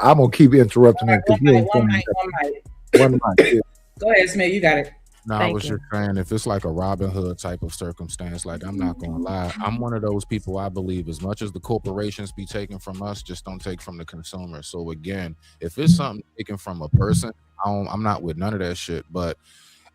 I'm gonna keep interrupting him because you ain't one night. Yeah. Go ahead, Smith. You got it. No, I was just saying, if it's like a Robin Hood type of circumstance, like, I'm not gonna lie, I'm one of those people. I believe as much as the corporations be taking from us, just don't take from the consumer. So again, if it's something taken from a person, I'm not with none of that shit. But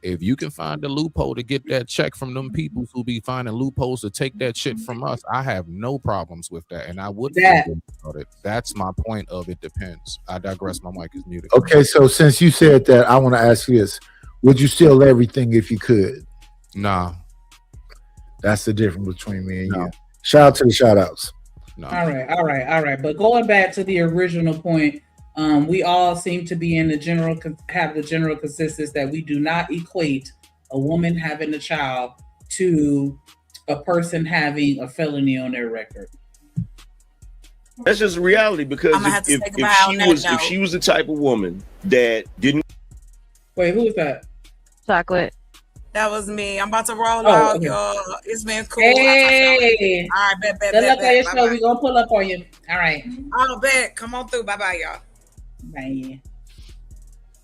if you can find a loophole to get that check from them people who be finding loopholes to take that shit from us, I have no problems with that, and I would feel good about it. That's my point of it depends. I digress. My mic is muted. Okay, so since you said that, I want to ask you this: would you steal everything if you could? Nah. That's the difference between me and you. Shout out to the shout outs. No. All right. But going back to the original point, we all seem to be in the general consensus that we do not equate a woman having a child to a person having a felony on their record. That's just reality, because if she was the type of woman that didn't. Wait, who was that? Chocolate. That was me. I'm about to roll out, y'all. It's been cool. Hey. All right, bet. Good luck on your show. We're going to pull up on you. All right. Oh, bet. Come on through. Bye-bye, y'all. Bye.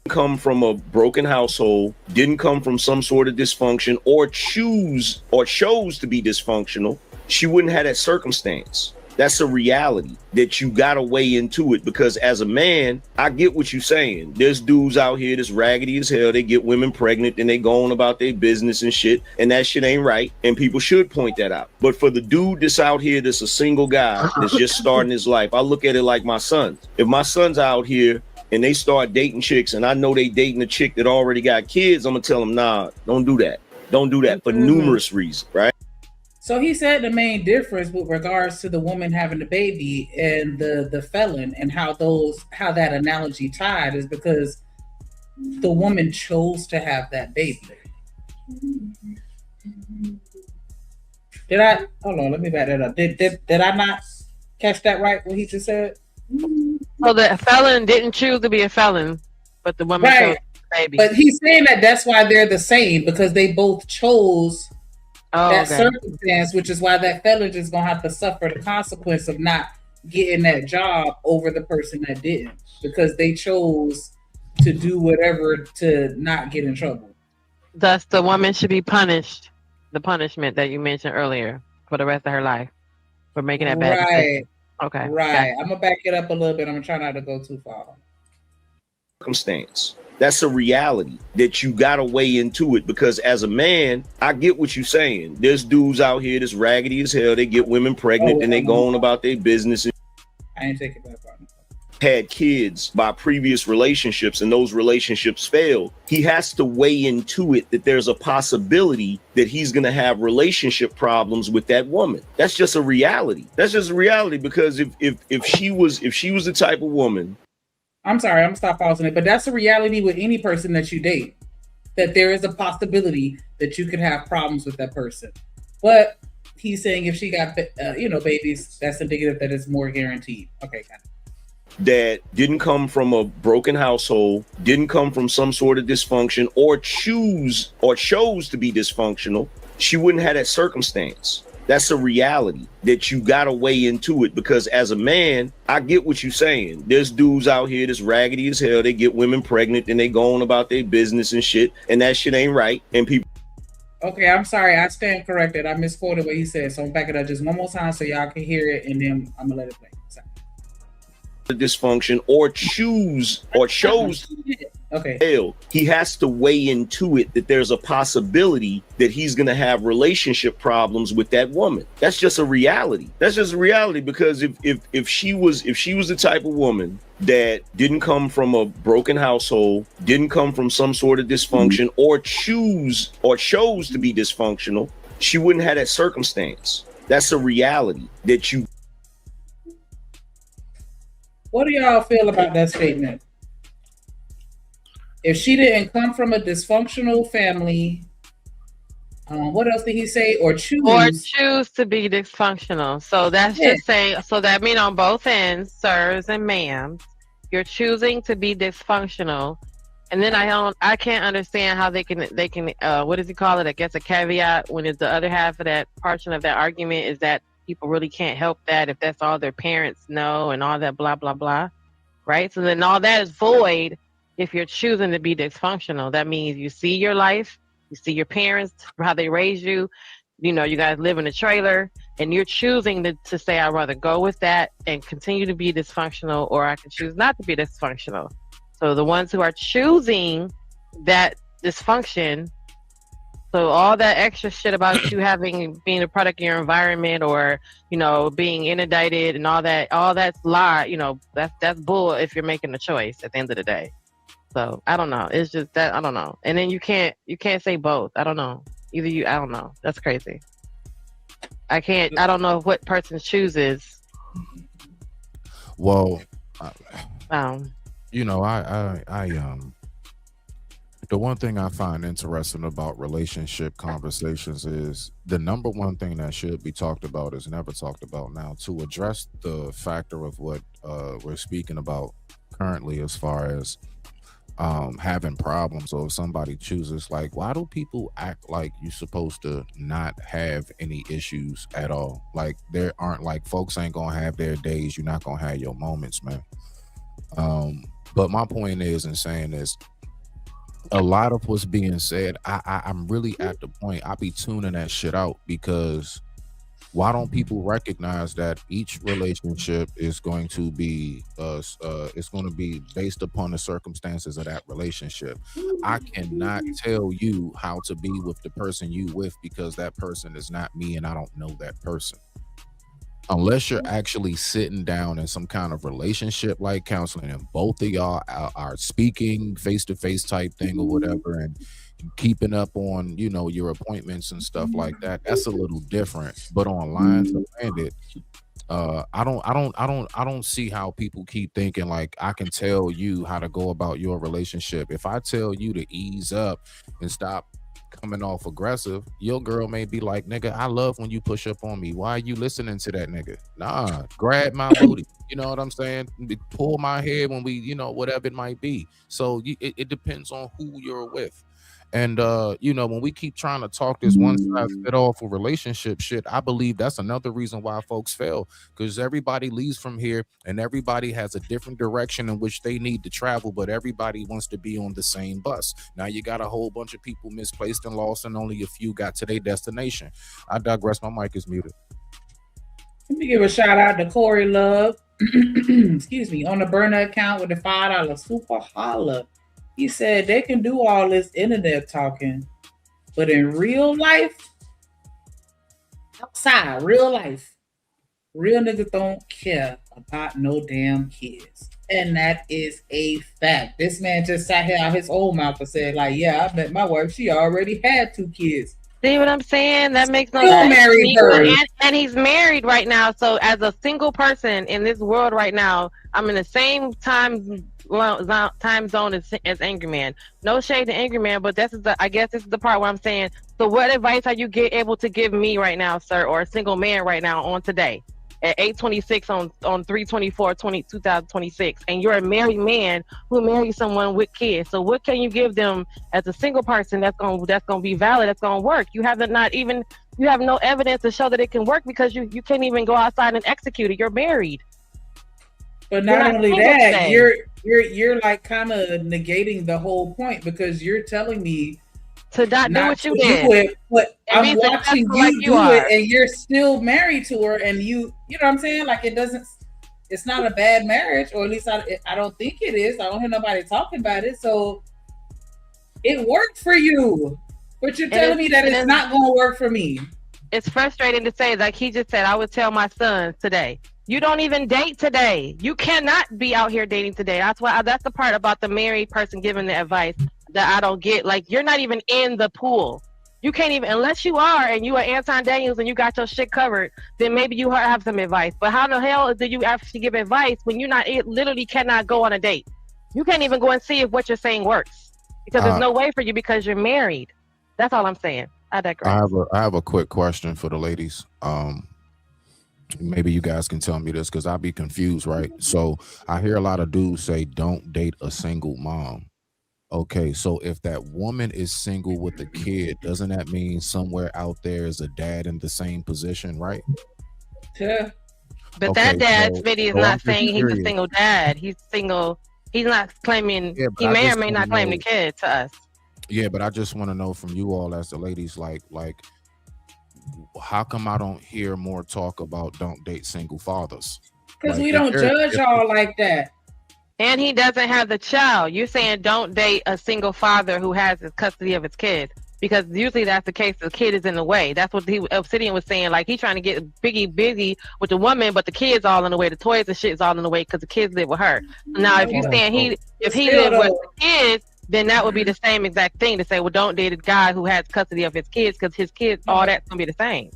Come from a broken household, didn't come from some sort of dysfunction, or chose to be dysfunctional, she wouldn't have that circumstance. That's a reality that you gotta weigh into it, because as a man, I get what you're saying. There's dudes out here that's raggedy as hell. They get women pregnant and they go on about their business and shit, and that shit ain't right. And people should point that out. But for the dude that's out here that's a single guy that's just starting his life, I look at it like my sons. If my son's out here and they start dating chicks and I know they dating a chick that already got kids, I'm gonna tell them, nah, don't do that. Don't do that for numerous reasons, right? So he said the main difference with regards to the woman having the baby and the felon, and how that analogy tied is because the woman chose to have that baby. Hold on, let me back that up. Did I not catch that right, what he just said? So the felon didn't choose to be a felon, but the woman chose the baby. But he's saying that that's why they're the same, because they both chose circumstance, which is why that felon is going to have to suffer the consequence of not getting that job over the person that didn't, because they chose to do whatever to not get in trouble. Thus, the woman should be punished, the punishment that you mentioned earlier, for the rest of her life for making that bad decision. Okay. Right. I'm going to back it up a little bit. I'm going to try not to go too far. Circumstance. That's a reality that you gotta weigh into it, because as a man, I get what you're saying. There's dudes out here that's raggedy as hell. They get women pregnant and they go on about their business. I ain't taking that part. Had kids by previous relationships and those relationships failed. He has to weigh into it that there's a possibility that he's going to have relationship problems with that woman. That's just a reality. That's just a reality, because if she was the type of woman. I'm sorry, I'm gonna stop pausing it, but that's a reality with any person that you date, that there is a possibility that you could have problems with that person. But he's saying if she got, babies, that's indicative that it's more guaranteed. Okay, got it. That didn't come from a broken household, didn't come from some sort of dysfunction, or chose to be dysfunctional, she wouldn't have that circumstance. That's a reality that you gotta weigh into it, because as a man, I get what you're saying. There's dudes out here that's raggedy as hell. They get women pregnant and they go on about their business and shit, and that shit ain't right. And people. Okay, I'm sorry. I stand corrected. I misquoted what he said. So I'm back it up just one more time so y'all can hear it, and then I'm gonna let it play. Sorry. Dysfunction, or chose. Okay. He has to weigh into it that there's a possibility that he's going to have relationship problems with that woman. That's just a reality. That's just a reality, because if she was the type of woman that didn't come from a broken household, didn't come from some sort of dysfunction, or chose to be dysfunctional, she wouldn't have that circumstance. That's a reality that you. What do y'all feel about that statement? If she didn't come from a dysfunctional family, what else did he say? Or choose to be dysfunctional. So that's just saying. So that means on both ends, sirs and ma'ams, you're choosing to be dysfunctional. And then I can't understand how they can what does he call it? I guess a caveat when it's the other half of that portion of that argument is that people really can't help that if that's all their parents know and all that blah blah blah, right? So then all that is void. If you're choosing to be dysfunctional, that means you see your life, you see your parents, how they raised you, you guys live in a trailer, and you're choosing to say, I'd rather go with that and continue to be dysfunctional, or I can choose not to be dysfunctional. So the ones who are choosing that dysfunction, so all that extra shit about you being a product of your environment, or, being inundated and all that's lie, that's bull if you're making a choice at the end of the day. So I don't know. It's just that I don't know. And then you can't say both. I don't know. I don't know. That's crazy. I don't know what person chooses. Well, the one thing I find interesting about relationship conversations is the number one thing that should be talked about is never talked about now, to address the factor of what we're speaking about currently as far as having problems. So if somebody chooses, like, why do people act like you're supposed to not have any issues at all? Like, there aren't, like, folks ain't gonna have their days, you're not gonna have your moments, man. But my point is, in saying this, a lot of what's being said, I'm really at the point I be tuning that shit out, because Why don't people recognize that each relationship is going to be it's going to be based upon the circumstances of that relationship? I cannot tell you how to be with the person you with because that person is not me and I don't know that person. Unless you're actually sitting down in some kind of relationship like counseling and both of y'all are speaking face-to-face type thing or whatever and keeping up on, you know, your appointments and stuff like that, that's a little different. But online to land it, I don't see how people keep thinking like I can tell you how to go about your relationship. If I tell you to ease up and stop coming off aggressive, your girl may be like, nigga, I love when you push up on me. Why are you listening to that nigga? Nah, grab my booty. You know what I'm saying? Pull my hair when we, you know, whatever it might be. So it depends on who you're with. And you know, when we keep trying to talk this one size fit all for relationship shit, I believe that's another reason why folks fail, because everybody leaves from here and everybody has a different direction in which they need to travel, but everybody wants to be on the same bus. Now you got a whole bunch of people misplaced and lost, and only a few got to their destination. I digress. My mic is muted. Let me give a shout out to Corey Love. Excuse me, on the burner account with the $5 super holla. He said they can do all this internet talking, but in real life, outside, real life, real niggas don't care about no damn kids. And that is a fact. This man just sat here out his old mouth and said, like, yeah, I met my wife. She already had 2 kids. See what I'm saying? That makes no sense. Married her. And he's married right now. So as a single person in this world right now, I'm in the same time zone as Angry Man. No shade to Angry Man, but I guess this is the part where I'm saying, so what advice are you able to give me right now, sir, or a single man right now on today at 8/26 on 3/24/2026, and you're a married man who married someone with kids? So what can you give them as a single person that's gonna be valid, that's gonna work? You have no evidence to show that it can work because you can't even go outside and execute it. You're married. But not only that, you're like kind of negating the whole point, because you're telling me to not do what you did. But I'm watching you do it, and you're still married to her, and you know what I'm saying? Like it's not a bad marriage, or at least I don't think it is. I don't hear nobody talking about it, so it worked for you. But you're telling me that it's not going to work for me. It's frustrating to say, like he just said, I would tell my sons today, you don't even date today. You cannot be out here dating today. That's the part about the married person giving the advice that I don't get. Like, you're not even in the pool. You can't even, unless you are and you are Anton Daniels and you got your shit covered, then maybe you have some advice. But how the hell do you actually give advice when it literally cannot go on a date? You can't even go and see if what you're saying works, because there's no way for you because you're married. That's all I'm saying. I digress. I have a quick question for the ladies. Maybe you guys can tell me this, because I'll be confused, right? So I hear a lot of dudes say, don't date a single mom. Okay, so if that woman is single with a kid, doesn't that mean somewhere out there is a dad in the same position, right? Yeah. But okay, that dad's video is not saying he's a single dad. He's single. He's not claiming, he may or may not claim the kid to us. Yeah, but I just want to know from you all as the ladies, like, how come I don't hear more talk about don't date single fathers? Because we don't judge y'all like that. And he doesn't have the child. You're saying don't date a single father who has his custody of his kids, because usually that's the case. The kid is in the way. That's what Obsidian was saying. Like, he's trying to get Biggie busy with the woman, but the kid's all in the way. The toys and shit is all in the way because the kids live with her. Now, if you're saying if he lived with the kids, then that would be the same exact thing to say, well, don't date a guy who has custody of his kids, because his kids, all that's gonna be the same.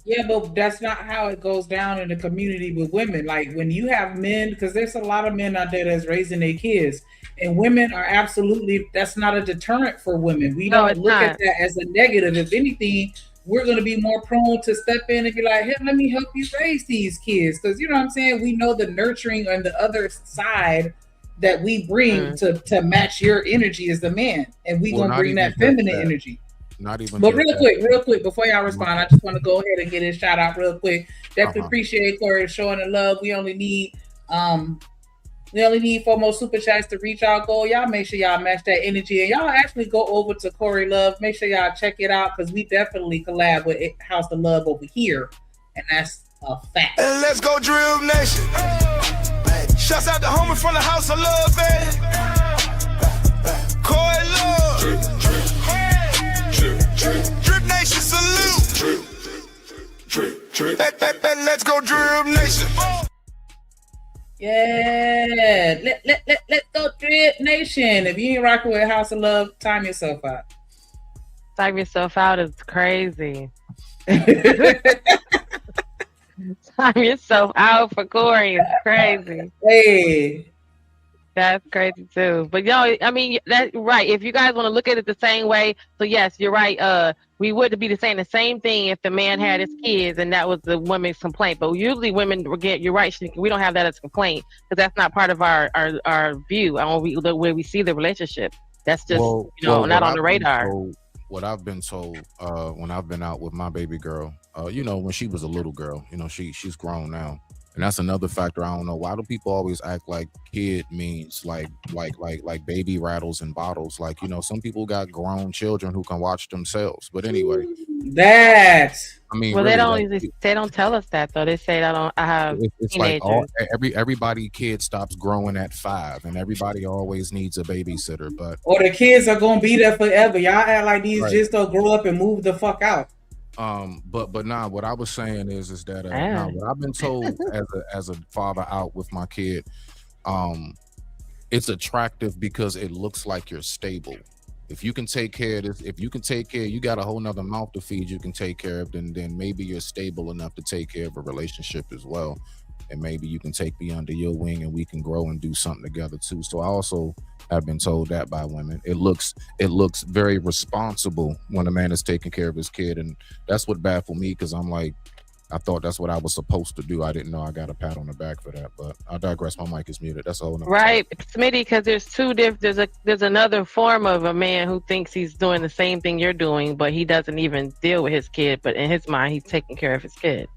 Yeah, but that's not how it goes down in the community with women. Like, when you have men, because there's a lot of men out there that's raising their kids, and women are absolutely, that's not a deterrent for women. We don't look at that as a negative. If anything, we're going to be more prone to step in and be like, hey, let me help you raise these kids. Because, you know what I'm saying? We know the nurturing on the other side that we bring to match your energy as the man. And we going to bring that feminine energy. Not even. But real quick, before y'all respond, I just want to go ahead and get his shout out real quick. Definitely appreciate Corey showing the love. We only need 4 more super chats to reach our goal. Y'all make sure y'all match that energy, and y'all actually go over to Corey Love. Make sure y'all check it out, because we definitely collab with House of Love over here. and that's a fact. And let's go Drill Nation. Shouts out to Homer from the House of Love, baby. Coy Love. Drip Nation salute. Let's go Drill Nation. Yeah, let's go Drip Nation. If you ain't rocking with House of Love, time yourself out. Time yourself out is crazy. Time yourself out for Corey is crazy. Hey, that's crazy too. But yo, I mean, that's right. If you guys want to look at it the same way, so yes, you're right. We would be saying the same thing if the man had his kids and that was the woman's complaint. But usually women get, you're right, we don't have that as a complaint because that's not part of our view on the way we see the relationship. That's just not on the radar. What I've been told when I've been out with my baby girl, when she was a little girl, she's grown now. And that's another factor. I don't know. Why do people always act like kid means like baby rattles and bottles? Like, some people got grown children who can watch themselves. But anyway. Well, really, they don't tell us that though. They say I have it's teenagers. Like everybody kid stops growing at 5 and everybody always needs a babysitter. But or the kids are gonna be there forever. Y'all act like these just don't grow up and move the fuck out. But nah, what I was saying is that what I've been told as a father out with my kid, it's attractive because it looks like you're stable. If you can take care of this, you got a whole nother mouth to feed, you can take care of, then maybe you're stable enough to take care of a relationship as well. And maybe you can take me under your wing and we can grow and do something together too. So I also have been told that by women. It looks very responsible when a man is taking care of his kid. And that's what baffled me because I'm like, I thought that's what I was supposed to do. I didn't know I got a pat on the back for that, but I digress. My mic is muted. That's a whole nother right, Smitty, because there's two different. There's another form of a man who thinks he's doing the same thing you're doing, but he doesn't even deal with his kid. But in his mind, he's taking care of his kid.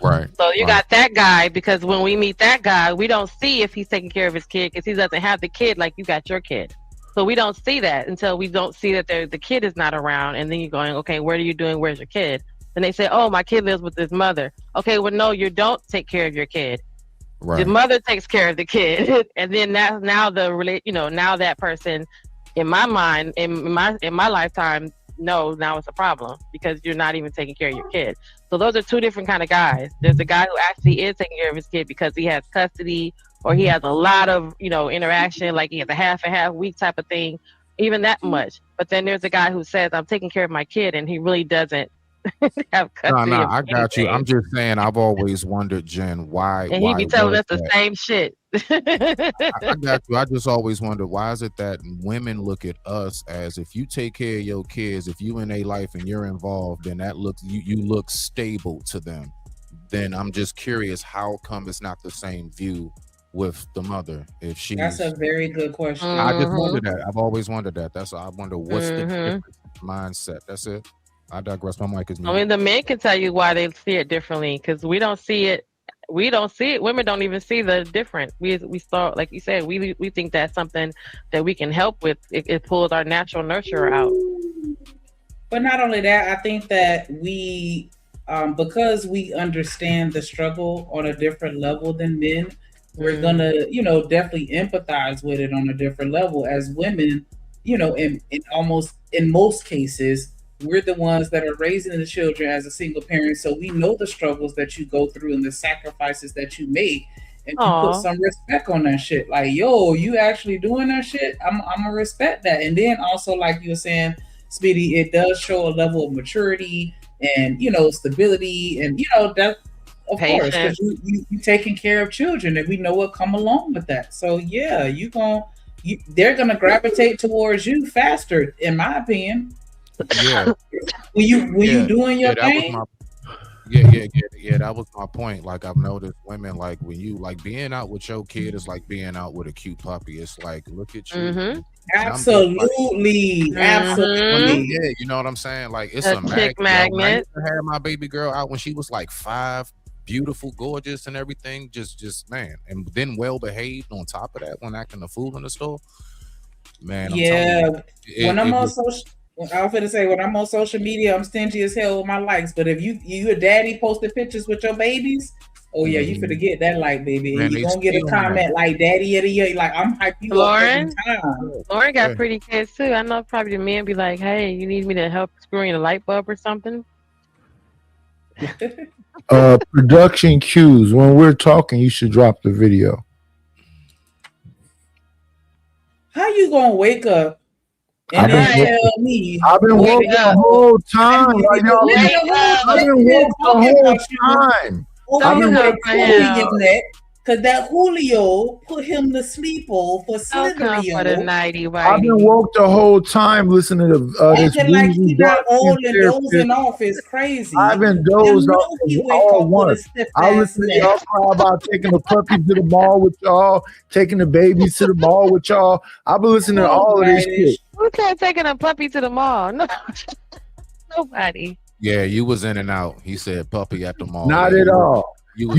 Right. So you got that guy because when we meet that guy, we don't see if he's taking care of his kid because he doesn't have the kid like you got your kid. So we don't see that until we don't see that the kid is not around, and then you're going, okay, what are you doing? Where's your kid? And they say, oh, my kid lives with his mother. Okay, well, no, you don't take care of your kid. Right. The mother takes care of the kid, and then now that person, in my mind, in my lifetime, no, now it's a problem because you're not even taking care of your kid. So those are two different kind of guys. There's a guy who actually is taking care of his kid because he has custody or he has a lot of interaction, like he has a half and half week type of thing, even that much. But then there's a guy who says, I'm taking care of my kid, and he really doesn't have custody. No, I got you. I'm just saying, I've always wondered, Jen, why. And he be telling us the same shit. I got you. I just always wondered, why is it that women look at us as if you take care of your kids, if you in their life and you're involved, then that looks you look stable to them. Then I'm just curious, how come it's not the same view with the mother? If she's that's a very good question. I just wondered that. I've always wondered that. That's I wonder what's the different mindset. That's it. I digress. My mic is muted. I mean, the men can tell you why they see it differently because we don't see it. We don't see it. Women don't even see the difference. We start, like you said, we think that's something that we can help with. It pulls our natural nurturer out. But not only that, I think that we, because we understand the struggle on a different level than men, we're gonna, definitely empathize with it on a different level. As women, in most cases, we're the ones that are raising the children as a single parent, so we know the struggles that you go through and the sacrifices that you make, and you put some respect on that shit. Like, yo, you actually doing that shit? I'm gonna respect that. And then also, like you were saying, Speedy, it does show a level of maturity and stability, and that of course because you taking care of children, and we know what come along with that. So yeah, they're gonna gravitate towards you faster, in my opinion. Yeah. When you doing your thing. That was my point. Like, I've noticed women, like, when you like being out with your kid is like being out with a cute puppy. It's like, look at you. Absolutely. Absolutely. Yeah, you know what I'm saying? Like, it's a chick magnet. I used to have my baby girl out when she was like 5, beautiful, gorgeous, and everything. Just man, and then well behaved on top of that when acting a fool in the store. Man, I'm when I'm on I was gonna say when I'm on social media, I'm stingy as hell with my likes. But if you a daddy posting pictures with your babies, oh yeah, you finna get that like, baby. Man, And you they gonna get a still comment like "Daddy of the year." Like I'm hype you up every time. Lauren got pretty kids too. I know probably the men be like, "Hey, you need me to help screwing a light bulb or something?" Production cues. When we're talking, you should drop the video. How you gonna wake up and then tell me? I've been woke the whole time. Like, I've been woke the whole time. I've been neck because that Julio put him to sleep for Slithery. For the nighty, I've been woke the whole time listening to this. Acting like he not old and dozing off is crazy. I've been dozed off all once. I listen to y'all cry about taking the puppies to the mall with y'all, taking the babies to the mall with y'all. I've been listening to all of this shit. Who said taking a puppy to the mall? No, nobody. Yeah, you was in and out. He said puppy at the mall. Not at all. You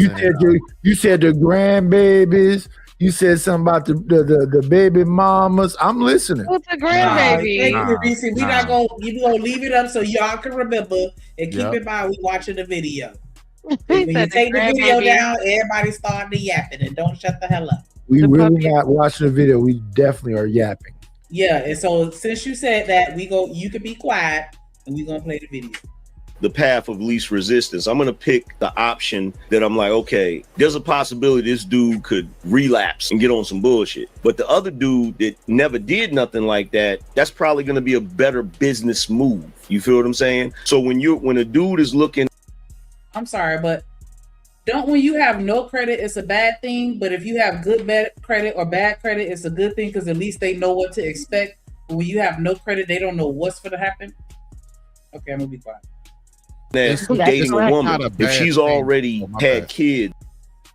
said the grandbabies. You said something about the baby mamas. I'm listening. Who's the grandbaby? Thank you, Reese. We not gonna leave it up so y'all can remember and keep in mind we watching the video. When you take the video down, everybody starting to yapping and don't shut the hell up. We really not watching the video. We definitely are yapping. Yeah, and so since you said that, you can be quiet and we gonna play the video. The path of least resistance. I'm gonna pick the option that I'm like, okay, there's a possibility this dude could relapse and get on some bullshit. But the other dude that never did nothing like that, that's probably gonna be a better business move. You feel what I'm saying? So when a dude is looking, I'm sorry, but when you have no credit, it's a bad thing. But if you have good credit or bad credit, it's a good thing because at least they know what to expect. But when you have no credit, they don't know what's going to happen. Okay, I'm gonna be quiet. That's dating a woman if she's already had kids.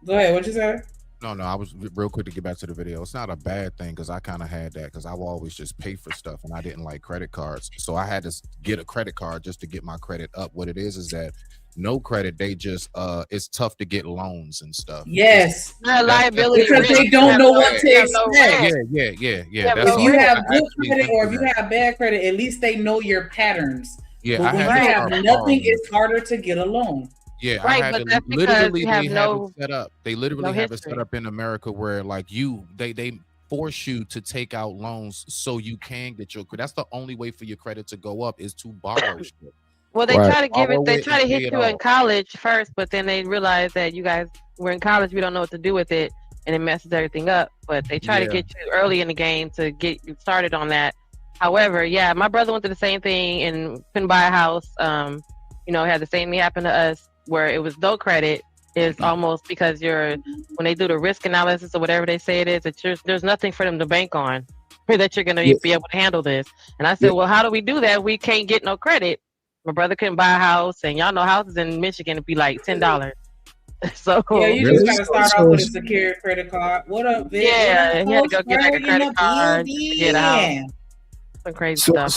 Go ahead. What you say? No, I was real quick to get back to the video. It's not a bad thing because I kind of had that because I will always just pay for stuff and I didn't like credit cards. So I had to get a credit card just to get my credit up. What it is that no credit, they just it's tough to get loans and stuff. Yes, liability because they don't know what to expect. Yeah. But if you have good credit or if you have bad credit, at least they know your patterns. Yeah, but when you have nothing, it's harder to get a loan. Yeah, right, I had but that's literally because they have it set up. They literally have it set up in America where like they force you to take out loans so you can get your credit. That's the only way for your credit to go up is to borrow shit. Well, they try to give it. They try to hit you in college first, but then they realize that you guys were in college. We don't know what to do with it, and it messes everything up. But they try to get you early in the game to get you started on that. However, yeah, my brother went through the same thing and couldn't buy a house. Had the same thing happen to us where it was no credit. It's almost because when they do the risk analysis or whatever they say it is, there's nothing for them to bank on that you're going to be able to handle this. And I said, well, how do we do that? We can't get no credit. My brother couldn't buy a house, and y'all know houses in Michigan would be like $10. So yeah, you just gotta start off with a secured credit card. What up, Vic? Yeah, he had to go get like a credit card to get a house. Some crazy stuff.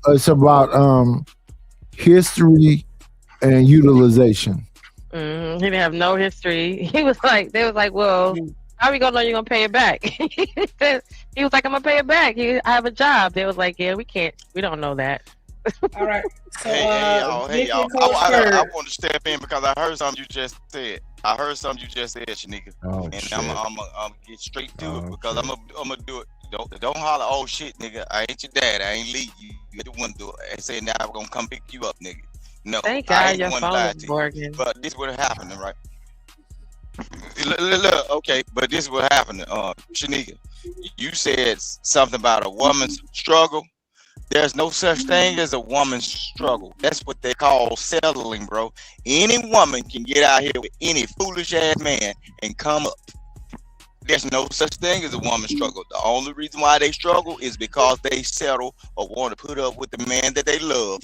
It's about history and utilization. He didn't have no history. They was like, well, how are we gonna know you're gonna pay it back? He was like, I'm gonna pay it back. I have a job. They was like, yeah, we don't know that. All right. So, hey y'all. I want to step in because I heard something you just said. Shanika. And I'm gonna get straight to it because I'm gonna do it. Don't holler, oh shit, nigga. I ain't your dad. I ain't leave you. You the one do it. I say now I'm gonna come pick you up, nigga. No, thank I God ain't your the one phone lied is to you. working. But this what happened, right? Look, okay, but this is what happened. Shanika, you said something about a woman's struggle. There's no such thing as a woman's struggle. That's what they call settling, bro. Any woman can get out here with any foolish ass man and come up. There's no such thing as a woman's struggle. The only reason why they struggle is because they settle or want to put up with the man that they love.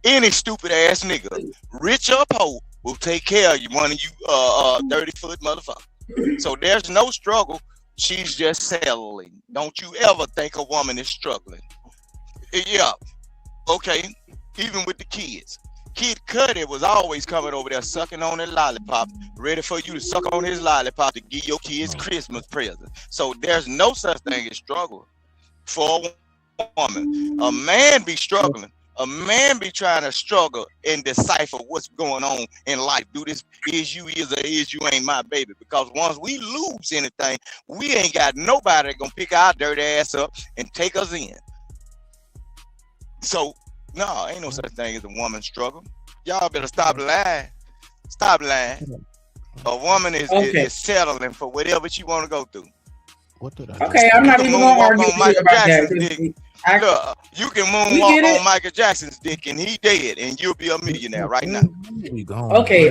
Any stupid ass nigga, rich or poor, will take care of you, one of you 30-foot motherfucker. So there's no struggle. She's just settling. Don't you ever think a woman is struggling. Yeah, okay, even with the kids. Kid Cudi was always coming over there sucking on that lollipop, ready for you to suck on his lollipop to give your kids Christmas present. So there's no such thing as struggle for a woman. A man be struggling. A man be trying to struggle and decipher what's going on in life. Do this is you is or is you ain't my baby. Because once we lose anything, we ain't got nobody gonna pick our dirty ass up and take us in. So no, ain't no such thing as a woman struggle. Y'all better stop lying. Stop lying. A woman is settling for whatever she want to go through. What did I Okay, I'm not even gonna argue with you about that. Look, you can moonwalk on Michael Jackson's dick and he dead, and you'll be a millionaire right now. Okay,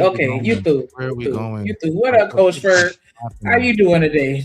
you through. Where are we going? You through. What up, Coach Bird? How you doing today?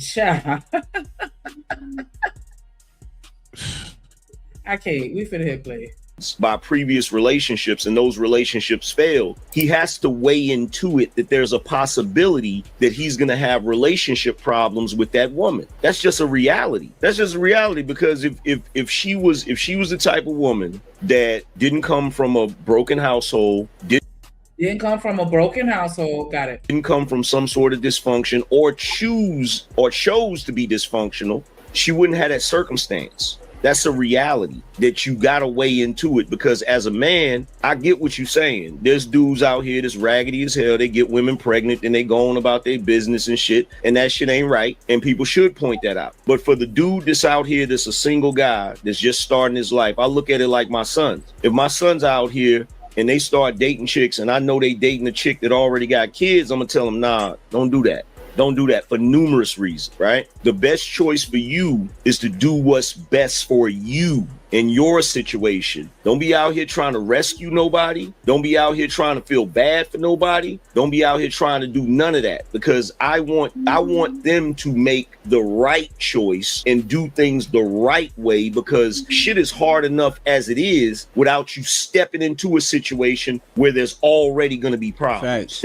Okay, we finna hit play. By previous relationships, and those relationships failed, he has to weigh into it that there's a possibility that he's going to have relationship problems with that woman. That's just a reality. That's just a reality, because if she was the type of woman that didn't come from a broken household, didn't come from a broken household, got it. Didn't come from some sort of dysfunction, or chose to be dysfunctional, she wouldn't have that circumstance. That's a reality that you got to weigh into it, because as a man, I get what you're saying. There's dudes out here that's raggedy as hell. They get women pregnant and they go on about their business and shit. And that shit ain't right. And people should point that out. But for the dude that's out here, that's a single guy that's just starting his life, I look at it like my sons. If my son's out here and they start dating chicks and I know they dating a chick that already got kids, I'm going to tell them, nah, don't do that. Don't do that, for numerous reasons, right? The best choice for you is to do what's best for you in your situation. Don't be out here trying to rescue nobody. Don't be out here trying to feel bad for nobody. Don't be out here trying to do none of that, because I want them to make the right choice and do things the right way, because shit is hard enough as it is without you stepping into a situation where there's already going to be problems.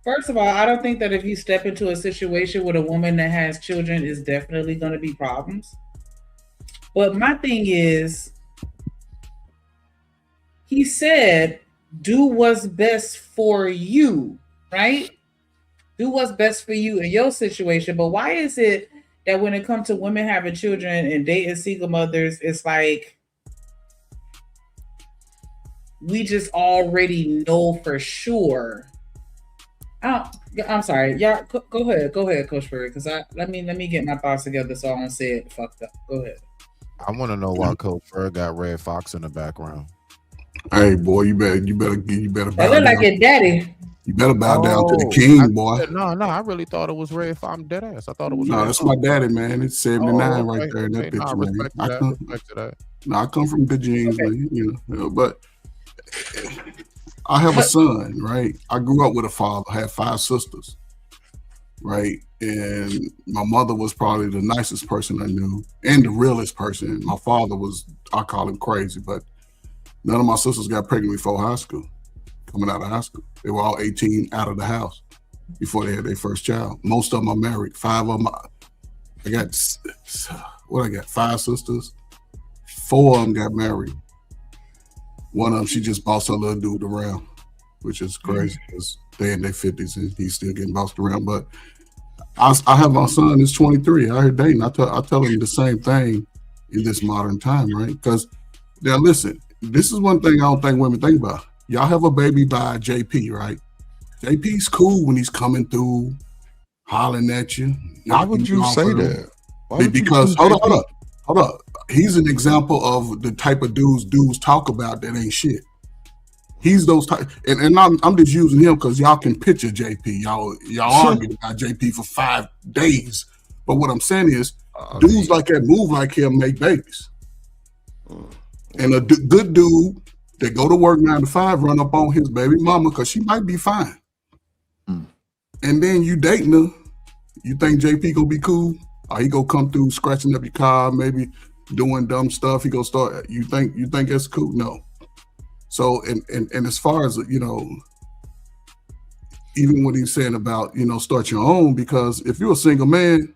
First of all, I don't think that if you step into a situation with a woman that has children, is definitely going to be problems. But my thing is, he said, do what's best for you, right? Do what's best for you in your situation. But why is it that when it comes to women having children and dating single mothers, it's like we just already know for sure? I'm sorry. Yeah, go ahead, Coach Bird, because let me get my thoughts together so I don't say it fucked up. Go ahead. I want to know why Coach Bird got Red Fox in the background. Hey, boy, you better bow that look like your daddy. You better bow down to the king, boy. No, I really thought it was Red Fox. I'm dead ass. I thought it was. No, that's my daddy, man. It's 79 right there in that picture, man. I come from good genes, man, you know, but I have a son, right? I grew up with a father, I had 5 sisters, right? And my mother was probably the nicest person I knew and the realest person. My father was, I call him crazy, but none of my sisters got pregnant before high school, coming out of high school. They were all 18 out of the house before they had their first child. Most of them are married. 5 of them, I got 5 sisters. 4 of them got married. One of them, she just bossed her little dude around, which is crazy because they're in their 50s and he's still getting bossed around. But I have my son, he's 23. I heard dating. I tell him the same thing in this modern time, right? Because now listen, this is one thing I don't think women think about. Y'all have a baby by JP, right? JP's cool when he's coming through, hollering at you. Why would you say that? Because hold up. He's an example of the type of dudes talk about that ain't shit. He's those type, and I'm just using him because y'all can picture JP. Y'all argue about JP for 5 days. But what I'm saying is, dudes like that move like him make babies. And a good dude that go to work 9 to 5 run up on his baby mama because she might be fine. And then you dating her, you think JP gonna be cool? Or he gonna come through scratching up your car, maybe doing dumb stuff. He gonna start. You think that's cool? No. So and as far as even what he's saying about start your own, because if you're a single man,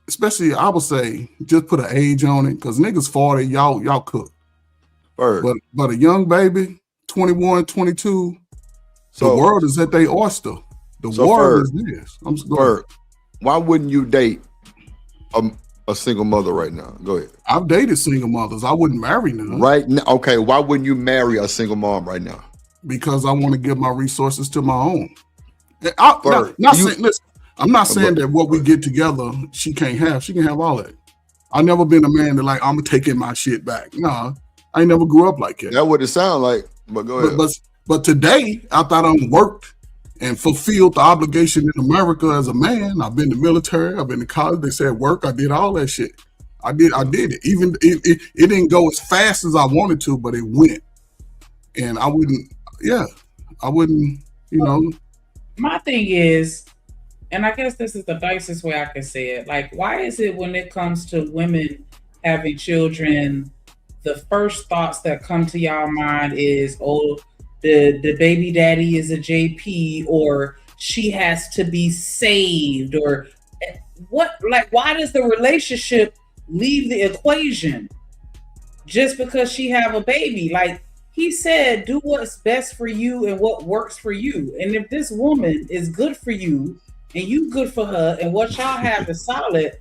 especially I would say just put an age on it, because niggas 40, y'all cook. But a young baby, 21, 22, the world is at their oyster. The world is this. Why wouldn't you date a single mother right now? Go ahead. I've dated single mothers. I wouldn't marry none. Right now, okay. Why wouldn't you marry a single mom right now? Because I want to give my resources to my own. I'm not saying that what we get together, she can't have. She can have all that. I've never been a man that like, I'm taking my shit back. Nah, I ain't never grew up like that. That would it sound like, but go ahead. But today, after I done worked and fulfilled the obligation in America as a man, I've been to military, I've been to college. They said work, I did all that shit. I did it. Even it didn't go as fast as I wanted to, but it went. And I wouldn't, My thing is, and I guess this is the nicest way I can say it, like, why is it when it comes to women having children, the first thoughts that come to y'all mind is, oh, the baby daddy is a JP, or she has to be saved, or what? Like, why does the relationship leave the equation just because she have a baby? Like, he said, do what's best for you and what works for you. And if this woman is good for you and you good for her and what y'all have is solid,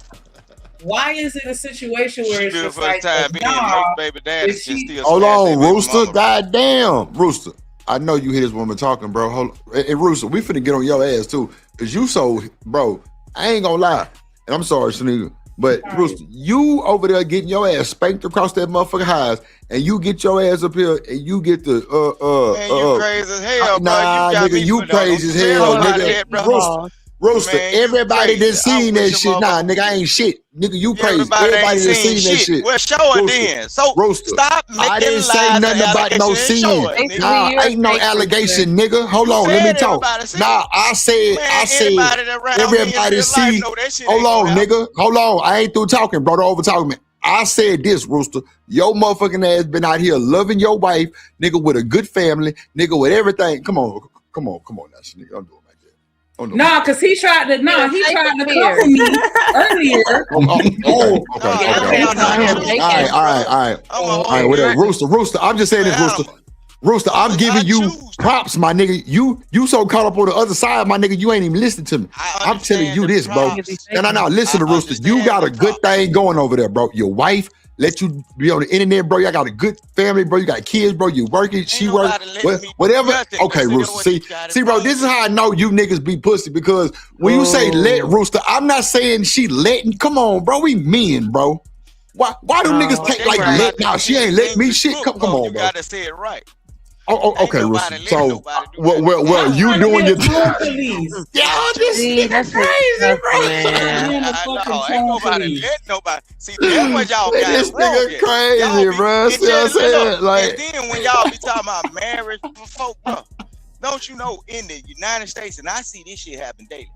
why is it a situation where it's just like, hold on, Rooster, goddamn, Rooster. I know you hear this woman talking, bro. Hold on. And Rooster, we finna get on your ass too, cause you so, bro. I ain't gonna lie, and I'm sorry, Shanigga, but Rooster, you over there getting your ass spanked across that motherfucking highs, and you get your ass up here, and you get the Man, you crazy as hell, nah, bro. Nigga, you crazy as hell, nigga. Rooster, everybody done seen that shit. Nah, nigga, I ain't shit. Nigga, you crazy. Everybody done seen that shit. Well, show it then. So Rooster, stop making I didn't say nothing about no sin. Nah, ain't no allegation, nigga. Hold on, let me talk. Nah, I said everybody see. Hold on, nigga. Hold on. I ain't through talking, bro. Don't over talk me. I said this, Rooster. Your motherfucking ass been out here loving your wife, nigga, with a good family, nigga, with everything. Come on now, nigga. Don't do it. No, because he tried to come for me earlier. Okay. All right, whatever. Rooster, I'm just saying this, Rooster, I'm giving you props, my nigga. You so caught up on the other side, my nigga, you ain't even listening to me. I'm telling you this, bro. No, listen to Rooster. You got a good thing going over there, bro. Your wife let you be on the internet, bro. Y'all got a good family, bro. You got kids, bro. You working, she work, whatever. Okay, Rooster. See, bro, this is how I know you niggas be pussy, because when you say let, Rooster, I'm not saying she letting. Come on, bro. We men, bro. Why do niggas take like let? Now she ain't let me shit. Come on, bro. You gotta say it right. Oh, okay, Rooster. So, well, you doing your thing. Y'all just that's crazy, bro. Ain't nobody let nobody. See, that's what y'all got this wrong. Nigga crazy, bro. See what I'm saying? Like, and then when y'all be talking about marriage for folk, bro, don't you know in the United States, and I see this shit happen daily,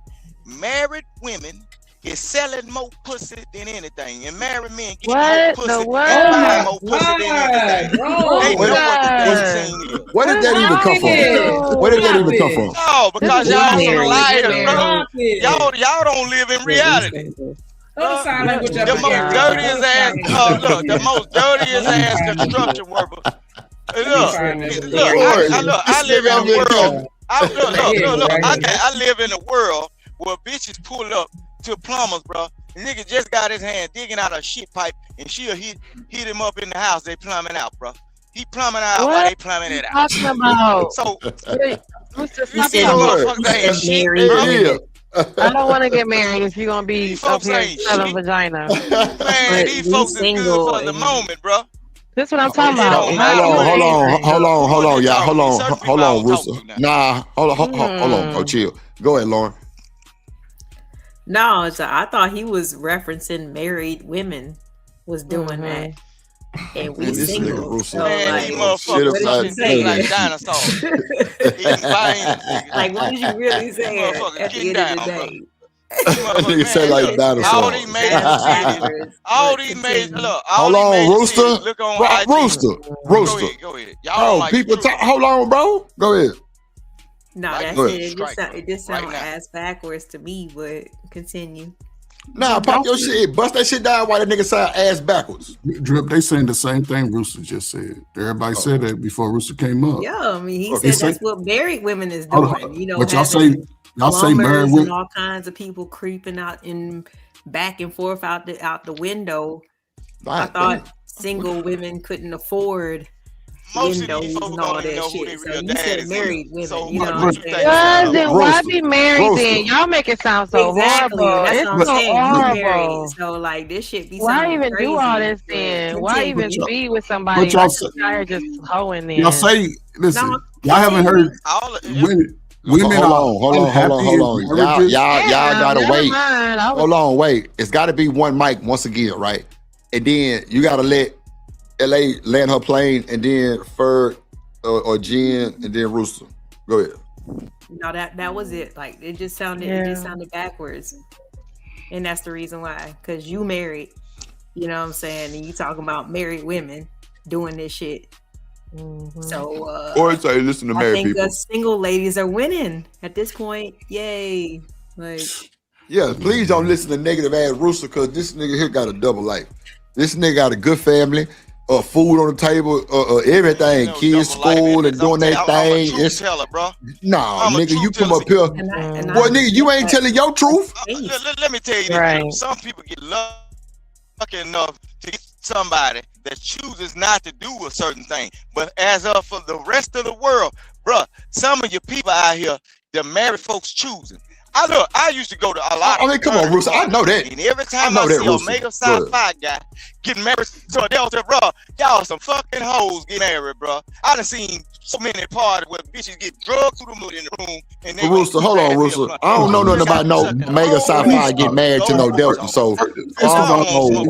married women is selling more pussy than anything, and married men get more pussy and buying more pussy than anything. They know what the dating scene is. Where did that even come from? Where did that even come from? No, because y'all some liars, bro. Y'all don't live in reality. The most dirtiest ass, the most dirtiest ass construction worker. Look, I live in a world. I live in a world where bitches pull up to plumbers, bro. The nigga just got his hand digging out a shit pipe, and she'll hit him up in the house. They plumbing out, bro. He plumbing out while they plumbing it out. Talking about? So, you said I don't want to get married if you're gonna be up here selling vagina. Man, these folks is good for the moment, bro. That's what I'm talking about. Hold on, y'all. Hold on, Rooster. Nah, hold on. Oh, chill. Go ahead, Lauren. No, I thought he was referencing married women was doing that. And we single. So like, what did you say? Like dinosaurs. Like, what did you really say at the end of the day? Nigga say like dinosaurs. All these major look. Hold on, Rooster. Look on Rooster. Go ahead. Y'all people talk. Hold on, bro. Go ahead. No, that's it. It just sounds ass backwards to me, but continue. Nah, pop your shit. Bust that shit down while that nigga sound ass backwards. Drip, they saying the same thing Rooster just said. Everybody said that before Rooster came up. Yeah, I mean, he said that's what married women is doing. You know, but y'all say married women, all kinds of people creeping out in back and forth out the window. I thought single women couldn't afford most of these windows folks and don't all even that know who shit. they So real you dad said is. married women, So you know what what you I'm think? Well, then why be married Roaster. then? Y'all make it sound so Exactly. horrible. That's It's what I'm so saying. You married. horrible. So like this shit be Why sounding even crazy. do all this But then? Why continue. even be with But somebody? y'all Why say, just out here just hoeing y'all then? say, listen, No, y'all haven't heard All of, women are unhappy in Hold on. marriages. Y'all gotta never wait. mind. Hold on, wait. It's gotta be one mic once again, right? And then you gotta let LA land her plane, and then Ferg or Jen, and then Rooster. Go ahead. No, that was it. Like it just sounded backwards. And that's the reason why. Cause you married. You know what I'm saying? And you talking about married women doing this shit. Mm-hmm. So Or say listen to I married think people. us single ladies are winning at this point. Yay. Like Yeah, please don't listen to negative ass Rooster, because this nigga here got a double life. This nigga got a good family, food on the table, everything, kids, school, and doing that thing. I'm a truth teller, bro. Nah, I'm a nigga, you truth come teller. up here. Boy, nigga, you ain't telling your truth. Let me tell you this. Right. Some people get lucky enough to get somebody that chooses not to do a certain thing. But as of for the rest of the world, bro, some of your people out here, the married folks choosing. I used to go to a lot. I mean, come on, Rooster. I know that. And every time I know I that, see a Rooster. mega sci-fi guy getting married to a Delta, bro, y'all some fucking hoes getting married, bro. I done seen so many parties where bitches get drugged through the mood in the room. And they Rooster, hold on, Rooster. I don't know nothing about no mega sci-fi get married to no Delta. So I don't know.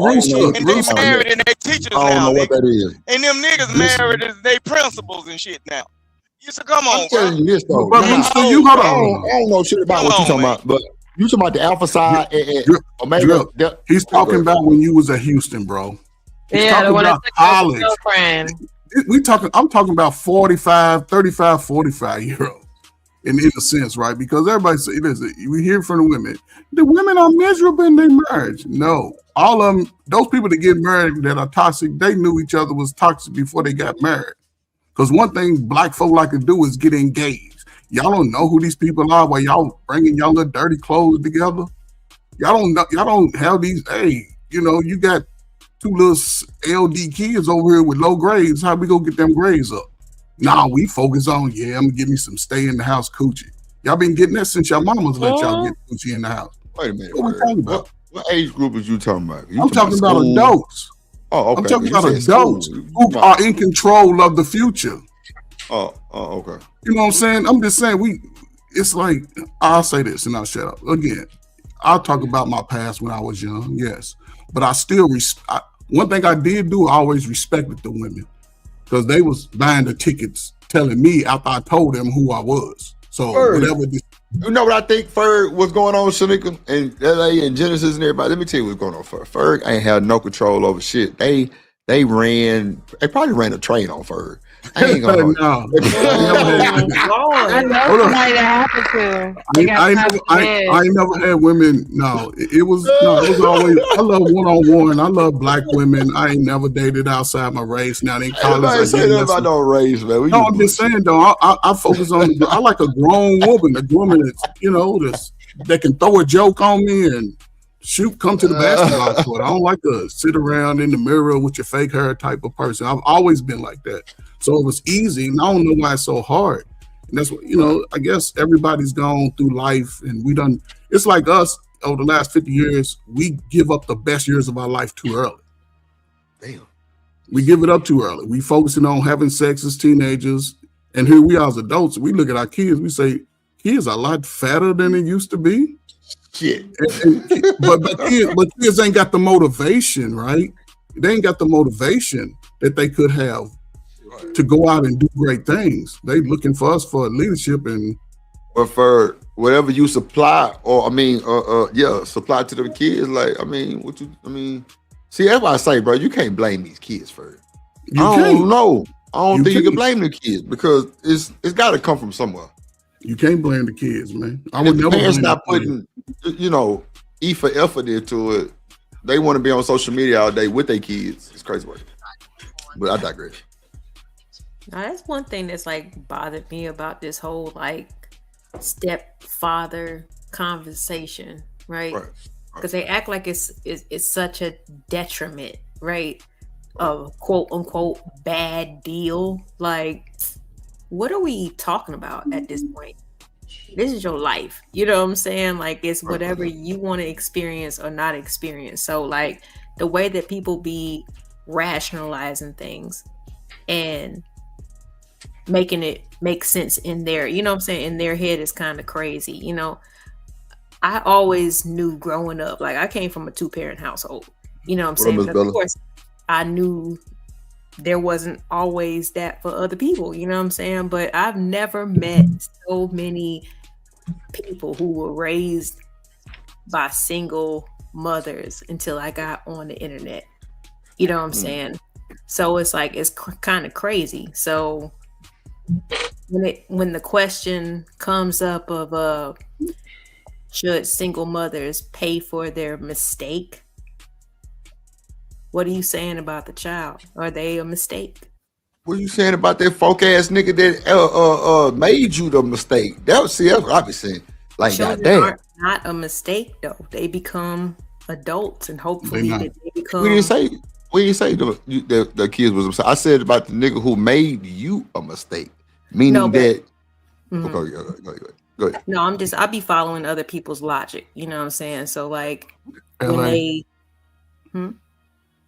And they married and they teachers I don't now, know what nigga. that is. And them niggas married as they principals and shit now. You said, come on, I'm telling you this though. But Rooster, you hold on. I don't know shit about what you talking about, but you talking about the Alpha side and Omega. He's talking about when you was at Houston, bro. He's Yeah, talking the one that about took your college. girlfriend. I'm talking about 45, 45-year-old in a sense, right? Because everybody say, listen, we hear from the women. The women are miserable in their marriage. No. All of them, those people that get married that are toxic, they knew each other was toxic before they got married. Because one thing black folk like to do is get engaged. Y'all don't know who these people are while y'all bringing y'all little dirty clothes together. Y'all don't know, y'all don't have these, hey, you got two little LD kids over here with low grades. How we gonna get them grades up? Nah, we focus on, I'm gonna give me some stay in the house coochie. Y'all been getting that since your mamas let y'all get coochie in the house. Wait a minute. What we talking about? What age group is you talking about? I'm talking about adults. Oh, okay. I'm talking about adults who are in control of the future. Oh, okay. You know what I'm saying? I'm just saying it's like, I'll say this and I'll shut up. Again, I'll talk about my past when I was young, yes. But I still, one thing I did do, I always respected the women. Because they was buying the tickets, telling me after I told them who I was. So whatever. You know what I think Ferg was going on, Shanika, and LA and Genesis and everybody? Let me tell you what's going on. Ferg ain't had no control over shit. They probably ran a train on Ferg. I ain't gonna hold I know somebody that happened to. I ain't never had women. No, it was always. I love one-on-one. I love black women. I ain't never dated outside my race. Now in college, say that about no race, man. No, I'm just saying though. I focus on. I like a grown woman. A woman that's that can throw a joke on me and come to the basketball court. I don't like to sit around in the mirror with your fake hair type of person. I've always been like that. So it was easy, and I don't know why it's so hard. And that's what, I guess everybody's gone through life, and we done, it's like us over the last 50 years, we give up the best years of our life too early. Damn. We give it up too early. We focusing on having sex as teenagers, and here we are as adults, we look at our kids, we say, kids are a lot fatter than they used to be. Shit. But kids ain't got the motivation, right? They ain't got the motivation that they could have to go out and do great things. They looking for us for leadership or for whatever you supply, or supply to the kids. Like, see, that's why I say, bro, you can't blame these kids for it. I don't think you can blame the kids because it's got to come from somewhere. You can't blame the kids, man. I would never. Parents not putting, E for effort into it. They want to be on social media all day with their kids. It's crazy work. But I digress. Now that's one thing that's like bothered me about this whole like stepfather conversation, right? because they act like it's such a detriment, right? Of quote unquote bad deal. Like, what are we talking about at this point? This is your life. You know what I'm saying? Like, it's whatever you want to experience or not experience. So, like, the way that people be rationalizing things and making it make sense in their, you know what I'm saying, in their head is kind of crazy. You know, I always knew growing up, like, I came from a 2-parent household. You know what I'm saying? But of course, I knew there wasn't always that for other people. You know what I'm saying? But I've never met so many people who were raised by single mothers until I got on the internet. You know what I'm saying? So it's like, it's kind of crazy. So when the question comes up of should single mothers pay for their mistake, what are you saying about the child? Are they a mistake? What are you saying about that folk ass nigga that made you the mistake? That's what I be saying. Like, goddamn, are not a mistake though. They become adults, and hopefully they become. We didn't say the kids was a mistake. I said about the nigga who made you a mistake, meaning that. Go ahead. No, I'll be following other people's logic. You know what I'm saying? So like, when they.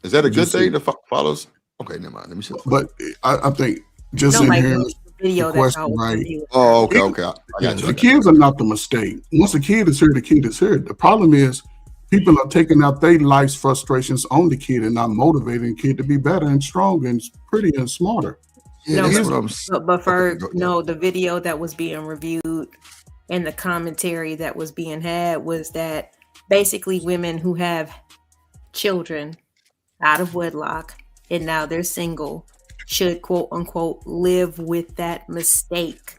Is that a good thing to follow? Okay, never mind. Let me see. But I think just in hearing the question, right? Oh, okay. I got you. The kids are not the mistake. Once a kid is here, the kid is here. The problem is people are taking out their life's frustrations on the kid and not motivating the kid to be better and stronger and pretty and smarter. Yeah, the video that was being reviewed and the commentary that was being had was that basically women who have children out of wedlock and now they're single should quote unquote live with that mistake.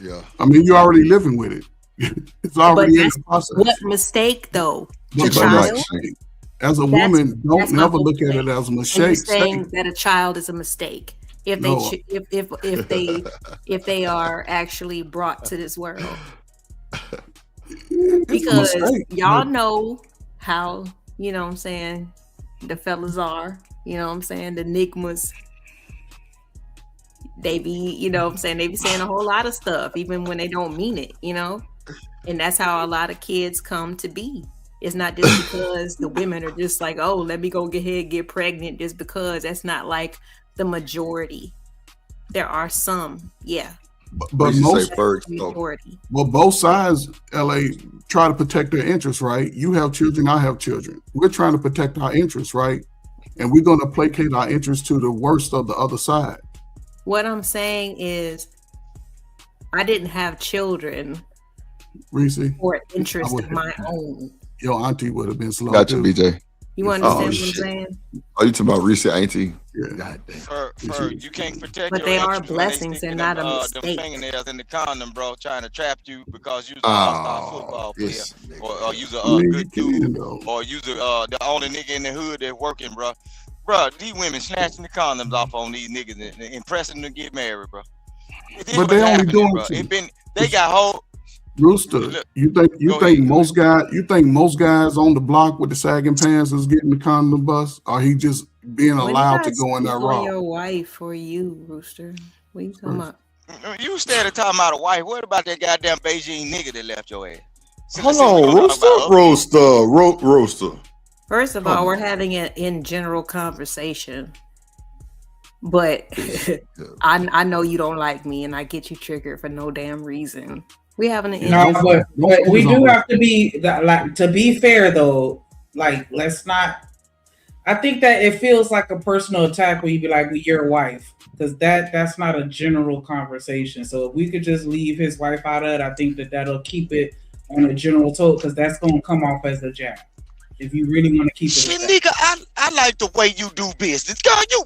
Yeah, I mean, you're already living with it. It's already in the process. What mistake though? As a woman, don't never look at it as a mistake. You're saying that a child is a mistake if they if they are actually brought to this world, because y'all know how, you know what I'm saying, the fellas are, you know what I'm saying, the enigmas. They be, you know what I'm saying, they be saying a whole lot of stuff even when they don't mean it, you know, and that's how a lot of kids come to be. It's not just because the women are just like, oh, let me go get pregnant just because. That's not like the majority. There are some, yeah. But both sides, LA, try to protect their interests, right? You have children, I have children. We're trying to protect our interests, right? And we're going to placate our interests to the worst of the other side. What I'm saying is, I didn't have children Reese, for interest of my own. Your auntie would have been slow. Got you, BJ. You understand what I'm saying? Are you talking about Reese auntie? Yeah. God damn. You can't protect but they are blessings and not a mistake. Them fingernails in the condom, bro, trying to trap you because you're an all-star football player, or you're a good dude, or you're the only nigga in the hood that's working, bro. Bro, these women snatching the condoms off on these niggas and impressing them to get married, bro. But they only doing they got whole. Rooster, you think most guys on the block with the sagging pants is getting the condom bus, or he just being allowed to go in there raw? Your wife or you, Rooster? What are you talking about? You started talking about a wife. What about that goddamn Beijing nigga that left your ass? Hold on, Rooster. First of all, we're having an in general conversation, but I know you don't like me, and I get you triggered for no damn reason. We having an but we do have to be like, to be fair though, like, let's not. I think that it feels like a personal attack when you be like, "Well, your wife," because that's not a general conversation. So if we could just leave his wife out of it, I think that'll keep it on a general tone, because that's going to come off as a jab. If you really want to keep it. Shit, nigga, I like the way you do business. Girl, you,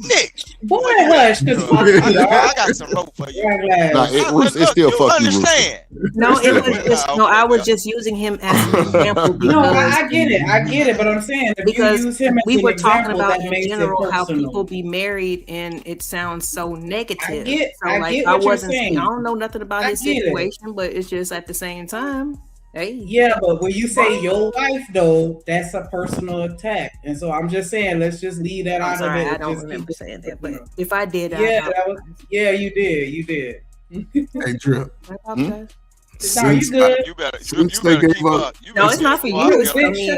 Nick. Boy, hush, because I got some rope for you. It's still fuck you. Understand? No, it was just I was just using him as an example. No, I get it, but I'm saying if because you use him as we were talking example, about in general how people be married, and it sounds so negative. I get what you're saying. I don't know nothing about his situation, but it's just at the same time. Yeah, but when you say your wife, though, that's a personal attack, and so I'm just saying, let's just leave that out of it. I don't remember saying that, but if I did, you did. Hey, Drip. I apologize. No, you good. You better keep up. No, it's not for you. It's for me. I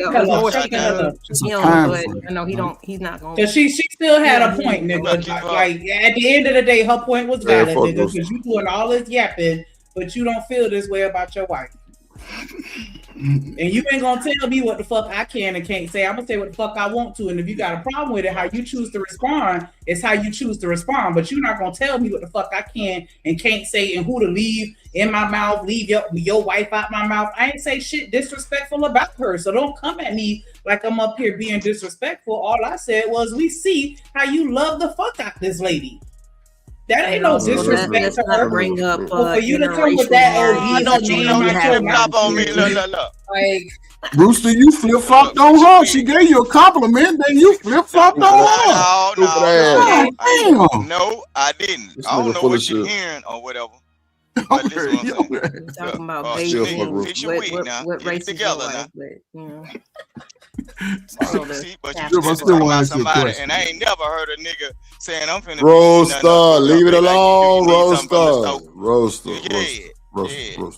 know he don't. He's not going. Cause she still had a point, nigga. Like at the end of the day, her point was valid, nigga. Cause you doing all this yapping, but you don't feel this way about your wife. And you ain't gonna tell me what the fuck I can and can't say. I'm gonna say what the fuck I want to. And if you got a problem with it, how you choose to respond is how you choose to respond. But you're not gonna tell me what the fuck I can and can't say and who to leave in my mouth, leave your wife out my mouth. I ain't say shit disrespectful about her. So don't come at me like I'm up here being disrespectful. All I said was we see how you love the fuck out this lady. That ain't no disrespect to her. Bring up for you to come with that. Oh, don't flip on me. Look. Like, Brewster, you flip flopped on her. She gave you a compliment, then you flip flopped on her. No, I didn't. I don't know what you're hearing or whatever. But talking about what race is your wife, See, but you just talking about somebody, and I ain't never heard a nigga saying I'm finna Roaster, leave it alone, Roaster.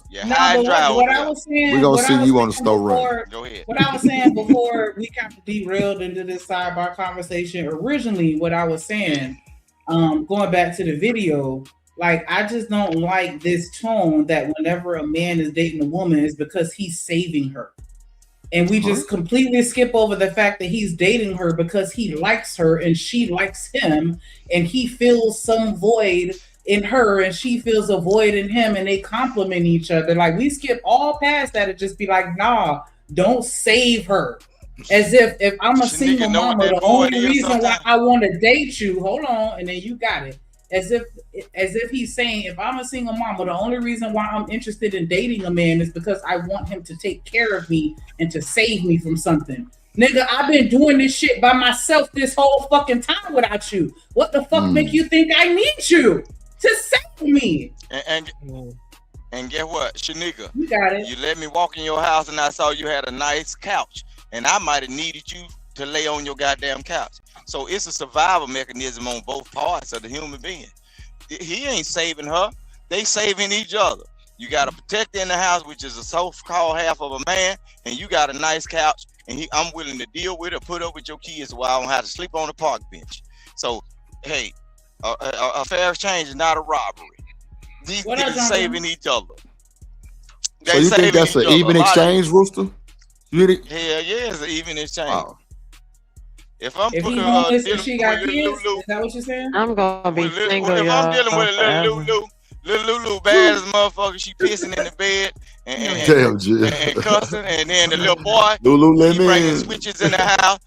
Yeah, high and dry. What I was saying, we're gonna see you on the store run. Go ahead. What I was saying before we kind of derailed into this sidebar conversation. Originally, what I was saying, going back to the video, like I just don't like this tone that whenever a man is dating a woman is because he's saving her. And we just completely skip over the fact that he's dating her because he likes her and she likes him, and he feels some void in her and she feels a void in him, and they complement each other. Like we skip all past that and just be like, nah, don't save her. As if I'm a single mama, the only reason why I want to date you, hold on, and then you got it. As if he's saying, if I'm a single mama, the only reason why I'm interested in dating a man is because I want him to take care of me and to save me from something. Nigga, I've been doing this shit by myself this whole fucking time without you. What the fuck make you think I need you to save me? And get what, Shanika? You got it. You let me walk in your house and I saw you had a nice couch, and I might have needed you to lay on your goddamn couch. So it's a survival mechanism on both parts of the human being. He ain't saving her. They saving each other. You got a protector in the house, which is a so-called half of a man, and you got a nice couch, and I'm willing to deal with it, put up with your kids while I don't have to sleep on the park bench. So, hey, a fair exchange is not a robbery. These niggas saving each other. So you think that's an even exchange, Rooster? Hell yeah, it's an even exchange. Wow. If he homeless and she got kids, is that what you're saying? I'm gonna be single, if y'all. I'm dealing with a little Lulu, bad as a motherfucker, she pissing in the bed and cussing, and then the little boy, he bringing switches in the house.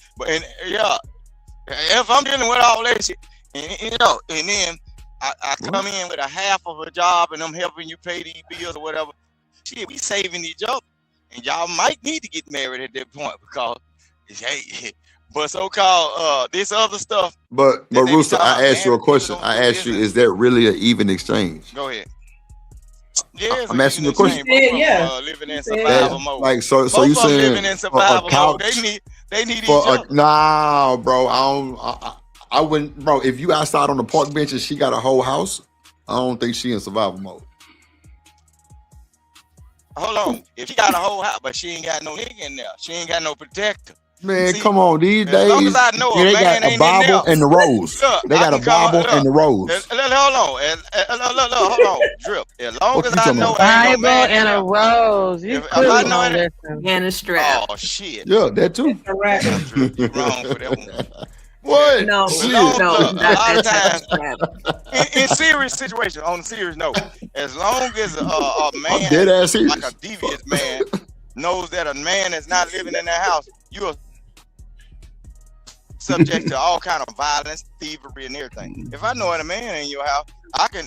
If I'm dealing with all that shit, and then I come in with a half of a job and I'm helping you pay these bills or whatever, shit, we saving each other, and y'all might need to get married at that point because, hey. But so-called this other stuff. But Rooster, I asked you a question. I asked you, is that really an even exchange? Go ahead. Yeah, I'm asking you a question. Living in survival mode. Like so you saying living in survival mode. They need each other. Nah, bro. I wouldn't, bro. If you outside on the park bench and she got a whole house, I don't think she in survival mode. Hold on. If she got a whole house, but she ain't got no nigga in there, she ain't got no protector. Man, come on, these days, as long as I know they got a Bible and the rose. They got a Bible and the rose. Hold on, Drip. As long as I know Bible and a rose. You and a strap. Oh shit. Yeah, that too. You're wrong for that one. What? No, in serious situations, on a serious note, as long as a man, like a devious man, knows that a man is not living in their house, you are subject to all kind of violence, thievery, and everything. If I know a man in your house, I can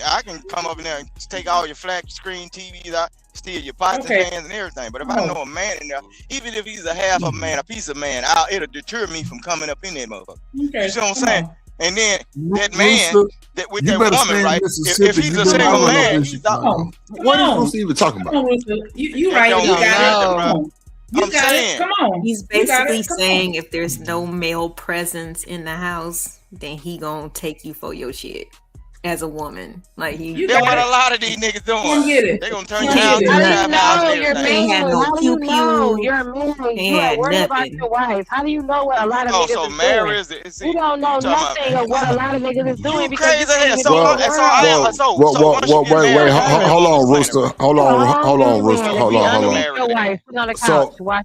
come up in there and take all your flat screen TVs out, steal your pots and pans and everything. But if I know a man in there, even if he's a half of a man, a piece of man, it'll deter me from coming up in there, motherfucker. You see what I'm saying? And then that man, with that woman, right? If he's a single man, what is Rooster even talking about? You right. You got it. You got it. Come on. He's basically saying if there's no male presence in the house, then he gonna take you for your shit as a woman. Like that's what a lot of these niggas doing. Come get it. They gonna turn your house into a house. You're man. How do you know you're married? You are worried about your wife. How do you know what a lot of niggas is doing? You don't know nothing of what a lot of niggas is doing because wait, hold on, Rooster. Hold on, Rooster. Hold on.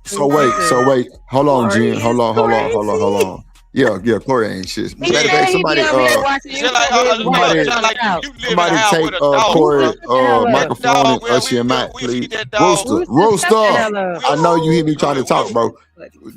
So wait. Hold on, Jen. Hold on. Yeah, Corey ain't shit. Somebody take Corey microphone and usher him out, please. Rooster. I know you hear me trying to talk, bro.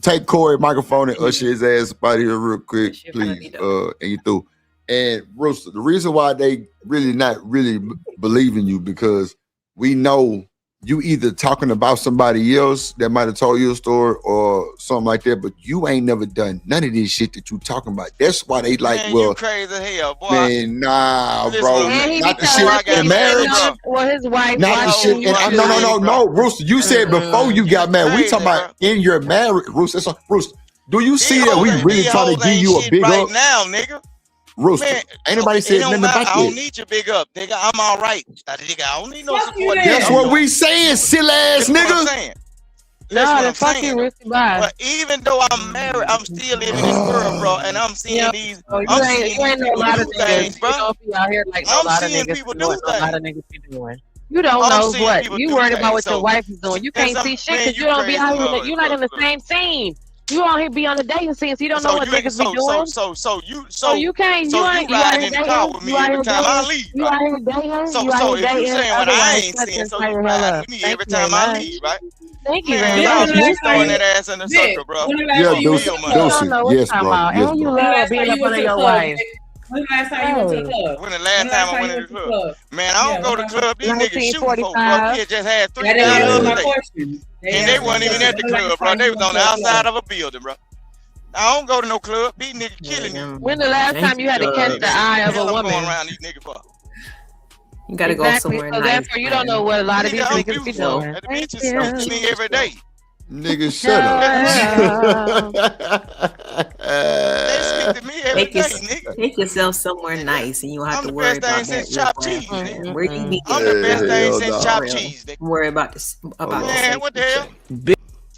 Take Corey microphone and usher his ass out here real quick, please. And you through. And Rooster, the reason why they really not really believe in you because we know you either talking about somebody else that might have told you a story or something like that, but you ain't never done none of this shit that you talking about. That's why they like, man, well, you crazy as hell, boy. Man, nah, bro. Not the shit in marriage. Well, his wife. Not the shit. No, Rooster. You said before you got married. We talking about in your marriage, Rooster. Rooster. Do you see that we really trying to give you a big right up now, nigga? Rooster, ain't nobody said nothing about that. I don't need your big up, nigga. I'm all right. Nigga, I don't need no support. That's what we saying, silly ass nigga. No, the fuck you, Rooster. Bye. But even though I'm married, I'm still living in this world, bro, and I'm seeing these. You ain't know a lot of things, bro. You don't be out here like a lot of niggas people do a lot of niggas be doing. You don't know what you worried about what your wife is doing. You can't see shit because you don't be out here. You're not in the same scene. You on here be on the dating scene, so you don't know what niggas be doing. So you can't. You ain't riding in the car with me every time I leave. You out here dating. So if you saying what I ain't saying, so you riding with me every time I leave, right? Thank you very much. You throwing that ass in the circle, bro. Yeah, Deuce. Yes, bro. And you love being up under your wife. When the last time you went to the club? When the last time I went to the club? Man, I don't go to the club. These niggas shooting folks, bro. Kids just had 3 guys the other day. And they weren't even at the club, bro. They was on the outside of a building, bro. I don't go to no club. These niggas killing me. When the last time you had to catch the eye of a woman? Going around these niggas for? You gotta go somewhere nice. Therefore, you don't know what a lot of these niggas be doing. The bitches speak to me every day. Nigga, shut up. They speak to me every day, nigga. Take yourself somewhere nice and you don't have to worry about that. Chopped cheese. Where you be? I'm the best thing since chopped cheese. Worry about this. Man, what the hell?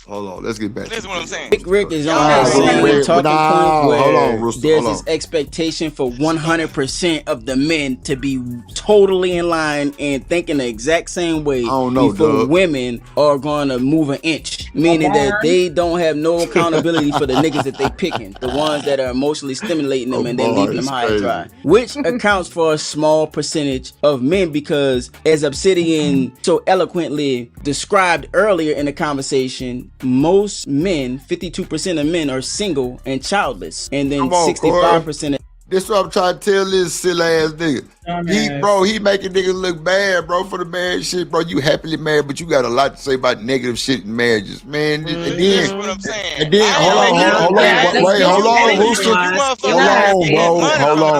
Hold on, let's get back. This is what I'm saying. Big Rick is on that same talking point where hold on, Rooster, there's this expectation for 100% of the men to be totally in line and thinking the exact same way before women are going to move an inch, meaning that they don't have no accountability for the niggas that they picking, the ones that are emotionally stimulating them and then leaving them high and dry, which accounts for a small percentage of men because, as Obsidian so eloquently described earlier in the conversation, most men, 52% of men are single and childless, and then 65%. This what I'm trying to tell this silly ass nigga. He making niggas look bad, bro, for the marriage shit, bro. You happily married, but you got a lot to say about negative shit in marriages, man. And then, that's what I'm saying. And then, hold on, Rooster.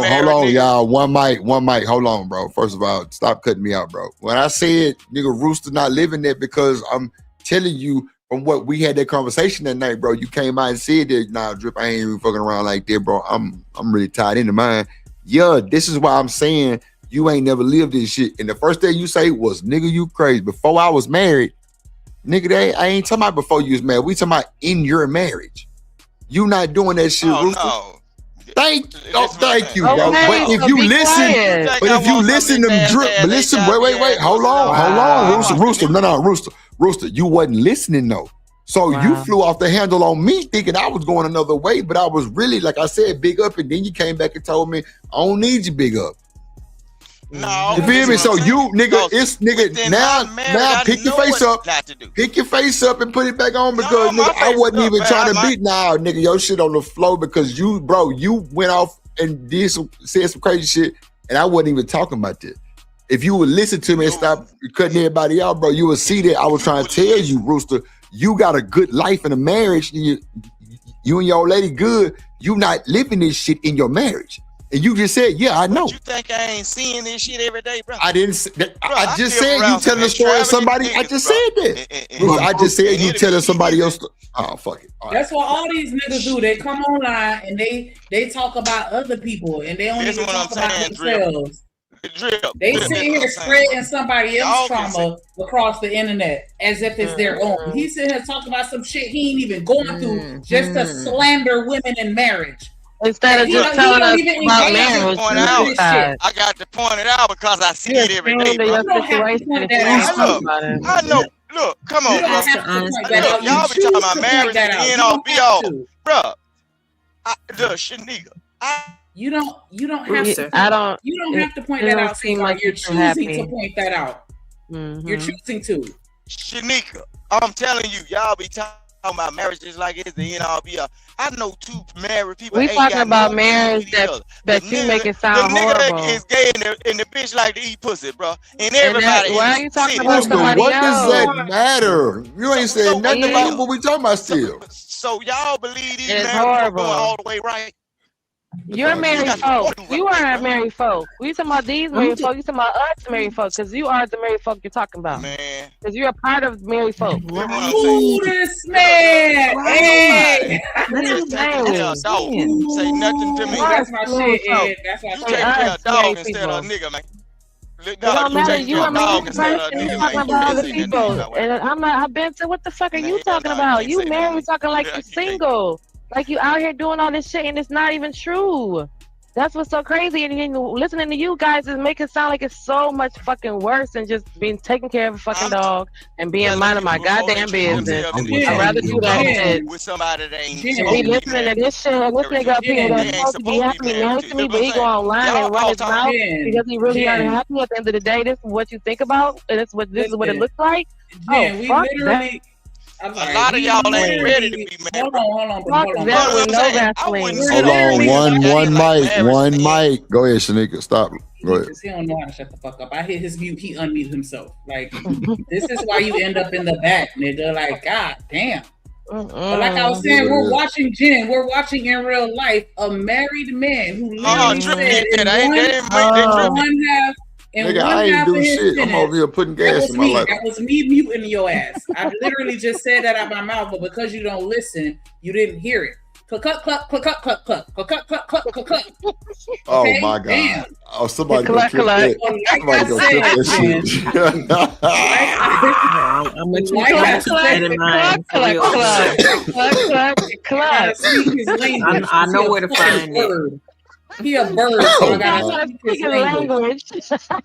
Hold on, y'all. One mic. Hold on, bro. First of all, stop cutting me out, bro. When I said nigga Rooster not living there, because I'm telling you. From what we had that conversation that night, bro, you came out and said that, nah, Drip, I ain't even fucking around like that, bro. I'm really tied into mine. Yeah, this is why I'm saying you ain't never lived this shit. And the first thing you say was, nigga, you crazy. Before I was married, nigga, I ain't talking about before you was married. We talking about in your marriage. You not doing that shit, Rooster. No. Thank you, bro. But if you listen to Drip, but listen, wait, hold on, Rooster, no, Rooster, you wasn't listening though. So you flew off the handle on me thinking I was going another way, but I was really, like I said, big up, and then you came back and told me, I don't need you big up. No. You feel me? So you, nigga, now pick your face up. Pick your face up and put it back on because nigga, I wasn't even trying to beat nigga, your shit on the floor because you went off and said some crazy shit, and I wasn't even talking about that. If you would listen to me and stop cutting everybody out, bro, you would see that I was trying to tell you, Rooster, you got a good life in a marriage. You and your old lady good. You not living this shit in your marriage. And you just said, yeah, I know. You think I ain't seeing this shit every day, bro? I didn't. I just said you telling the story of somebody. I just said that. I just said you telling somebody else. Oh, fuck it. That's what all these niggas do. They come online and they talk about other people and they don't even talk about themselves. They sit here spreading somebody else's trauma across the internet as if it's their own. He sit here talking about some shit he ain't even going through just to slander women in marriage. Instead of just telling us about marriage, I got to point it out because I see it every day. I know. Look, come on, bro. Y'all be talking about marriage and end all be all, bro. Shanika, you don't have to. You don't have to point that out. Seem like you're choosing to point that out. You're choosing to. Shanika, I'm telling you, y'all be talking about marriages like it's the end all be all. I know 2 married people. We talking about marriage that you make it sound horrible. The nigga is gay and the bitch like to eat pussy, bro. And everybody. Why are you talking about somebody what else? Does that matter? You ain't saying nothing about what we talking about still. So y'all believe these it's married horrible. Going all the way right? You're married folk. You are married folk. We talking about these married folk. You talking about us married folk because you are the married folk you're talking about. Man, because you're a part of married folk. Ooh, this man! Hey, say nothing to me. That's my shit, Ed. That's my shit. You can't tell a dog instead of a nigga, man. It don't matter. You are married person. You talking about other people, and I'm not. I've been to what the fuck are you talking about? You married talking like you're single. Like you out here doing all this shit and it's not even true. That's what's so crazy. And listening to you guys is making it sound like it's so much fucking worse than just being taking care of a fucking dog and being minding my goddamn business. I'd rather do that shit. With somebody that ain't be listening to this shit and this nigga up here that's supposed to be happy married to me, but he go online and run his mouth because he really unhappy. At the end of the day, this is what you think about and this is what it looks like. We fuck literally. A lot of y'all ain't ready to be married. Hold on. One mic. Go ahead, Shanika. Stop. Go ahead. He don't know how to shut the fuck up. I hit his mute. He unmuted himself. Like this is why you end up in the back, nigga. Like god damn. But like I was saying, we're watching Jen. We're watching in real life a married man who literally said in one half. And nigga, I ain't do shit. I'm over here putting gas in my life. That was me muting your ass. I literally just said that out my mouth, but because you don't listen, you didn't hear it. Oh my god! Damn. Oh, somebody go trip that. Somebody go trip that shit. I'm gonna keep that in mind. I know where to find it. He a bird, so I gotta speak his language.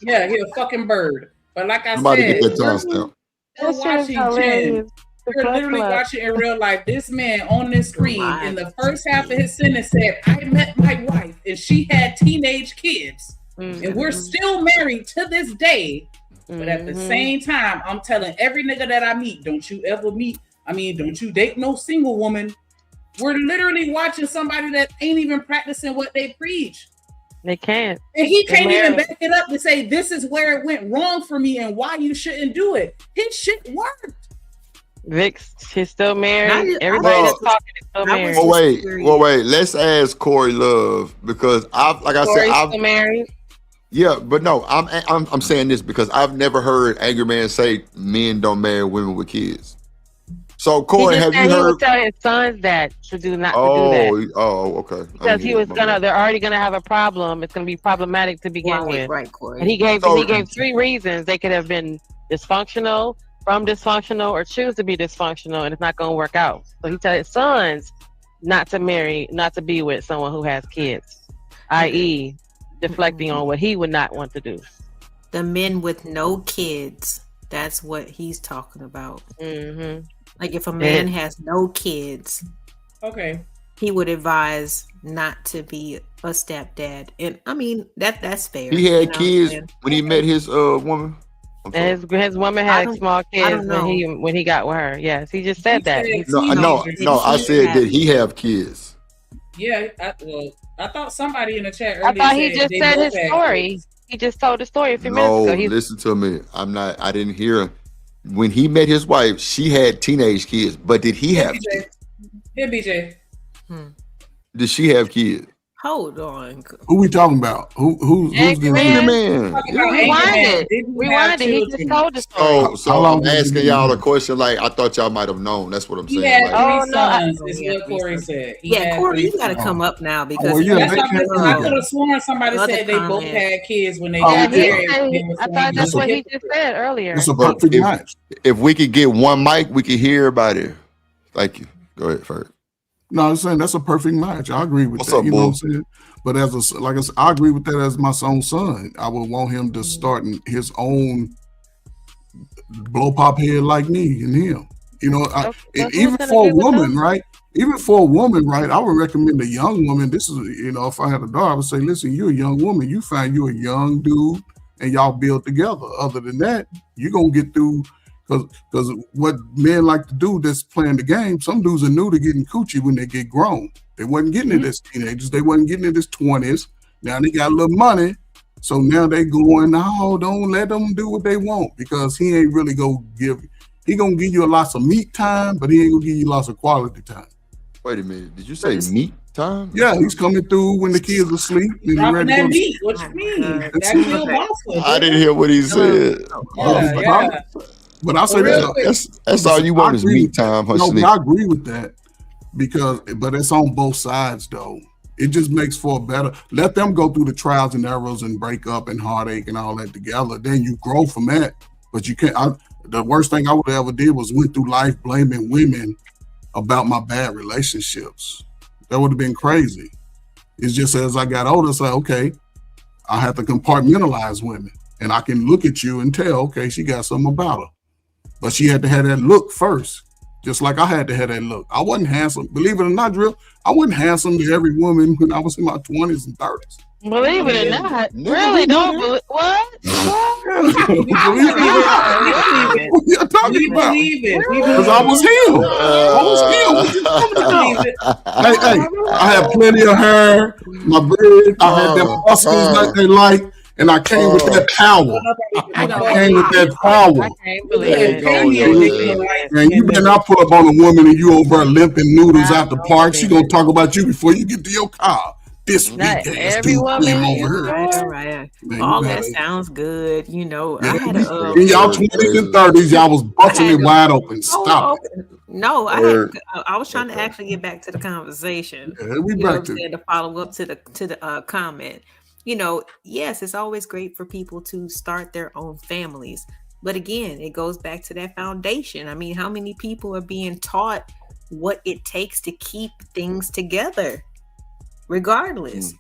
Yeah, he a fucking bird. But like I said, we're watching Jen. We're literally watching in real life. This man on this screen in the first half of his sentence said, "I met my wife and she had teenage kids, and we're still married to this day." But at the same time, I'm telling every nigga that I meet, don't you date no single woman. We're literally watching somebody that ain't even practicing what they preach. They can't. And he can't even back it up to say, this is where it went wrong for me and why you shouldn't do it. His shit worked. Vix, she's still married. Everybody that's talking is still married. Wait. Let's ask Corey Love because Corey's still married. Yeah, but no, I'm saying this because I've never heard Angry Man say men don't marry women with kids. So Corey, have you heard? He would tell his sons that to do that. Oh, okay. Because they're already gonna have a problem. It's gonna be problematic to begin with. Right, Corey. And he gave 3 reasons they could have been dysfunctional, from dysfunctional, or choose to be dysfunctional, and it's not gonna work out. So he tells his sons not to be with someone who has kids, i.e., deflecting on what he would not want to do. The men with no kids. That's what he's talking about. Like if a man has no kids, okay, he would advise not to be a stepdad. And I mean that's fair. He had kids when he met his woman. His woman had small kids when he got with her. Yes, he just said that. No, I said did he have kids? Yeah, I thought somebody in the chat earlier. I thought he just said his story. He just told the story a few minutes ago. Listen to me. I didn't hear him. When he met his wife, she had teenage kids, but did he have kids? Here, BJ. Did she have kids? Hold on. Who we talking about? Who's Angry Man? Rewind it. He just told the So story. I'm asking y'all a question. Like I thought y'all might have known. That's what I'm He saying. had Like, three sons. Is what Corey said. Corey, you got to come up now because I could have sworn somebody said they both had kids when they got married. I thought that's what he just said earlier. It's a perfect match. If we could get one mic, we could hear everybody. Thank you. Go ahead, Ferg. No, I'm saying that's a perfect match. I agree with What's that. up, You know boy? what I'm saying? But like I said, I agree with that as my own son. I would want him to start in his own blow pop head like me and him. You know, and even for a woman, right? Even for a woman, right? I would recommend a young woman. This is, you know, if I had a daughter, I would say, listen, you're a young woman. You find you a young dude and y'all build together. Other than that, you're going to get through. Because what men like to do that's playing the game, some dudes are new to getting coochie when they get grown. They wasn't getting it as teenagers. They wasn't getting it as 20s. Now they got a little money. So now they going, no, don't let them do what they want because he ain't really going to he going to give you lots of meat time, but he ain't going to give you lots of quality time. Wait a minute. Did you say meat time? Yeah, he's coming through when the kids are asleep. And Dropping ready to that go to meat. What you mean? That's real boss. I didn't hear what he said. Yeah. But I say that's all you want is meat time. No, but I agree with that but it's on both sides though. It just makes for a better. Let them go through the trials and errors and break up and heartache and all that together. Then you grow from that. But you can't. The worst thing I would ever did was went through life blaming women about my bad relationships. That would have been crazy. It's just as I got older, it's like, okay, I have to compartmentalize women, and I can look at you and tell, okay, she got something about her. But she had to have that look first, just like I had to have that look. I wasn't handsome. Believe it or not, Drill, I wasn't handsome to every woman when I was in my 20s and 30s. Believe it or not. Really? Don't believe what? What you talking about? Because I was him. What you talking about? Hey, I had plenty of hair, my beard, I had them muscles like they like. And I came with that power. I came with that power. I can't believe it. Man, you better not pull up on a woman and you over limping noodles out the park. She gonna talk about you before you get to your car. This Not every woman. Right. All that sounds good. You know, I had a in y'all 20s and 30s, y'all was busting it wide open. Stop it. No, I was trying to actually get back to the conversation. To follow up to the comment. You know, yes, it's always great for people to start their own families. But again, it goes back to that foundation. I mean, how many people are being taught what it takes to keep things together, regardless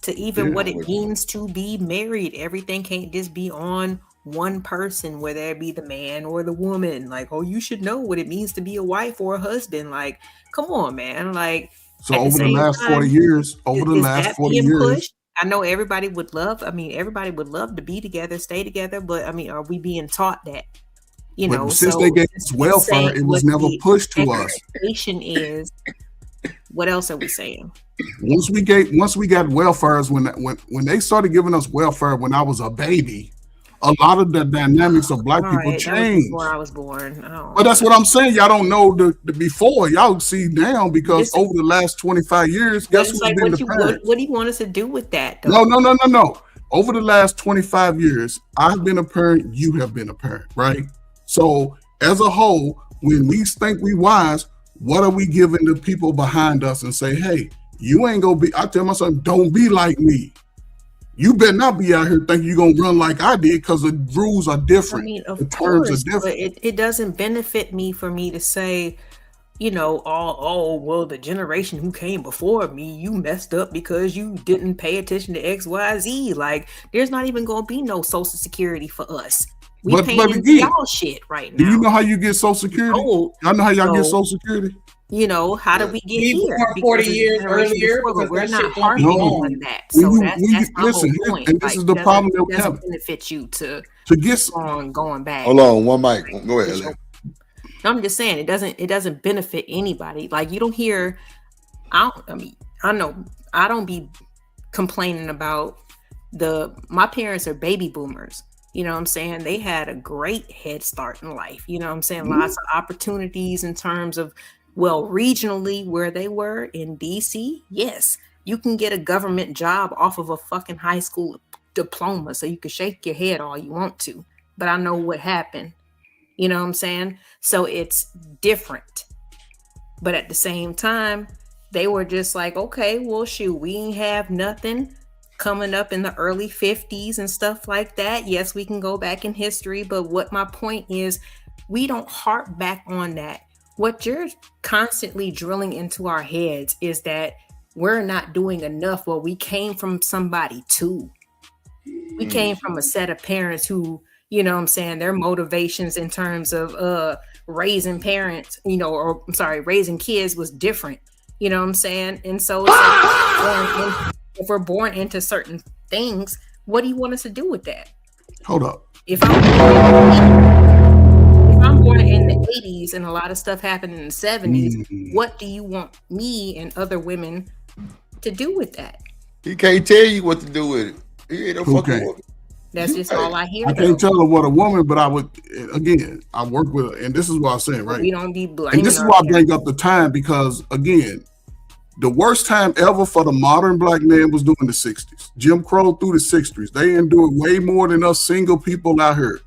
to even what it means to be married? Everything can't just be on one person, whether it be the man or the woman. Like, oh, you should know what it means to be a wife or a husband. Like, come on, man. Like, so over the last 40 years, years. I know everybody would love to be together, stay together, but I mean, are we being taught that? You know, since they gave us welfare, it was never pushed to us. Expectation is, what else are we saying? Once we got welfare, when they started giving us welfare when I was a baby, a lot of the dynamics of black people changed. That was before I was born. But that's what I'm saying. Y'all don't know the before. Y'all see now because over the last 25 years, guess who's been the parent? What do you want us to do with that? Though? No. Over the last 25 years, I've been a parent. You have been a parent, right? So as a whole, when we think we wise, what are we giving the people behind us and say, hey, you ain't gonna be? I tell my son, don't be like me. You better not be out here thinking you're going to run like I did because the rules are different. I mean, the terms are different. But it doesn't benefit me for me to say, you know, well, the generation who came before me, you messed up because you didn't pay attention to X, Y, Z. Like, there's not even going to be no Social Security for us. We paying into y'all shit right now. Do you know how you get Social Security? Y'all know how y'all get Social Security? You know, how did we get here? 40 years earlier, but we're not harping on that. So that's my whole point. And this is the problem that we have. It doesn't benefit you to get going back. Hold on, one mic. Go ahead. I'm just saying it doesn't benefit anybody. Like, you don't hear. I don't be complaining about my parents are baby boomers. You know what I'm saying? They had a great head start in life. You know what I'm saying? Lots of opportunities in terms of, well, regionally where they were in DC, yes. You can get a government job off of a fucking high school diploma, so you can shake your head all you want to. But I know what happened. You know what I'm saying? So it's different. But at the same time, they were just like, okay, well, shoot, we ain't have nothing coming up in the early 50s and stuff like that. Yes, we can go back in history, but what my point is, we don't harp back on that. What you're constantly drilling into our heads is that we're not doing enough. Well, we came from somebody too. We came from a set of parents who, you know what I'm saying, their motivations in terms of raising parents, you know, or I'm sorry, raising kids was different. You know what I'm saying? And so it's like, if we're born into certain things, what do you want us to do with that? Hold up. If I'm born in the 80s and a lot of stuff happened in the 70s, what do you want me and other women to do with that? He can't tell you what to do with it. He ain't no fucking woman. That's just all I hear. I can't tell her what a woman, but I would, again, I work with her, and this is what I'm saying, right? We don't be blaming. And this is why I bring up the time, because, again, the worst time ever for the modern black man was during the 60s. Jim Crow through the 60s. They endured way more than us single people out here.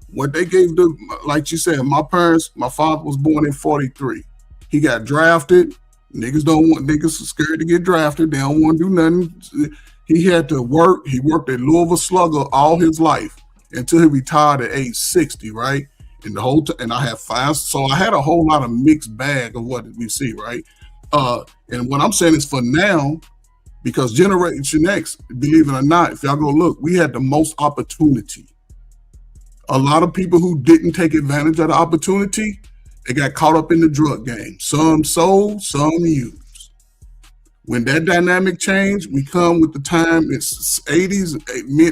What they gave the, like you said, my parents, my father was born in 43. He got drafted. Niggas are scared to get drafted. They don't want to do nothing. He had to work. He worked at Louisville Slugger all his life until he retired at age 60, right? And the whole and I had 5, so I had a whole lot of mixed bag of what we see, right? And what I'm saying is for now, because Generation X, believe it or not, if y'all go look, we had the most opportunity. A lot of people who didn't take advantage of the opportunity, they got caught up in the drug game. Some sold, some used. When that dynamic changed, we come with the time, it's 80s,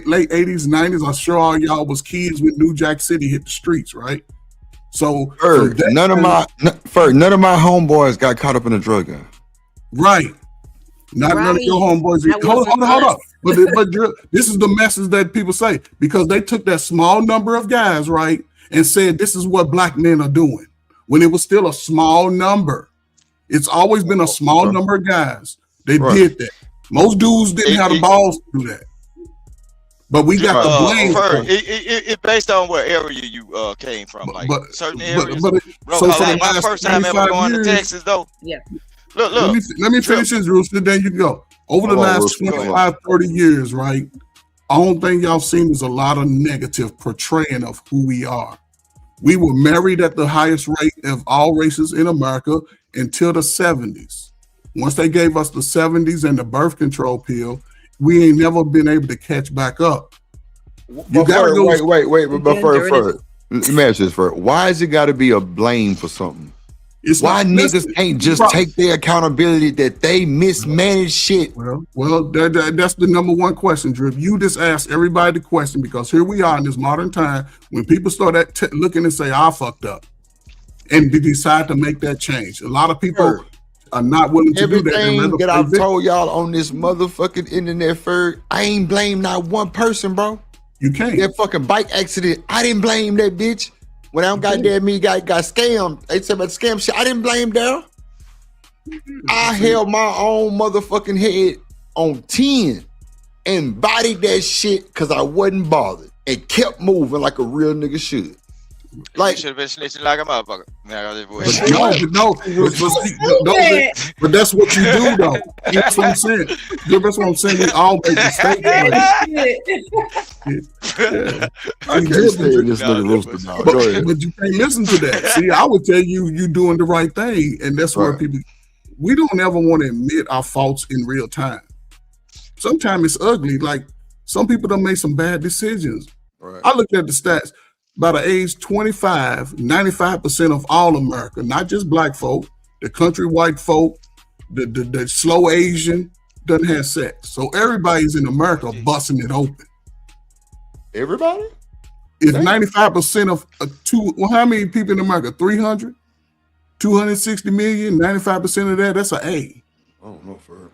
late 80s, 90s. I'm sure all y'all was kids when New Jack City hit the streets, right? So none of my homeboys got caught up in a drug game. Right. None of your homeboys. Hold up. But this is the message that people say, because they took that small number of guys, right, and said this is what black men are doing, when it was still a small number. It's always been a small number of guys. They did that. Most dudes didn't have the balls to do that. But we got the blame. It based on what area you came from, like certain areas. Bro, like my first time ever going to Texas, though. Yeah. Look. Let me finish this, Rooster, then you can go. Over the last 25, 30 years, right, I don't think y'all seen there's a lot of negative portraying of who we are. We were married at the highest rate of all races in America until the 70s. Once they gave us the 70s and the birth control pill, we ain't never been able to catch back up. Wait. But first, let me ask you this first. Why is it got to be a blame for something? Why niggas can't just take their accountability that they mismanaged shit? Well, that's the number one question, Drip. You just asked everybody the question, because here we are in this modern time when people start looking and say, I fucked up, and they decide to make that change. A lot of people are not willing to do that. Everything that I've told y'all on this motherfucking internet, I ain't blame not one person, bro. You can't. That fucking bike accident, I didn't blame that bitch. When I goddamn me got scammed, they said about scam shit. I didn't blame Daryl. I held my own motherfucking head on 10 and bodied that shit because I wasn't bothered and kept moving like a real nigga should. Like, should have been snitching like a motherfucker. But that's what you do, though. That's what I'm saying. That's what I'm saying. We all make mistakes. I can't stand this nigga Rooster now. Go ahead. But you can't listen to that. See, I would tell you, you're doing the right thing, and that's where people. We don't ever want to admit our faults in real time. Sometimes it's ugly. Like, some people don't make some bad decisions. Right. I looked at the stats. By the age 25, 95% of all America, not just black folk, the country white folk, the slow Asian, doesn't have sex. So everybody's in America busting it open. Everybody? If 95% of how many people in America? 300? 260 million, 95% of that's an A. I don't know for real.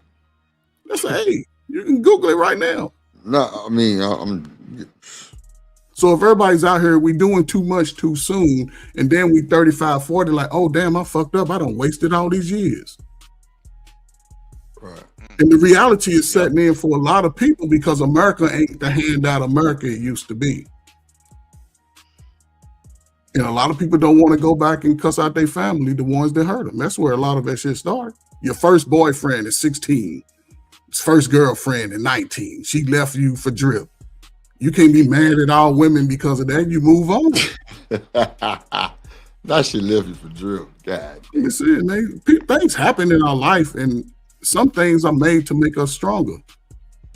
That's an A. You can Google it right now. No, I mean, So if everybody's out here, we doing too much too soon, and then we 35, 40, like, oh, damn, I fucked up. I done wasted all these years. Right. And the reality is setting in for a lot of people because America ain't the handout America it used to be. And a lot of people don't want to go back and cuss out their family, the ones that hurt them. That's where a lot of that shit started. Your first boyfriend is 16. His first girlfriend is 19. She left you for drip. You can't be mad at all women because of that. You move on. That shit left you for drip. God. Listen, things happen in our life, and some things are made to make us stronger.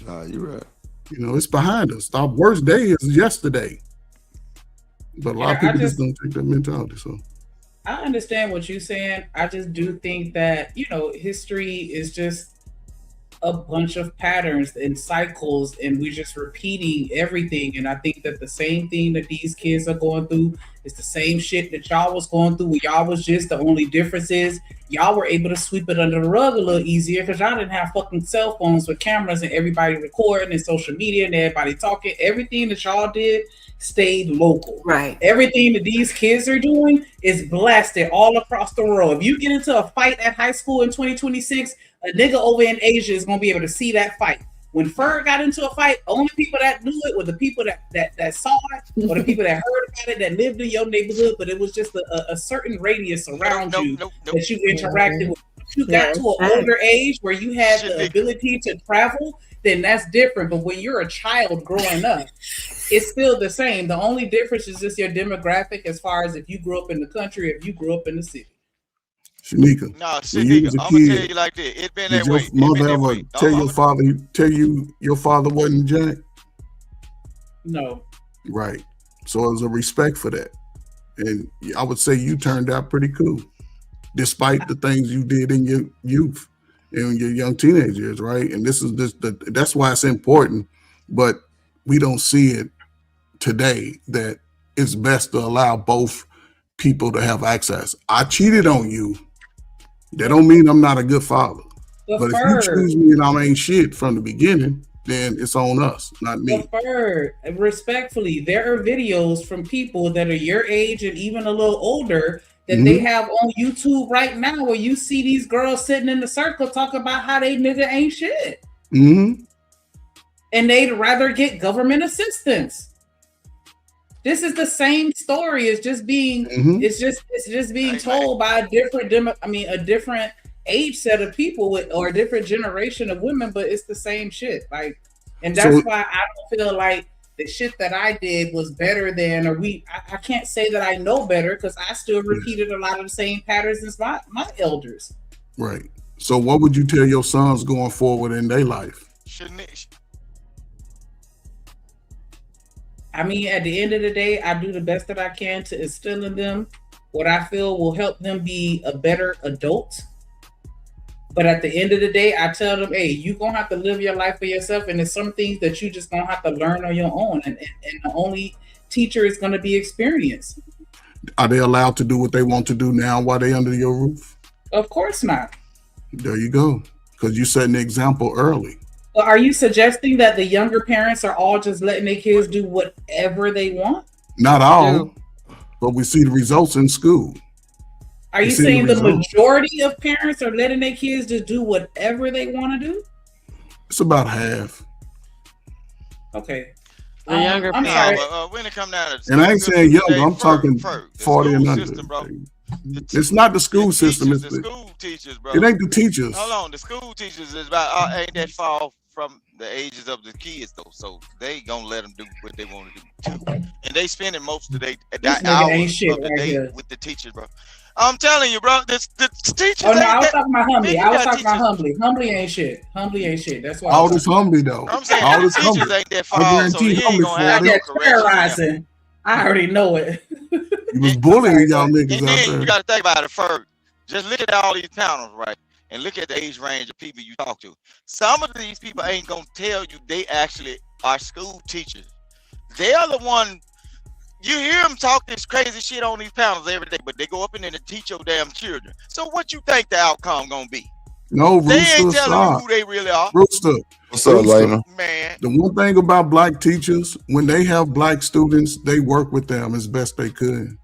Nah, you're right. You know, it's behind us. Our worst day is yesterday. But a lot of people just don't take that mentality. So I understand what you're saying. I just do think that, you know, history is just a bunch of patterns and cycles, and we're just repeating everything. And I think that the same thing that these kids are going through is the same shit that y'all was going through when y'all was just, the only difference is y'all were able to sweep it under the rug a little easier because y'all didn't have fucking cell phones with cameras and everybody recording and social media and everybody talking. Everything that y'all did stayed local. Right. Everything that these kids are doing is blasted all across the world. If you get into a fight at high school in 2026, a nigga over in Asia is going to be able to see that fight. When Ferg got into a fight, only people that knew it were the people that saw it, or the people that heard about it, that lived in your neighborhood, but it was just a certain radius around you that you interacted with. If you got to an older age where you had the ability to travel, then that's different. But when you're a child growing up, it's still the same. The only difference is just your demographic as far as if you grew up in the country, if you grew up in the city. Shanika, no, when you was a I'm kid, gonna tell you like this. It been did that your way. mother ever tell your father wasn't Jack? No. Right. So it was a respect for that. And I would say you turned out pretty cool, despite the things you did in your youth and your young teenage years, right? And that's why it's important, but we don't see it today that it's best to allow both people to have access. I cheated on you. That don't mean I'm not a good father. But if you choose me and I ain't shit from the beginning, then it's on us, not me. Respectfully, there are videos from people that are your age and even a little older that they have on YouTube right now where you see these girls sitting in the circle talking about how they nigga ain't shit. Mm-hmm. And they'd rather get government assistance. This is the same story. It's just being it's just being told by a different a different age set of people or a different generation of women, but it's the same shit. Like, and that's why I don't feel like the shit that I did was better than, or I can't say that I know better because I still repeated a lot of the same patterns as my elders. Right. So what would you tell your sons going forward in their life? I mean, at the end of the day, I do the best that I can to instill in them what I feel will help them be a better adult. But at the end of the day, I tell them, hey, you're going to have to live your life for yourself. And there's some things that you just going to have to learn on your own. And the only teacher is going to be experience. Are they allowed to do what they want to do now while they're under your roof? Of course not. There you go. Because you set an example early. But are you suggesting that the younger parents are all just letting their kids do whatever they want? Not all, but we see the results in school. Are you saying the majority of parents are letting their kids just do whatever they want to do? It's about half. Okay. The younger parents. When it come down to and I ain't saying young, I'm talking 40 and under. It's not the school system. It's the school teachers, bro. It ain't the teachers. Hold on, the school teachers is about ain't that far from the ages of the kids though, so they gonna let them do what they want to do too. And they spending most of the hours of the day with the teachers, bro. I'm telling you, bro. The teachers. Oh no, I was talking about Humbly. I was talking about Humbly. Humbly ain't shit. Humbly ain't shit. That's why. All this Humbly though. I'm saying all the this teachers Humbly. ain't that far, so he ain't gonna have no correction. I already know it. He was bullying y'all niggas and out then there. You got to think about it first. Just look at all these panels, right? And look at the age range of people you talk to. Some of these people ain't gonna tell you they actually are school teachers. They are the one. You hear them talk this crazy shit on these panels every day, but they go up in there and teach your damn children. So what you think the outcome gonna be? No, they Rooster, ain't telling you who they really are. Rooster. What's up, Lena? Man. The one thing about black teachers, when they have black students, they work with them as best they could.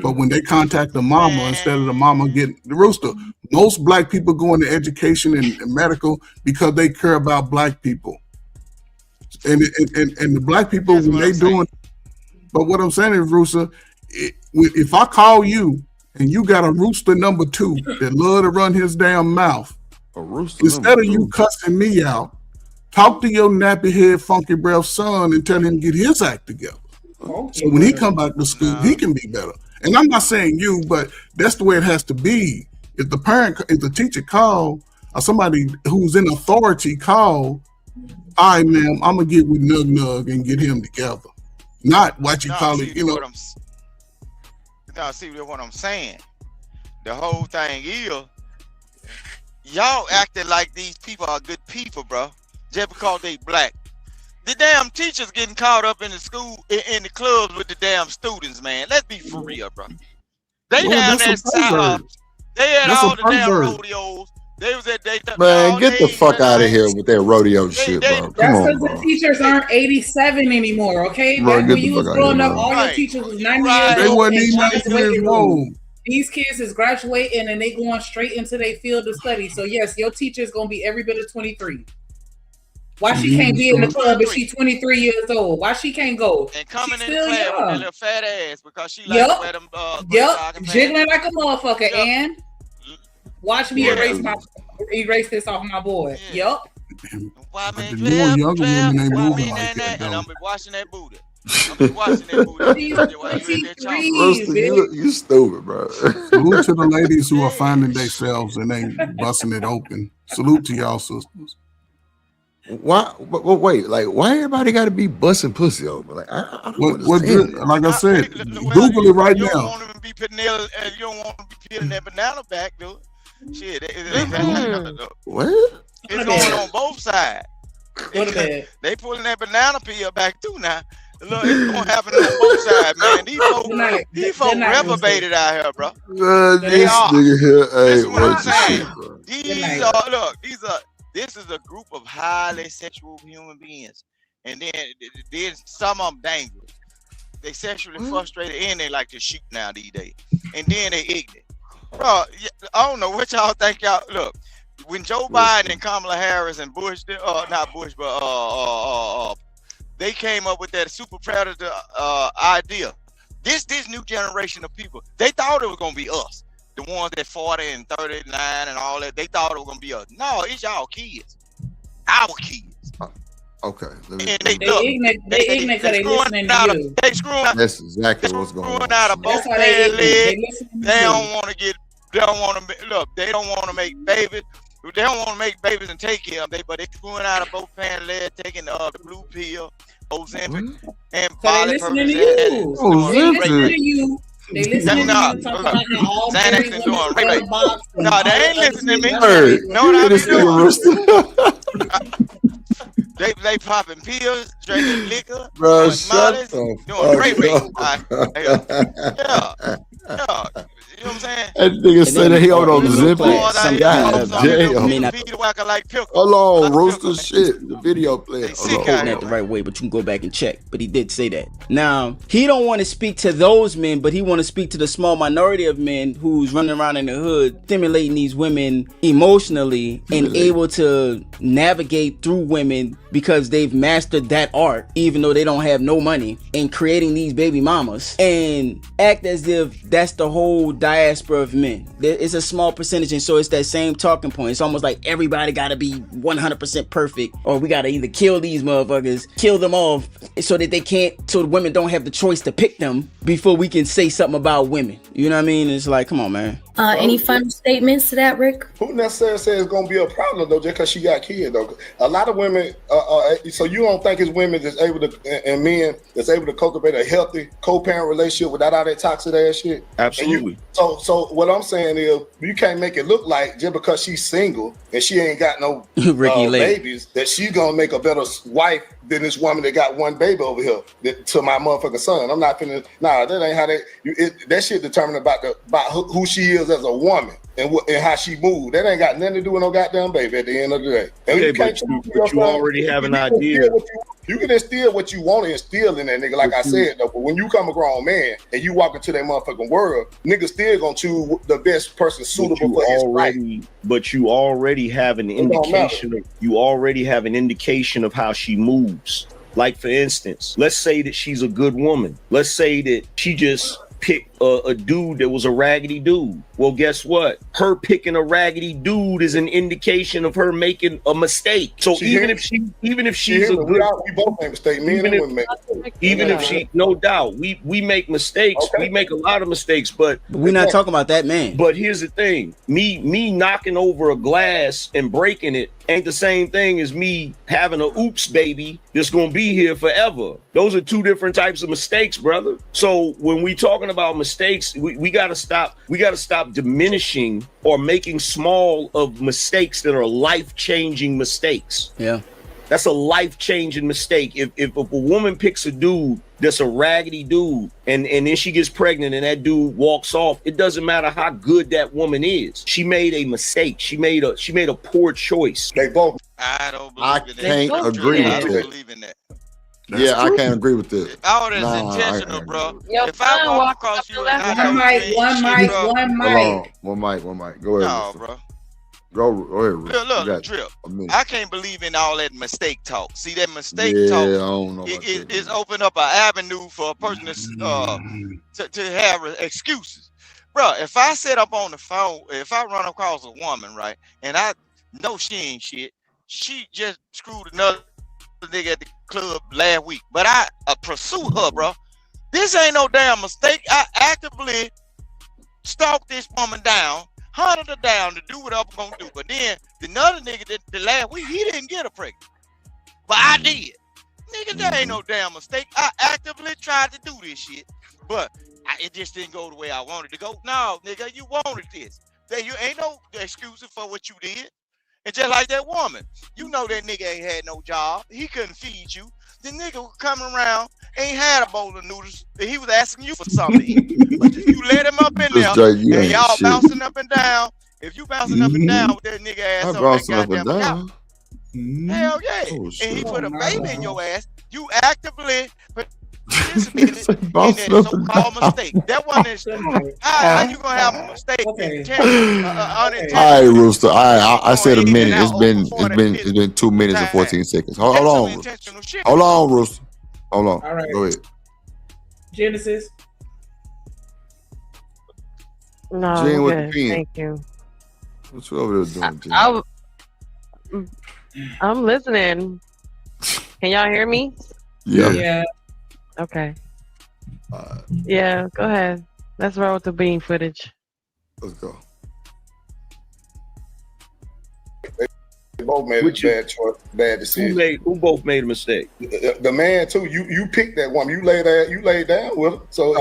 But when they contact the mama, instead of the mama getting the rooster, most black people go into education and medical because they care about black people. And the black people, when they doing, but what I'm saying is, Rooster, if I call you and you got a rooster number 2 that love to run his damn mouth, instead of you cussing me out, talk to your nappy head, funky breath son and tell him to get his act together. So when he come back to school, he can be better. And I'm not saying you, but that's the way it has to be. If the teacher call, or somebody who's in authority call, all right, ma'am, I'm gonna get with Nug Nug and get him together. Not what you call it, you know. Now, see what I'm saying. The whole thing is, y'all acting like these people are good people, bro, just because they black. The damn teachers getting caught up in the school, in the clubs with the damn students, man. Let's be for real, bro. They down there side. They had all the damn rodeos. They was at man, get the fuck out of here with that rodeo shit, bro. Come on, bro. The teachers aren't 87 anymore, okay? Bro, when you was growing up, all your teachers was 90 years old. They wasn't even 90 years old. These kids is graduating and they going straight into their field of study. So yes, your teacher is gonna be every bit of 23. Why she can't be in the club if she's 23 years old? Why she can't go? And coming in the club with that little fat ass because she like to wear them. Jiggling like a motherfucker. And watch me erase this off my board. Yup. Why man? More younger women ain't moving like that. And I'm be watching that booty. I'm be watching that booty. You stupid, bro. Salute to the ladies who are finding themselves and ain't busting it open. Salute to y'all sisters. Why? Wait, like why everybody got to be busting pussy over? Like I don't understand. Like I said, Google it right now. You don't want to be putting you don't want to be peeling that banana back, dude. Shit, what? It's going on both sides. They pulling that banana peel back too now. Look, it's gonna happen on both sides, man. These folks reprobated out here, bro. They are. This is what I'm saying. This is a group of highly sexual human beings, and then some of them dangerous. They sexually frustrated and they like to shoot now these days, and then they ignorant. Bro, I don't know what y'all think. Y'all look when Joe Biden and Kamala Harris and Bush, not Bush, but they came up with that super predator idea. This new generation of people, they thought it was gonna be us. The ones that 40 and 39 and all that, they thought it was gonna be us. No, it's y'all kids, our kids. Okay. They ignorant because they listening to you. They screwing out. That's exactly what's going on. Out of both their legs. They don't want to get. They don't want to look. They don't want to make babies. They don't want to make babies and take care of them. But they screwing out of both pants legs, taking the blue pill, Ozempic, and they listening to you. They listening to you. They listen to you talking about how all Xanax doing rape. No, they ain't listening to me. No, they doing. They popping pills, drinking liquor, bro, doing rape. Yeah. You know what I'm saying? That nigga said that he on Ozempic. Damn. Hold on, Rooster shit. The video playing. Quoting that the right way, but you can go back and check. But he did say that. Now, he don't want to speak to those men, but he want to speak to the small minority of men who's running around in the hood, stimulating these women emotionally and able to navigate through women because they've mastered that art, even though they don't have no money, and creating these baby mamas and act as if that's the whole diaspora of men. It's a small percentage, and so it's that same talking point. It's almost like everybody gotta be 100% perfect, or we gotta either kill these motherfuckers, kill them off, so that they can't, so the women don't have the choice to pick them before we can say something about women. You know what I mean? It's like, come on, man. Any final statements to that, Rick? Who necessarily says it's gonna be a problem though, just because she got kids though? A lot of women. So you don't think it's women that's able to, and men that's able to cultivate a healthy co-parent relationship without all that toxic ass shit? Absolutely. So what I'm saying is, you can't make it look like just because she's single and she ain't got no babies that she's gonna make a better wife than this woman that got one baby over here to my motherfucking son. I'm not finna. Nah, that ain't how that shit determined about who she is as a woman. and how she moved. That ain't got nothing to do with no goddamn baby at the end of the day. And okay, but you already have an idea. You can instill what you want to instill in that nigga, like I said, though. But when you come a grown man and you walk into that motherfucking world, niggas still gonna choose the best person suitable for his life. But you already have an indication of how she moves. Like, for instance, let's say that she's a good woman. Let's say that she just picked a dude that was a raggedy dude. Well, guess what? Her picking a raggedy dude is an indication of her making a mistake. So even if she's a good, we both make mistakes. No doubt, we make mistakes. Okay. We make a lot of mistakes, but we're not talking about that man. But here's the thing: me knocking over a glass and breaking it ain't the same thing as me having a oops baby that's gonna be here forever. Those are two different types of mistakes, brother. So when we talking about mistakes, we gotta stop diminishing or making small of mistakes that are life-changing mistakes. Yeah. That's a life-changing mistake. If a woman picks a dude that's a raggedy dude and then she gets pregnant and that dude walks off, it doesn't matter how good that woman is. She made a mistake. She made a poor choice. They both. I can't agree with that. Yeah, I can't agree with this. All that's intentional, bro. If I walk across you and one mic. One mic. Go ahead. No, bro. Go ahead. Look, Drip. I can't believe in all that mistake talk. See, that mistake talk I don't know is open up an avenue for a person to have excuses. Bro, if I sit up on the phone, if I run across a woman, right, and I know she ain't shit, she just screwed another nigga at the club last week, but I pursue her, bro. This ain't no damn mistake. I actively stalked this woman down, hunted her down to do what I'm gonna do. But then the other nigga that the last week, he didn't get her pregnant, but I did. Nigga, that ain't no damn mistake. I actively tried to do this shit, but it just didn't go the way I wanted to go. No, nigga, you wanted this. You ain't no excuse for what you did. And just like that woman, you know that nigga ain't had no job. He couldn't feed you. The nigga coming around ain't had a bowl of noodles. He was asking you for something to eat. But if you let him up in there and y'all bouncing up and down, if you bouncing up and down with that nigga ass on that goddamn couch, hell yeah. And he put a baby in your ass, you actively participated in that so-called mistake. That one is how you gonna have a mistake? All right, Rooster. I said a minute. It's been 2 minutes and 14 seconds. Hold on, Rooster. Hold on. All right. Go ahead. Genesis. No, Jen with good. the pen. Thank you. What you over there doing, Jen? I'm listening. Can y'all hear me? Yeah. Okay. Yeah, go ahead. Let's roll with the bean footage. Let's go. They both made a bad choice, bad decision. Who both made a mistake? The man too. You picked that woman. You laid down with her. So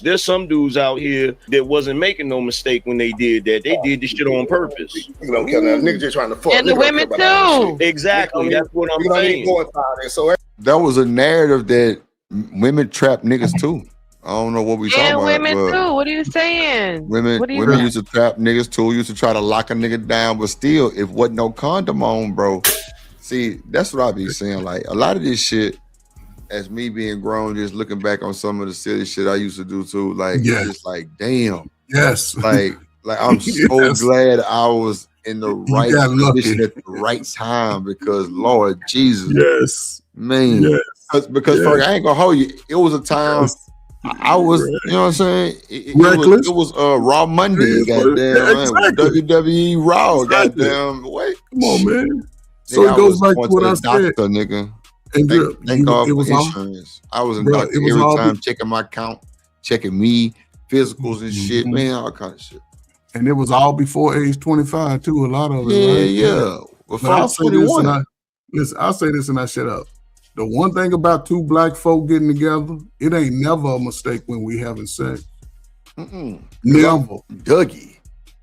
There's some dudes out here that wasn't making no mistake when they did that. They did this shit on purpose. You don't care now. Nigga just trying to fuck. And the women too. Exactly. That's what I'm saying. So that was a narrative that women trap niggas too. I don't know what we talking about. And women too. What are you saying? Women used to trap niggas too. Used to try to lock a nigga down, but still, if wasn't no condom on, bro. See, that's what I be saying. Like a lot of this shit, as me being grown, just looking back on some of the silly shit I used to do too. Like, just like, damn. Yes. Like I'm so glad I was in the right position at the right time because Lord Jesus. Yes. Man. Yes. Because Ferg, I ain't gonna hold you. It was a time. I was, you know what I'm saying? It was Raw Monday, goddamn. WWE Raw, goddamn. Wait, come on, man. So it goes back to what I said, nigga. And thank God for insurance. I was in doctor every time, checking my count, checking me, physicals and shit, man, all kind of shit. And it was all before age 25 too. A lot of it. Yeah. But I'll say this I'll say this and I shut up. The one thing about two black folk getting together, it ain't never a mistake when we having sex. Never. Dougie.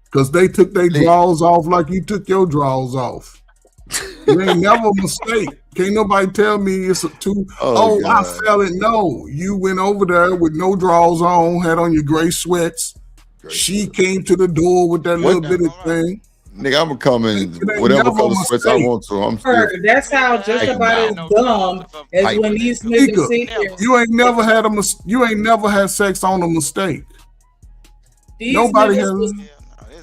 Because they took their drawers off like you took your drawers off. It ain't never a mistake. Can't nobody tell me it's a two. I fell it. No, you went over there with no drawers on, had on your gray sweats, She came to the door with that little bitty thing. Nigga, I'm coming whatever color sweats I want to. I'm still. That's how just about as dumb as when these niggas sit here. You ain't never had sex on a mistake. Nobody has.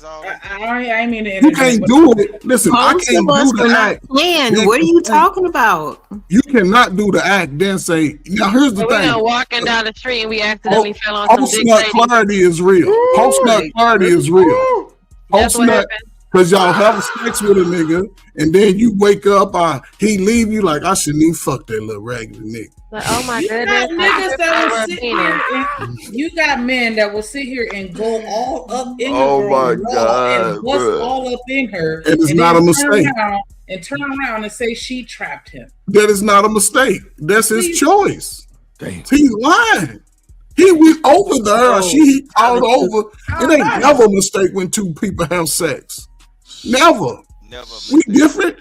I mean, you can't do it. Listen, I can't do the act. Man, what are you talking about? You cannot do the act, then say. Now here's the thing. We're walking down the street and we accidentally fell on some Post-nut clarity is real. Post-nut clarity is real. Post-nut, because y'all have sex with a nigga, and then you wake up, he leave you like, I shouldn't even fuck that little raggedy nigga. Like, oh my goodness. You got men that will sit here and go all up in my God, and bust all up in her. It is not a mistake. Turn around and say she trapped him. That is not a mistake. That's his choice. Damn. He's lying. He went over there, she called over. It ain't never a mistake when two people have sex. Never. We different.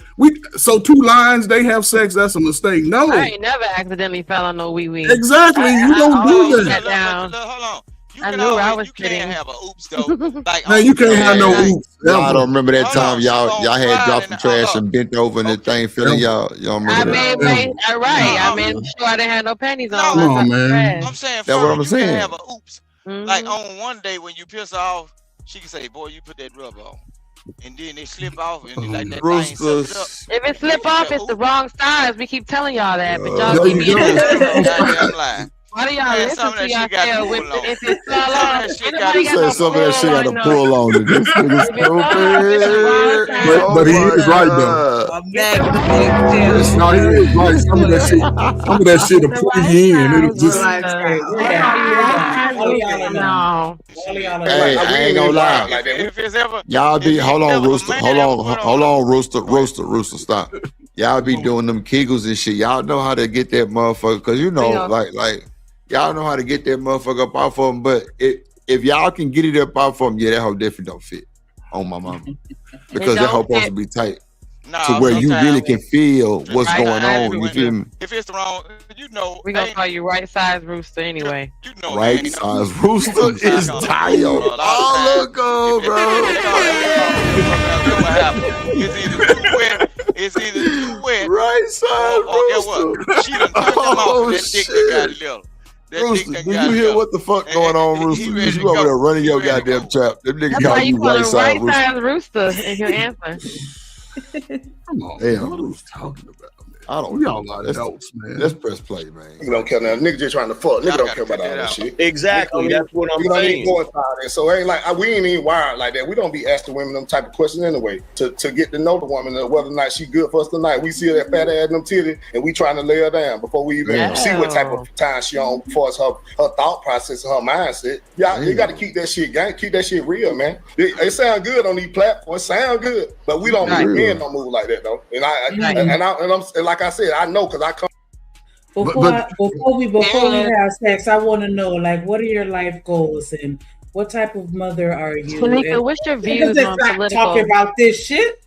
So two lines, they have sex, that's a mistake. No. I ain't never accidentally fell on no wee-wee. Exactly. You don't do that. Down. I knew I was kidding. You can't have a oops though. Like, man, you can't have no oops. I don't remember that time y'all had dropped some trash and bent over and the thing feeling y'all remember that? I mean, sure I didn't have no panties on. Come on, man. I'm saying, that's what I'm saying. Can have a oops. Like on one day when you piss off, she can say, "Boy, you put that rub on." And then they slip off, and like that thing sucks up. If it slip off, it's the wrong size. We keep telling y'all that, but y'all keep why do y'all listen to yourself with if it's so long? Some of that shit got to pull on it. This nigga stupid. But he is right though. It's not, he is right. Some of that shit to pull you in. It was just. Hey, I ain't gonna lie. If it's ever, y'all be hold on, Rooster, stop. Y'all be doing them kegels and shit. Y'all know how to get that motherfucker, because you know, like y'all know how to get that motherfucker up off of them. But if y'all can get it up off of them, yeah, that whole different don't fit on my mama, because that whole supposed to be tight. To where you really can feel what's going on. You feel me? If it's the wrong, you know, we're gonna call you right size Rooster anyway. You know, right size Rooster is tight. Oh, look, bro. It's either too wet. Right side or get what? She done took him off. That dick that got little. Rooster, do you hear what the fuck going on, Rooster? You over there running your goddamn trap. Them niggas call you right side Rooster. Is your answer? Come on, damn. What was talking about? I don't know. Y'all like adults, man. Let's press play, man. You don't care now. Nigga just trying to fuck. Nigga don't care about all that shit. Exactly. That's what I'm saying. So it ain't like we ain't even wired like that. We don't be asking women them type of questions anyway. To get to know the woman, whether or not she good for us tonight. We see her that fat ass and them titties, and we trying to lay her down before we even see what type of time she on. Before it's her thought process, her mindset. Yeah, you got to keep that shit gang. Keep that shit real, man. It sound good on these platforms. It sound good, but we don't. Men don't move like that though. And I'm like I said, I know. Because I come before we have sex, I want to know, like, what are your life goals and what type of mother are you? Tanika, what's your views on political? Talking about this shit.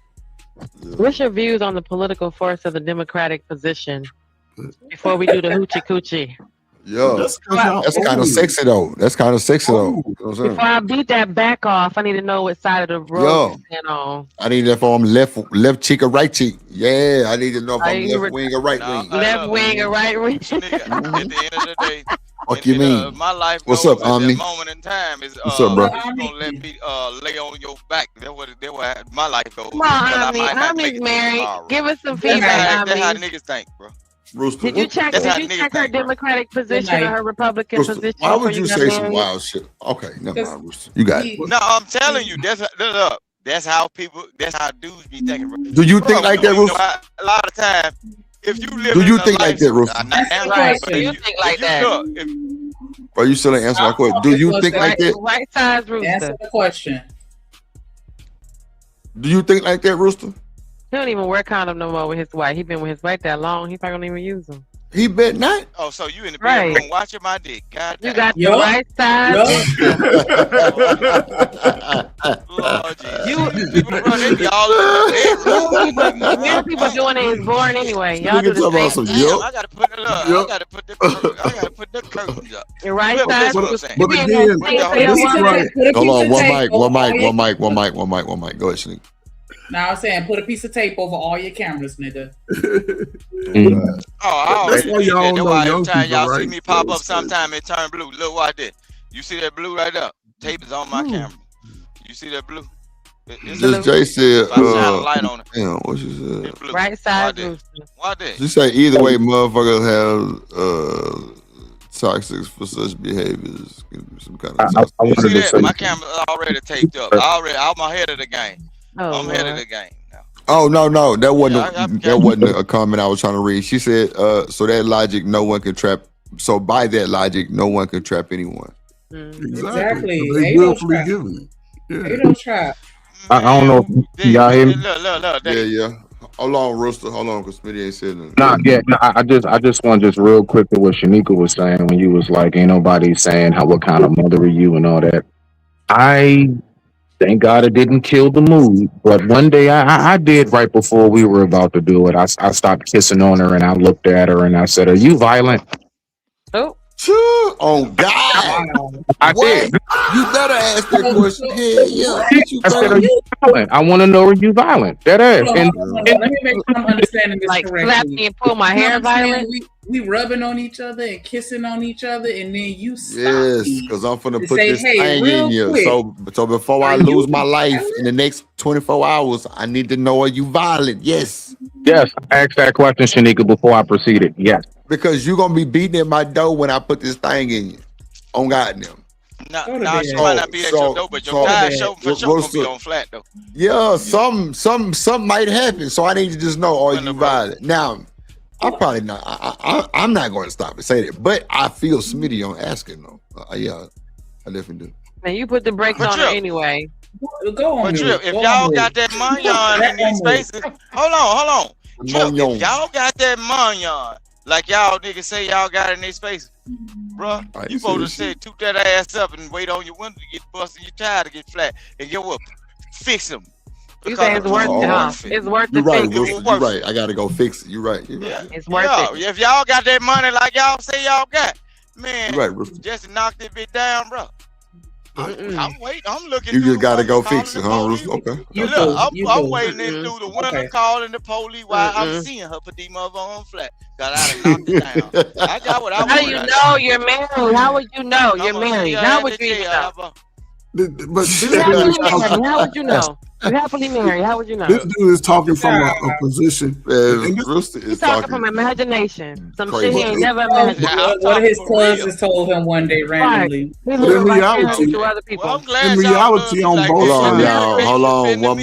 What's your views on the political force of the Democratic position? Before we do the hoochie coochie. Yo, that's kind of sexy though. Before I beat that back off, I need to know what side of the road you stand on. I need to know if I'm left cheek or right cheek. Yeah, I need to know if I'm left wing or right wing. Left wing or right wing. At the end of the day, what you mean? My life. What's up, Omni? Moment in time is what's up, bro? You gonna let me lay on your back? That's what my life goes. Come on, Omni's married. Give us some feedback. That's how niggas think, bro. Rooster, did you check her Democratic position or her Republican Rooster, position? Why would you say some wild shit? Okay, never mind, Rooster. You got it. No, I'm telling you, that's how dudes be thinking. Bro. Do you think like that, Rooster? A lot of times, if you live, do you think like that, Rooster? Right. Do you think like that? Bro, you still ain't answering my question. Do you think like that? Right size Rooster. Answer the question. Do you think like that, Rooster? He don't even wear condom no more with his wife. He been with his wife that long. He probably don't even use them. He bet not. Oh, so you in the bedroom watching my dick? God damn. You got the right side. Lord Jesus. People doing it is boring anyway. Y'all do the same. I gotta put the curtains up. Your right side. But again, hold on, one mic. Go ahead, Shanique. Now I'm saying put a piece of tape over all your cameras, nigga. That's why y'all know every time y'all see me pop up sometime it turn blue. Look what I did. You see that blue right there? Tape is on my camera. You see that blue? Just Jay said, I shine a light on it. Damn, what she said? Right side. Why did? She said either way, motherfuckers have toxics for such behaviors. Some kind of toxic. You see that? My camera's already taped up. I'm ahead of the game. I'm ahead of the game now. Oh no, that wasn't a comment I was trying to read. She said, so that logic, no one can trap. So by that logic, no one can trap anyone. Exactly. They willfully giving it. Yeah. They don't trap. I don't know if y'all hear me. Look. Yeah. Hold on, Rooster. Hold on, because Smitty ain't said nothing. I just want just real quick to what Shanika was saying when you was like, ain't nobody saying what kind of mother are you and all that. I thank God it didn't kill the mood, but one day I did right before we were about to do it. I stopped kissing on her and I looked at her and I said, "Are you violent?" Oh God! I did. You better ask that question. Yeah. I said, "Are you violent? I want to know, are you violent?" That ass. Let me make sure I'm understanding this correctly. Slap me and pull my hair violent. We rubbing on each other and kissing on each other, and then you stop. Yes, because I'm finna put say, this thing in you. Quick. So before I lose my life in the next 24 hours, I need to know, are you violent? Yes. Yes. Ask that question, Shanika, before I proceeded. Yes. Because you're gonna be beating at my door when I put this thing in you. On goddamn. No, she might not be at your door, but your tire show for sure gonna be on flat though. Yeah, some might happen. So I need to just know, are you violent? Now, I'm probably not. I'm not going to stop and say that, but I feel Smitty on asking though. Yeah, I definitely do. Man, you put the brakes on her anyway. Go on. But if y'all got that mignon in these spaces, hold on. If y'all got that mignon, like y'all niggas say y'all got in these spaces, bro, you supposed to say toot that ass up and wait on your window to get busted, your tire to get flat, and get what? Fix them. You say it's worth it, huh? It's worth it. You're right. I gotta go fix it. You're right. It's worth it. If y'all got that money like y'all say y'all got, man, you're right, Rooster. Just knock that bitch down, bro. I'm waiting. I'm looking. You just gotta go fix it, huh, Rooster? Okay. I'm waiting through the window calling the police while I'm seeing her put these mother on flat. Got out and knocked it down. I got what I want. How do you know you're married? How would you know you're married? How would you know? But how would you know? You're happily married. How would you know? This dude is talking from a position. He's talking from imagination. Some shit he ain't never imagined. One of his cousins told him one day randomly. But in reality, on both sides. Hold on. One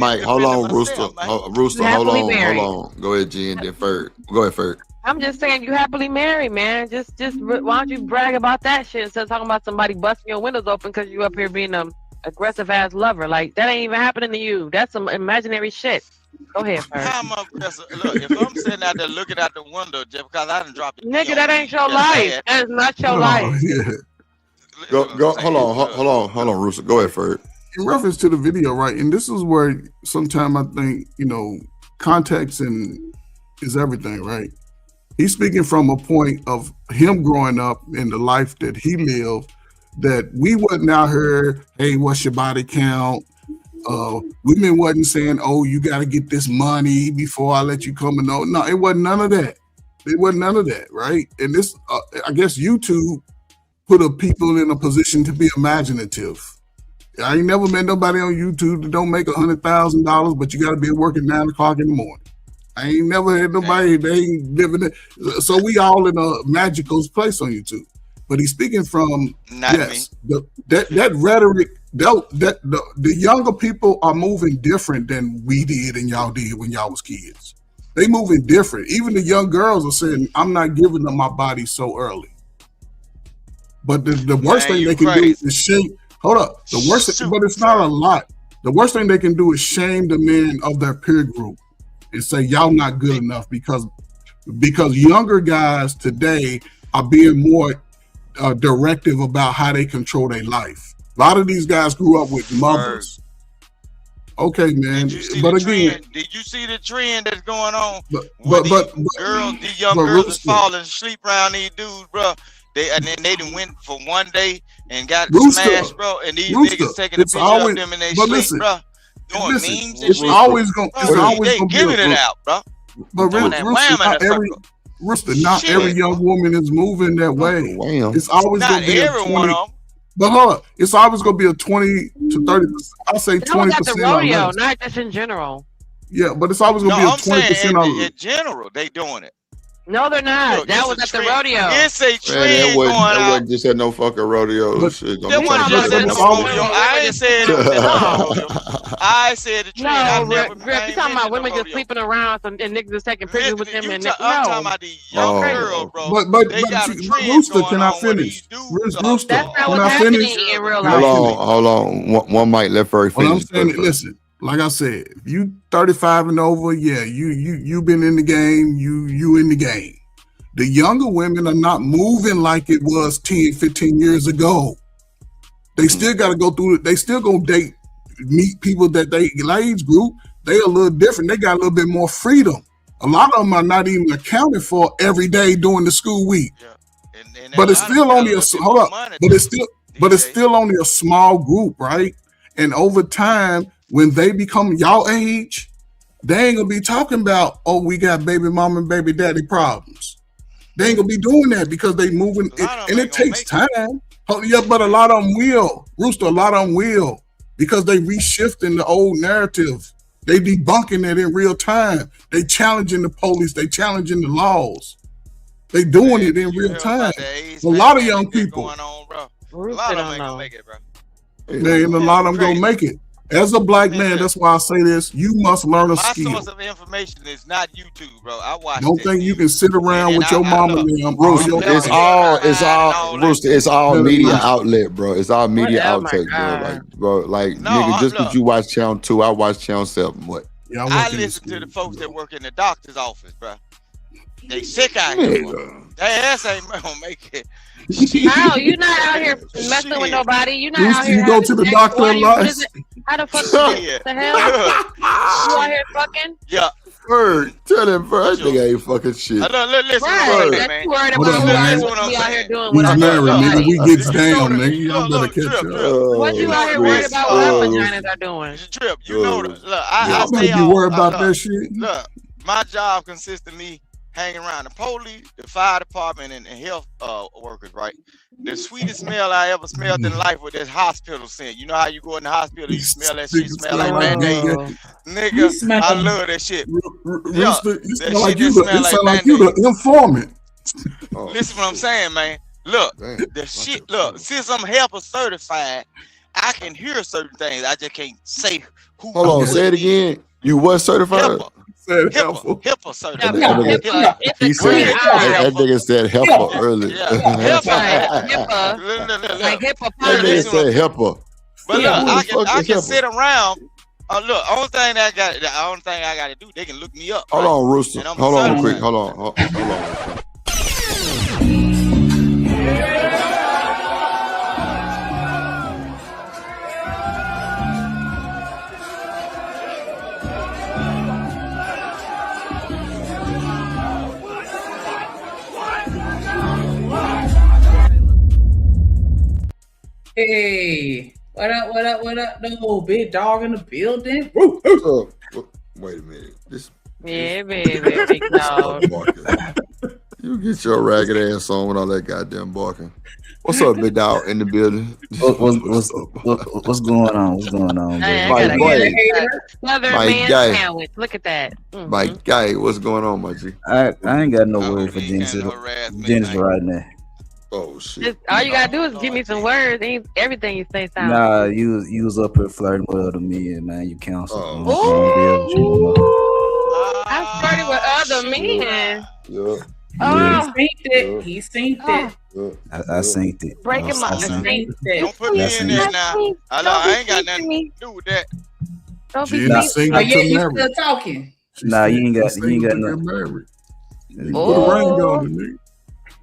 mic. Hold on, Rooster. Rooster, hold on. Go ahead, G, and then Ferg. Go ahead, Ferg. I'm just saying you happily married, man. Just why don't you brag about that shit instead of talking about somebody busting your windows open because you up here being a aggressive ass lover? Like that ain't even happening to you. That's some imaginary shit. Go ahead, Ferg. Look, if I'm sitting out there looking out the window just because I done dropped it. Nigga, that ain't your life. That is not your life. Go. Hold on, Rooster. Go ahead, Ferg. In reference to the video, right? And this is where sometimes I think, context is everything, right? He's speaking from a point of him growing up in the life that he lived, that we wasn't out here, hey, what's your body count? Women wasn't saying, oh, you got to get this money before I let you come and know. No, it wasn't none of that. It wasn't none of that, right? And this, I guess YouTube put people in a position to be imaginative. I ain't never met nobody on YouTube that don't make $100,000, but you got to be working 9 o'clock in the morning. I ain't never had nobody, they ain't living it. So we all in a magical place on YouTube. But he's speaking from, that rhetoric, the younger people are moving different than we did and y'all did when y'all was kids. They moving different. Even the young girls are saying, I'm not giving them my body so early. But the worst thing they can do is shame. Hold up. The worst thing, but it's not a lot. The worst thing they can do is shame the men of their peer group and say, y'all not good enough because because younger guys today are being more directive about how they control their life. A lot of these guys grew up with mothers. Okay, man. But again, did you see the trend that's going on? But these young girls is falling asleep around these dudes, bro. They done went for one day and got smashed, bro. And these niggas taking a picture of them in their sleep, bro. Doing memes and shit. They giving it out, bro. But Rooster, not every young woman is moving that way. It's always going to be every one of them. But hold on, it's always going to be a 20 to 30%. I'll say 20%. At the rodeo, not just in general. Yeah, but it's always going to be a 20%. In general, they doing it. No, they're not. Look, that was at the rodeo. It's a trend going on. That wasn't just at no fucking rodeo. Shit. That wasn't just at no rodeo. I ain't said it was at no rodeo. I said the trend. No, Rip, you talking about women just sleeping around and niggas just taking pictures with them and I'm talking about these young girls, bro. But they got a trend Rooster, going can I on finish? Rooster, that's not can what's I happening finish? in real life. Hold on. One mic, let Furry finish. What I'm saying, listen. Like I said, if you 35 and over, yeah, you been in the game, you in the game. The younger women are not moving like it was 10, 15 years ago. They still got to go through it. They still going to meet people that they age group. They a little different. They got a little bit more freedom. A lot of them are not even accounted for every day during the school week. Yeah. And but it's still only but it's still only a small group, right? And over time, when they become y'all age, they ain't gonna be talking about, oh, we got baby mama and baby daddy problems. They ain't gonna be doing that because they moving, and it takes time. Yeah, but a lot of them will. Rooster, a lot of them will, because they reshifting the old narrative. They debunking it in real time. They challenging the police. They challenging the laws. They doing it in real time. A lot of young people. A lot of them ain't gonna make it, bro. And a lot of them gonna make it. As a black man, that's why I say this. You must learn a skill. My source of information is not YouTube, bro. I watch. Don't think you can sit around with your mama and Rooster. It's all media outlet, bro. It's all media outlet, bro. Nigga, just because you watch Channel 2, I watch Channel 7. What? Yeah, I listen to the folks that work in the doctor's office, bro. They sick out here. Their ass ain't gonna make it. How you not out here messing with nobody? You not out here. You go to the doctor a lot. How the fuck? The hell? You out here fucking? Yeah. Bird, tell him first. I think I ain't fucking shit. Listen, that's worried about what we out here doing. We's married, nigga. We gets down, nigga. Y'all better catch up. What you out here worried about what our vaginas are doing? Trip, you know that. Look, I stay out. You worried about that shit? Look, my job consists of me hanging around the police, the fire department, and health workers, right? The sweetest smell I ever smelled in life was this hospital scent. You know how you go in the hospital, you smell that shit, smell like Band-Aid. Nigga, I love that shit. You sound like you the informant. Listen what I'm saying, man. Look, the shit, look, since I'm HEPA certified, I can hear certain things. I just can't say who. Hold on, say it again. You was certified? HEPA certified. He said that nigga said HEPA earlier. Like HEPA. That nigga said HEPA. But look, I can sit around. Look, only thing I got to do, they can look me up. Hold on, Rooster. Hold on, quick. Hold on. Hey, what up? No, big dog in the building. Wait a minute. Yeah, baby, big dog. You get your ragged ass on with all that goddamn barking. What's up, big dog in the building? What's going on? What's going on? Southern man sandwich. Look at that. My guy, what's going on, my G? I ain't got no word for Jennifer right now. Oh shit! All you gotta do is give me some words. Everything you say sounds. Nah, you was up here flirting with other men, man. You counsel. I'm flirting with other men. Yeah. He synced it. I synced it. Breaking my synced it. Don't put me in there now. I ain't got nothing to do with that. Don't be you still talking. Nah, you ain't got nothing. Put a ring on it, nigga.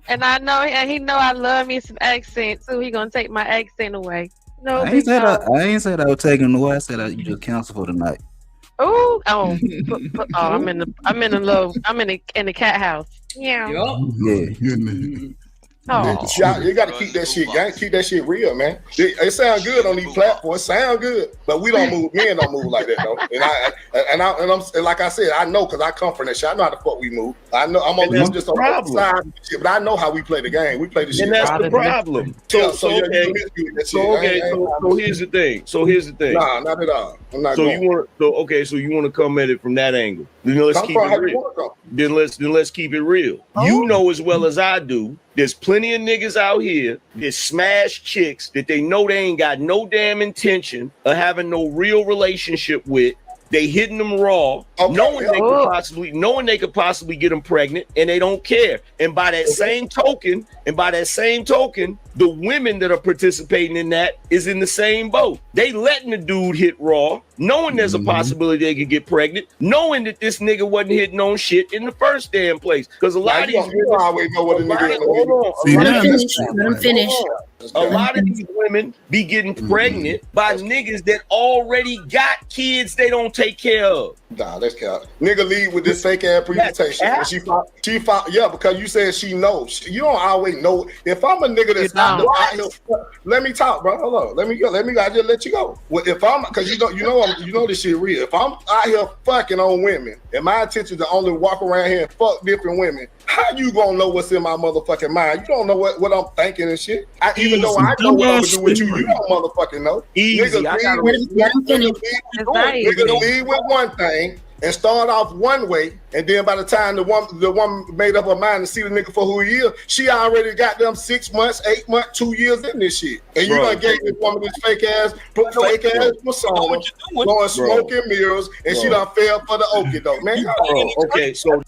And I know, and he know I love me some accent too. He gonna take my accent away. No, I ain't said I was taking away. I said you just cancel for the night. I'm in the cat house. Yeah. Yeah. You got to keep that shit, gang. Keep that shit real, man. It sound good on these platforms. Sound good, but we don't move. Men don't move like that, though. And I'm like I said, I know because I come from that shit. I know how the fuck we move. I know I'm just on the side, but I know how we play the game. We play the shit. And that's the problem. So here's the thing. Nah, not at all. I'm not. So you want to come at it from that angle? Then let's keep it real. Then let's keep it real. You know as well as I do. There's plenty of niggas out here that smash chicks that they know they ain't got no damn intention of having no real relationship with. They hitting them raw, knowing they could possibly get them pregnant, and they don't care. And by that same token, the women that are participating in that is in the same boat. They letting the dude hit raw, knowing there's a possibility they could get pregnant, knowing that this nigga wasn't hitting on shit in the first damn place. Because a lot of these women always know what a nigga is. Let him finish. A lot of these women be getting pregnant by niggas that already got kids they don't take care of. Nah, that's cap. Nigga leave with this fake ass presentation. And she found, because you said she knows. You don't always know. If I'm a nigga that's out here, let me talk, bro. Hold on. Let me go. I just let you go. Well, if I'm, because you know this shit real. If I'm out here fucking on women, and my intention is to only walk around here and fuck different women, how you gonna know what's in my motherfucking mind? You don't know what I'm thinking and shit. Even though I know what I'm gonna do with you, you don't motherfucking know. Niggas leave with one thing and start off one way, and then by the time the woman made up her mind to see the nigga for who he is, she already got them 6 months, 8 months, 2 years in this shit. And you done gave this woman this fake ass persona, going smoking mirrors, and she done fell for the okie doke, man. Okay, so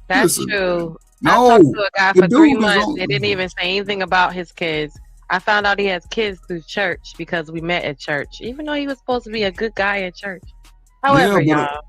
that's true. I talked to a guy for 3 months. They didn't even say anything about his kids. I found out he has kids through church because we met at church, even though he was supposed to be a good guy at church. However,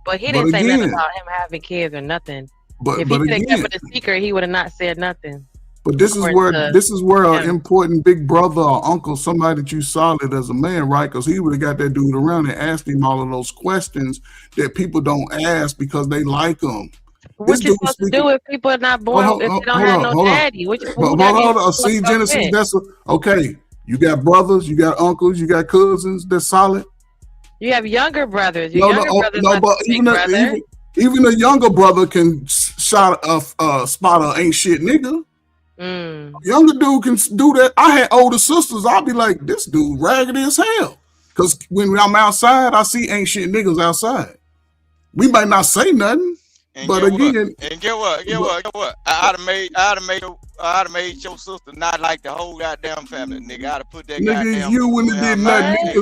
but he didn't say nothing about him having kids or nothing. If he could have kept it a secret, he would have not said nothing. But this is where an important big brother or uncle, somebody that you solid as a man, right? Because he would have got that dude around and asked him all of those questions that people don't ask because they like him. What you supposed to do if people are not born, if they don't have no daddy? Hold on. See, Genesis, that's okay. You got brothers, you got uncles, you got cousins that's solid. You have younger brothers. But even a younger brother can spot a ain't shit nigga. Younger dude can do that. I had older sisters. I'll be like, this dude raggedy as hell. Because when I'm outside, I see ain't shit niggas outside. We might not say nothing. And but again, get what? I'd have made your sister not like the whole goddamn family, nigga. I'd have put that goddamn. You wouldn't have did nothing.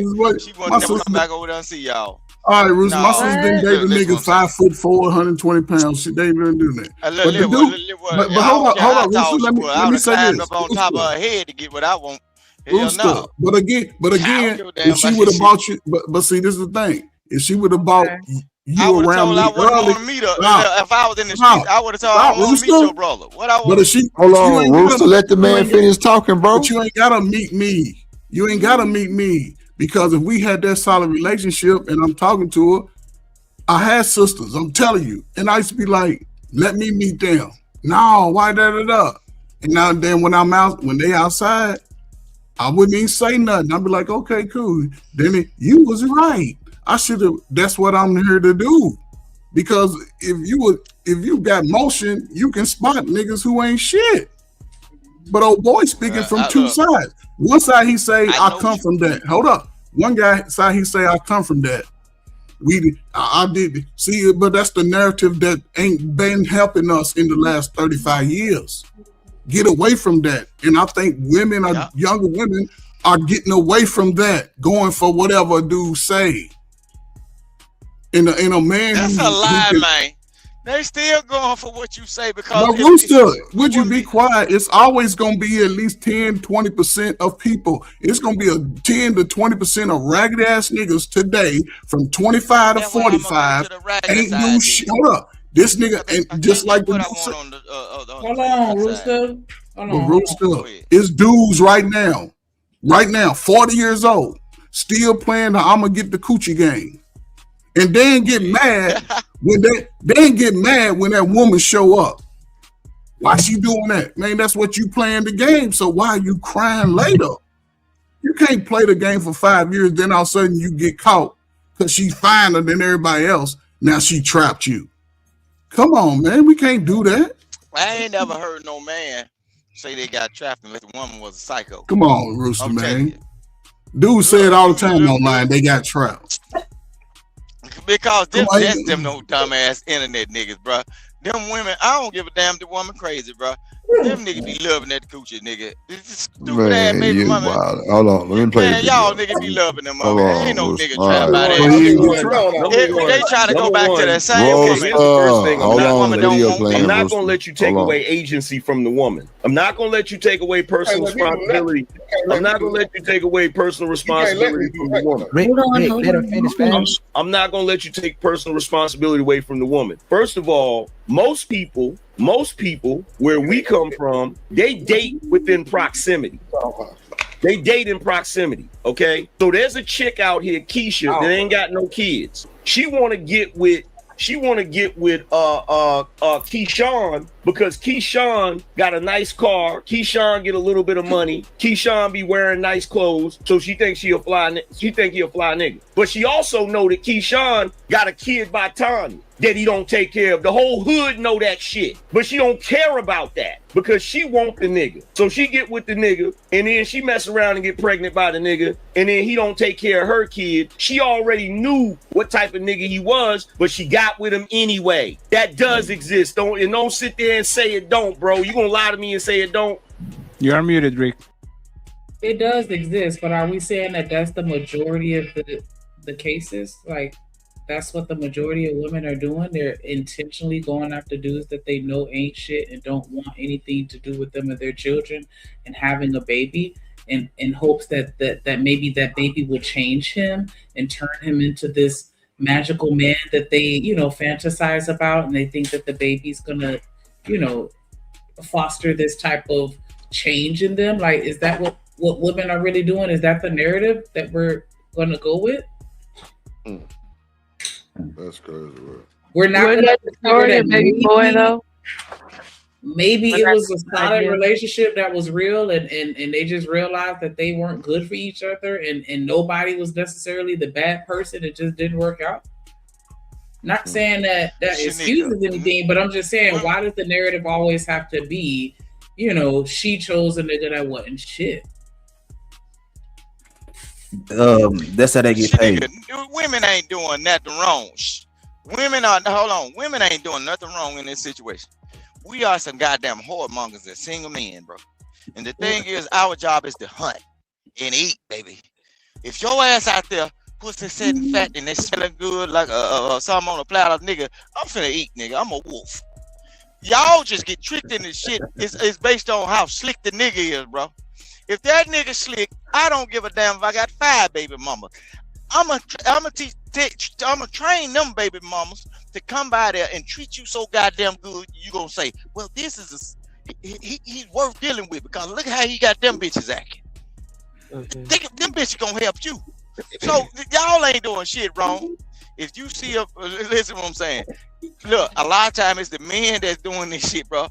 She wouldn't never come back over there and see y'all. All right, Bruce. My sister didn't date a nigga 5'4", 120 pounds. She didn't even do that. But hold on, Bruce. Let me say this. Up on top of her head to get what I want. No. But again, if she would have bought you, but see, this is the thing. If she would have bought you around me early, if I was in the street, I would have told her I want to meet your brother. But if she, hold on, Rooster, let the man finish talking, bro. But you ain't gotta meet me. You ain't gotta meet me because if we had that solid relationship and I'm talking to her, I had sisters. I'm telling you, and I used to be like, let me meet them. No, why da? And now then when they outside, I wouldn't even say nothing. I'd be like, okay, cool. Then you was right. I should have. That's what I'm here to do. Because if you got motion, you can spot niggas who ain't shit. But old boy speaking from two sides. One side he say I come from that. Hold up. One guy side he say I come from that. I did see it, but that's the narrative that ain't been helping us in the last 35 years. Get away from that. And I think younger women are getting away from that, going for whatever a dude say. In a man, that's a lie, man. They still going for what you say because. But Rooster, would you be quiet? It's always going to be at least 10-20% of people. It's going to be a 10 to 20% of ragged ass niggas today, from 25 to 45. Ain't do shit. Hold up. This nigga, and just like the Hold on, Rooster. Rooster, it's dudes right now, 40 years old, still playing the "I'ma get the coochie" game, and they ain't get mad when they ain't get mad when that woman show up. Why she doing that, man? That's what you playing the game. So why are you crying later? You can't play the game for 5 years, then all of a sudden you get caught because she's finer than everybody else. Now she trapped you. Come on, man. We can't do that. I ain't never heard no man say they got trapped unless the woman was a psycho. Come on, Rooster, man. Dudes say it all the time online. They got trapped. Because that's them no dumbass internet niggas, bro. Them women, I don't give a damn. The woman crazy, bro. Them niggas be loving that coochie, nigga. This stupid ass baby mama. Hold on, let me play. Man, y'all niggas be loving them, mama. Ain't no nigga trying about it. They try to go back to that same here's the first thing. I'm not gonna let you take away agency from the woman. I'm not gonna let you take away personal responsibility. I'm not gonna let you take away personal responsibility from the woman. Let her finish. I'm not gonna let you take personal responsibility away from the woman. First of all, most people where we come from, they date within proximity. They date in proximity. Okay, so there's a chick out here, Keisha, that ain't got no kids. She want to get with Keyshawn because Keyshawn got a nice car. Keyshawn get a little bit of money. Keyshawn be wearing nice clothes, so she thinks he a fly nigga. But she also know that Keyshawn got a kid by Tanya that he don't take care of. The whole hood know that shit, but she don't care about that because she want the nigga. So she get with the nigga, and then she mess around and get pregnant by the nigga, and then he don't take care of her kid. She already knew what type of nigga he was, but she got with him anyway. That does exist. Don't sit there and say it don't, bro. You gonna lie to me and say it don't? You're muted, Rick. It does exist, but are we saying that that's the majority of the cases? Like, that's what the majority of women are doing. They're intentionally going after dudes that they know ain't shit and don't want anything to do with them or their children, and having a baby in hopes that maybe that baby will change him and turn him into this magical man that they, fantasize about, and they think that the baby's gonna, foster this type of change in them. Like, is that what women are really doing? Is that the narrative that we're gonna go with? That's crazy. We're not going to story of baby boy though. Maybe it was a solid relationship that was real, and they just realized that they weren't good for each other, and nobody was necessarily the bad person. It just didn't work out. Not saying that excuses anything, but I'm just saying, why does the narrative always have to be, she chose a nigga that wasn't shit? That's how they get paid. Women ain't doing nothing wrong. Women ain't doing nothing wrong in this situation. We are some goddamn whoremongers that single men, bro. And the thing is, our job is to hunt and eat, baby. If your ass out there pussy sitting fat and they smelling good like something on a platter, nigga, I'm finna eat, nigga. I'm a wolf. Y'all just get tricked in this shit. It's based on how slick the nigga is, bro. If that nigga slick, I don't give a damn if I got 5 baby mamas. I'ma train them baby mamas to come by there and treat you so goddamn good. You gonna say, well, this is he's worth dealing with because look how he got them bitches acting. Them bitches gonna help you. So y'all ain't doing shit wrong. If you see listen what I'm saying. Look, a lot of times it's the men that's doing this shit, bro.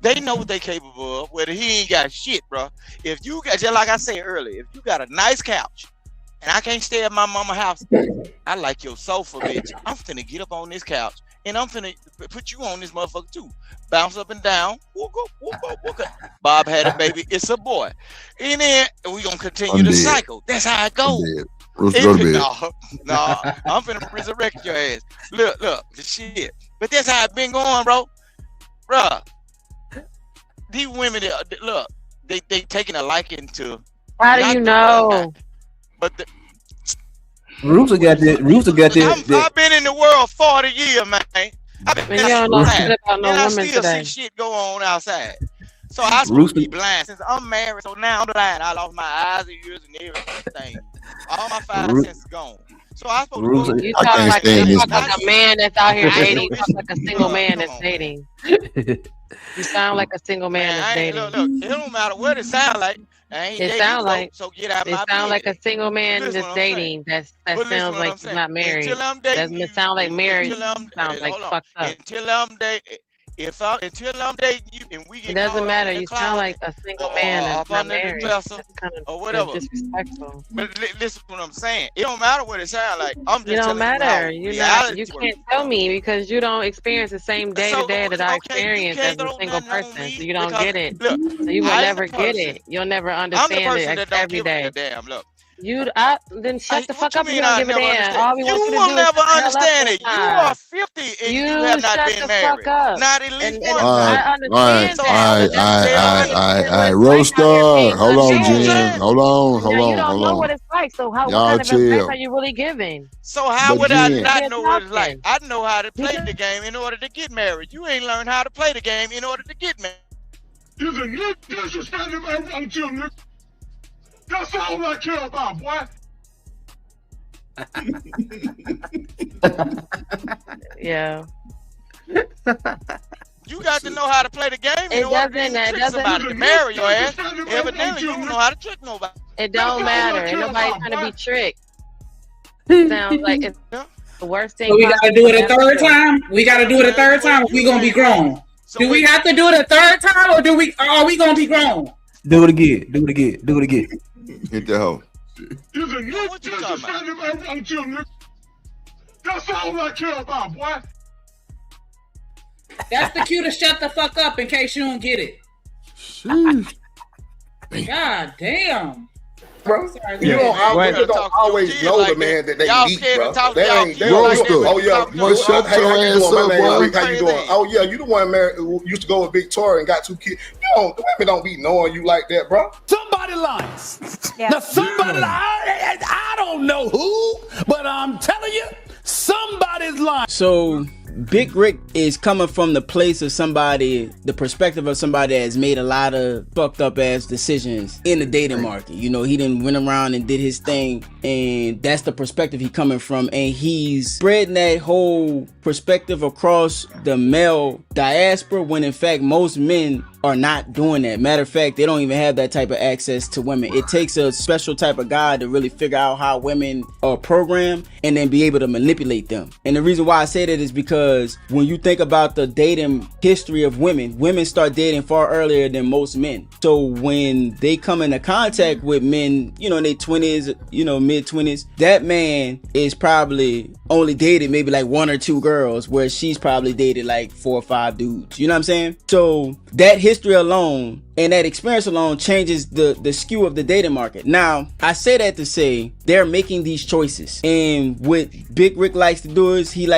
They know what they capable of, whether he ain't got shit, bro. If you got, just like I said earlier, if you got a nice couch and I can't stay at my mama's house, I like your sofa, bitch. I'm finna get up on this couch and I'm finna put you on this motherfucker too. Bounce up and down. Walk up. Bob had a baby. It's a boy. And then we gonna continue the cycle. That's how it goes. No, I'm finna resurrect your ass. Look, the shit. But that's how it been going, bro. Bruh. These women, look, they taking a liking to. How do you know? But Rooster got that. I've been in the world 40 years, man. I've been outside, and I still see shit go on outside. So I supposed to be blind since I'm married. So now I'm blind. I lost my eyes and ears and everything. All my 5 senses gone. So I supposed Rooster, to go. You I talk can't like stand you this. talk like a man that's out here dating. You talk like a single man that's dating. You sound like a single man that's dating. Look, it don't matter what it sound like. I ain't It dating sound you, like so get out it my sound like business. a single man Listen that's what I'm saying. dating. That But listen sounds what like I'm he's saying. not married. Until I'm dating Doesn't you, sound like married. until I'm Sounds like hold on. fucked up. Until I'm dating, until I'm dating you, and we It get doesn't caught matter. in the You sound like closet a single man or that's up not under the married. dresser That's kind or of whatever. disrespectful. But listen what I'm saying. It don't matter what it sound like. I'm You just don't telling you how matter. You reality can't works. tell me because you don't experience the same day to day that I Okay, you experience as can't a throw single nothing on person. me So you don't because get it. look, So you will I'm never the get person. it. You'll never I'm the understand person it that don't every give a day. damn. Look. Then shut the What fuck you up if mean you don't I give a never damn. understand? All we You want you to will do is never shut the hell up understand it. You are sometimes. 50 and You you have not shut been the married. fuck up. Not at least one All time. I understand So that, how but would you you tell don't me? understand what it's like Roaster. out here being Hold on, See what I'm Jen. unmarried. saying? Hold on, You hold know, you on, don't hold know on. what it's like. So what Y'all kind of advice chill. are you really giving? So how But would I Jen, not You're know what it's like? talking. I know how to play Because the game in order to get married. You ain't learned how to play the game in order to get married. You a nigga disrespecting my relative, nigga. That's all I care about, boy. yeah. You got to know how to play the game in order to even trick somebody to marry your ass. Evidently, you don't know how to trick nobody. It don't matter. Ain't nobody trying to be tricked. Sounds like it's the worst thing. So we gotta do it a third time. We gotta do it a third time. Or we gonna be grown. Do we have to do it a third time, or are we gonna be grown? Do it again. Do it again. Do it again. Hit the hoe. You a nigga disrespecting my relative, nigga. That's all I care about, boy. That's the cue to shut the fuck up in case you don't get it. God damn. Bro, you don't always know the man that they meet, bro. They ain't. Oh yeah, shut hey, your how you ass doing, up, my man? boy. How you doing? Oh yeah, you the one married who used to go with Victoria and got 2 kids. The women don't be knowing you like that, bro. Somebody lies. Yeah. Now somebody I don't know who, but I'm telling you, somebody's lying. So Big Rick is coming from the place of somebody, the perspective of somebody that has made a lot of fucked up ass decisions in the dating market. You know, he didn't went around and did his thing, and that's the perspective he coming from, and he's spreading that whole perspective across the male diaspora when in fact most men are not doing that. Matter of fact, they don't even have that type of access to women. It takes a special type of guy to really figure out how women are programmed and then be able to manipulate them. And the reason why I say that is because when you think about the dating history of women start dating far earlier than most men. So when they come into contact with men, you know, in their 20s, you know, mid-20s, that man is probably only dated maybe like 1 or 2 girls, where she's probably dated like 4 or 5 dudes. You know what I'm saying? So that history alone and that experience alone changes the skew of the dating market. Now, I say that to say they're making these choices. And what Big Rick likes to do is he's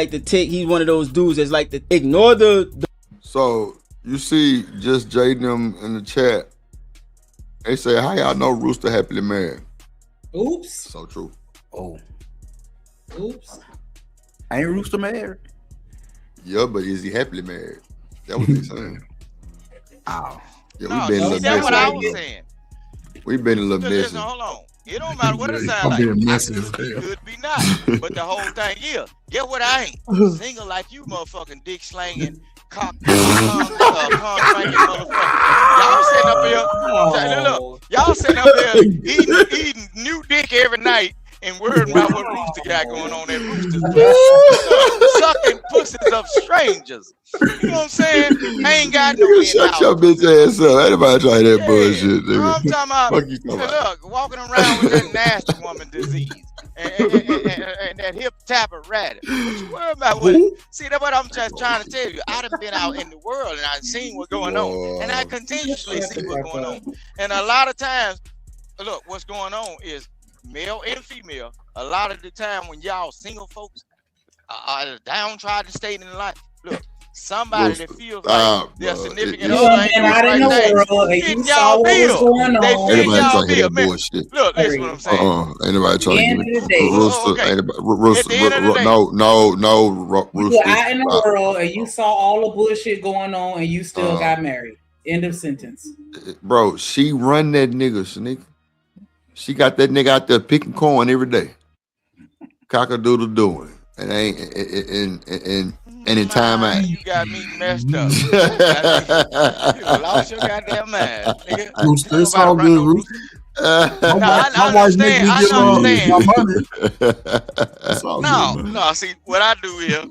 one of those dudes that's like to ignore the So you see just Jay them in the chat. They say, how y'all know Rooster happily married? Oops. So true. Oh. Oops. Ain't Rooster married? Yeah, but is he happily married? That's what they saying. Ow. Yeah, we've been a little That's what I was messy. saying. We've been a little messy. Listen, hold on. It don't matter what it sounds like. Could be not. But the whole thing, yeah. Get what I ain't. Single like you, motherfucking dick slanging, cock slanging motherfucker. Y'all sitting up here. Look, y'all sitting up here eating new dick every night and worrying about what Rooster got going on at Rooster's place. Sucking pussies of strangers. You know what I'm saying? I ain't got no Shut your bitch ass up. Anybody try that bullshit, nigga. I'm talking about, Fuck you talking about. look, walking around with that nasty woman disease and that hip tap of rat. What you worry about with it? See, that's what I'm just trying to tell you. I done been out in the world and I've seen what's going on. And I continuously see what's going on. And a lot of times, look, what's going on is male and female, a lot of the time when y'all single folks are downtrodden state in life, look, somebody that feels like their significant other ain't doing the right thing. Fitting y'all bill. They fitting y'all bill. Man, look, listen what I'm saying. Ain't nobody trying to give me Rooster. At Rooster. the end of the day. No, You Rooster. were out in the world and you saw all the bullshit going on and you still got married. End of sentence. Bro, she run that nigga, Shanika. She got that nigga out there picking corn every day. cock-a-doodle doing? And ain't in time out. You got me messed up. You lost your goddamn mind, nigga. Rooster, it's all good, Rooster. I understand. my money. No. See, what I do is,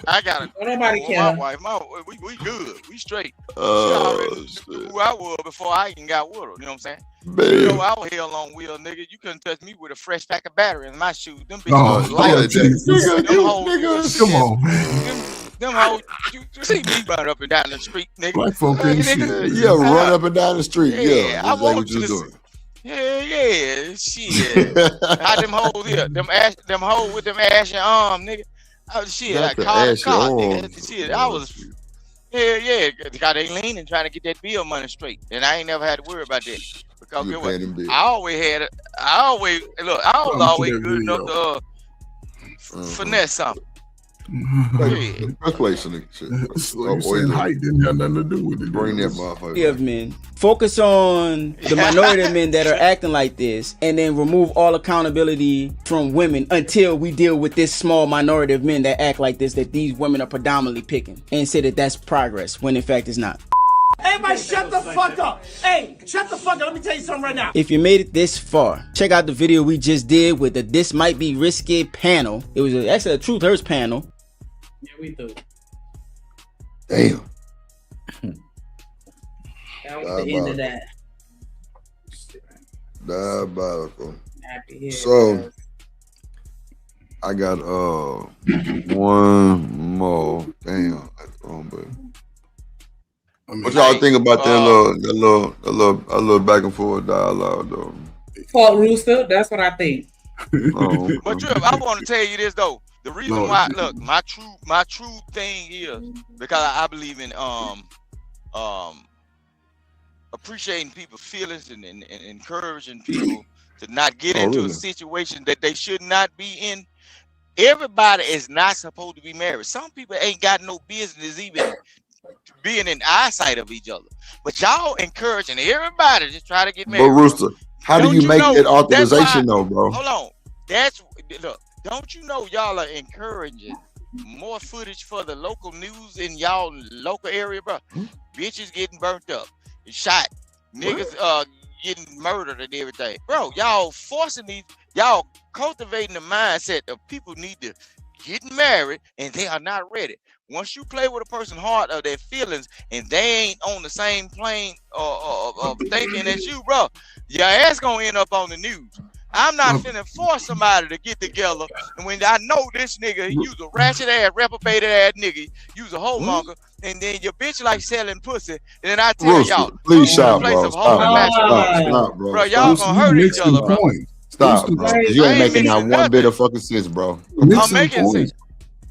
I gotta. Nobody my wife, we good. We straight. She already knew who I was before I even got with her. You know what I'm saying? You know, I was hell on wheel, nigga. You couldn't touch me with a fresh pack of battery in my shoes. Them bitches Come on, man. Them hoes, you see me run up and down the street, nigga. Black folk ain't shit. Yeah, run up and down the street. Yeah, I want what you you to doing. Yeah, shit. How them hoes here? Them hoes with them ashy arm, nigga. Oh shit, I called the car, nigga. Shit, I was. Yeah, because they leaning trying to get that bill money straight, and I ain't never had to worry about that because get what? I always always good enough to finesse something. Let's play some shit. You said height didn't have nothing to do with it. Bring that motherfucker. Of men. Focus on the minority of men that are acting like this, and then remove all accountability from women until we deal with this small minority of men that act like this, that these women are predominantly picking, and say that that's progress when in fact it's not. Everybody shut the fuck up. Hey, shut the fuck up. Let me tell you something right now. If you made it this far, check out the video we just did with the This Might Be Risky panel. It was actually a Truth Hurts panel. Yeah, we do. Damn. That was the end of that. Diabolical. So I got one more. Damn, that's wrong, but what y'all think about that little back and forth dialogue though? Fuck Rooster, that's what I think. But Trip, I want to tell you this though. The reason why, look, my true thing is because I believe in appreciating people's feelings and encouraging people to not get into a situation that they should not be in. Everybody is not supposed to be married. Some people ain't got no business even being in eyesight of each other. But y'all encouraging everybody to try to get married. But Rooster, how do you make that authorization though, bro? Hold on. Look. Don't you know y'all are encouraging more footage for the local news in y'all local area, bro? Bitches getting burnt up, shot, niggas getting murdered and everything, bro. Y'all forcing y'all cultivating the mindset of people need to get married and they are not ready. Once you play with a person's heart or their feelings and they ain't on the same plane of thinking as you, bro, your ass gonna end up on the news. I'm not finna force somebody to get together, and when I know this nigga, he use a ratchet ass, reprobated ass nigga, use a homemonger, and then your bitch like selling pussy, and then I tell y'all, please stop, bro. Stop, bro. Bro, y'all gonna hurt each other, bro. Stop, bro. You ain't making not one bit of fucking sense, bro. I'm making sense.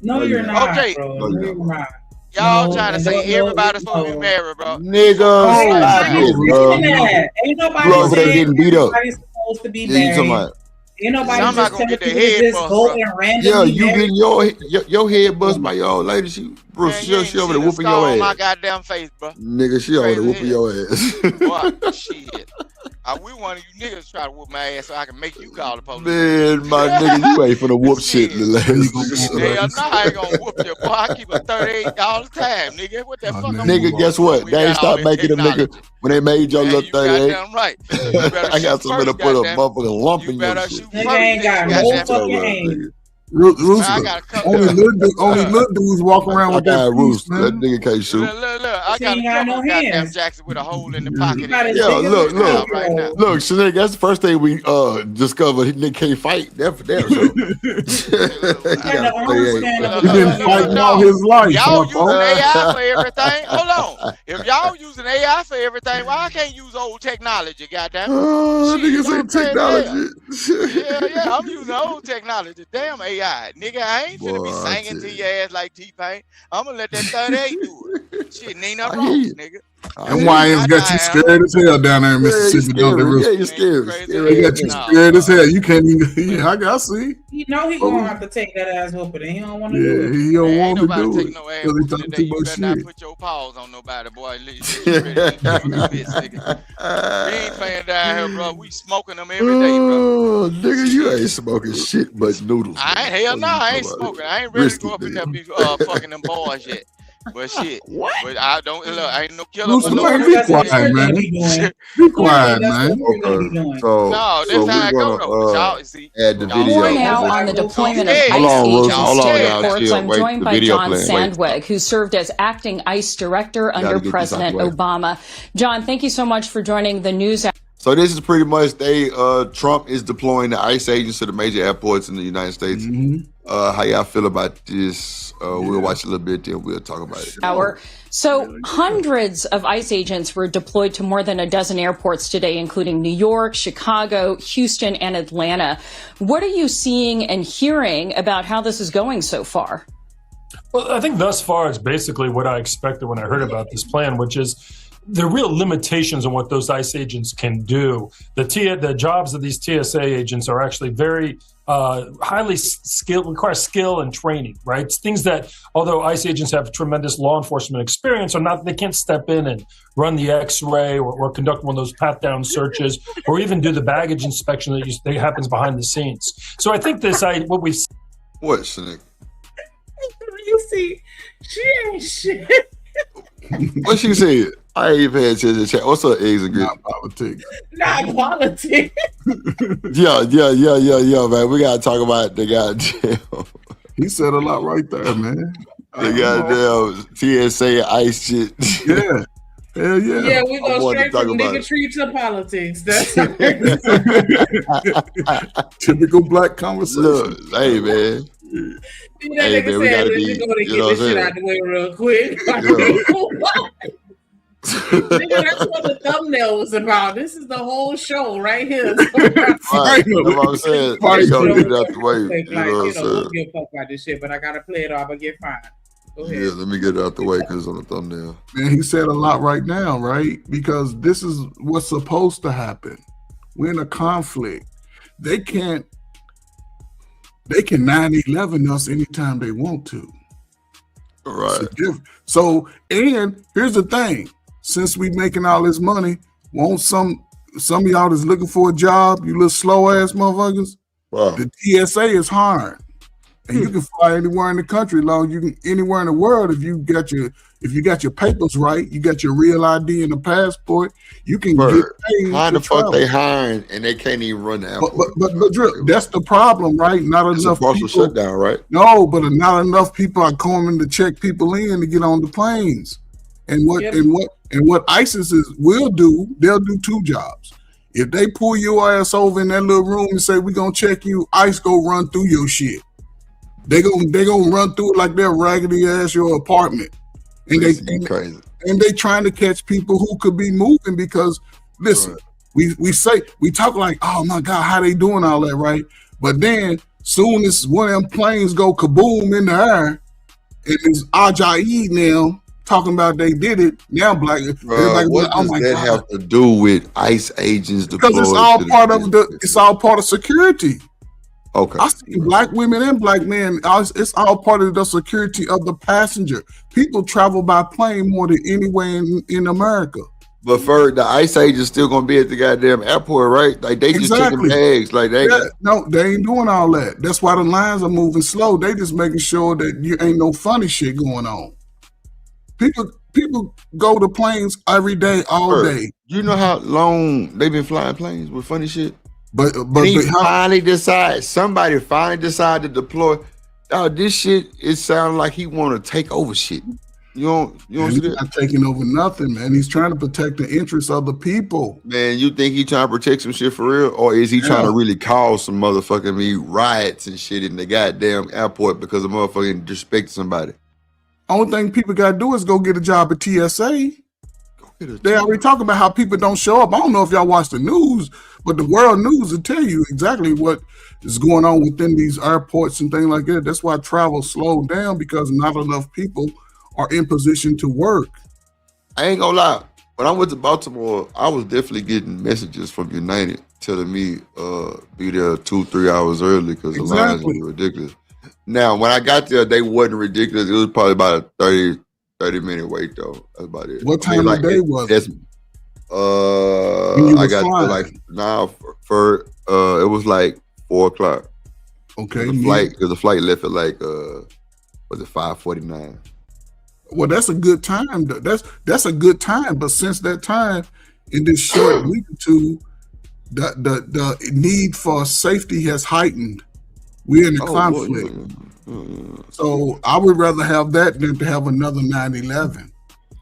No, you're not, okay, bro. No, you're not. Y'all trying to say everybody's supposed to be married, bro. Nigga, ain't nobody getting beat up. Supposed to be married. Ain't nobody just telling you to just go and randomly. Yeah, you getting your head buzzed by your old lady. She over there whooping your ass. My goddamn face, bro. Nigga, she over there whooping your ass. What? Shit. We want you niggas try to whoop my ass so I can make you call the police. Man, my nigga, you ain't finna whoop shit in the last. Hell no, I ain't gonna whoop you, boy. I keep a 38 all the time, nigga. What the fuck? Nigga, guess what? They ain't stopped making them nigga when they made your little 38. Goddamn right. I got somebody to put a motherfucking lump in your shit. Nigga ain't got no fucking aim. Rooster. Only little dudes walk around with that Rooster. That nigga can't shoot. Look, I got a couple goddamn Jackson with a hole in the pocket. Yeah, look. Right now. Look, Sinead, that's the first thing we discovered. He can't fight. That for damn sure. He been fighting all his life. Y'all using AI for everything. Hold on. If y'all using AI for everything, why I can't use old technology, goddamn? Niggas ain't technology. Yeah, I'm using old technology. Damn AI. Nigga, I ain't finna be singing to your ass like T-Pain. I'm gonna let that 38 do it. Shit, ain't nothing wrong, nigga. And YM's got you scared as hell down there in Mississippi, don't they, Rooster? Yeah, you're scared. They got you scared as hell. You can't even. I see. You know he gonna have to take that ass whooping, and he don't want to do it. He don't want to do it. No ass whooping today. You better not put your paws on nobody, boy. You ain't playing down here, bro. We smoking them every day, bro. Nigga, you ain't smoking shit but noodles. I ain't smoking. I ain't ready to go up in there be fucking them boys yet. But shit, what? But I don't. Look, I ain't no killer. Be quiet, man. Be quiet, man. No, that's how I go though. Y'all see, add the video. More now on the deployment of ICE agents. I'm joined by John Sandweg, who served as acting ICE director under President Obama. John, thank you so much for joining the news. So this is pretty much Trump is deploying the ICE agents to the major airports in the United States. How y'all feel about this? We'll watch a little bit, then we'll talk about it. So hundreds of ICE agents were deployed to more than a dozen airports today, including New York, Chicago, Houston, and Atlanta. What are you seeing and hearing about how this is going so far? Well, I think thus far it's basically what I expected when I heard about this plan, which is the real limitations on what those ICE agents can do. The jobs of these TSA agents are actually very highly skilled, require skill and training, right? It's things that, although ICE agents have tremendous law enforcement experience, they can't step in and run the X-ray or conduct one of those pat-down searches or even do the baggage inspection that happens behind the scenes. So I think what, Snick? You see, she ain't shit. What she said? I ain't even had to chat. What's up, eggs and grits? Not politics. Not politics. Yeah, man. We gotta talk about the goddamn. He said a lot right there, man. The goddamn TSA ICE shit. Yeah. Hell yeah. Yeah, we go straight from niggatry to politics. That's typical black conversation. Look, hey, man. Hey, man, we gotta be. Go to get this shit out the way real quick. Nigga, that's what the thumbnail was about. This is the whole show right here. Right. That's what I'm saying. You gotta get it out the way. We'll give a fuck about this shit, but I gotta play it off. I get fined. Go ahead. Yeah, let me get it out the way because it's on the thumbnail. Man, he said a lot right now, right? Because this is what's supposed to happen. We're in a conflict. They can 9/11 us anytime they want to. Right. So, and here's the thing. Since we making all this money, won't some of y'all that's looking for a job, you little slow ass motherfuckers? Wow. The TSA is hiring. And you can fly anywhere in the country, long you can anywhere in the world if you got your papers right, you got your real ID and a passport, you can get paid. How the fuck they hiring and they can't even run the airport? But Drip, that's the problem, right? Not enough people shutdown, right? No, but not enough people are coming to check people in to get on the planes. And what ISIS will do, they'll do two jobs. If they pull your ass over in that little room and say, we're gonna check you, ICE go run through your shit. They gonna run through it like they're raggedy ass your apartment. And crazy. And they trying to catch people who could be moving because listen, we talk like, oh my God, how they doing all that, right? But then soon as one of them planes go kaboom in the air, and it's Ajayi now talking about they did it. Now black everybody what does that have to do with ICE agents deployed? Because it's all part of security. Okay. I see black women and black men. It's all part of the security of the passenger. People travel by plane more than anywhere in America. But for the ICE agents still gonna be at the goddamn airport, right? Like they just checking bags. Like no, they ain't doing all that. That's why the lines are moving slow. They just making sure that you ain't no funny shit going on. People go to planes every day, all day. You know how long they've been flying planes with funny shit? But somebody finally decided to deploy. Oh, this shit, it sounds like he want to take over shit. You don't see that? He's not taking over nothing, man. He's trying to protect the interests of the people. Man, you think he trying to protect some shit for real? Or is he trying to really cause some motherfucking riots and shit in the goddamn airport because a motherfucking disrespect somebody? Only thing people got to do is go get a job at TSA. They already talking about how people don't show up. I don't know if y'all watch the news, but the world news will tell you exactly what is going on within these airports and things like that. That's why travel slowed down because not enough people are in position to work. I ain't gonna lie. When I went to Baltimore, I was definitely getting messages from United telling me be there 2-3 hours early because the lines were ridiculous. Now, when I got there, they wasn't ridiculous. It was probably about a 30-minute wait though. That's about it. What time of day was it? I got there like now for it was like 4 o'clock. Okay. The flight left at like was it 5:49? Well, that's a good time. That's a good time. But since that time, in this short week or two, the need for safety has heightened. We're in a conflict. So I would rather have that than to have another 9/11.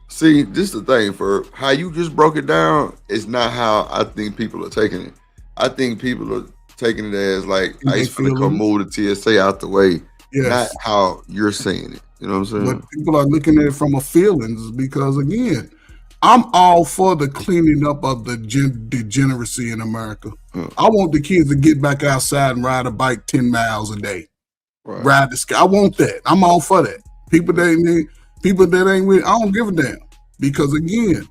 See, this is the thing. For how you just broke it down, it's not how I think people are taking it. I think people are taking it as like ICE finna come move the TSA out the way. Yes. Not how you're saying it. You know what I'm saying? But people are looking at it from a feelings because, again, I'm all for the cleaning up of the degeneracy in America. I want the kids to get back outside and ride a bike 10 miles a day. Right. Ride the sky. I want that. I'm all for that. People that ain't with, I don't give a damn. Because, again,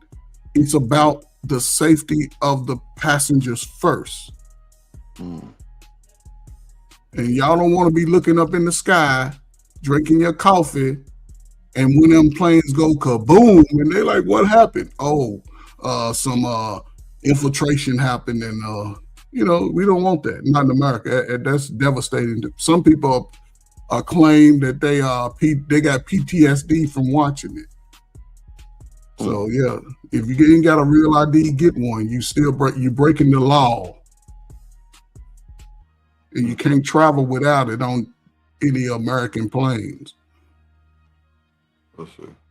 it's about the safety of the passengers first. And y'all don't want to be looking up in the sky, drinking your coffee, and when them planes go kaboom, and they're like, what happened? Oh, some infiltration happened, and we don't want that. Not in America. That's devastating. Some people claim that they got PTSD from watching it. So yeah, if you ain't got a real ID, get one. You breaking the law. And you can't travel without it on any American planes.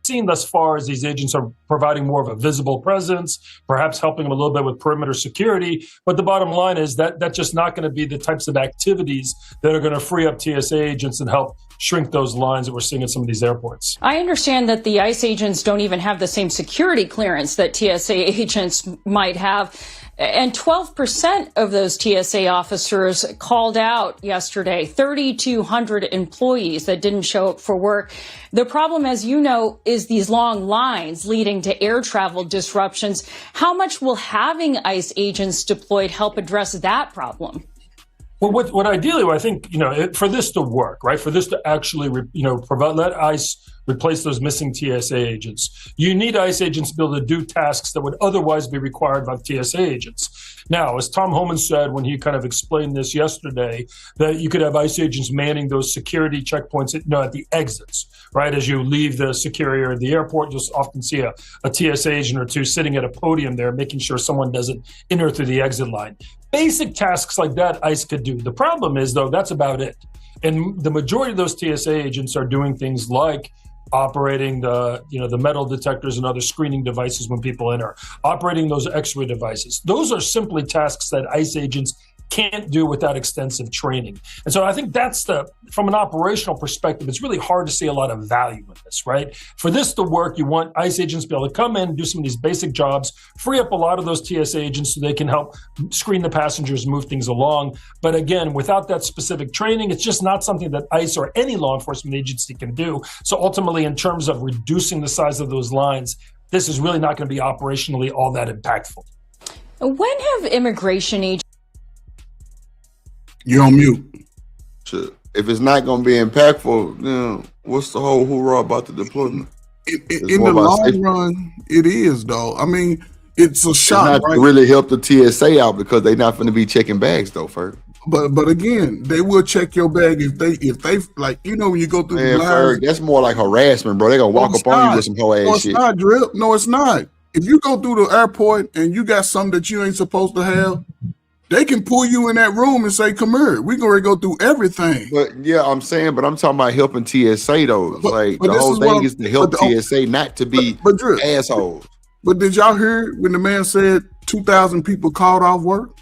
Seen thus far as these agents are providing more of a visible presence, perhaps helping them a little bit with perimeter security. But the bottom line is that that's just not going to be the types of activities that are going to free up TSA agents and help shrink those lines that we're seeing at some of these airports. I understand that the ICE agents don't even have the same security clearance that TSA agents might have. And 12% of those TSA officers called out yesterday, 3,200 employees that didn't show up for work. The problem, as you know, is these long lines leading to air travel disruptions. How much will having ICE agents deployed help address that problem? Well, what ideally, I think, for this to work, right, for this to actually, let ICE replace those missing TSA agents, you need ICE agents to be able to do tasks that would otherwise be required by TSA agents. Now, as Tom Homan said when he kind of explained this yesterday, that you could have ICE agents manning those security checkpoints at the exits, right? As you leave the security or the airport, you'll often see a TSA agent or two sitting at a podium there, making sure someone doesn't enter through the exit line. Basic tasks like that ICE could do. The problem is, though, that's about it. And the majority of those TSA agents are doing things like operating the metal detectors and other screening devices when people enter, operating those X-ray devices. Those are simply tasks that ICE agents can't do without extensive training. And so I think that's from an operational perspective, it's really hard to see a lot of value in this, right? For this to work, you want ICE agents to be able to come in and do some of these basic jobs, free up a lot of those TSA agents so they can help screen the passengers, move things along. But again, without that specific training, it's just not something that ICE or any law enforcement agency can do. So ultimately, in terms of reducing the size of those lines, this is really not going to be operationally all that impactful. When have immigration agents... You're on mute. If it's not going to be impactful, what's the whole hoorah about the deployment? In the long run, it is, though. I mean, it's a shot. It's not to really help the TSA out because they're not going to be checking bags, though, first. But again, they will check your bag if they like, when you go through the lines. That's more like harassment, bro. They're going to walk up on you with some whole ass shit. No, it's not, Drip. No, it's not. If you go through the airport and you got something that you ain't supposed to have, they can pull you in that room and say, come here. We're going to go through everything. But I'm talking about helping TSA, though. But the whole thing is to help TSA, not to be assholes. But did y'all hear when the man said 2,000 people called off work?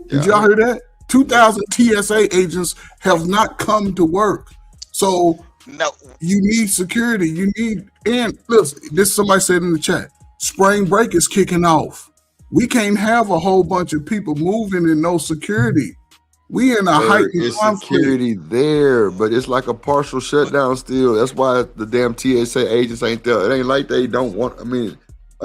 Did y'all hear that? 2,000 TSA agents have not come to work. So you need security. And listen, this somebody said in the chat, spring break is kicking off. We can't have a whole bunch of people moving and no security. We in a heightened conflict. Security there, but it's like a partial shutdown still. That's why the damn TSA agents ain't there. It ain't like they don't want. I mean,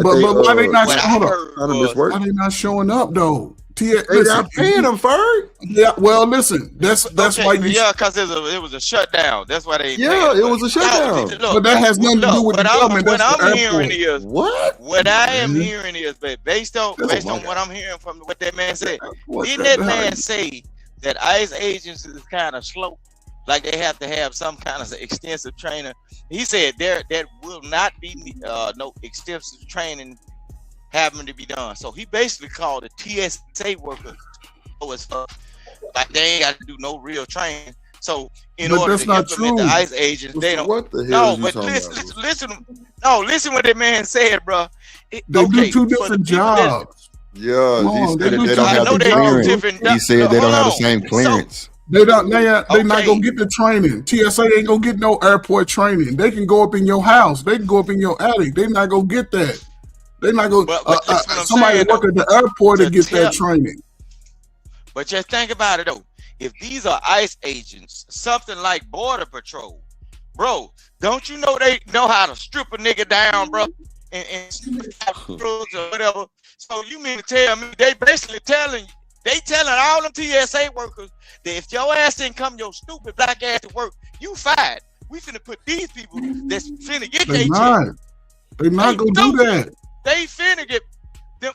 But why they not why they not showing up though? They not paying them, Ferg. Yeah, well, listen, that's why you. Yeah, because it was a shutdown. That's why they. Yeah, it was a shutdown. But that has nothing to do with the government. What I'm hearing is what I am hearing is, but based on what I'm hearing from what that man said, didn't that man say that ICE agents is kind of slow? Like they have to have some kind of extensive training. He said there will not be no extensive training having to be done. So he basically called the TSA workers like they ain't got to do no real training. So in order to implement the ICE agents, they don't. What the hell? No, but listen. No, listen what that man said, bro. They do two different jobs. Yeah, he said they don't have the clearance. He said they don't have the same clearance. They not gonna get the training. TSA ain't gonna get no airport training. They can go up in your house. They can go up in your attic. They not gonna get that. They not gonna somebody work at the airport to get that training. But just think about it though. If these are ICE agents, something like Border Patrol, bro, don't you know they know how to strip a nigga down, bro, and drugs or whatever? So you mean to tell me they basically telling all them TSA workers that if your ass didn't come your stupid black ass to work, you fired. We finna put these people that's finna get their check. They not gonna do that. They finna get them.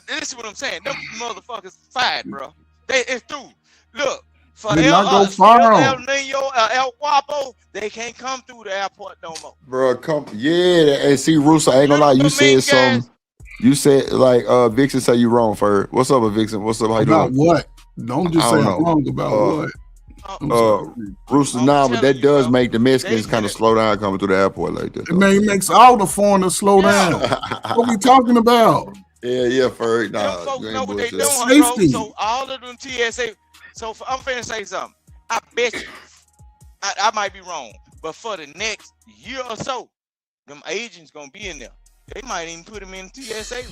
This is what I'm saying. Them motherfuckers fired, bro. It's through. Look, for El Nino, El Guapo, they can't come through the airport no more. Bro, and see, Russo, I ain't gonna lie, you said something. You said like Vixen say you wrong, Ferg. What's up with Vixen? What's up? How you doing? About what? Don't just say I'm wrong about what. Rooster, but that does make the Mexicans kind of slow down coming through the airport like that. It makes all the foreigners slow down. What we talking about? Yeah, Ferg. Nah, them folks know what they doing, bro. So all of them TSA. So I'm finna say something. I bet you, I might be wrong, but for the next year or so, them agents gonna be in there. They might even put them in TSA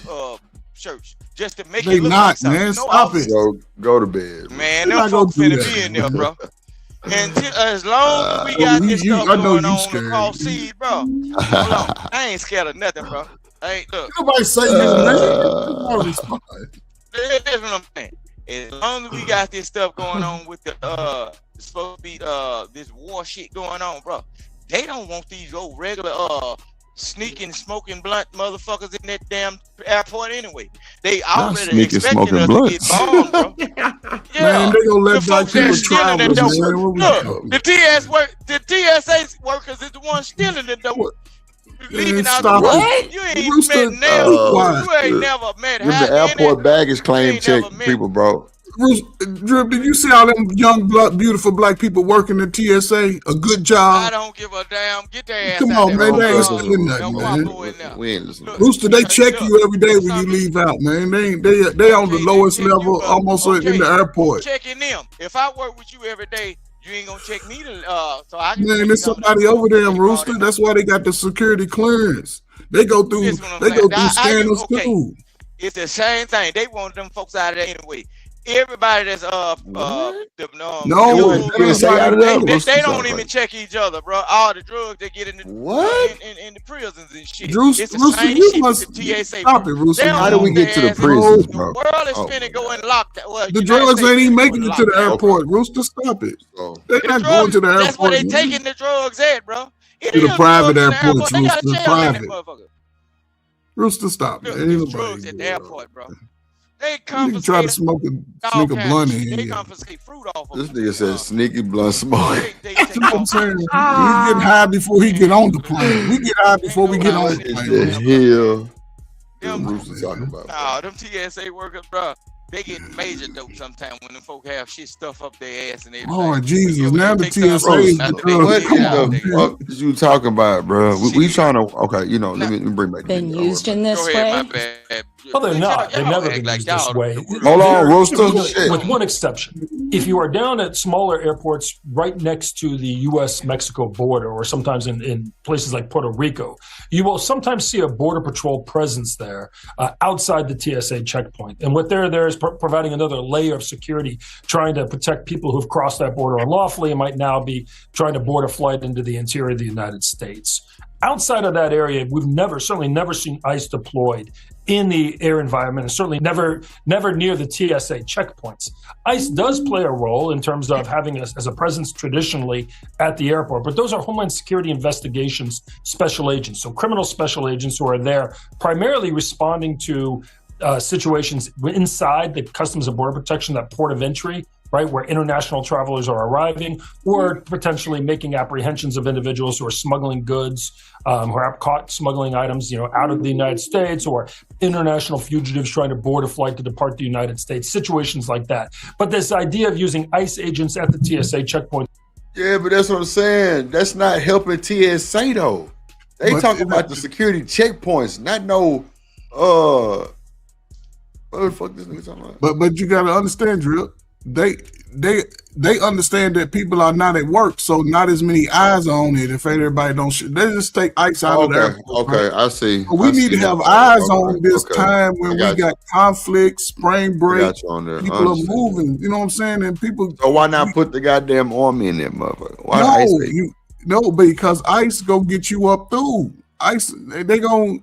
shirts just to make it look like something. Man, stop it. Go to bed. Man, them folks finna be in there, bro. And as long as we got this stuff going on across seas, bro. Hold on. I ain't scared of nothing, bro. Nobody say you, man. That's what I'm saying. As long as we got this stuff going on with the supposed to be this war shit going on, bro. They don't want these old regular sneaking, smoking blunt motherfuckers in that damn airport anyway. They already expecting us to get bombed, bro. Yeah, man, they gonna let black people travel. Look, the TSA workers is the ones stealing the dope. Leaving out the what? You ain't met never. You ain't never met. The airport baggage claim check people, bro. Drip, did you see all them young, beautiful black people working at TSA? A good job. I don't give a damn. Get their ass Come out on, there, man. They ain't stealing nothing, man. We ain't listening. Rooster, they check you every day when you leave out, man. They on the lowest level, almost in the airport. Checking them. If I work with you every day, you ain't gonna check me to so I can. Man, there's somebody over there, Rooster. That's why they got the security clearance. They go through scanners too. It's the same thing. They want them folks out of there anyway. Everybody that's they don't even check each other, bro. All the drugs they get in the in the prisons and shit. It's the same shit with the TSA. Stop it, Rooster. How do we get to the prisons, bro? The world is finna go in lockdown. Well, the drugs ain't even making it to the airport. Rooster, stop it. They're not going to the airport. That's where they taking the drugs at, bro. To the private airports, Rooster. Private. Rooster, stop. Drugs at the airport, bro. They confiscate. Try to sneak a blunt in. They confiscate fruit off of this nigga said sneaky blunt smoke. That's what I'm saying. He get high before he get on the plane. We get high before we get on the plane. Them talking about. Nah, them TSA workers, bro. They get major dope sometimes when them folk have shit stuff up their ass and everything. Oh Jesus! Now the TSA is what you talking about, bro? We trying to let me bring back. Been used in this way. Well, they're not. They've never been used this way. Hold on, Rooster. With one exception. If you are down at smaller airports right next to the U.S.-Mexico border, or sometimes in places like Puerto Rico, you will sometimes see a Border Patrol presence there outside the TSA checkpoint. And what they're there is providing another layer of security, trying to protect people who've crossed that border unlawfully and might now be trying to board a flight into the interior of the United States. Outside of that area, we've certainly never seen ICE deployed in the air environment, and certainly never near the TSA checkpoints. ICE does play a role in terms of having as a presence traditionally at the airport, but those are Homeland Security investigations special agents, so criminal special agents who are there primarily responding to situations inside the Customs and Border Protection, that port of entry, right, where international travelers are arriving, or potentially making apprehensions of individuals who are smuggling goods, who are caught smuggling items, out of the United States, or international fugitives trying to board a flight to depart the United States, situations like that. But this idea of using ICE agents at the TSA checkpoint. Yeah, but that's what I'm saying. That's not helping TSA though. They talking about the security checkpoints, not no, what the fuck this nigga talking about? But you gotta understand, Drip. They understand that people are not at work, so not as many eyes on it. If everybody don't, they just take ICE out of there. Okay, I see. So we need to have eyes on this time when we got conflict, spring break. People are moving. You know what I'm saying? And people. So why not put the goddamn army in there, motherfucker? Why No, because ICE go get you up through. ICE, they gonna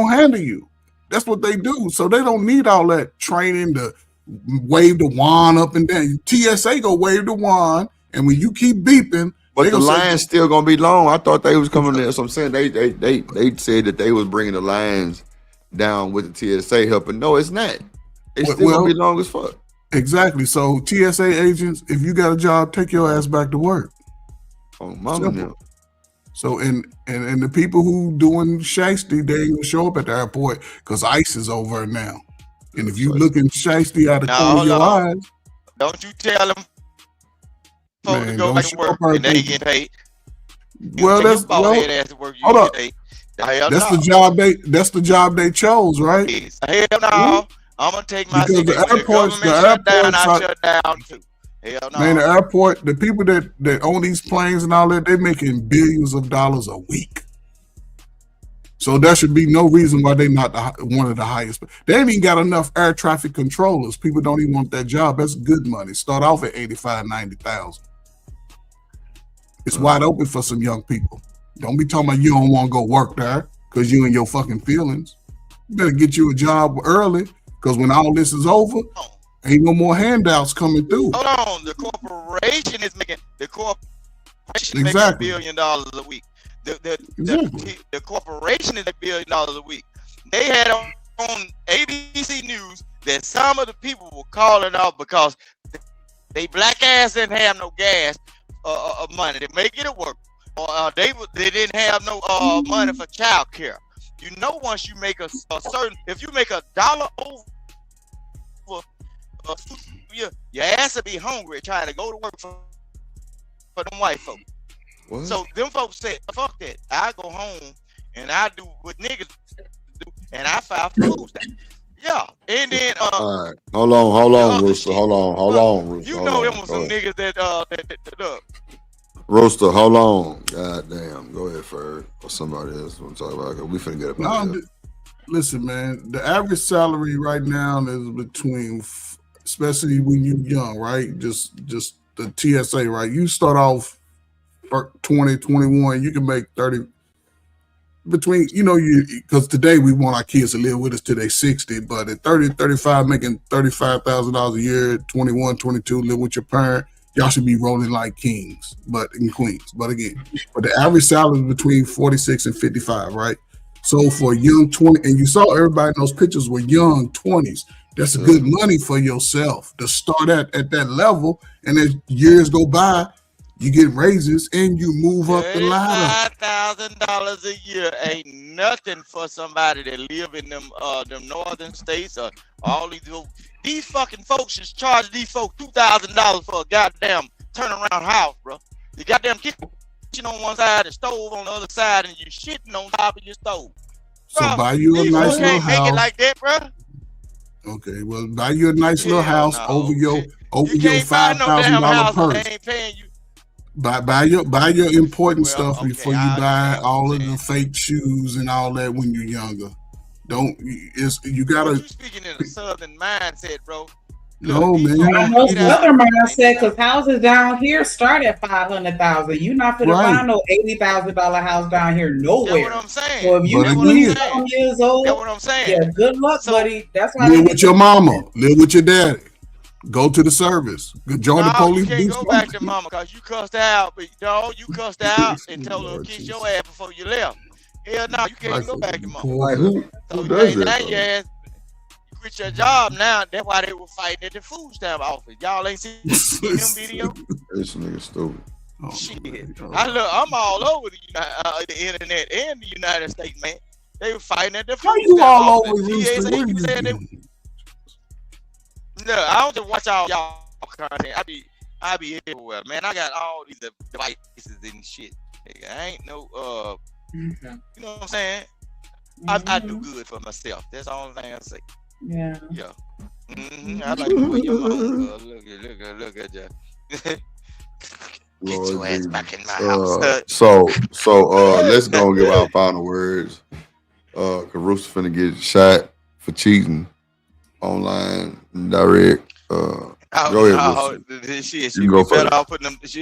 handle you. That's what they do. So they don't need all that training to wave the wand up and down. TSA go wave the wand, and when you keep beeping, but the line's still gonna be long. I thought they was coming there. So I'm saying they said that they was bringing the lines down with the TSA helping. No, it's not. It's still gonna be long as fuck. Exactly. So TSA agents, if you got a job, take your ass back to work. Oh, mama now. So and the people who doing shiesty, they ain't gonna show up at the airport because ICE is over now. And if you looking shiesty out of the corner of your eyes, don't you tell them folks to go back to work and they get paid. Well, that's hold up. That's the job they chose, right? Hell no. I'm gonna take my because the airports shut down too. Hell no. Man, the airport, the people that own these planes and all that, they're making billions of dollars a week. So there should be no reason why they're not one of the highest. They ain't even got enough air traffic controllers. People don't even want that job. That's good money. Start off at 85,000, 90,000. It's wide open for some young people. Don't be talking about you don't want to go work there because you in your fucking feelings. You better get you a job early because when all this is over, ain't no more handouts coming through. Hold on, the corporation is making making $1 billion a week. The corporation is $1 billion a week. They had on ABC News that some of the people were calling off because they black ass didn't have no gas money to make it at work, or they didn't have no money for child care. You know, once you make a certain, if you make $1 over, your ass will be hungry trying to go to work for them white folks. What? So them folks said, fuck that. I go home and I do what niggas do and I file for food stamps. Yeah. And then all right. Hold on, Rooster. Hold on, Rooster. You know them was some niggas that Rooster, hold on. God damn. Go ahead, Ferg. Or somebody else want to talk about it. We finna get up on here. Listen, man, the average salary right now is between, especially when you're young, right? Just the TSA, right? You start off 20, 21, you can make 30 between, because today we want our kids to live with us till they're 60, but at 30, 35, making $35,000 a year, 21, 22, live with your parent, y'all should be rolling like kings, and queens. But again, the average salary is between 46 and 55, right? So for a young 20, and you saw everybody in those pictures were young 20s. That's good money for yourself to start at that level, and as years go by, you get raises and you move up the ladder. $5,000 a year ain't nothing for somebody that live in them northern states or all these fucking folks just charge these folks $2,000 for a goddamn turnaround house, bro. The goddamn kitchen on one side and stove on the other side, and you shitting on top of your stove. Bro, so buy you a nice little house. Make it like that, bro. Okay, well, buy you a nice little house over your $5,000 purse. They ain't paying you. Buy your important stuff before you buy all of the fake shoes and all that when you're younger. You gotta. You speaking in a southern mindset, bro. No, man. I know Southern mindset because houses down here start at 500,000. You're not gonna find no $80,000 house down here nowhere. That's what I'm saying. So if you 20-some years old, that's what I'm saying. Yeah, good luck, buddy. That's why live with your mama, live with your daddy, go to the service, join the police. You can't go back to mama because you cussed her out, but you cussed her out and told her to kiss your ass before you left. Hell no, you can't go back to mama. Like who does that? You quit your job now. That's why they were fighting at the food stamp office. Y'all ain't seen them video? This nigga stupid. Shit. I'm all over the internet and the United States, man. They were fighting at the food stamp you all office. over No, I don't just watch all y'all content. I be everywhere, man. I got all these devices and shit. I ain't no you know what I'm saying? I do good for myself. That's the only thing I say. Yeah. Yeah. I like the way your mama look at you. Get your ass back in my house. So let's go and give our final words. Caruso finna get shot for cheating online, direct. Go ahead. She'll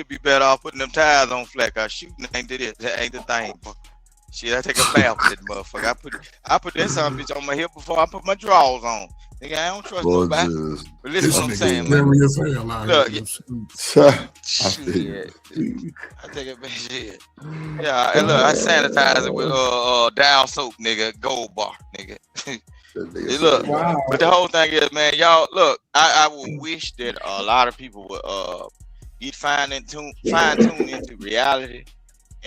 be better off putting them tires on flat. Cause shooting ain't the thing. Shit, I take a bath with that motherfucker. I put that son bitch on my hip before I put my drawers on. Nigga, I don't trust nobody. But listen what I'm saying, man. Look, I take it back shit. Yeah, and look, I sanitize it with Dow soap, nigga, Gold Bar, nigga. Look, but the whole thing is, man, y'all look. I would wish that a lot of people would get fine-tuned into reality.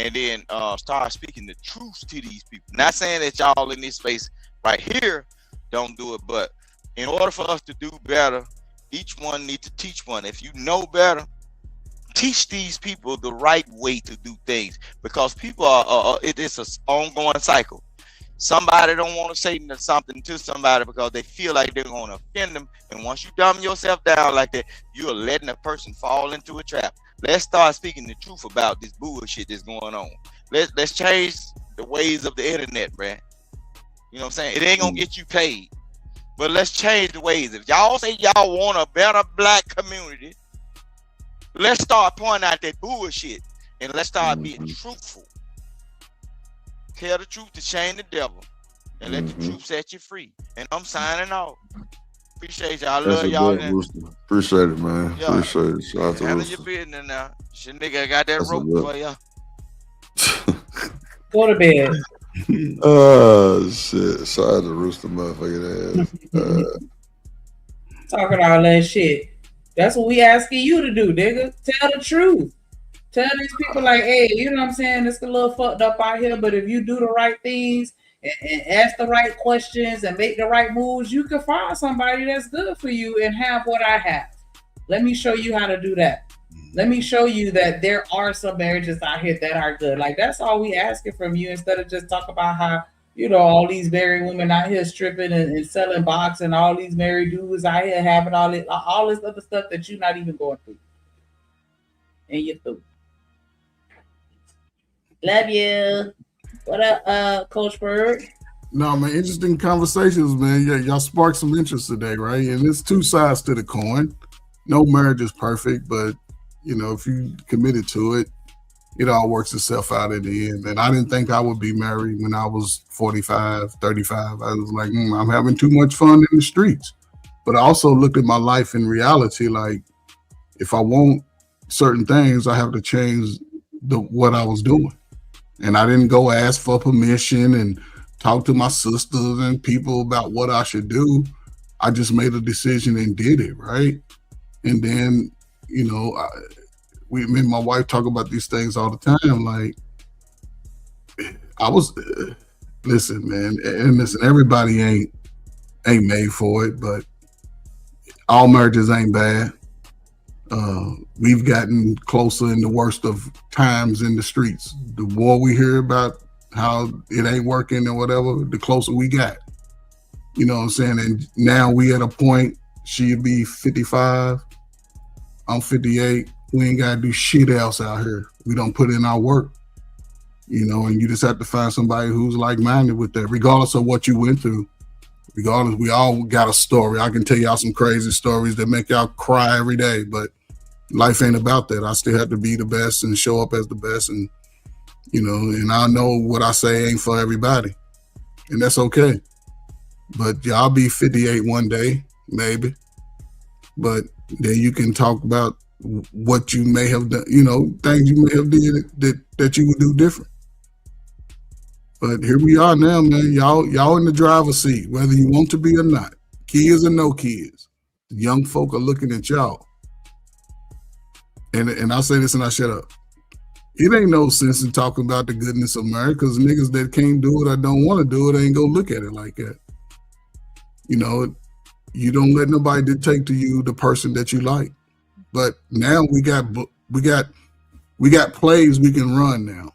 And then start speaking the truth to these people. Not saying that y'all in this space right here don't do it, but in order for us to do better, each one needs to teach one. If you know better, teach these people the right way to do things, because people are it is an ongoing cycle. Somebody don't want to say something to somebody because they feel like they're going to offend them, and once you dumb yourself down like that, you're letting a person fall into a trap. Let's start speaking the truth about this bullshit that's going on. Let's change the ways of the internet, man. You know what I'm saying? It ain't gonna get you paid, but let's change the ways. If y'all say y'all want a better black community, let's start pointing out that bullshit and let's start being truthful. Tell the truth to shame the devil, and let the truth set you free. And I'm signing off. Appreciate y'all. I love y'all. Appreciate it, man. Yeah. Appreciate it. Shout out to handle your business now. Shit, nigga got that rope for ya. Go to bed. Oh shit! Shout out to Rooster, motherfucking ass. Talking all that shit. That's what we asking you to do, nigga. Tell the truth. Tell these people like, hey, you know what I'm saying? It's a little fucked up out here, but if you do the right things and ask the right questions and make the right moves, you can find somebody that's good for you and have what I have. Let me show you how to do that. Let me show you that there are some marriages out here that are good. Like, that's all we asking from you, instead of just talk about how, you know, all these married women out here stripping and selling box, and all these married dudes out here having all this other stuff that you're not even going through. And you're through. Love you. What up, Coach Bird? No, man, interesting conversations, man. Yeah, y'all sparked some interest today, right? And there's two sides to the coin. No marriage is perfect, but, you know, if you committed to it, it all works itself out in the end. And I didn't think I would be married when I was 45, 35. I was like, I'm having too much fun in the streets. But I also looked at my life in reality, like, if I want certain things, I have to change what I was doing. And I didn't go ask for permission and talk to my sisters and people about what I should do. I just made a decision and did it, right? And then, you know, me and my wife talk about these things all the time. Like, listen, man, and listen, everybody ain't made for it, but all marriages ain't bad. We've gotten closer in the worst of times in the streets. The more we hear about how it ain't working or whatever, the closer we got. You know what I'm saying? And now we at a point, she'd be 55, I'm 58. We ain't got to do shit else out here. We don't put in our work. You know, and you just have to find somebody who's like-minded with that, regardless of what you went through. Regardless, we all got a story. I can tell y'all some crazy stories that make y'all cry every day, but life ain't about that. I still have to be the best and show up as the best, and and I know what I say ain't for everybody, and that's okay. But y'all be 58 one day, maybe. But then you can talk about what you may have done, things you may have did that you would do different. But here we are now, man. Y'all in the driver's seat, whether you want to be or not. Kids or no kids. Young folk are looking at y'all. And I say this and I shut up. It ain't no sense in talking about the goodness of marriage, because niggas that can't do it or don't want to do it ain't gonna look at it like that. You don't let nobody dictate to you the person that you like. But now we got plays we can run now.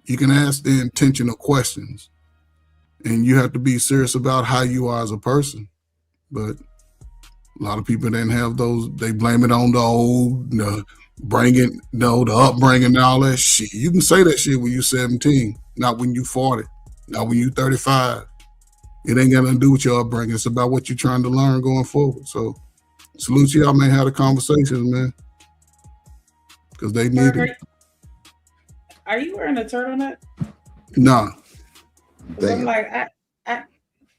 You can ask the intentional questions, and you have to be serious about how you are as a person. But a lot of people didn't have those. They blame it on the upbringing and all that shit. You can say that shit when you're 17, not when you're 40, not when you're 35. It ain't got nothing to do with your upbringing. It's about what you're trying to learn going forward. So salute y'all, man. Have the conversations, man, because they need it. Are you wearing a turtleneck? Nah. I'm like,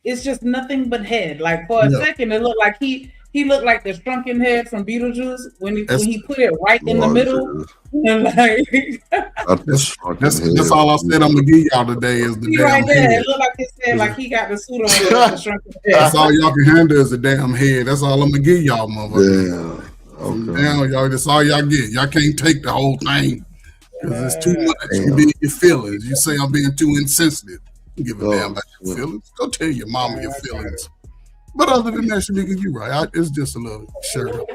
it's just nothing but head. Like for a second, it looked like he looked like the shrunken head from Beetlejuice when he put it right in the middle. And like, that's all I said. I'm gonna give y'all today is the damn right there. head. It looked like his head, like he got the suit on with the shrunken head. That's all y'all can handle is the damn head. That's all I'm gonna give y'all, motherfucker. Okay. Now, y'all, that's all y'all get. Y'all can't take the whole thing because it's too much. You be in your feelings. You say I'm being too insensitive. You give a damn about your feelings. Go tell your mama your feelings. But other than that, Shanika, you're right. It's just a little shirt up.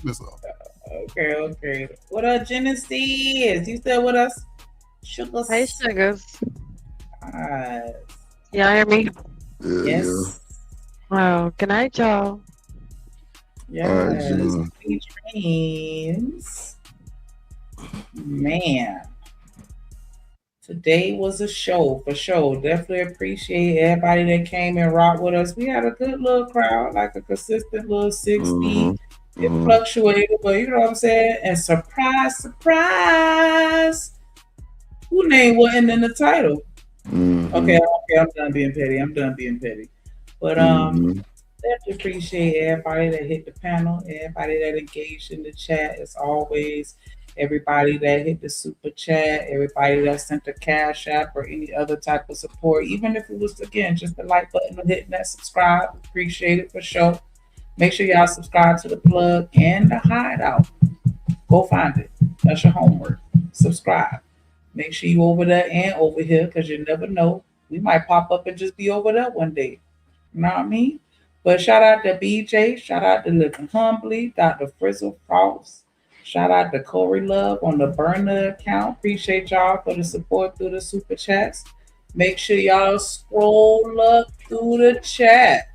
That's all. Okay. What up, Genesis? You still with us? Sugars. Hey, Sugars. Y'all hear me? Yes. Well, good night, y'all. Yes. Sweet dreams. Man. Today was a show for sure. Definitely appreciate everybody that came and rocked with us. We had a good little crowd, like a consistent little 60. It fluctuated, but you know what I'm saying? And surprise, who name wasn't in the title? Okay, I'm done being petty. But definitely appreciate everybody that hit the panel, everybody that engaged in the chat as always. Everybody that hit the super chat, everybody that sent the cash app or any other type of support, even if it was, again, just the like button or hitting that subscribe, appreciate it for sure. Make sure y'all subscribe to the plug and the hideout. Go find it. That's your homework. Subscribe. Make sure you over there and over here, because you never know. We might pop up and just be over there one day. You know what I mean? But shout out to BJ. Shout out to Living Humbly, Dr. Frizzle Frost. Shout out to Corey Love on the burner account. Appreciate y'all for the support through the super chats. Make sure y'all scroll up through the chat,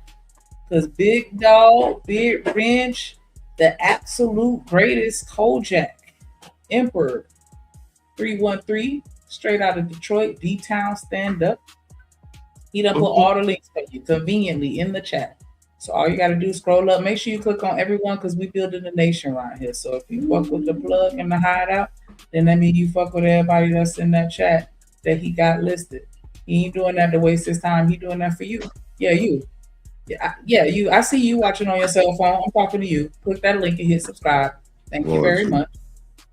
because Big Dog, Big Wrench, the absolute greatest Kojak, Emperor 313, straight out of Detroit, D-Town stand up. He done put all the links for you conveniently in the chat. So all you got to do is scroll up. Make sure you click on everyone, because we building the nation around here. So if you fuck with the plug and the hideout, then that means you fuck with everybody that's in that chat that he got listed. He ain't doing that to waste his time. He doing that for you. Yeah, you. Yeah, you. I see you watching on your cell phone. I'm talking to you. Click that link and hit subscribe. Thank you very much.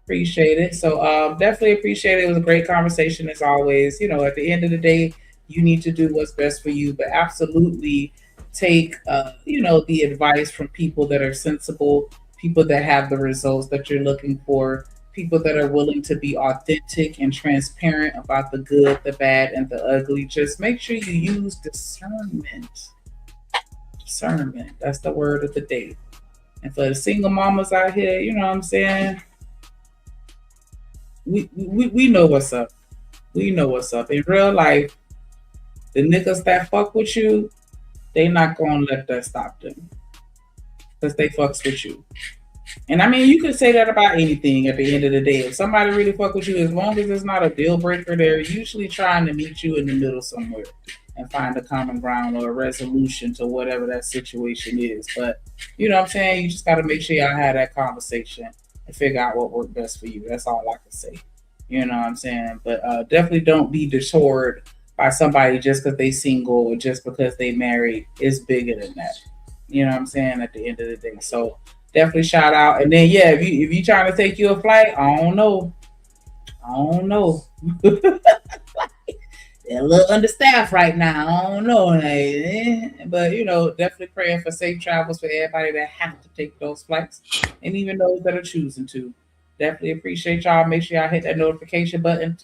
Appreciate it. So definitely appreciate it. It was a great conversation as always. You know, at the end of the day, you need to do what's best for you, but absolutely take, the advice from people that are sensible, people that have the results that you're looking for, people that are willing to be authentic and transparent about the good, the bad, and the ugly. Just make sure you use discernment. Discernment. That's the word of the day. And for the single mamas out here, you know what I'm saying? We know what's up. We know what's up. In real life, the niggas that fuck with you, they not gonna let that stop them, because they fucks with you. And I mean, you could say that about anything at the end of the day. If somebody really fuck with you, as long as it's not a deal breaker, they're usually trying to meet you in the middle somewhere. and find a common ground or a resolution to whatever that situation is. But you know what I'm saying? You just got to make sure y'all have that conversation and figure out what worked best for you. That's all I can say. You know what I'm saying? But definitely don't be detoured by somebody just because they single or just because they married. It's bigger than that. You know what I'm saying? At the end of the day. So definitely shout out. And then yeah, if you trying to take you a flight, I don't know. They're a little understaffed right now. I don't know. But you know, definitely praying for safe travels for everybody that have to take those flights and even those that are choosing to. Definitely appreciate y'all. Make sure y'all hit that notification button,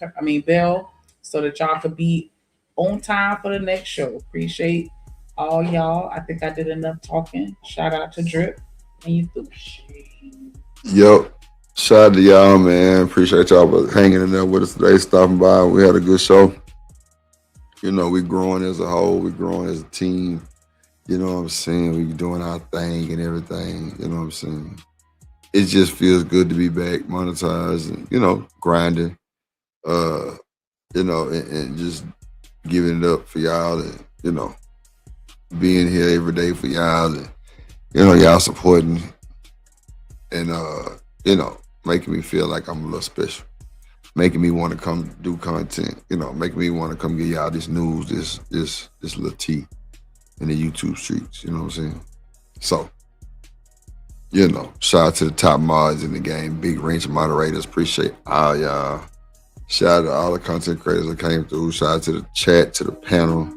bell, so that y'all can be on time for the next show. Appreciate all y'all. I think I did enough talking. Shout out to Drip and you too. Yep. Shout out to y'all, man. Appreciate y'all for hanging in there with us today, stopping by. We had a good show. You know, we growing as a whole. We growing as a team. You know what I'm saying? We doing our thing and everything. You know what I'm saying? It just feels good to be back, monetized, and, you know, grinding. You know, and just giving it up for y'all and, you know, being here every day for y'all and, you know, y'all supporting and, you know, making me feel like I'm a little special. Making me want to come do content, you know, making me want to come get y'all this news, this little tea in the YouTube streets, you know what I'm saying? So, you know, shout out to the top mods in the game, big range of moderators, appreciate all y'all. Shout out to all the content creators that came through. Shout out to the chat, to the panel.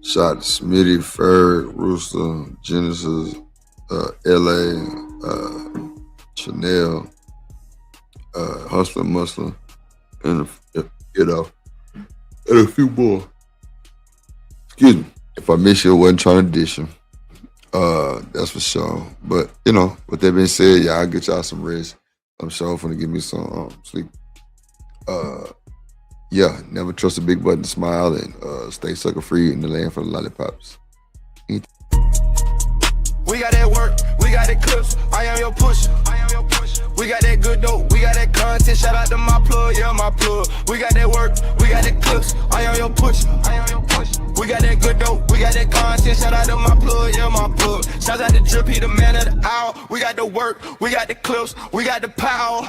Shout out to Smitty, Ferg, Rooster, Genesis, LA, Chanel, Hustler Muslim, and you know, and a few more. Excuse me. If I miss you, I wasn't trying to dish you. That's for sure. But you know, with that being said, y'all get y'all some rest. I'm sure finna give me some sleep. Yeah, never trust a big button to smile and stay sucker free in the land for the lollipops. We got that work, we got that clips, I am your push. We got that good dope, we got that content, shout out to my plug, yeah, my plug. We got that work, we got that clips, I am your push. We got that good dope, we got that content, shout out to my plug, yeah, my plug. Shout out to Drip, he the man of the hour. We got the work, we got the clips, we got the power.